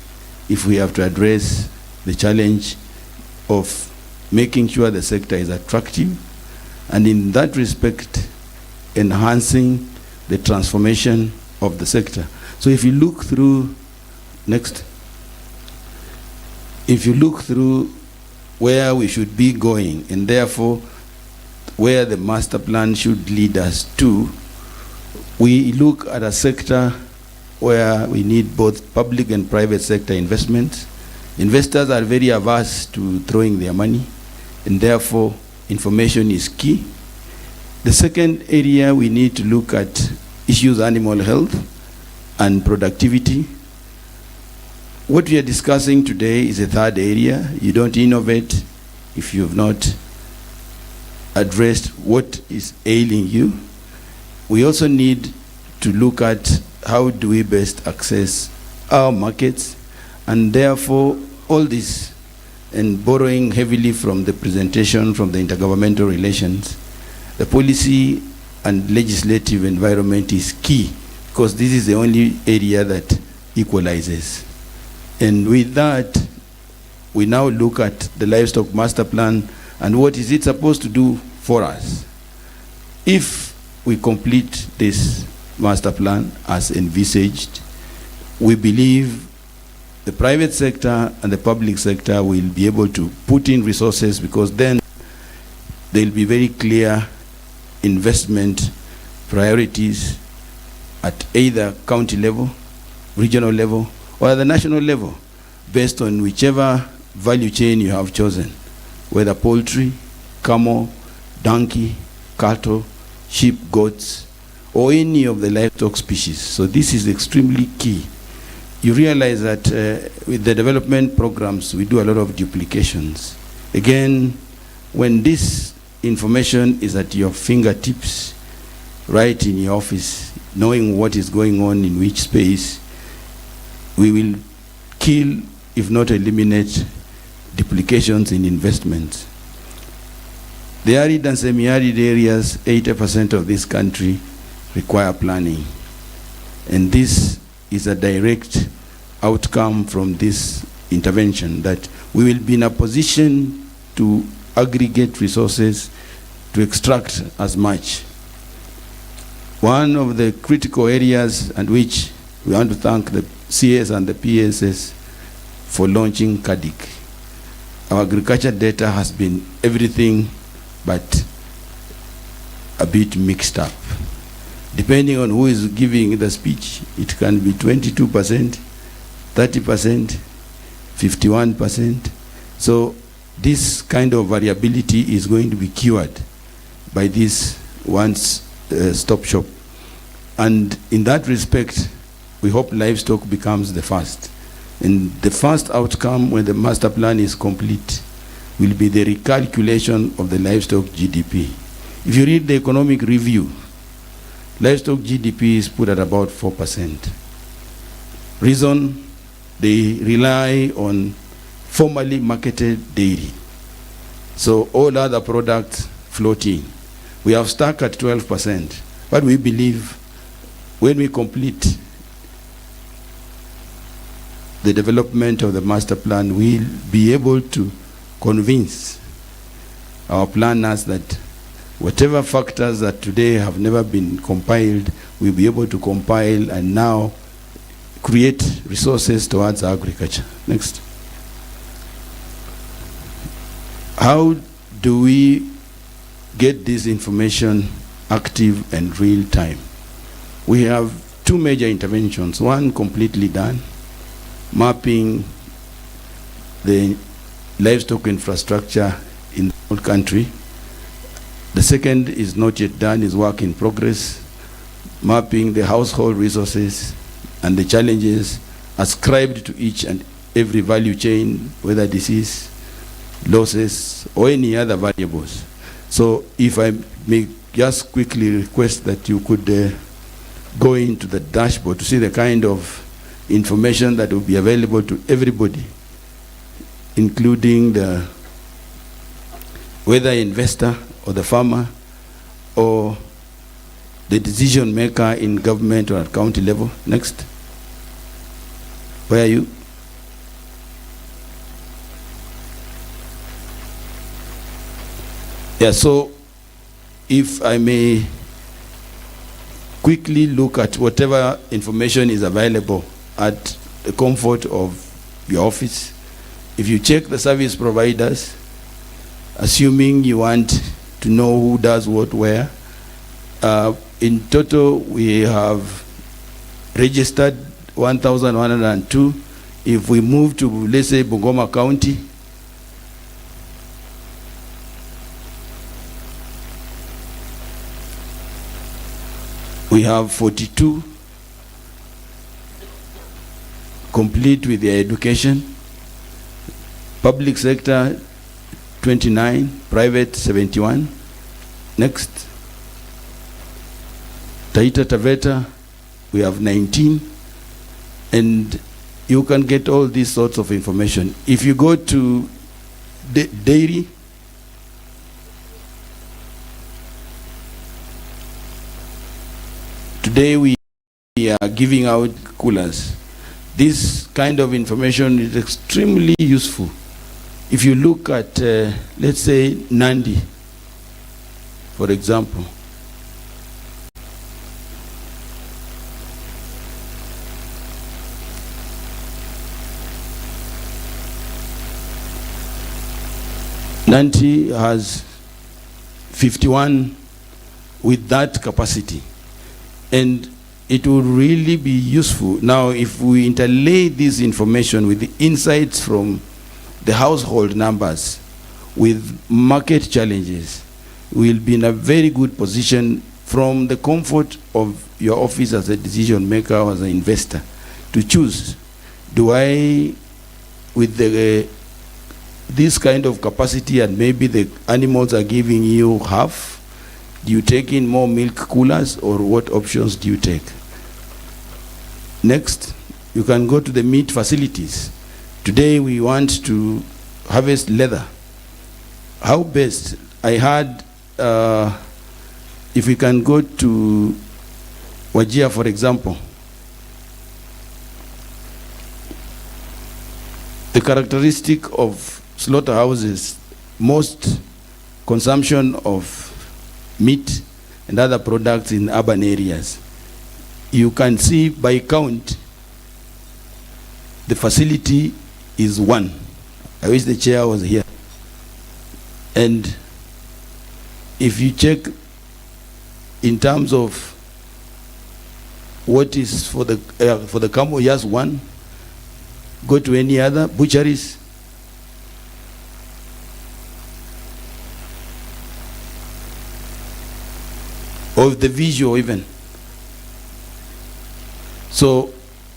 if we have to address the challenge of making sure the sector is attractive, and in that respect, enhancing the transformation of the sector. So if you look through, next, if you look through where we should be going, and therefore where the master plan should lead us to, we look at a sector where we need both public and private sector investments. Investors are very averse to throwing their money, and therefore information is key. The second area we need to look at issues animal health and productivity. What we are discussing today is a third area. You don't innovate if you have not addressed what is ailing you. We also need to look at how do we best access our markets, and therefore all this, and borrowing heavily from the presentation from the intergovernmental relations, the policy and legislative environment is key, because this is the only area that equalizes. And with that, we now look at the livestock master plan and what is it supposed to do for us. If we complete this master plan as envisaged, we believe the private sector and the public sector will be able to put in resources, because then there will be very clear investment priorities at either county level, regional level, or at the national level, based on whichever value chain you have chosen, whether poultry, camel, donkey, cattle, sheep, goats, or any of the livestock species. So this is extremely key. You realize that with the development programs, we do a lot of duplications. Again, when this information is at your fingertips, right in your office, knowing what is going on in which space, we will kill, if not eliminate, duplications in investments. The arid and semi-arid areas, 80% of this country require planning. And this is a direct outcome from this intervention, that we will be in a position to aggregate resources to extract as much. One of the critical areas and which we want to thank the CS and the PSS for launching CADIC. Our agriculture data has been everything but a bit mixed up. Depending on who is giving the speech, it can be 22%, 30%, 51%. So this kind of variability is going to be cured by this one-stop shop. And in that respect, we hope livestock becomes the first. And the first outcome when the master plan is complete will be the recalculation of the livestock GDP. If you read the economic review, livestock GDP is put at about 4%. Reason, they rely on formally marketed dairy. So all other products float in. We have stuck at 12%, but we believe when we complete the development of the master plan, we'll be able to convince our planners that whatever factors that today have never been compiled, we'll be able to compile and now create resources towards agriculture. Next. How do we get this information active and real time? We have two major interventions. One completely done, mapping the livestock infrastructure in the whole country. The second is not yet done, is work in progress, mapping the household resources and the challenges ascribed to each and every value chain, whether disease, losses, or any other variables. So if I may just quickly request that you could go into the dashboard to see the kind of information that will be available to everybody, including the whether investor or the farmer or the decision maker in government or at county level. Next. Where are you? Yeah, so if I may quickly look at whatever information is available at the comfort of your office. If you check the service providers, assuming you want to know who does what where, in total we have registered 1,102. If we move to, let's say, Bungoma County, we have 42 complete with their education. Public sector 29, private 71. Next. Taita Taveta, we have 19. And you can get all these sorts of information. If you go to dairy, today we are giving out coolers. This kind of information is extremely useful. If you look at, let's say, Nandi, for example, Nandi has 51 with that capacity, and it will really be useful. Now, if we interlay this information with the insights from the household numbers with market challenges, we'll be in a very good position from the comfort of your office as a decision maker or as an investor to choose, do I, with this kind of capacity and maybe the animals are giving you half, do you take in more milk coolers, or what options do you take? Next, you can go to the meat facilities. Today we want to harvest leather. How best? I heard if we can go to Wajir, for example, the characteristic of slaughterhouses, most consumption of meat and other products in urban areas. You can see by count, the facility is one. I wish the chair was here. And if you check in terms of what is for the camel, just one. Go to any other butcheries. Or the visual even. So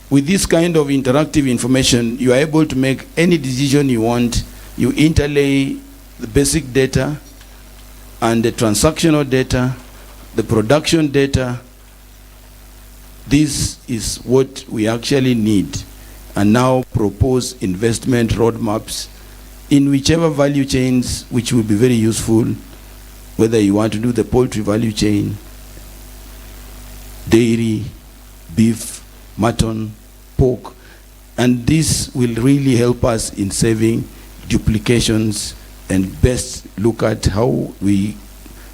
with this kind of interactive information, you are able to make any decision you want. You interlay the basic data and the transactional data, the production data. This is what we actually need, and now propose investment roadmaps in whichever value chains which will be very useful, whether you want to do the poultry value chain, dairy, beef, mutton, pork, and this will really help us in saving duplications and best look at how we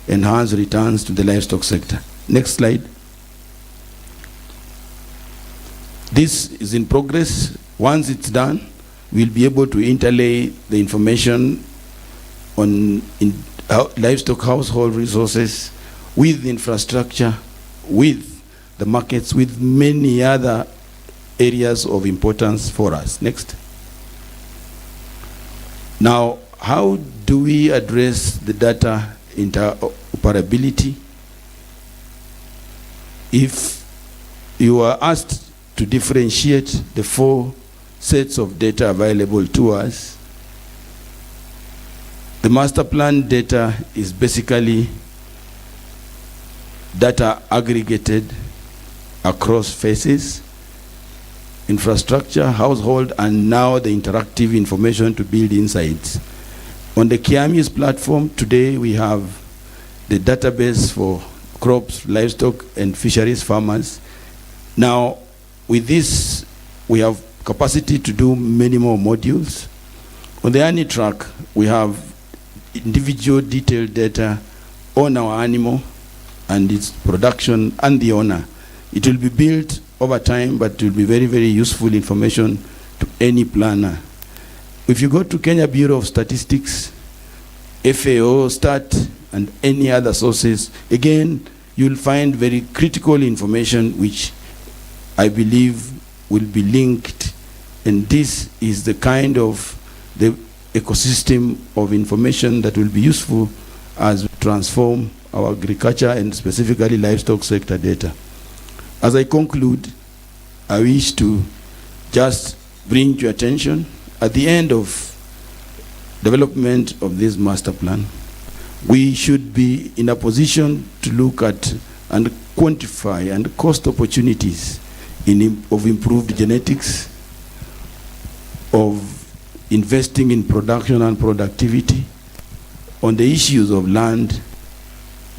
enhance returns to the livestock sector. Next slide. This is in progress. Once it's done, we'll be able to interlay the information on livestock household resources with infrastructure, with the markets, with many other areas of importance for us. Next. Now, how do we address the data interoperability? If you are asked to differentiate the 4 sets of data available to us, the master plan data is basically data aggregated across phases, infrastructure, household, and now the interactive information to build insights. On the Kiami's platform, today we have the database for crops, livestock, and fisheries farmers. Now, with this, we have capacity to do many more modules. On the AniTrack, we have individual detailed data on our animal and its production and the owner. It will be built over time, but it will be very, very useful information to any planner. If you go to Kenya Bureau of Statistics, FAO, STAT, and any other sources, again, you'll find very critical information which I believe will be linked, and this is the kind of the ecosystem of information that will be useful as we transform our agriculture and specifically livestock sector data. As I conclude, I wish to just bring to your attention, at the end of development of this master plan, we should be in a position to look at and quantify and cost opportunities of improved genetics, of investing in production and productivity, on the issues of land,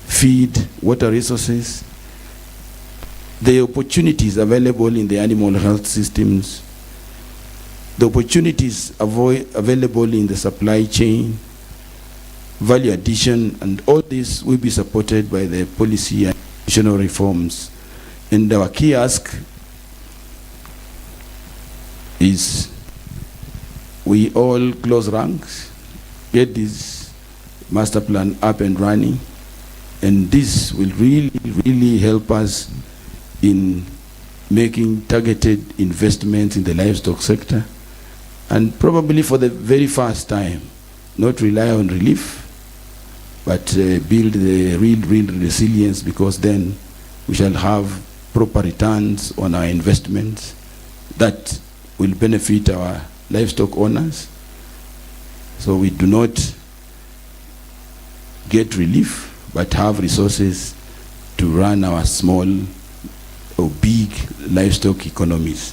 feed, water resources, the opportunities available in the animal health systems, the opportunities available in the supply chain, value addition, and all this will be supported by the policy and institutional reforms. And our key ask is we all close ranks, get this master plan up and running, and this will really help us in making targeted investments in the livestock sector, and probably for the very first time, not rely on relief, but build the real resilience, because then we shall have proper returns on our investments that will benefit our livestock owners. So we do not get relief, but have resources to run our small or big livestock economies.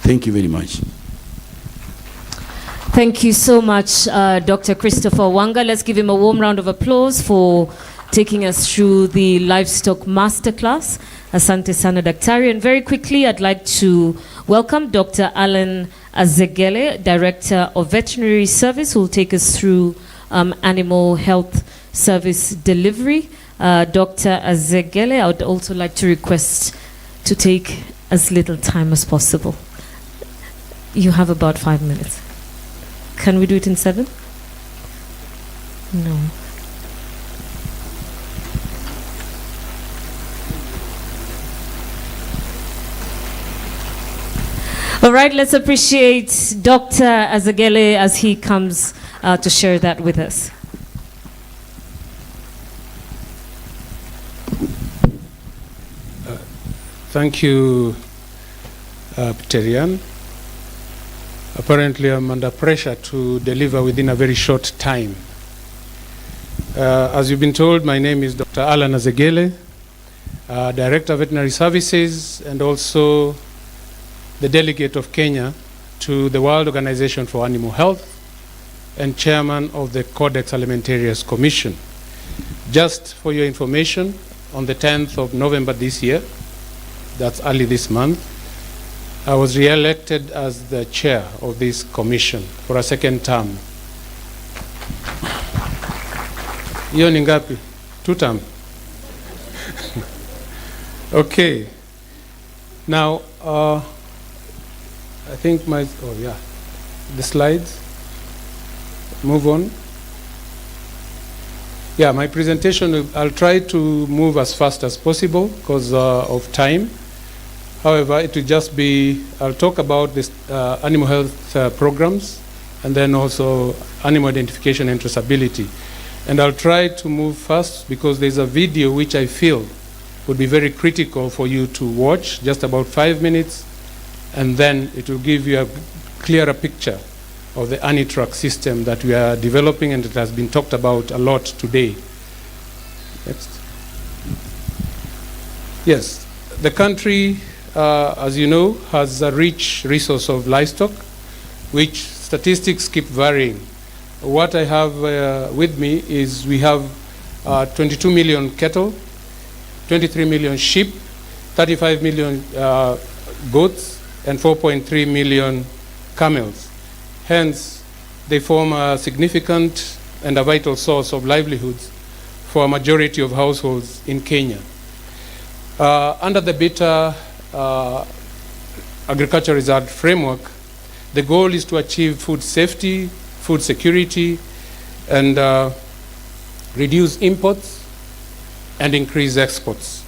Thank you very much. Thank you so much, Dr. Christopher Wanga. Let's give him a warm round of applause for taking us through the livestock masterclass. Asante sana daktari. And very quickly, I'd like to welcome Dr. Alan Azegele, Director of Veterinary Service, who will take us through animal health service delivery. Dr. Azegele, I would also like to request to take as little time as possible. You have about 5 minutes. Can we do it in 7? No. All right, let's appreciate Dr. Azegele as he comes to share that with us. Thank you, Pterian. Apparently, I'm under pressure to deliver within a very short time. As you've been told, my name is Dr. Alan Azegele, Director of Veterinary Services, and also the delegate of Kenya to the World Organization for Animal Health and chairman of the Codex Alimentarius Commission. Just for your information, on the 10th of November this year, that's early this month, I was re-elected as the chair of this commission for a second term. Hiyo ni ngapi? 2 term. Okay. Now, I think the slides. Move on. Yeah, my presentation, I'll try to move as fast as possible because of time. However, it will just be, I'll talk about this animal health programs and then also animal identification and traceability. And I'll try to move fast because there's a video which I feel would be very critical for you to watch, just about 5 minutes, and then it will give you a clearer picture of the ANITRAC system that we are developing and it has been talked about a lot today. Next. Yes, the country, as you know, has a rich resource of livestock, which statistics keep varying. What I have with me is we have 22 million cattle, 23 million sheep, 35 million goats, and 4.3 million camels. Hence, they form a significant and a vital source of livelihoods for a majority of households in Kenya. Under the Beta Agriculture Reserve Framework, the goal is to achieve food safety, food security, and reduce imports and increase exports.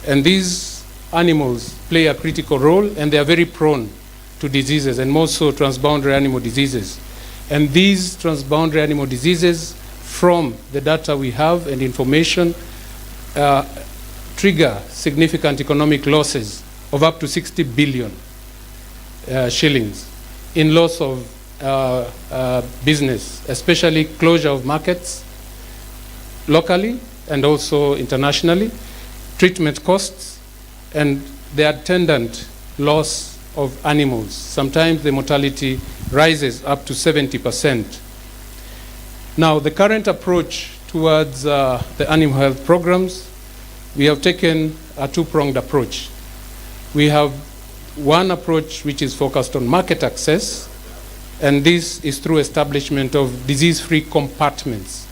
And these animals play a critical role, and they are very prone to diseases, and more so transboundary animal diseases. And these transboundary animal diseases, from the data we have and information, trigger significant economic losses of up to 60 billion shillings in loss of business, especially closure of markets locally and also internationally, treatment costs, and the attendant loss of animals. Sometimes the mortality rises up to 70%. Now, the current approach towards the animal health programs, we have taken a two-pronged approach. We have one approach which is focused on market access, And this is through establishment of disease-free compartments.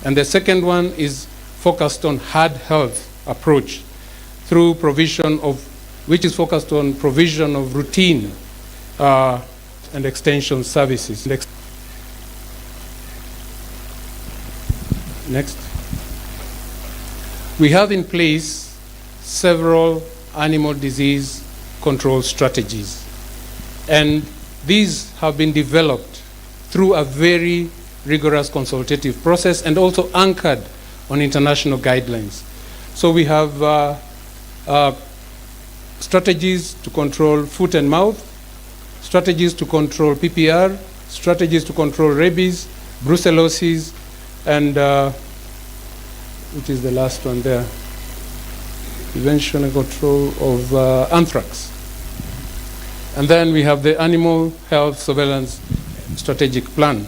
And the second one is focused on hard health approach through provision of, which is focused on provision of routine and extension services. Next. We have in place several animal disease control strategies, and these have been developed through a very rigorous consultative process and also anchored on international guidelines. So we have strategies to control foot and mouth, strategies to control PPR, strategies to control rabies, brucellosis, and which is the last one there, prevention and control of anthrax. And then we have the animal health surveillance strategic plan.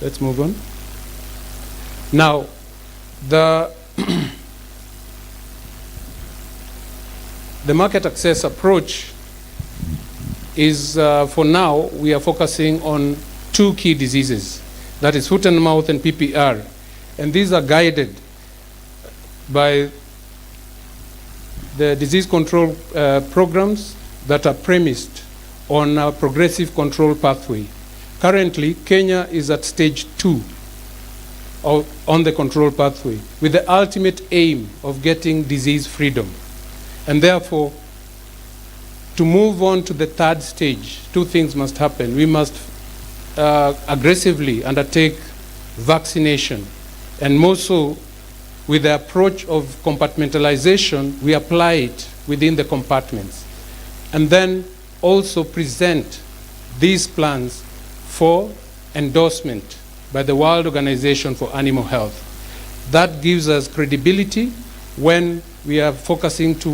Let's move on. Now, the market access approach is, for now, we are focusing on 2 key diseases. That is foot and mouth and PPR. And these are guided by the disease control programs that are premised on a progressive control pathway. Currently, Kenya is at stage 2 on the control pathway, with the ultimate aim of getting disease freedom. And therefore, to move on to the 3rd stage, 2 things must happen. We must aggressively undertake vaccination, and more so with the approach of compartmentalization, we apply it within the compartments, and then also present these plans for endorsement by the World Organization for Animal Health. That gives us credibility when we are focusing to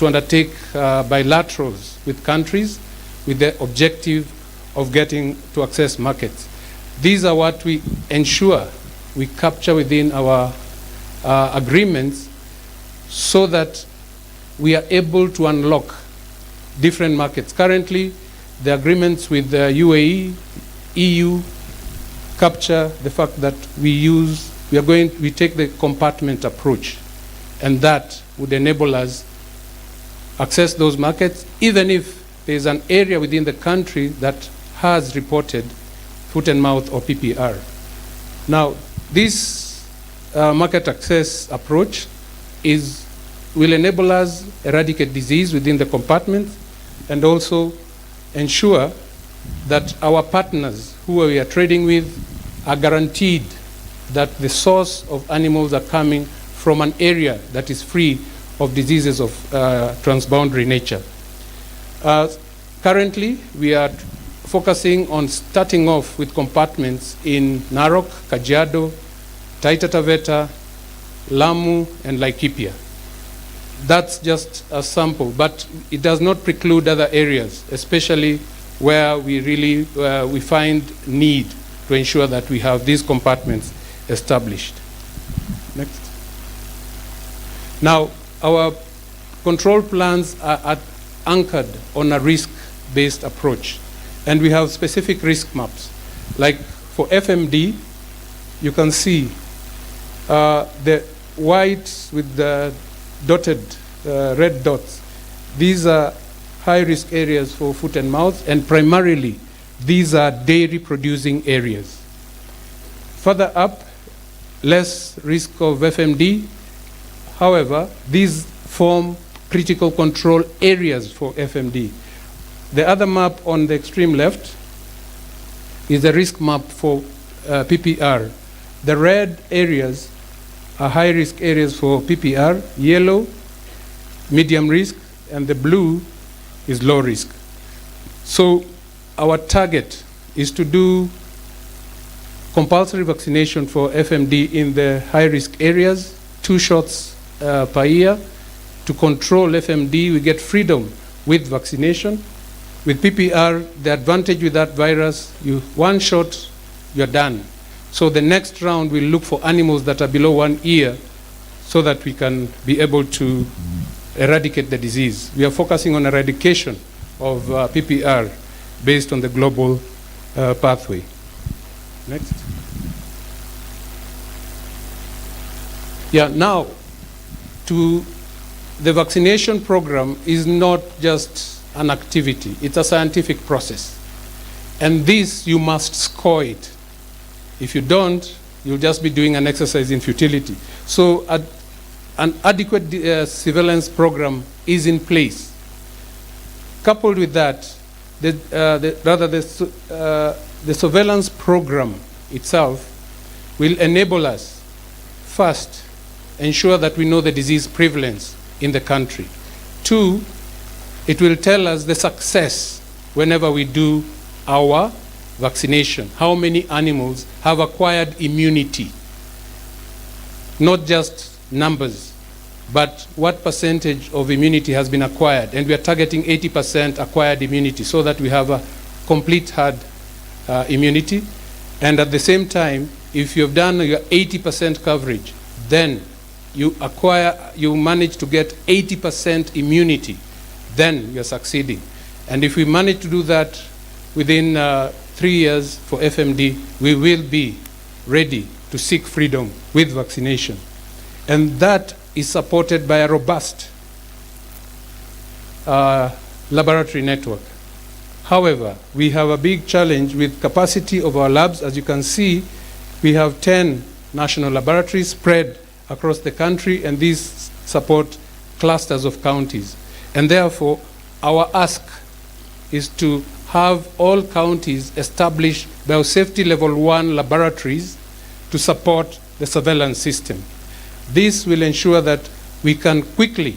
undertake bilaterals with countries with the objective of getting to access markets. These are what we ensure we capture within our agreements so that we are able to unlock different markets. Currently, the agreements with the UAE, EU, capture the fact that we take the compartment approach, and that would enable us access those markets, even if there is an area within the country that has reported foot and mouth or PPR. Now, this market access approach will enable us eradicate disease within the compartment and also ensure that our partners who we are trading with are guaranteed that the source of animals are coming from an area that is free of diseases of transboundary nature. Currently, we are focusing on starting off with compartments in Narok, Kajiado, Taita Taveta, Lamu, and Laikipia. That's just a sample, but it does not preclude other areas, especially where we really we find need to ensure that we have these compartments established. Next. Now, our control plans are anchored on a risk-based approach, and we have specific risk maps. Like for FMD, you can see the white with the dotted red dots. These are high-risk areas for foot and mouth, and primarily these are dairy-producing areas. Further up, less risk of FMD. However, these form critical control areas for FMD. The other map on the extreme left is the risk map for PPR. The red areas are high-risk areas for PPR, yellow, medium risk, and the blue is low risk. So our target is to do compulsory vaccination for FMD in the high-risk areas, 2 shots per year. To control FMD, we get freedom with vaccination. With PPR, the advantage with that virus, 1 shot, you're done. So the next round, we'll look for animals that are below 1 year so that we can be able to eradicate the disease. We are focusing on eradication of PPR. based on the global pathway. Next. Yeah, now, the vaccination program is not just an activity, it's a scientific process. And this, you must score it. If you don't, you'll just be doing an exercise in futility. So an adequate surveillance program is in place. Coupled with that, the surveillance program itself will enable us, first, ensure that we know the disease prevalence in the country. Two, it will tell us the success whenever we do our vaccination, how many animals have acquired immunity. Not just numbers, but what percentage of immunity has been acquired. And we are targeting 80% acquired immunity so that we have a complete herd immunity. And at the same time, if you have done your 80% coverage, then you manage to get 80% immunity, then you're succeeding. And if we manage to do that within 3 years for FMD, we will be ready to seek freedom with vaccination. And that is supported by a robust laboratory network. However, we have a big challenge with capacity of our labs. As you can see, we have 10 national laboratories spread across the country, and these support clusters of counties. And therefore, our ask is to have all counties establish biosafety level 1 laboratories to support the surveillance system. This will ensure that we can quickly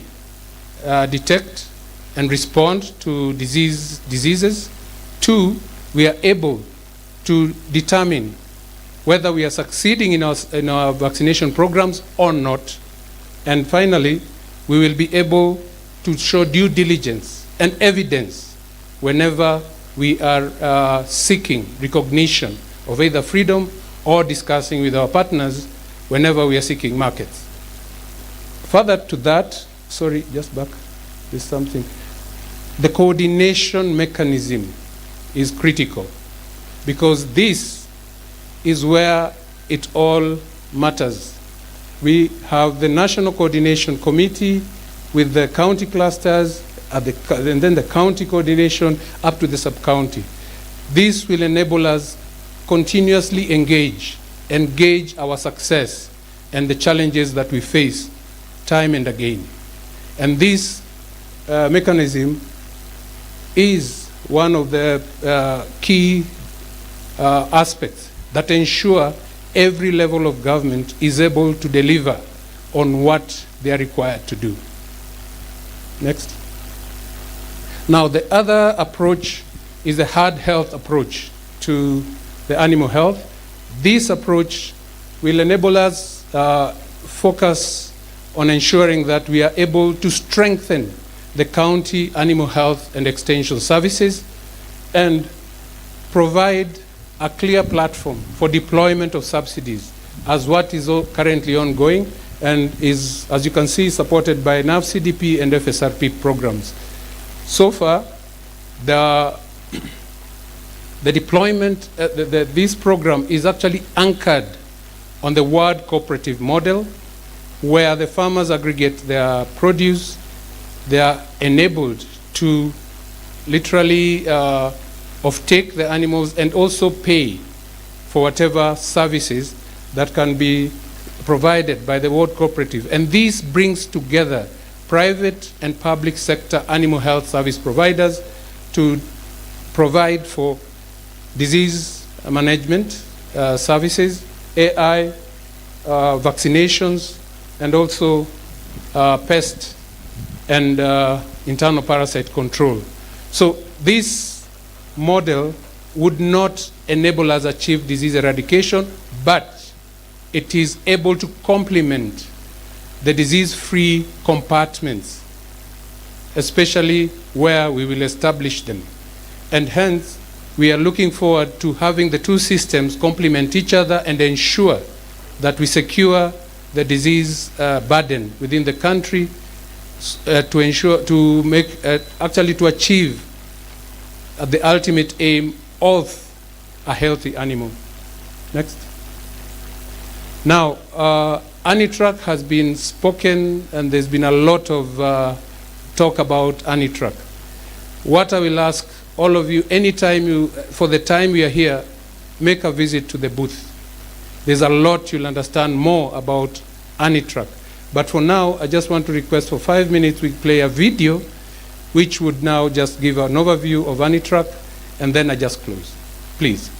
detect and respond to diseases. Two, we are able to determine whether we are succeeding in our vaccination programs or not. And finally, we will be able to show due diligence and evidence whenever we are seeking recognition of either freedom or discussing with our partners whenever we are seeking markets. Further to that, sorry, just back, there's something. The coordination mechanism is critical because this is where it all matters. We have the National Coordination Committee with the county clusters and then the county coordination up to the sub-county. This will enable us continuously engage our success and the challenges that we face time and again. And this mechanism is one of the key aspects that ensure every level of government is able to deliver on what they are required to do. Next. Now, the other approach is a herd health approach to the animal health. This approach will enable us focus on ensuring that we are able to strengthen the county animal health and extension services and provide a clear platform for deployment of subsidies as what is currently ongoing and is, as you can see, supported by NAV CDP and FSRP programs. So far, the deployment, this program is actually anchored on the ward cooperative model where the farmers aggregate their produce. They are enabled to literally offtake the animals and also pay for whatever services that can be provided by the ward cooperative. And this brings together private and public sector animal health service providers to provide for disease management services, AI, vaccinations, and also pest and internal parasite control. So this model would not enable us to achieve disease eradication, but it is able to complement the disease-free compartments, especially where we will establish them. And hence, we are looking forward to having the two systems complement each other and ensure that we secure the disease burden within the country to ensure, to make, actually to achieve at the ultimate aim of a healthy animal. Next. Now, Anitrack has been spoken, and there's been a lot of talk about Anitrack. What I will ask all of you, anytime for the time we are here, make a visit to the booth. There's a lot you'll understand more about Anitrack. But for now, I just want to request for 5 minutes we play a video which would now just give an overview of Anitrack, and then I just close. Please.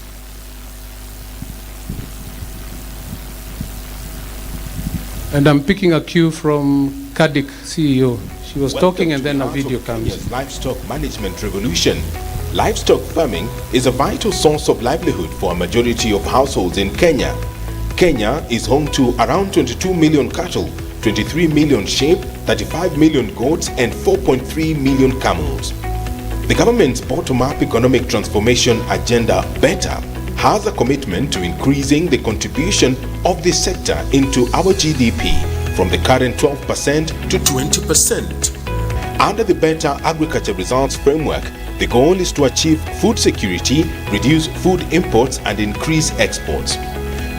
And I'm picking a cue from Kadik, CEO. She was talking and then a video comes. Livestock management revolution. Livestock farming is a vital source of livelihood for a majority of households in Kenya. Kenya is home to around 22 million cattle, 23 million sheep, 35 million goats, and 4.3 million camels. The government's bottom-up economic transformation agenda, BETTER, has a commitment to increasing the contribution of this sector into our GDP from the current 12% to 20%. Under the Better Agriculture Results Framework, the goal is to achieve food security, reduce food imports, and increase exports.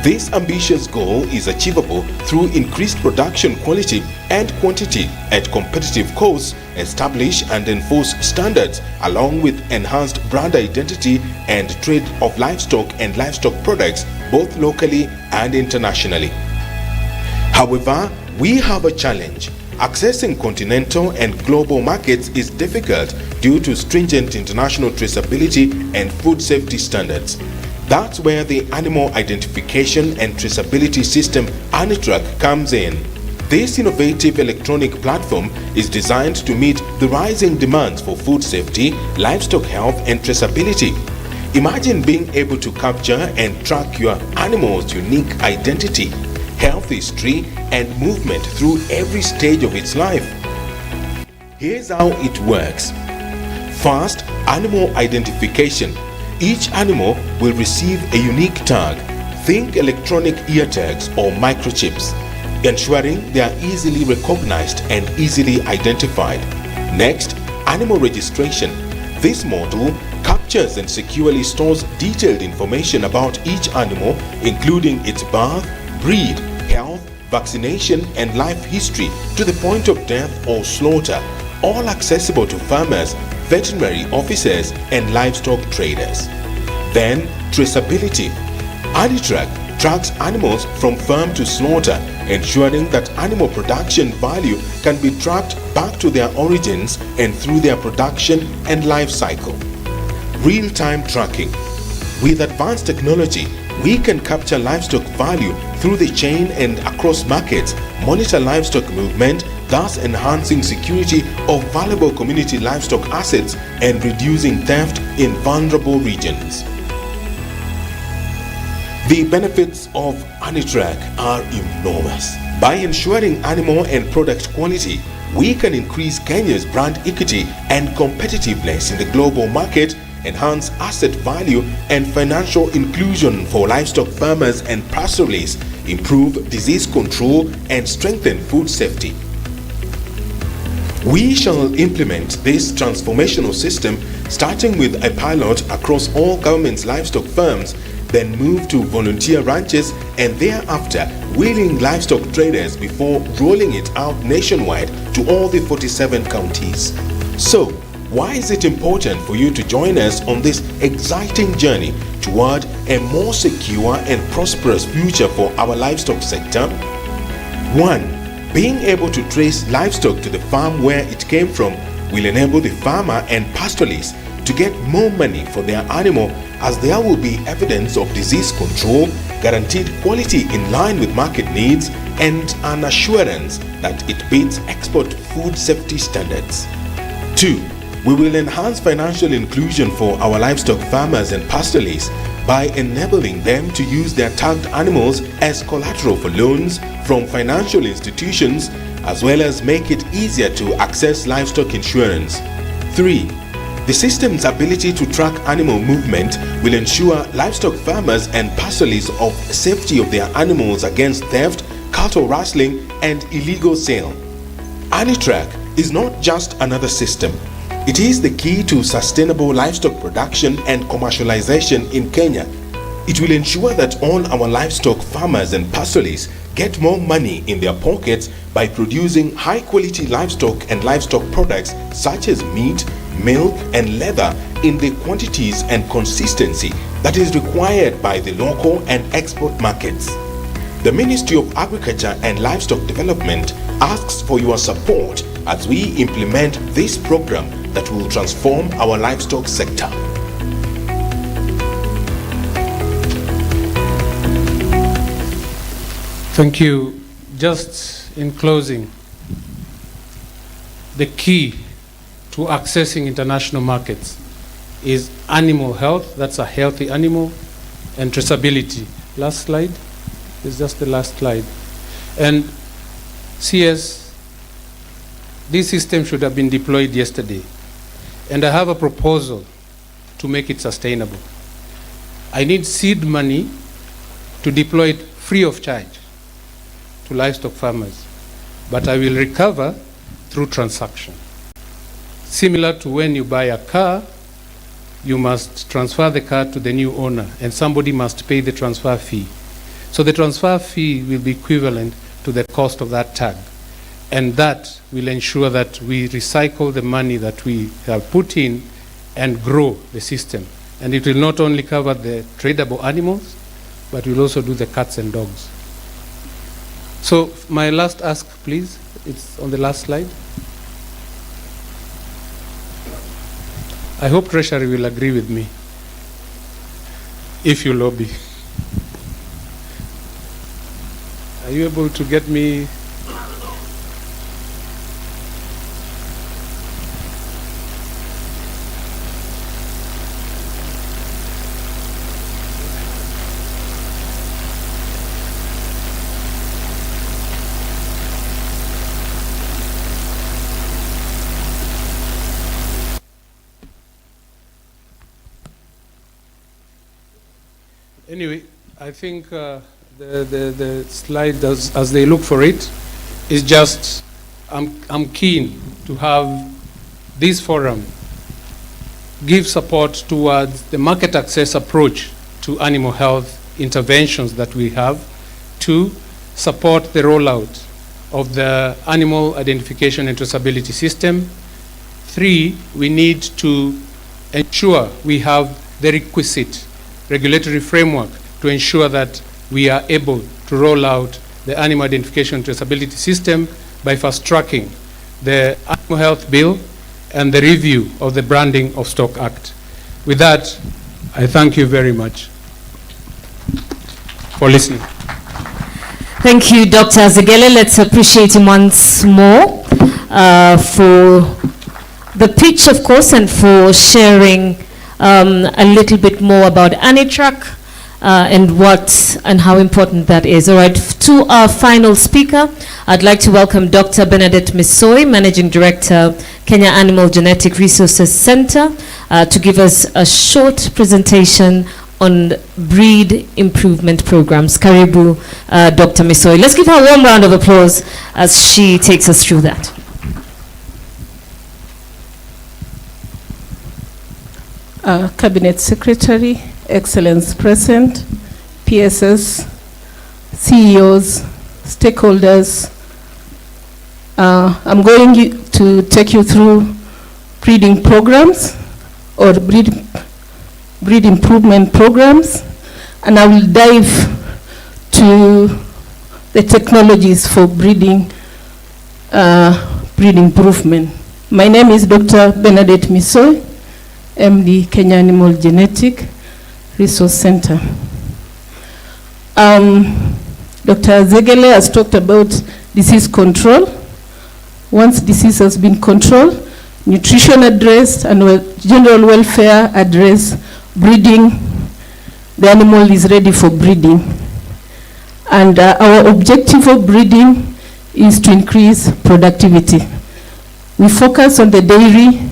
This ambitious goal is achievable through increased production quality and quantity at competitive costs, establish and enforce standards, along with enhanced brand identity and trade of livestock and livestock products, both locally and internationally. However, we have a challenge. Accessing continental and global markets is difficult due to stringent international traceability and food safety standards. That's where the Animal Identification and Traceability System Anitrack comes in. This innovative electronic platform is designed to meet the rising demands for food safety, livestock health, and traceability. Imagine being able to capture and track your animal's unique identity, health history, and movement through every stage of its life. Here's how it works. First, animal identification. Each animal will receive a unique tag, think electronic ear tags or microchips, ensuring they are easily recognized and easily identified. Next, animal registration. This model captures and securely stores detailed information about each animal, including its birth, breed, health, vaccination, and life history to the point of death or slaughter, all accessible to farmers, veterinary officers, and livestock traders. Then, traceability. Anitrack tracks animals from farm to slaughter, ensuring that animal production value can be tracked back to their origins and through their production and life cycle. Real-time tracking. With advanced technology, we can capture livestock value through the chain and across markets, monitor livestock movement, thus enhancing security of valuable community livestock assets and reducing theft in vulnerable regions. The benefits of Anitrack are enormous. By ensuring animal and product quality, we can increase Kenya's brand equity and competitiveness in the global market, enhance asset value and financial inclusion for livestock farmers and pastoralists, improve disease control, and strengthen food safety. We shall implement this transformational system starting with a pilot across all government's livestock farms, then move to volunteer ranches, and thereafter wheeling livestock traders before rolling it out nationwide to all the 47 counties. So, why is it important for you to join us on this exciting journey toward a more secure and prosperous future for our livestock sector? 1. Being able to trace livestock to the farm where it came from will enable the farmer and pastoralist to get more money for their animal, as there will be evidence of disease control, guaranteed quality in line with market needs, and an assurance that it beats export food safety standards. 2. We will enhance financial inclusion for our livestock farmers and pastoralists by enabling them to use their tagged animals as collateral for loans from financial institutions, as well as make it easier to access livestock insurance. 3. The system's ability to track animal movement will ensure livestock farmers and pastoralists of safety of their animals against theft, cattle rustling, and illegal sale. Anitrack is not just another system. It is the key to sustainable livestock production and commercialization in Kenya. It will ensure that all our livestock farmers and pastoralists get more money in their pockets by producing high-quality livestock and livestock products such as meat, milk, and leather in the quantities and consistency that is required by the local and export markets. The Ministry of Agriculture and Livestock Development asks for your support as we implement this program that will transform our livestock sector. Thank you. Just in closing, the key to accessing international markets is animal health, that's a healthy animal, and traceability. Last slide is just the last slide. And CS, this system should have been deployed yesterday. And I have a proposal to make it sustainable. I need seed money to deploy it free of charge to livestock farmers, but I will recover through transaction. Similar to when you buy a car, you must transfer the car to the new owner, and somebody must pay the transfer fee. So the transfer fee will be equivalent to the cost of that tag. And that will ensure that we recycle the money that we have put in and grow the system. And it will not only cover the tradable animals, but will also do the cats and dogs. So my last ask, please, it's on the last slide. I hope Treasury will agree with me if you lobby. Are you able to get me? Anyway, I think the slide, as they look for it, is just, I'm keen to have this forum give support towards the market access approach to animal health interventions that we have, to support the rollout of the animal identification and traceability system. 3, we need to ensure we have the requisite regulatory framework to ensure that we are able to roll out the animal identification and traceability system by fast-tracking the Animal Health Bill and the review of the Branding of Stock Act. With that, I thank you very much for listening. Thank you, Dr. Zegele. Let's appreciate him once more for the pitch, of course, and for sharing a little bit more about ANITRAC and how important that is. All right, to our final speaker, I'd like to welcome Dr. Bernadette Misoi, Managing Director, Kenya Animal Genetic Resources Center, to give us a short presentation on breed improvement programs. Karibu, Dr. Misoi. Let's give her a warm round of applause as she takes us through that. Cabinet Secretary, Excellence present, PSS, CEOs, stakeholders. I'm going to take you through breeding programs or breed improvement programs, and I will dive to the technologies for breed improvement. My name is Dr. Bernadette Misoi, MD, Kenya Animal Genetic Resource Center. Dr. Zegele has talked about disease control. Once disease has been controlled, nutrition addressed, and general welfare addressed, breeding, the animal is ready for breeding. And our objective of breeding is to increase productivity. We focus on the dairy,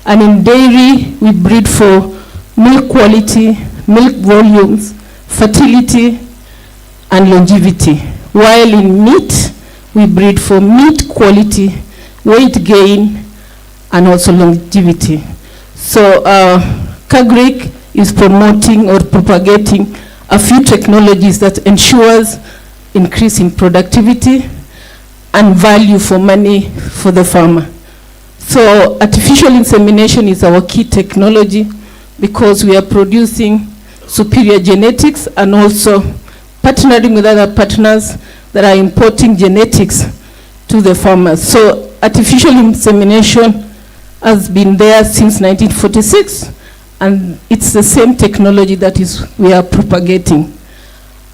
and in dairy, we breed for milk quality, milk volumes, fertility, and longevity. While in meat, we breed for meat quality, weight gain, and also longevity. So CAGRIC is promoting or propagating a few technologies that ensures increase in productivity and value for money for the farmer. So artificial insemination is our key technology because we are producing superior genetics and also partnering with other partners that are importing genetics to the farmers. So artificial insemination has been there since 1946, and it's the same technology that we are propagating.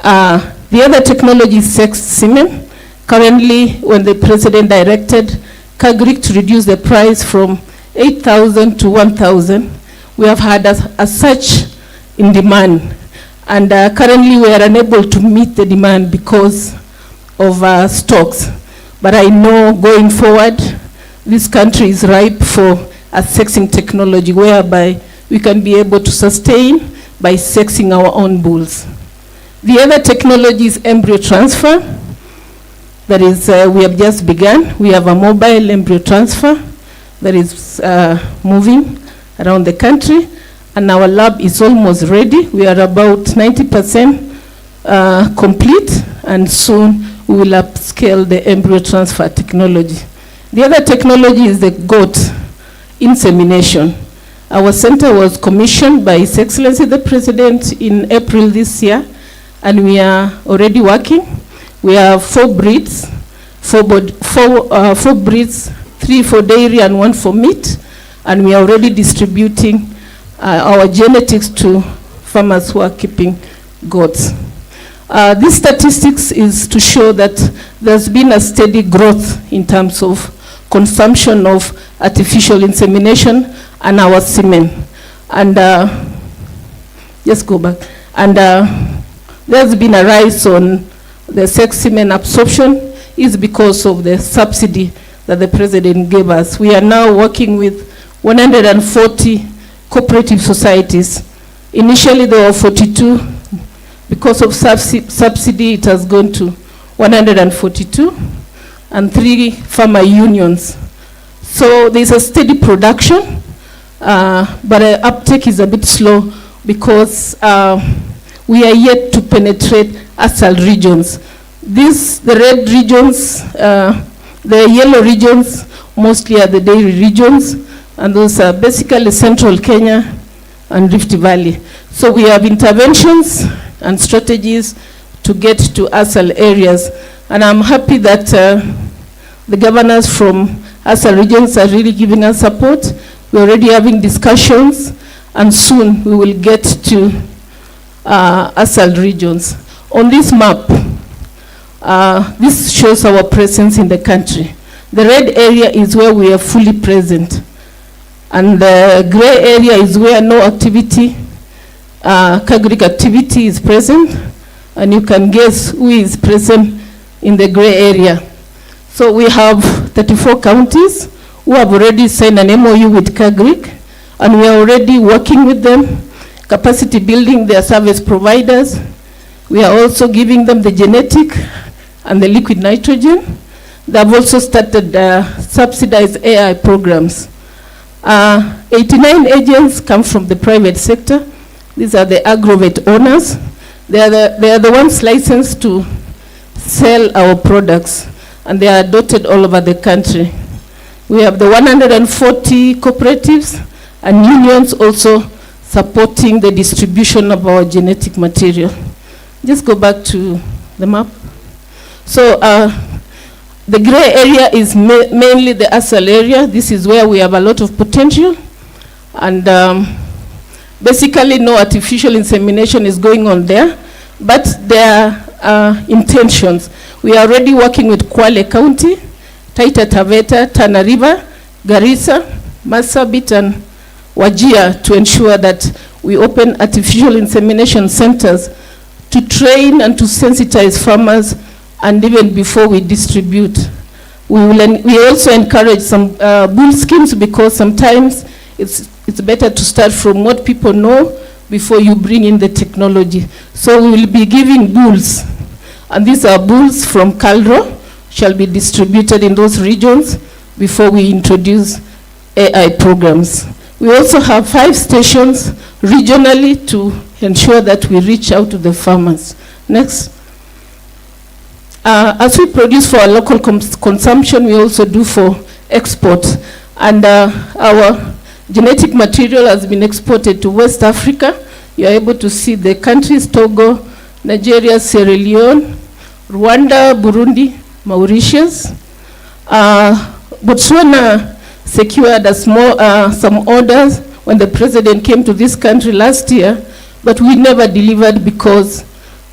The other technology is sex semen. Currently, when the president directed CAGRIC to reduce the price from 8,000 to 1,000, we have had a surge in demand. And currently, we are unable to meet the demand because of stocks. But I know going forward, this country is ripe for a sexing technology whereby we can be able to sustain by sexing our own bulls. The other technology is embryo transfer. That is, we have just begun. We have a mobile embryo transfer that is moving around the country, and our lab is almost ready. We are about 90% complete, and soon we will upscale the embryo transfer technology. The other technology is the goat insemination. Our center was commissioned by His Excellency the President in April this year, and we are already working. We have 4 breeds, 4 breeds, 3 for dairy and 1 for meat, and we are already distributing our genetics to farmers who are keeping goats. This statistics is to show that there's been a steady growth in terms of consumption of artificial insemination and our semen. And just go back. And there's been a rise on the sex semen absorption is because of the subsidy that the president gave us. We are now working with 140 cooperative societies. Initially there were 42. Because of subsidy, it has gone to 142 and 3 farmer unions. So there's a steady production, but the uptake is a bit slow because we are yet to penetrate ASAL regions. The red regions, the yellow regions, mostly are the dairy regions, and those are basically central Kenya and Rift Valley. So we have interventions and strategies to get to ASAL areas. And I'm happy that the governors from ASAL regions are really giving us support. We're already having discussions, and soon we will get to ASAL regions. On this map, this shows our presence in the country. The red area is where we are fully present, and the gray area is where no activity, CAGRIC activity is present, and you can guess who is present in the gray area. So we have 34 counties who have already signed an MOU with CAGRIC, and we are already working with them, capacity building their service providers. We are also giving them the genetic and the liquid nitrogen. They have also started subsidized AI programs. 89 agents come from the private sector. These are the agrovet owners. They are the ones licensed to sell our products, and they are dotted all over the country. We have the 140 cooperatives and unions also supporting the distribution of our genetic material. Just go back to the map. So the gray area is mainly the ASAL area. This is where we have a lot of potential, and basically no artificial insemination is going on there, but there are intentions. We are already working with Kwale County, Taita Taveta, Tana River, Garissa, Marsabit, and Wajir to ensure that we open artificial insemination centers to train and to sensitize farmers, and even before we distribute. We also encourage some bull schemes, because sometimes it's better to start from what people know before you bring in the technology. So we will be giving bulls, and these are bulls from Calro, shall be distributed in those regions before we introduce AI programs. We also have 5 stations regionally to ensure that we reach out to the farmers. Next. As we produce for our local consumption, we also do for export. And our genetic material has been exported to West Africa. You are able to see the countries: Togo, Nigeria, Sierra Leone, Rwanda, Burundi, Mauritius. Botswana secured some orders when the president came to this country last year, but we never delivered because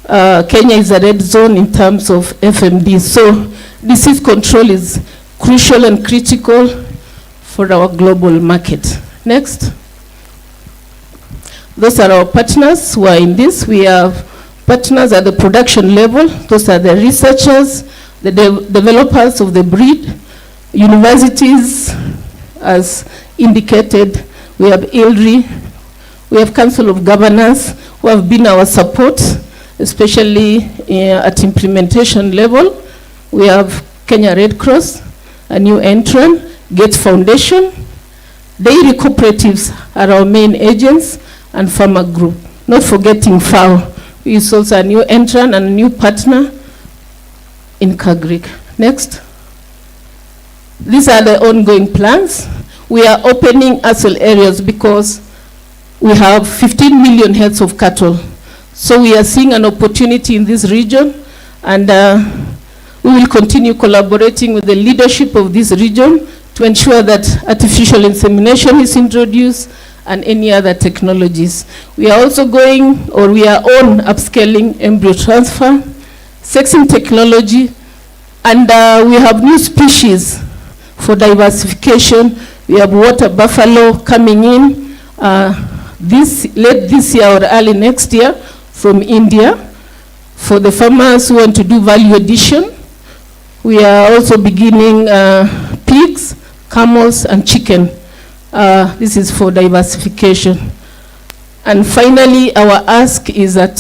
Kenya is a red zone in terms of FMD. So disease control is crucial and critical for our global market. Next. Those are our partners who are in this. We have partners at the production level. Those are the researchers, the developers of the breed, universities, as indicated. We have ILRI, we have Council of Governors who have been our support, especially at implementation level. We have Kenya Red Cross, a new entrant, Gates Foundation. Dairy cooperatives are our main agents, and farmer group. Not forgetting FAO, who is also a new entrant and a new partner in Kagrik. Next. These are the ongoing plans. We are opening ASL areas because we have 15 million heads of cattle. So we are seeing an opportunity in this region, and we will continue collaborating with the leadership of this region to ensure that artificial insemination is introduced and any other technologies. We are also going, or we are on upscaling embryo transfer, sexing technology, and we have new species for diversification. We have water buffalo coming in late this year or early next year from India. For the farmers who want to do value addition, we are also beginning pigs, camels, and chicken. This is for diversification. And finally, our ask is that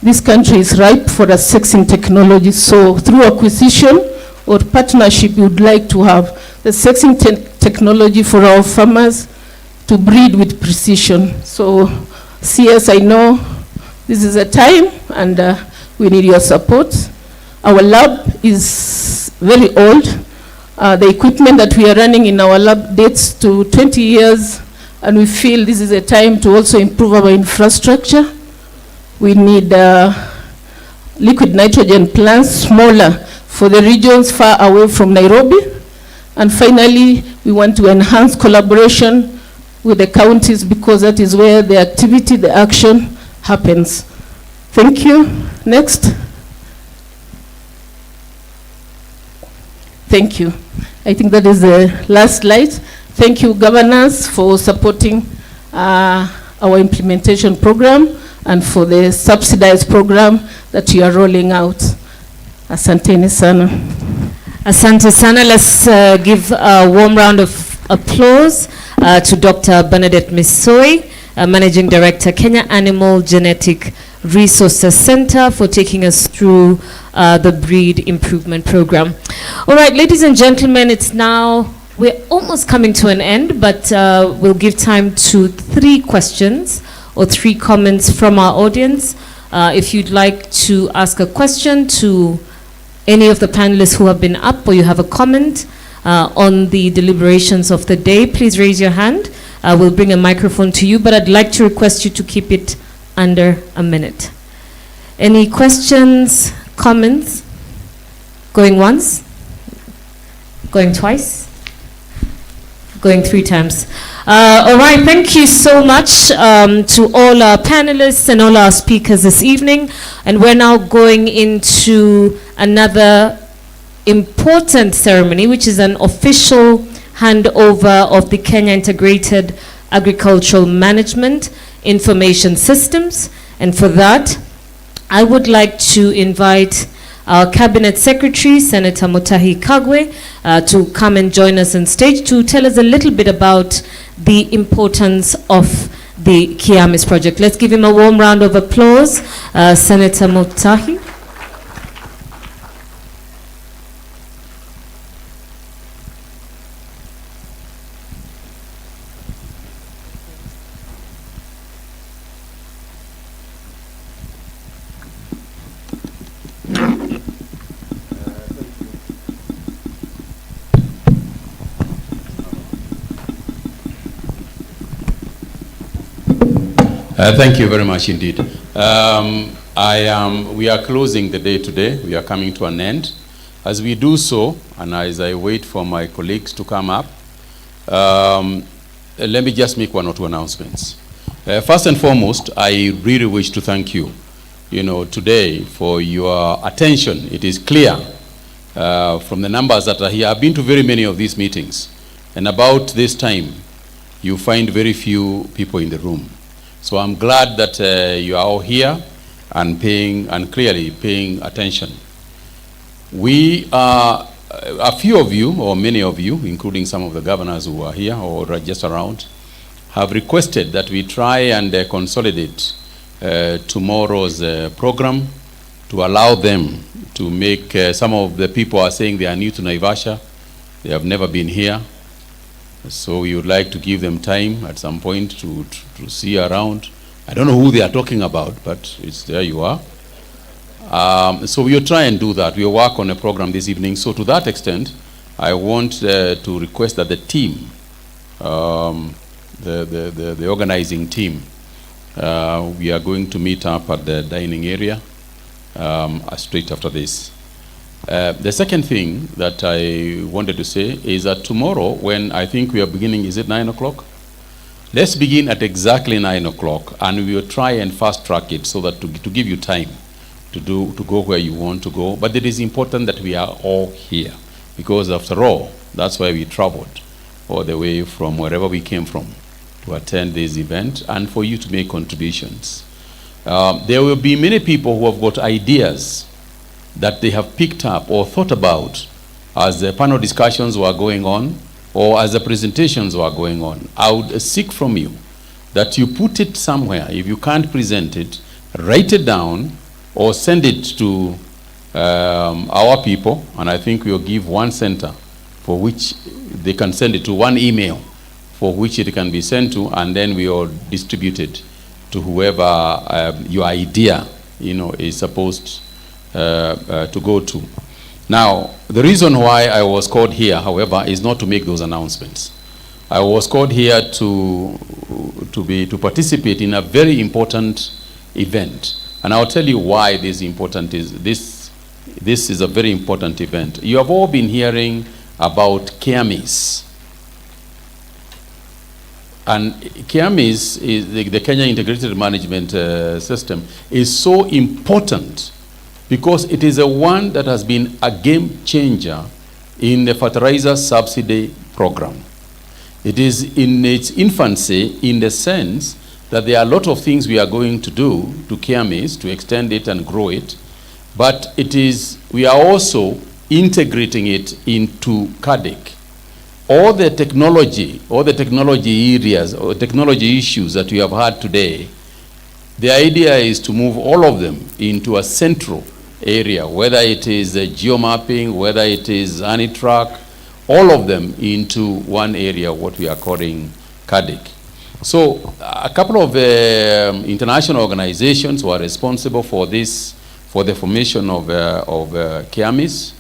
this country is ripe for a sexing technology. So through acquisition or partnership, we would like to have the sexing technology for our farmers to breed with precision. So CS, I know this is a time, and we need your support. Our lab is very old. The equipment that we are running in our lab dates to 20 years, and we feel this is a time to also improve our infrastructure. We need liquid nitrogen plants, smaller, for the regions far away from Nairobi. And finally, we want to enhance collaboration with the counties, because that is where the activity, the action happens. Thank you. Next. Thank you. I think that is the last slide. Thank you, governors, for supporting our implementation program and for the subsidized program that you are rolling out. Asanteni sana. Asante sana. Let's give a warm round of applause to Dr. Bernadette Misoi, Managing Director, Kenya Animal Genetic Resources Center, for taking us through the breed improvement program. All right, ladies and gentlemen, we're almost coming to an end, but we'll give time to 3 questions or 3 comments from our audience. If you'd like to ask a question to any of the panelists who have been up, or you have a comment on the deliberations of the day, please raise your hand. We'll bring a microphone to you, but I'd like to request you to keep it under a minute. Any questions, comments? Going once? Going twice? Going 3 times. All right, thank you so much to all our panelists and all our speakers this evening. And we're now going into another important ceremony, which is an official handover of the Kenya Integrated Agricultural Management Information Systems. And for that, I would like to invite our Cabinet Secretary, Senator Mutahi Kagwe, to come and join us on stage to tell us a little bit about the importance of the Kiamis project. Let's give him a warm round of applause. Senator Mutahi. Thank you very much indeed. We are closing the day today. We are coming to an end. As we do so, and as I wait for my colleagues to come up, let me just make one or two announcements. First and foremost, I really wish to thank you, today for your attention. It is clear from the numbers that are here. I've been to very many of these meetings, and about this time, you find very few people in the room. So I'm glad that you are all here and clearly paying attention. We are, a few of you, or many of you, including some of the governors who are here or are just around, have requested that we try and consolidate tomorrow's program to allow them to make, some of the people are saying they are new to Naivasha, they have never been here, so we would like to give them time at some point to see around. I don't know who they are talking about, but it's there you are. So we'll try and do that. We'll work on a program this evening. So to that extent, I want to request that the team, the organizing team, we are going to meet up at the dining area straight after this. The second thing that I wanted to say is that tomorrow, when I think we are beginning, is it 9 o'clock? Let's begin at exactly 9 o'clock, and we will try and fast track it so that to give you time to go where you want to go. But it is important that we are all here, because after all, that's why we traveled all the way from wherever we came from to attend this event and for you to make contributions. There will be many people who have got ideas that they have picked up or thought about as the panel discussions were going on or as the presentations were going on. I would seek from you that you put it somewhere. If you can't present it, write it down or send it to our people, and I think we'll give one center for which they can send it to, one email for which it can be sent to, and then we will distribute it to whoever your idea is supposed to go to. Now, the reason why I was called here, however, is not to make those announcements. I was called here to participate in a very important event, and I'll tell you why this is a very important event. You have all been hearing about KEAMIS. And KEAMIS, is the Kenya Integrated Management System, is so important because it is the one that has been a game changer in the fertilizer subsidy program. It is in its infancy in the sense that there are a lot of things we are going to do to KEAMIS to extend it and grow it, but we are also integrating it into CADIC. All the technology areas or technology issues that we have had today, the idea is to move all of them into a central area, whether it is geomapping, whether it is ANITRAC, all of them into one area, what we are calling CADIC. So a couple of international organizations were responsible for this, for the formation of KEAMIS.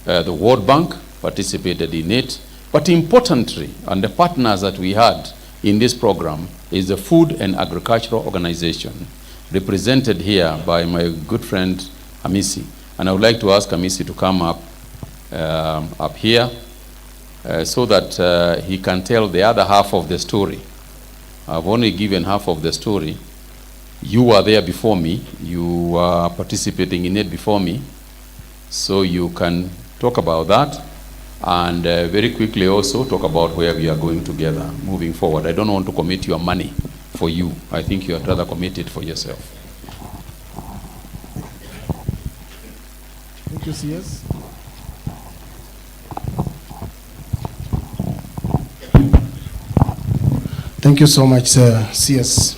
The World Bank participated in it. But importantly, and the partners that we had in this program is the Food and Agricultural Organization, represented here by my good friend Hamisi. And I would like to ask Hamisi to come up here so that he can tell the other half of the story. I've only given half of the story. You were there before me. You are participating in it before me. So you can talk about that. And very quickly also talk about where we are going together moving forward. I don't want to commit your money for you. I think you would rather commit it for yourself. Thank you, CS. Thank you so much, CS.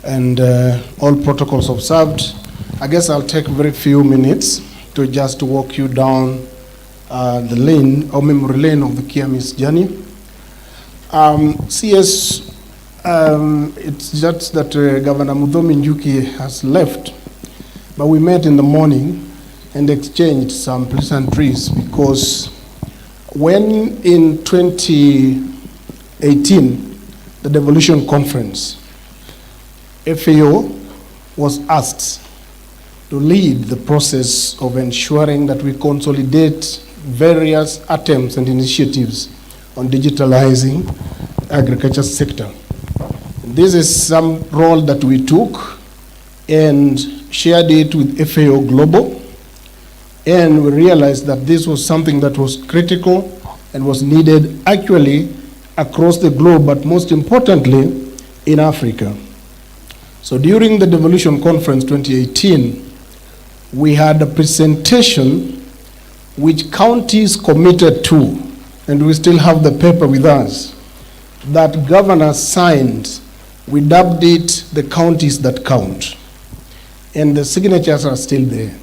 And all protocols observed. I guess I'll take very few minutes to just walk you down the lane or memory lane of the KEAMIS journey. CS, it's just that Governor Muthomi Njuki has left, but we met in the morning and exchanged some pleasantries because when in 2018, the devolution conference, FAO was asked to lead the process of ensuring that we consolidate various attempts and initiatives on digitalizing the agriculture sector. This is some role that we took and shared it with FAO Global, and we realized that this was something that was critical and was needed actually across the globe, but most importantly in Africa. So during the Devolution Conference 2018, we had a presentation which counties committed to, and we still have the paper with us, that governors signed. We dubbed it the counties that count. And the signatures are still there.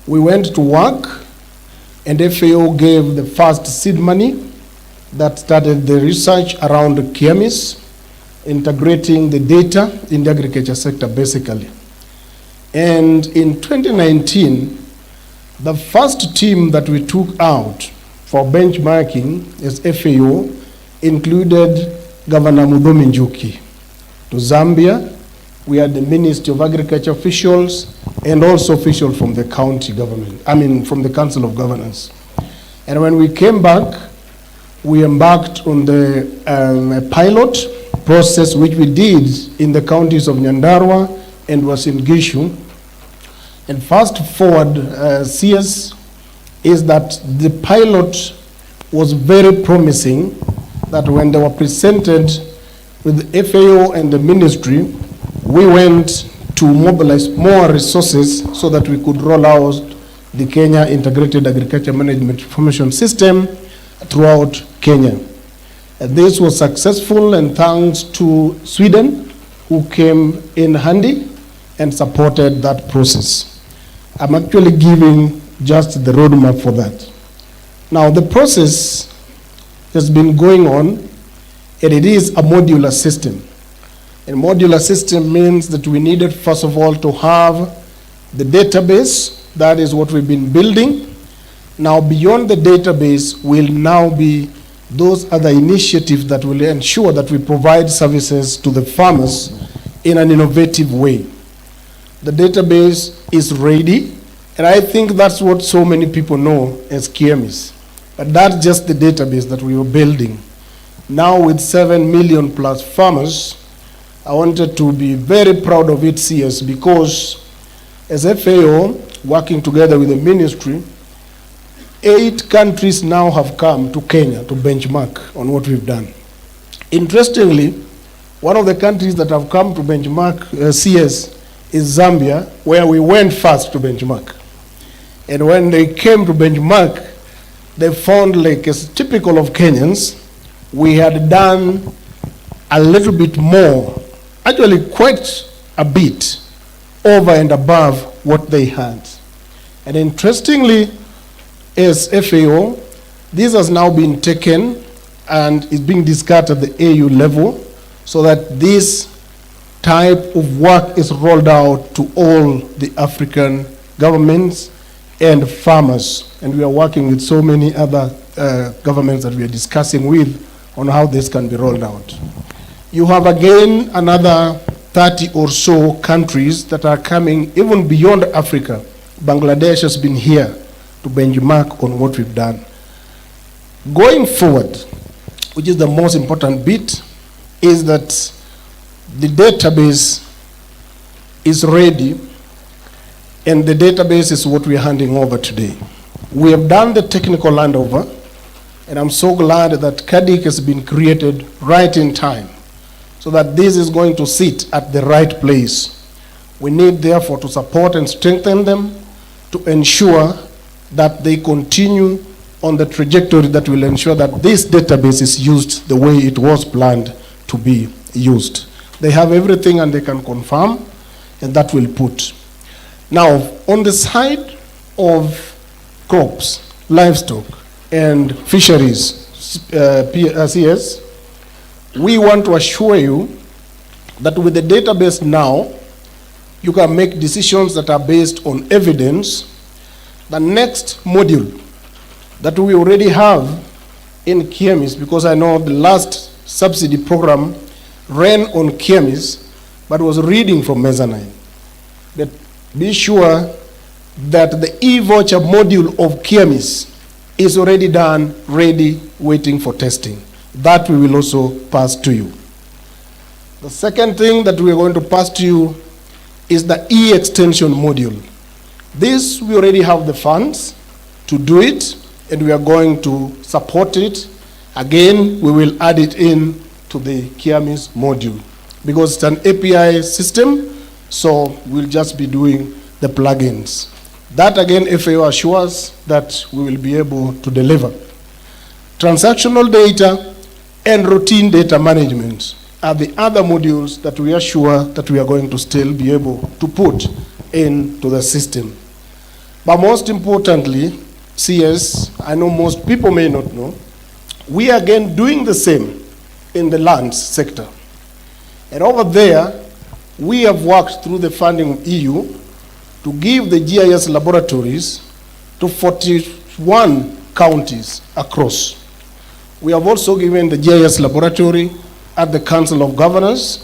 We went to work, and FAO gave the first seed money that started the research around KIAMIS, integrating the data in the agriculture sector basically. And in 2019, the first team that we took out for benchmarking as FAO included Governor Mudomi Njuki. To Zambia, we had the Ministry of Agriculture officials and also officials from the county government, from the Council of Governors. And when we came back, we embarked on the pilot process which we did in the counties of Nyandarua and Uasin Gishu. And fast forward, CS, is that the pilot was very promising, that when they were presented with the FAO and the ministry, we went to mobilize more resources so that we could roll out the Kenya Integrated Agriculture Management Information System throughout Kenya. And this was successful, and thanks to Sweden, who came in handy and supported that process. I'm actually giving just the roadmap for that. Now, the process has been going on, and it is a modular system. A modular system means that we needed, first of all, to have the database. That is what we've been building. Now, beyond the database will now be those other initiatives that will ensure that we provide services to the farmers in an innovative way. The database is ready, and I think that's what so many people know as KIAMIS. But that's just the database that we were building. Now with 7 million plus farmers, I wanted to be very proud of it, CS, because as FAO, working together with the ministry, 8 countries now have come to Kenya to benchmark on what we've done. Interestingly, one of the countries that have come to benchmark CS is Zambia, where we went first to benchmark. And when they came to benchmark, they found, like as typical of Kenyans, we had done a little bit more, actually quite a bit, over and above what they had. And interestingly, as FAO, this has now been taken and is being discussed at the AU level so that this type of work is rolled out to all the African governments and farmers. And we are working with so many other governments that we are discussing with on how this can be rolled out. You have again another 30 or so countries that are coming even beyond Africa. Bangladesh has been here to benchmark on what we've done. Going forward, which is the most important bit, is that the database is ready, and the database is what we're handing over today. We have done the technical handover, and I'm so glad that CADIC has been created right in time, so that this is going to sit at the right place. We need, therefore, to support and strengthen them to ensure that they continue on the trajectory that will ensure that this database is used the way it was planned to be used. They have everything and they can confirm, and that will put. Now, on the side of crops, livestock, and fisheries, CS, we want to assure you that with the database now, you can make decisions that are based on evidence. The next module that we already have in KIAMIS, because I know the last subsidy program ran on KIAMIS, but was reading from mezzanine. But be sure that the e-voucher module of KIAMIS is already done, ready, waiting for testing. That we will also pass to you. The second thing that we are going to pass to you is the e-extension module. This, we already have the funds to do it, and we are going to support it. Again, we will add it in to the KIAMIS module because it's an API system, so we'll just be doing the plugins. That again, FAO assures that we will be able to deliver. Transactional data and routine data management are the other modules that we are sure that we are going to still be able to put into the system. But most importantly, CS, I know most people may not know, we are again doing the same in the lands sector. And over there, we have worked through the funding of EU to give the GIS laboratories to 41 counties across. We have also given the GIS laboratory at the Council of Governors,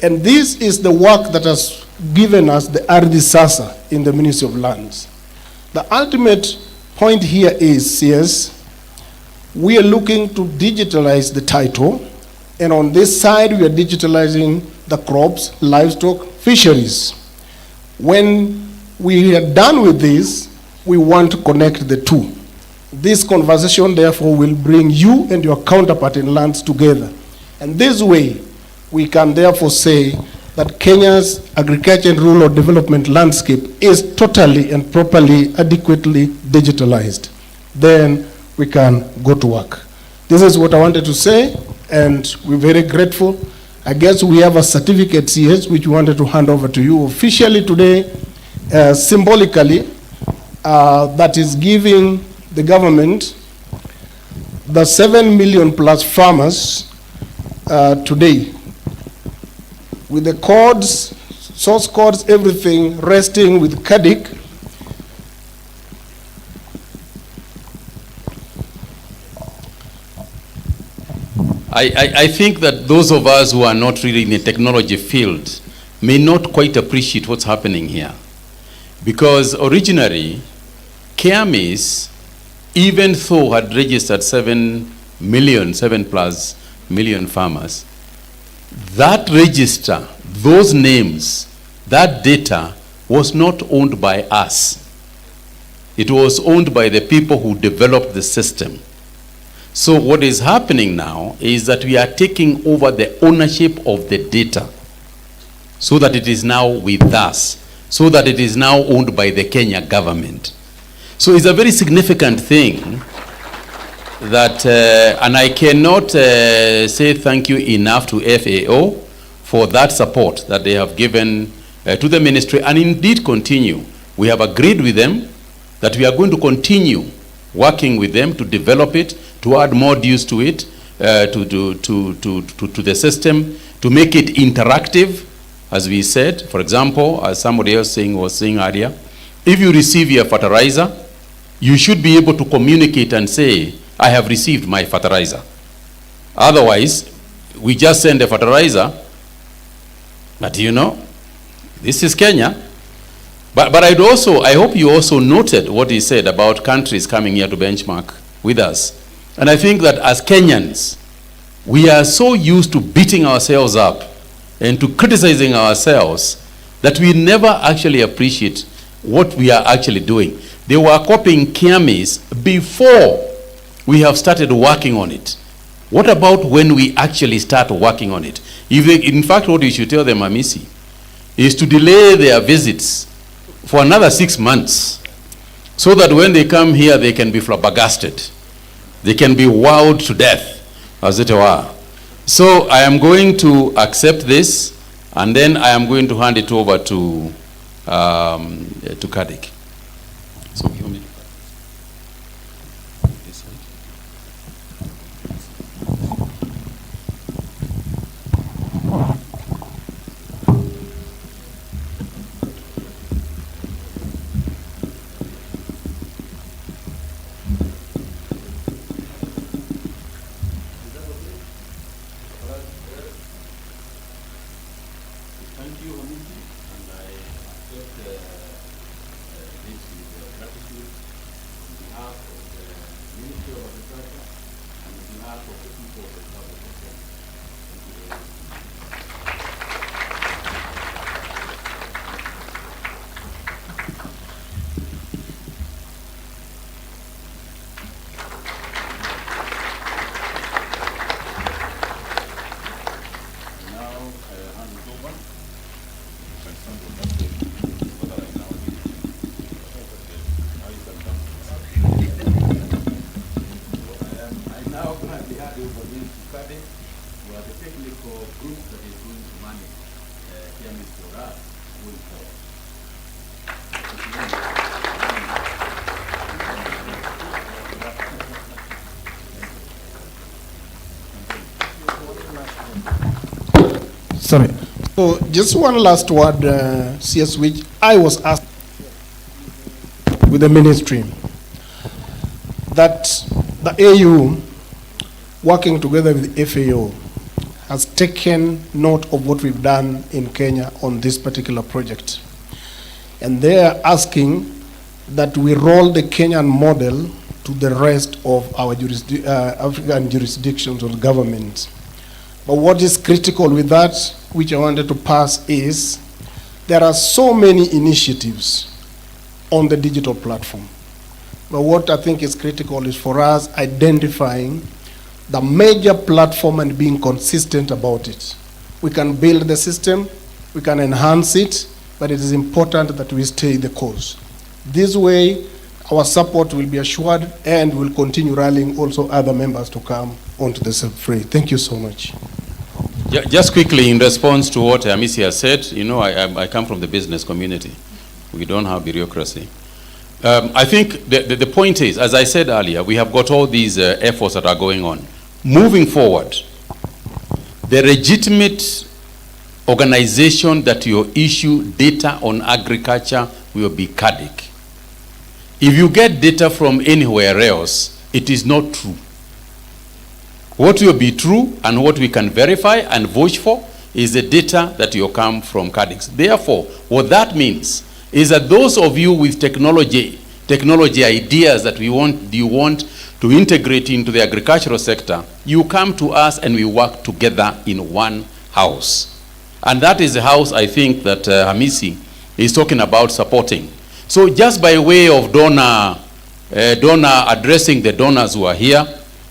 and this is the work that has given us the Ardhi Sasa in the Ministry of Lands. The ultimate point here is, CS, we are looking to digitalize the title, and on this side we are digitalizing the crops, livestock, fisheries. When we are done with this, we want to connect the two. This conversation, therefore, will bring you and your counterpart in lands together. And this way, we can therefore say that Kenya's agriculture and rural development landscape is totally and properly, adequately digitalized. Then we can go to work. This is what I wanted to say, and we're very grateful. I guess we have a certificate, CS, which we wanted to hand over to you officially today, symbolically, that is giving the government the 7 million plus farmers today, with the codes, source codes, everything resting with CADIC. I think that those of us who are not really in the technology field may not quite appreciate what's happening here. Because originally, KIAMIS, even though had registered 7 plus million farmers, that register, those names, that data was not owned by us. It was owned by the people who developed the system. So what is happening now is that we are taking over the ownership of the data so that it is now with us, so that it is now owned by the Kenya government. So it's a very significant thing that, and I cannot say thank you enough to FAO for that support that they have given to the ministry, and indeed continue. We have agreed with them that we are going to continue working with them to develop it, to add modules to it, to the system, to make it interactive, as we said. For example, as somebody else was saying earlier, if you receive your fertilizer, you should be able to communicate and say, I have received my fertilizer. Otherwise, we just send a fertilizer, but you know, this is Kenya. But I hope you also noted what he said about countries coming here to benchmark with us. And I think that as Kenyans, we are so used to beating ourselves up and to criticizing ourselves that we never actually appreciate what we are actually doing. They were copying KIAMIS before we have started working on it. What about when we actually start working on it? If they, in fact, what you should tell them, Amisi, is to delay their visits for another 6 months so that when they come here, they can be flabbergasted. They can be wowed to death, as it were. So I am going to accept this, and then I am going to hand it over to Kadik. So you want me to this one? Thank you, Hamisi, and I accept this with gratitude on behalf of the Ministry of Agriculture and on behalf of the people of the South Africa. Thank you very much. Sorry. So just one last word, CS, which I was asked with the ministry, that the AU, working together with the FAO, has taken note of what we've done in Kenya on this particular project. And they are asking that we roll the Kenyan model to the rest of our African jurisdictions or governments. But what is critical with that, which I wanted to pass, is there are so many initiatives on the digital platform. But what I think is critical is for us identifying the major platform and being consistent about it. We can build the system, we can enhance it, but it is important that we stay the course. This way, our support will be assured, and we'll continue rallying also other members to come onto the fray. Thank you so much. Just quickly, in response to what Hamisi has said, you know, I come from the business community. We don't have bureaucracy. I think the point is, as I said earlier, we have got all these efforts that are going on. Moving forward, the legitimate organization that will issue data on agriculture will be CADIC. If you get data from anywhere else, it is not true. What will be true and what we can verify and vouch for is the data that will come from CADIC. Therefore, what that means is that those of you with technology ideas that you want to integrate into the agricultural sector, you come to us and we work together in one house. And that is the house I think that Hamisi is talking about supporting. So just by way of donor addressing the donors who are here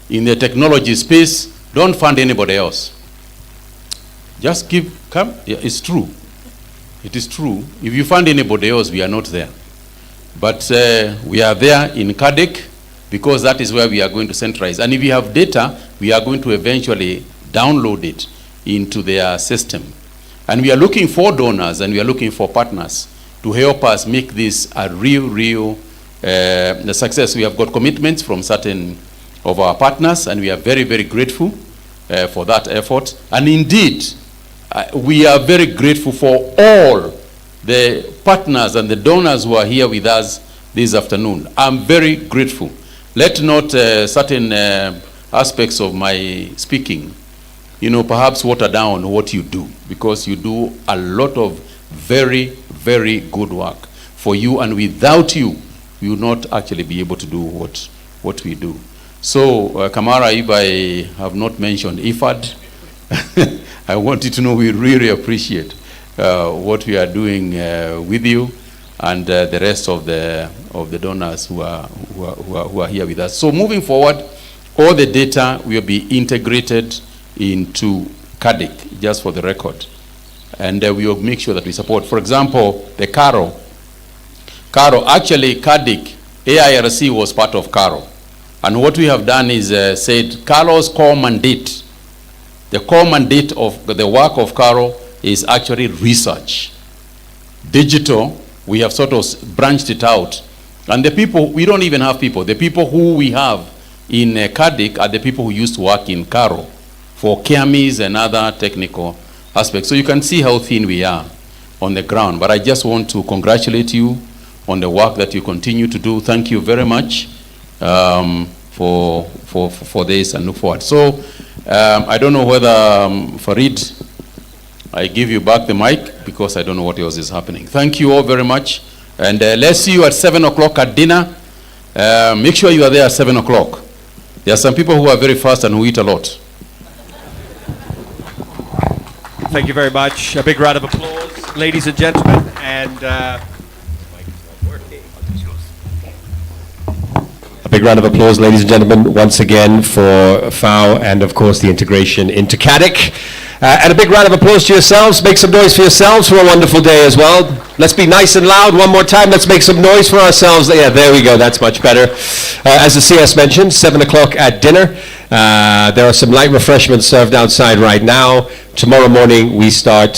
in the technology space, don't fund anybody else. Just come. Yeah, it's true. It is true. If you fund anybody else, we are not there. But we are there in CADIC because that is where we are going to centralize. And if you have data, we are going to eventually download it into their system. And we are looking for donors and we are looking for partners to help us make this a real success. We have got commitments from certain of our partners, and we are very, very grateful for that effort. And indeed, we are very grateful for all the partners and the donors who are here with us this afternoon. I'm very grateful. Let not certain aspects of my speaking, you know, perhaps water down what you do, because you do a lot of very, very good work for you, and without you, you will not actually be able to do what we do. So, Kamara, if I have not mentioned IFAD, I want you to know we really appreciate what we are doing with you and the rest of the donors who are here with us. So, moving forward, all the data will be integrated into CADIC, just for the record. And we will make sure that we support. For example, the CARO, actually CADIC, AIRC was part of CARO. And what we have done is said CARO's core mandate, the core mandate of the work of CARO is actually research. Digital, we have sort of branched it out. And the people, we don't even have people. The people who we have in CADIC are the people who used to work in CARO for CAMIs and other technical aspects. So you can see how thin we are on the ground. But I just want to congratulate you on the work that you continue to do. Thank you very much for this and look forward. So I don't know whether Farid, I give you back the mic. because I don't know what else is happening. Thank you all very much. And let's see you at 7 o'clock at dinner. Make sure you are there at 7 o'clock. There are some people who are very fast and who eat a lot. Thank you very much. A big round of applause, ladies and gentlemen. And a big round of applause, ladies and gentlemen, once again for FAO and, of course, the integration into CADIC. And a big round of applause to yourselves. Make some noise for yourselves for a wonderful day as well. Let's be nice and loud one more time. Let's make some noise for ourselves. Yeah, there we go. That's much better. As the CS mentioned, 7 o'clock at dinner. There are some light refreshments served outside right now. Tomorrow morning we start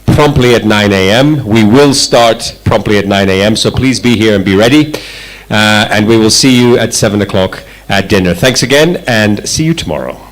promptly at 9 a.m. We will start promptly at 9 a.m. So please be here and be ready. And we will see you at 7 o'clock at dinner. Thanks again and see you tomorrow.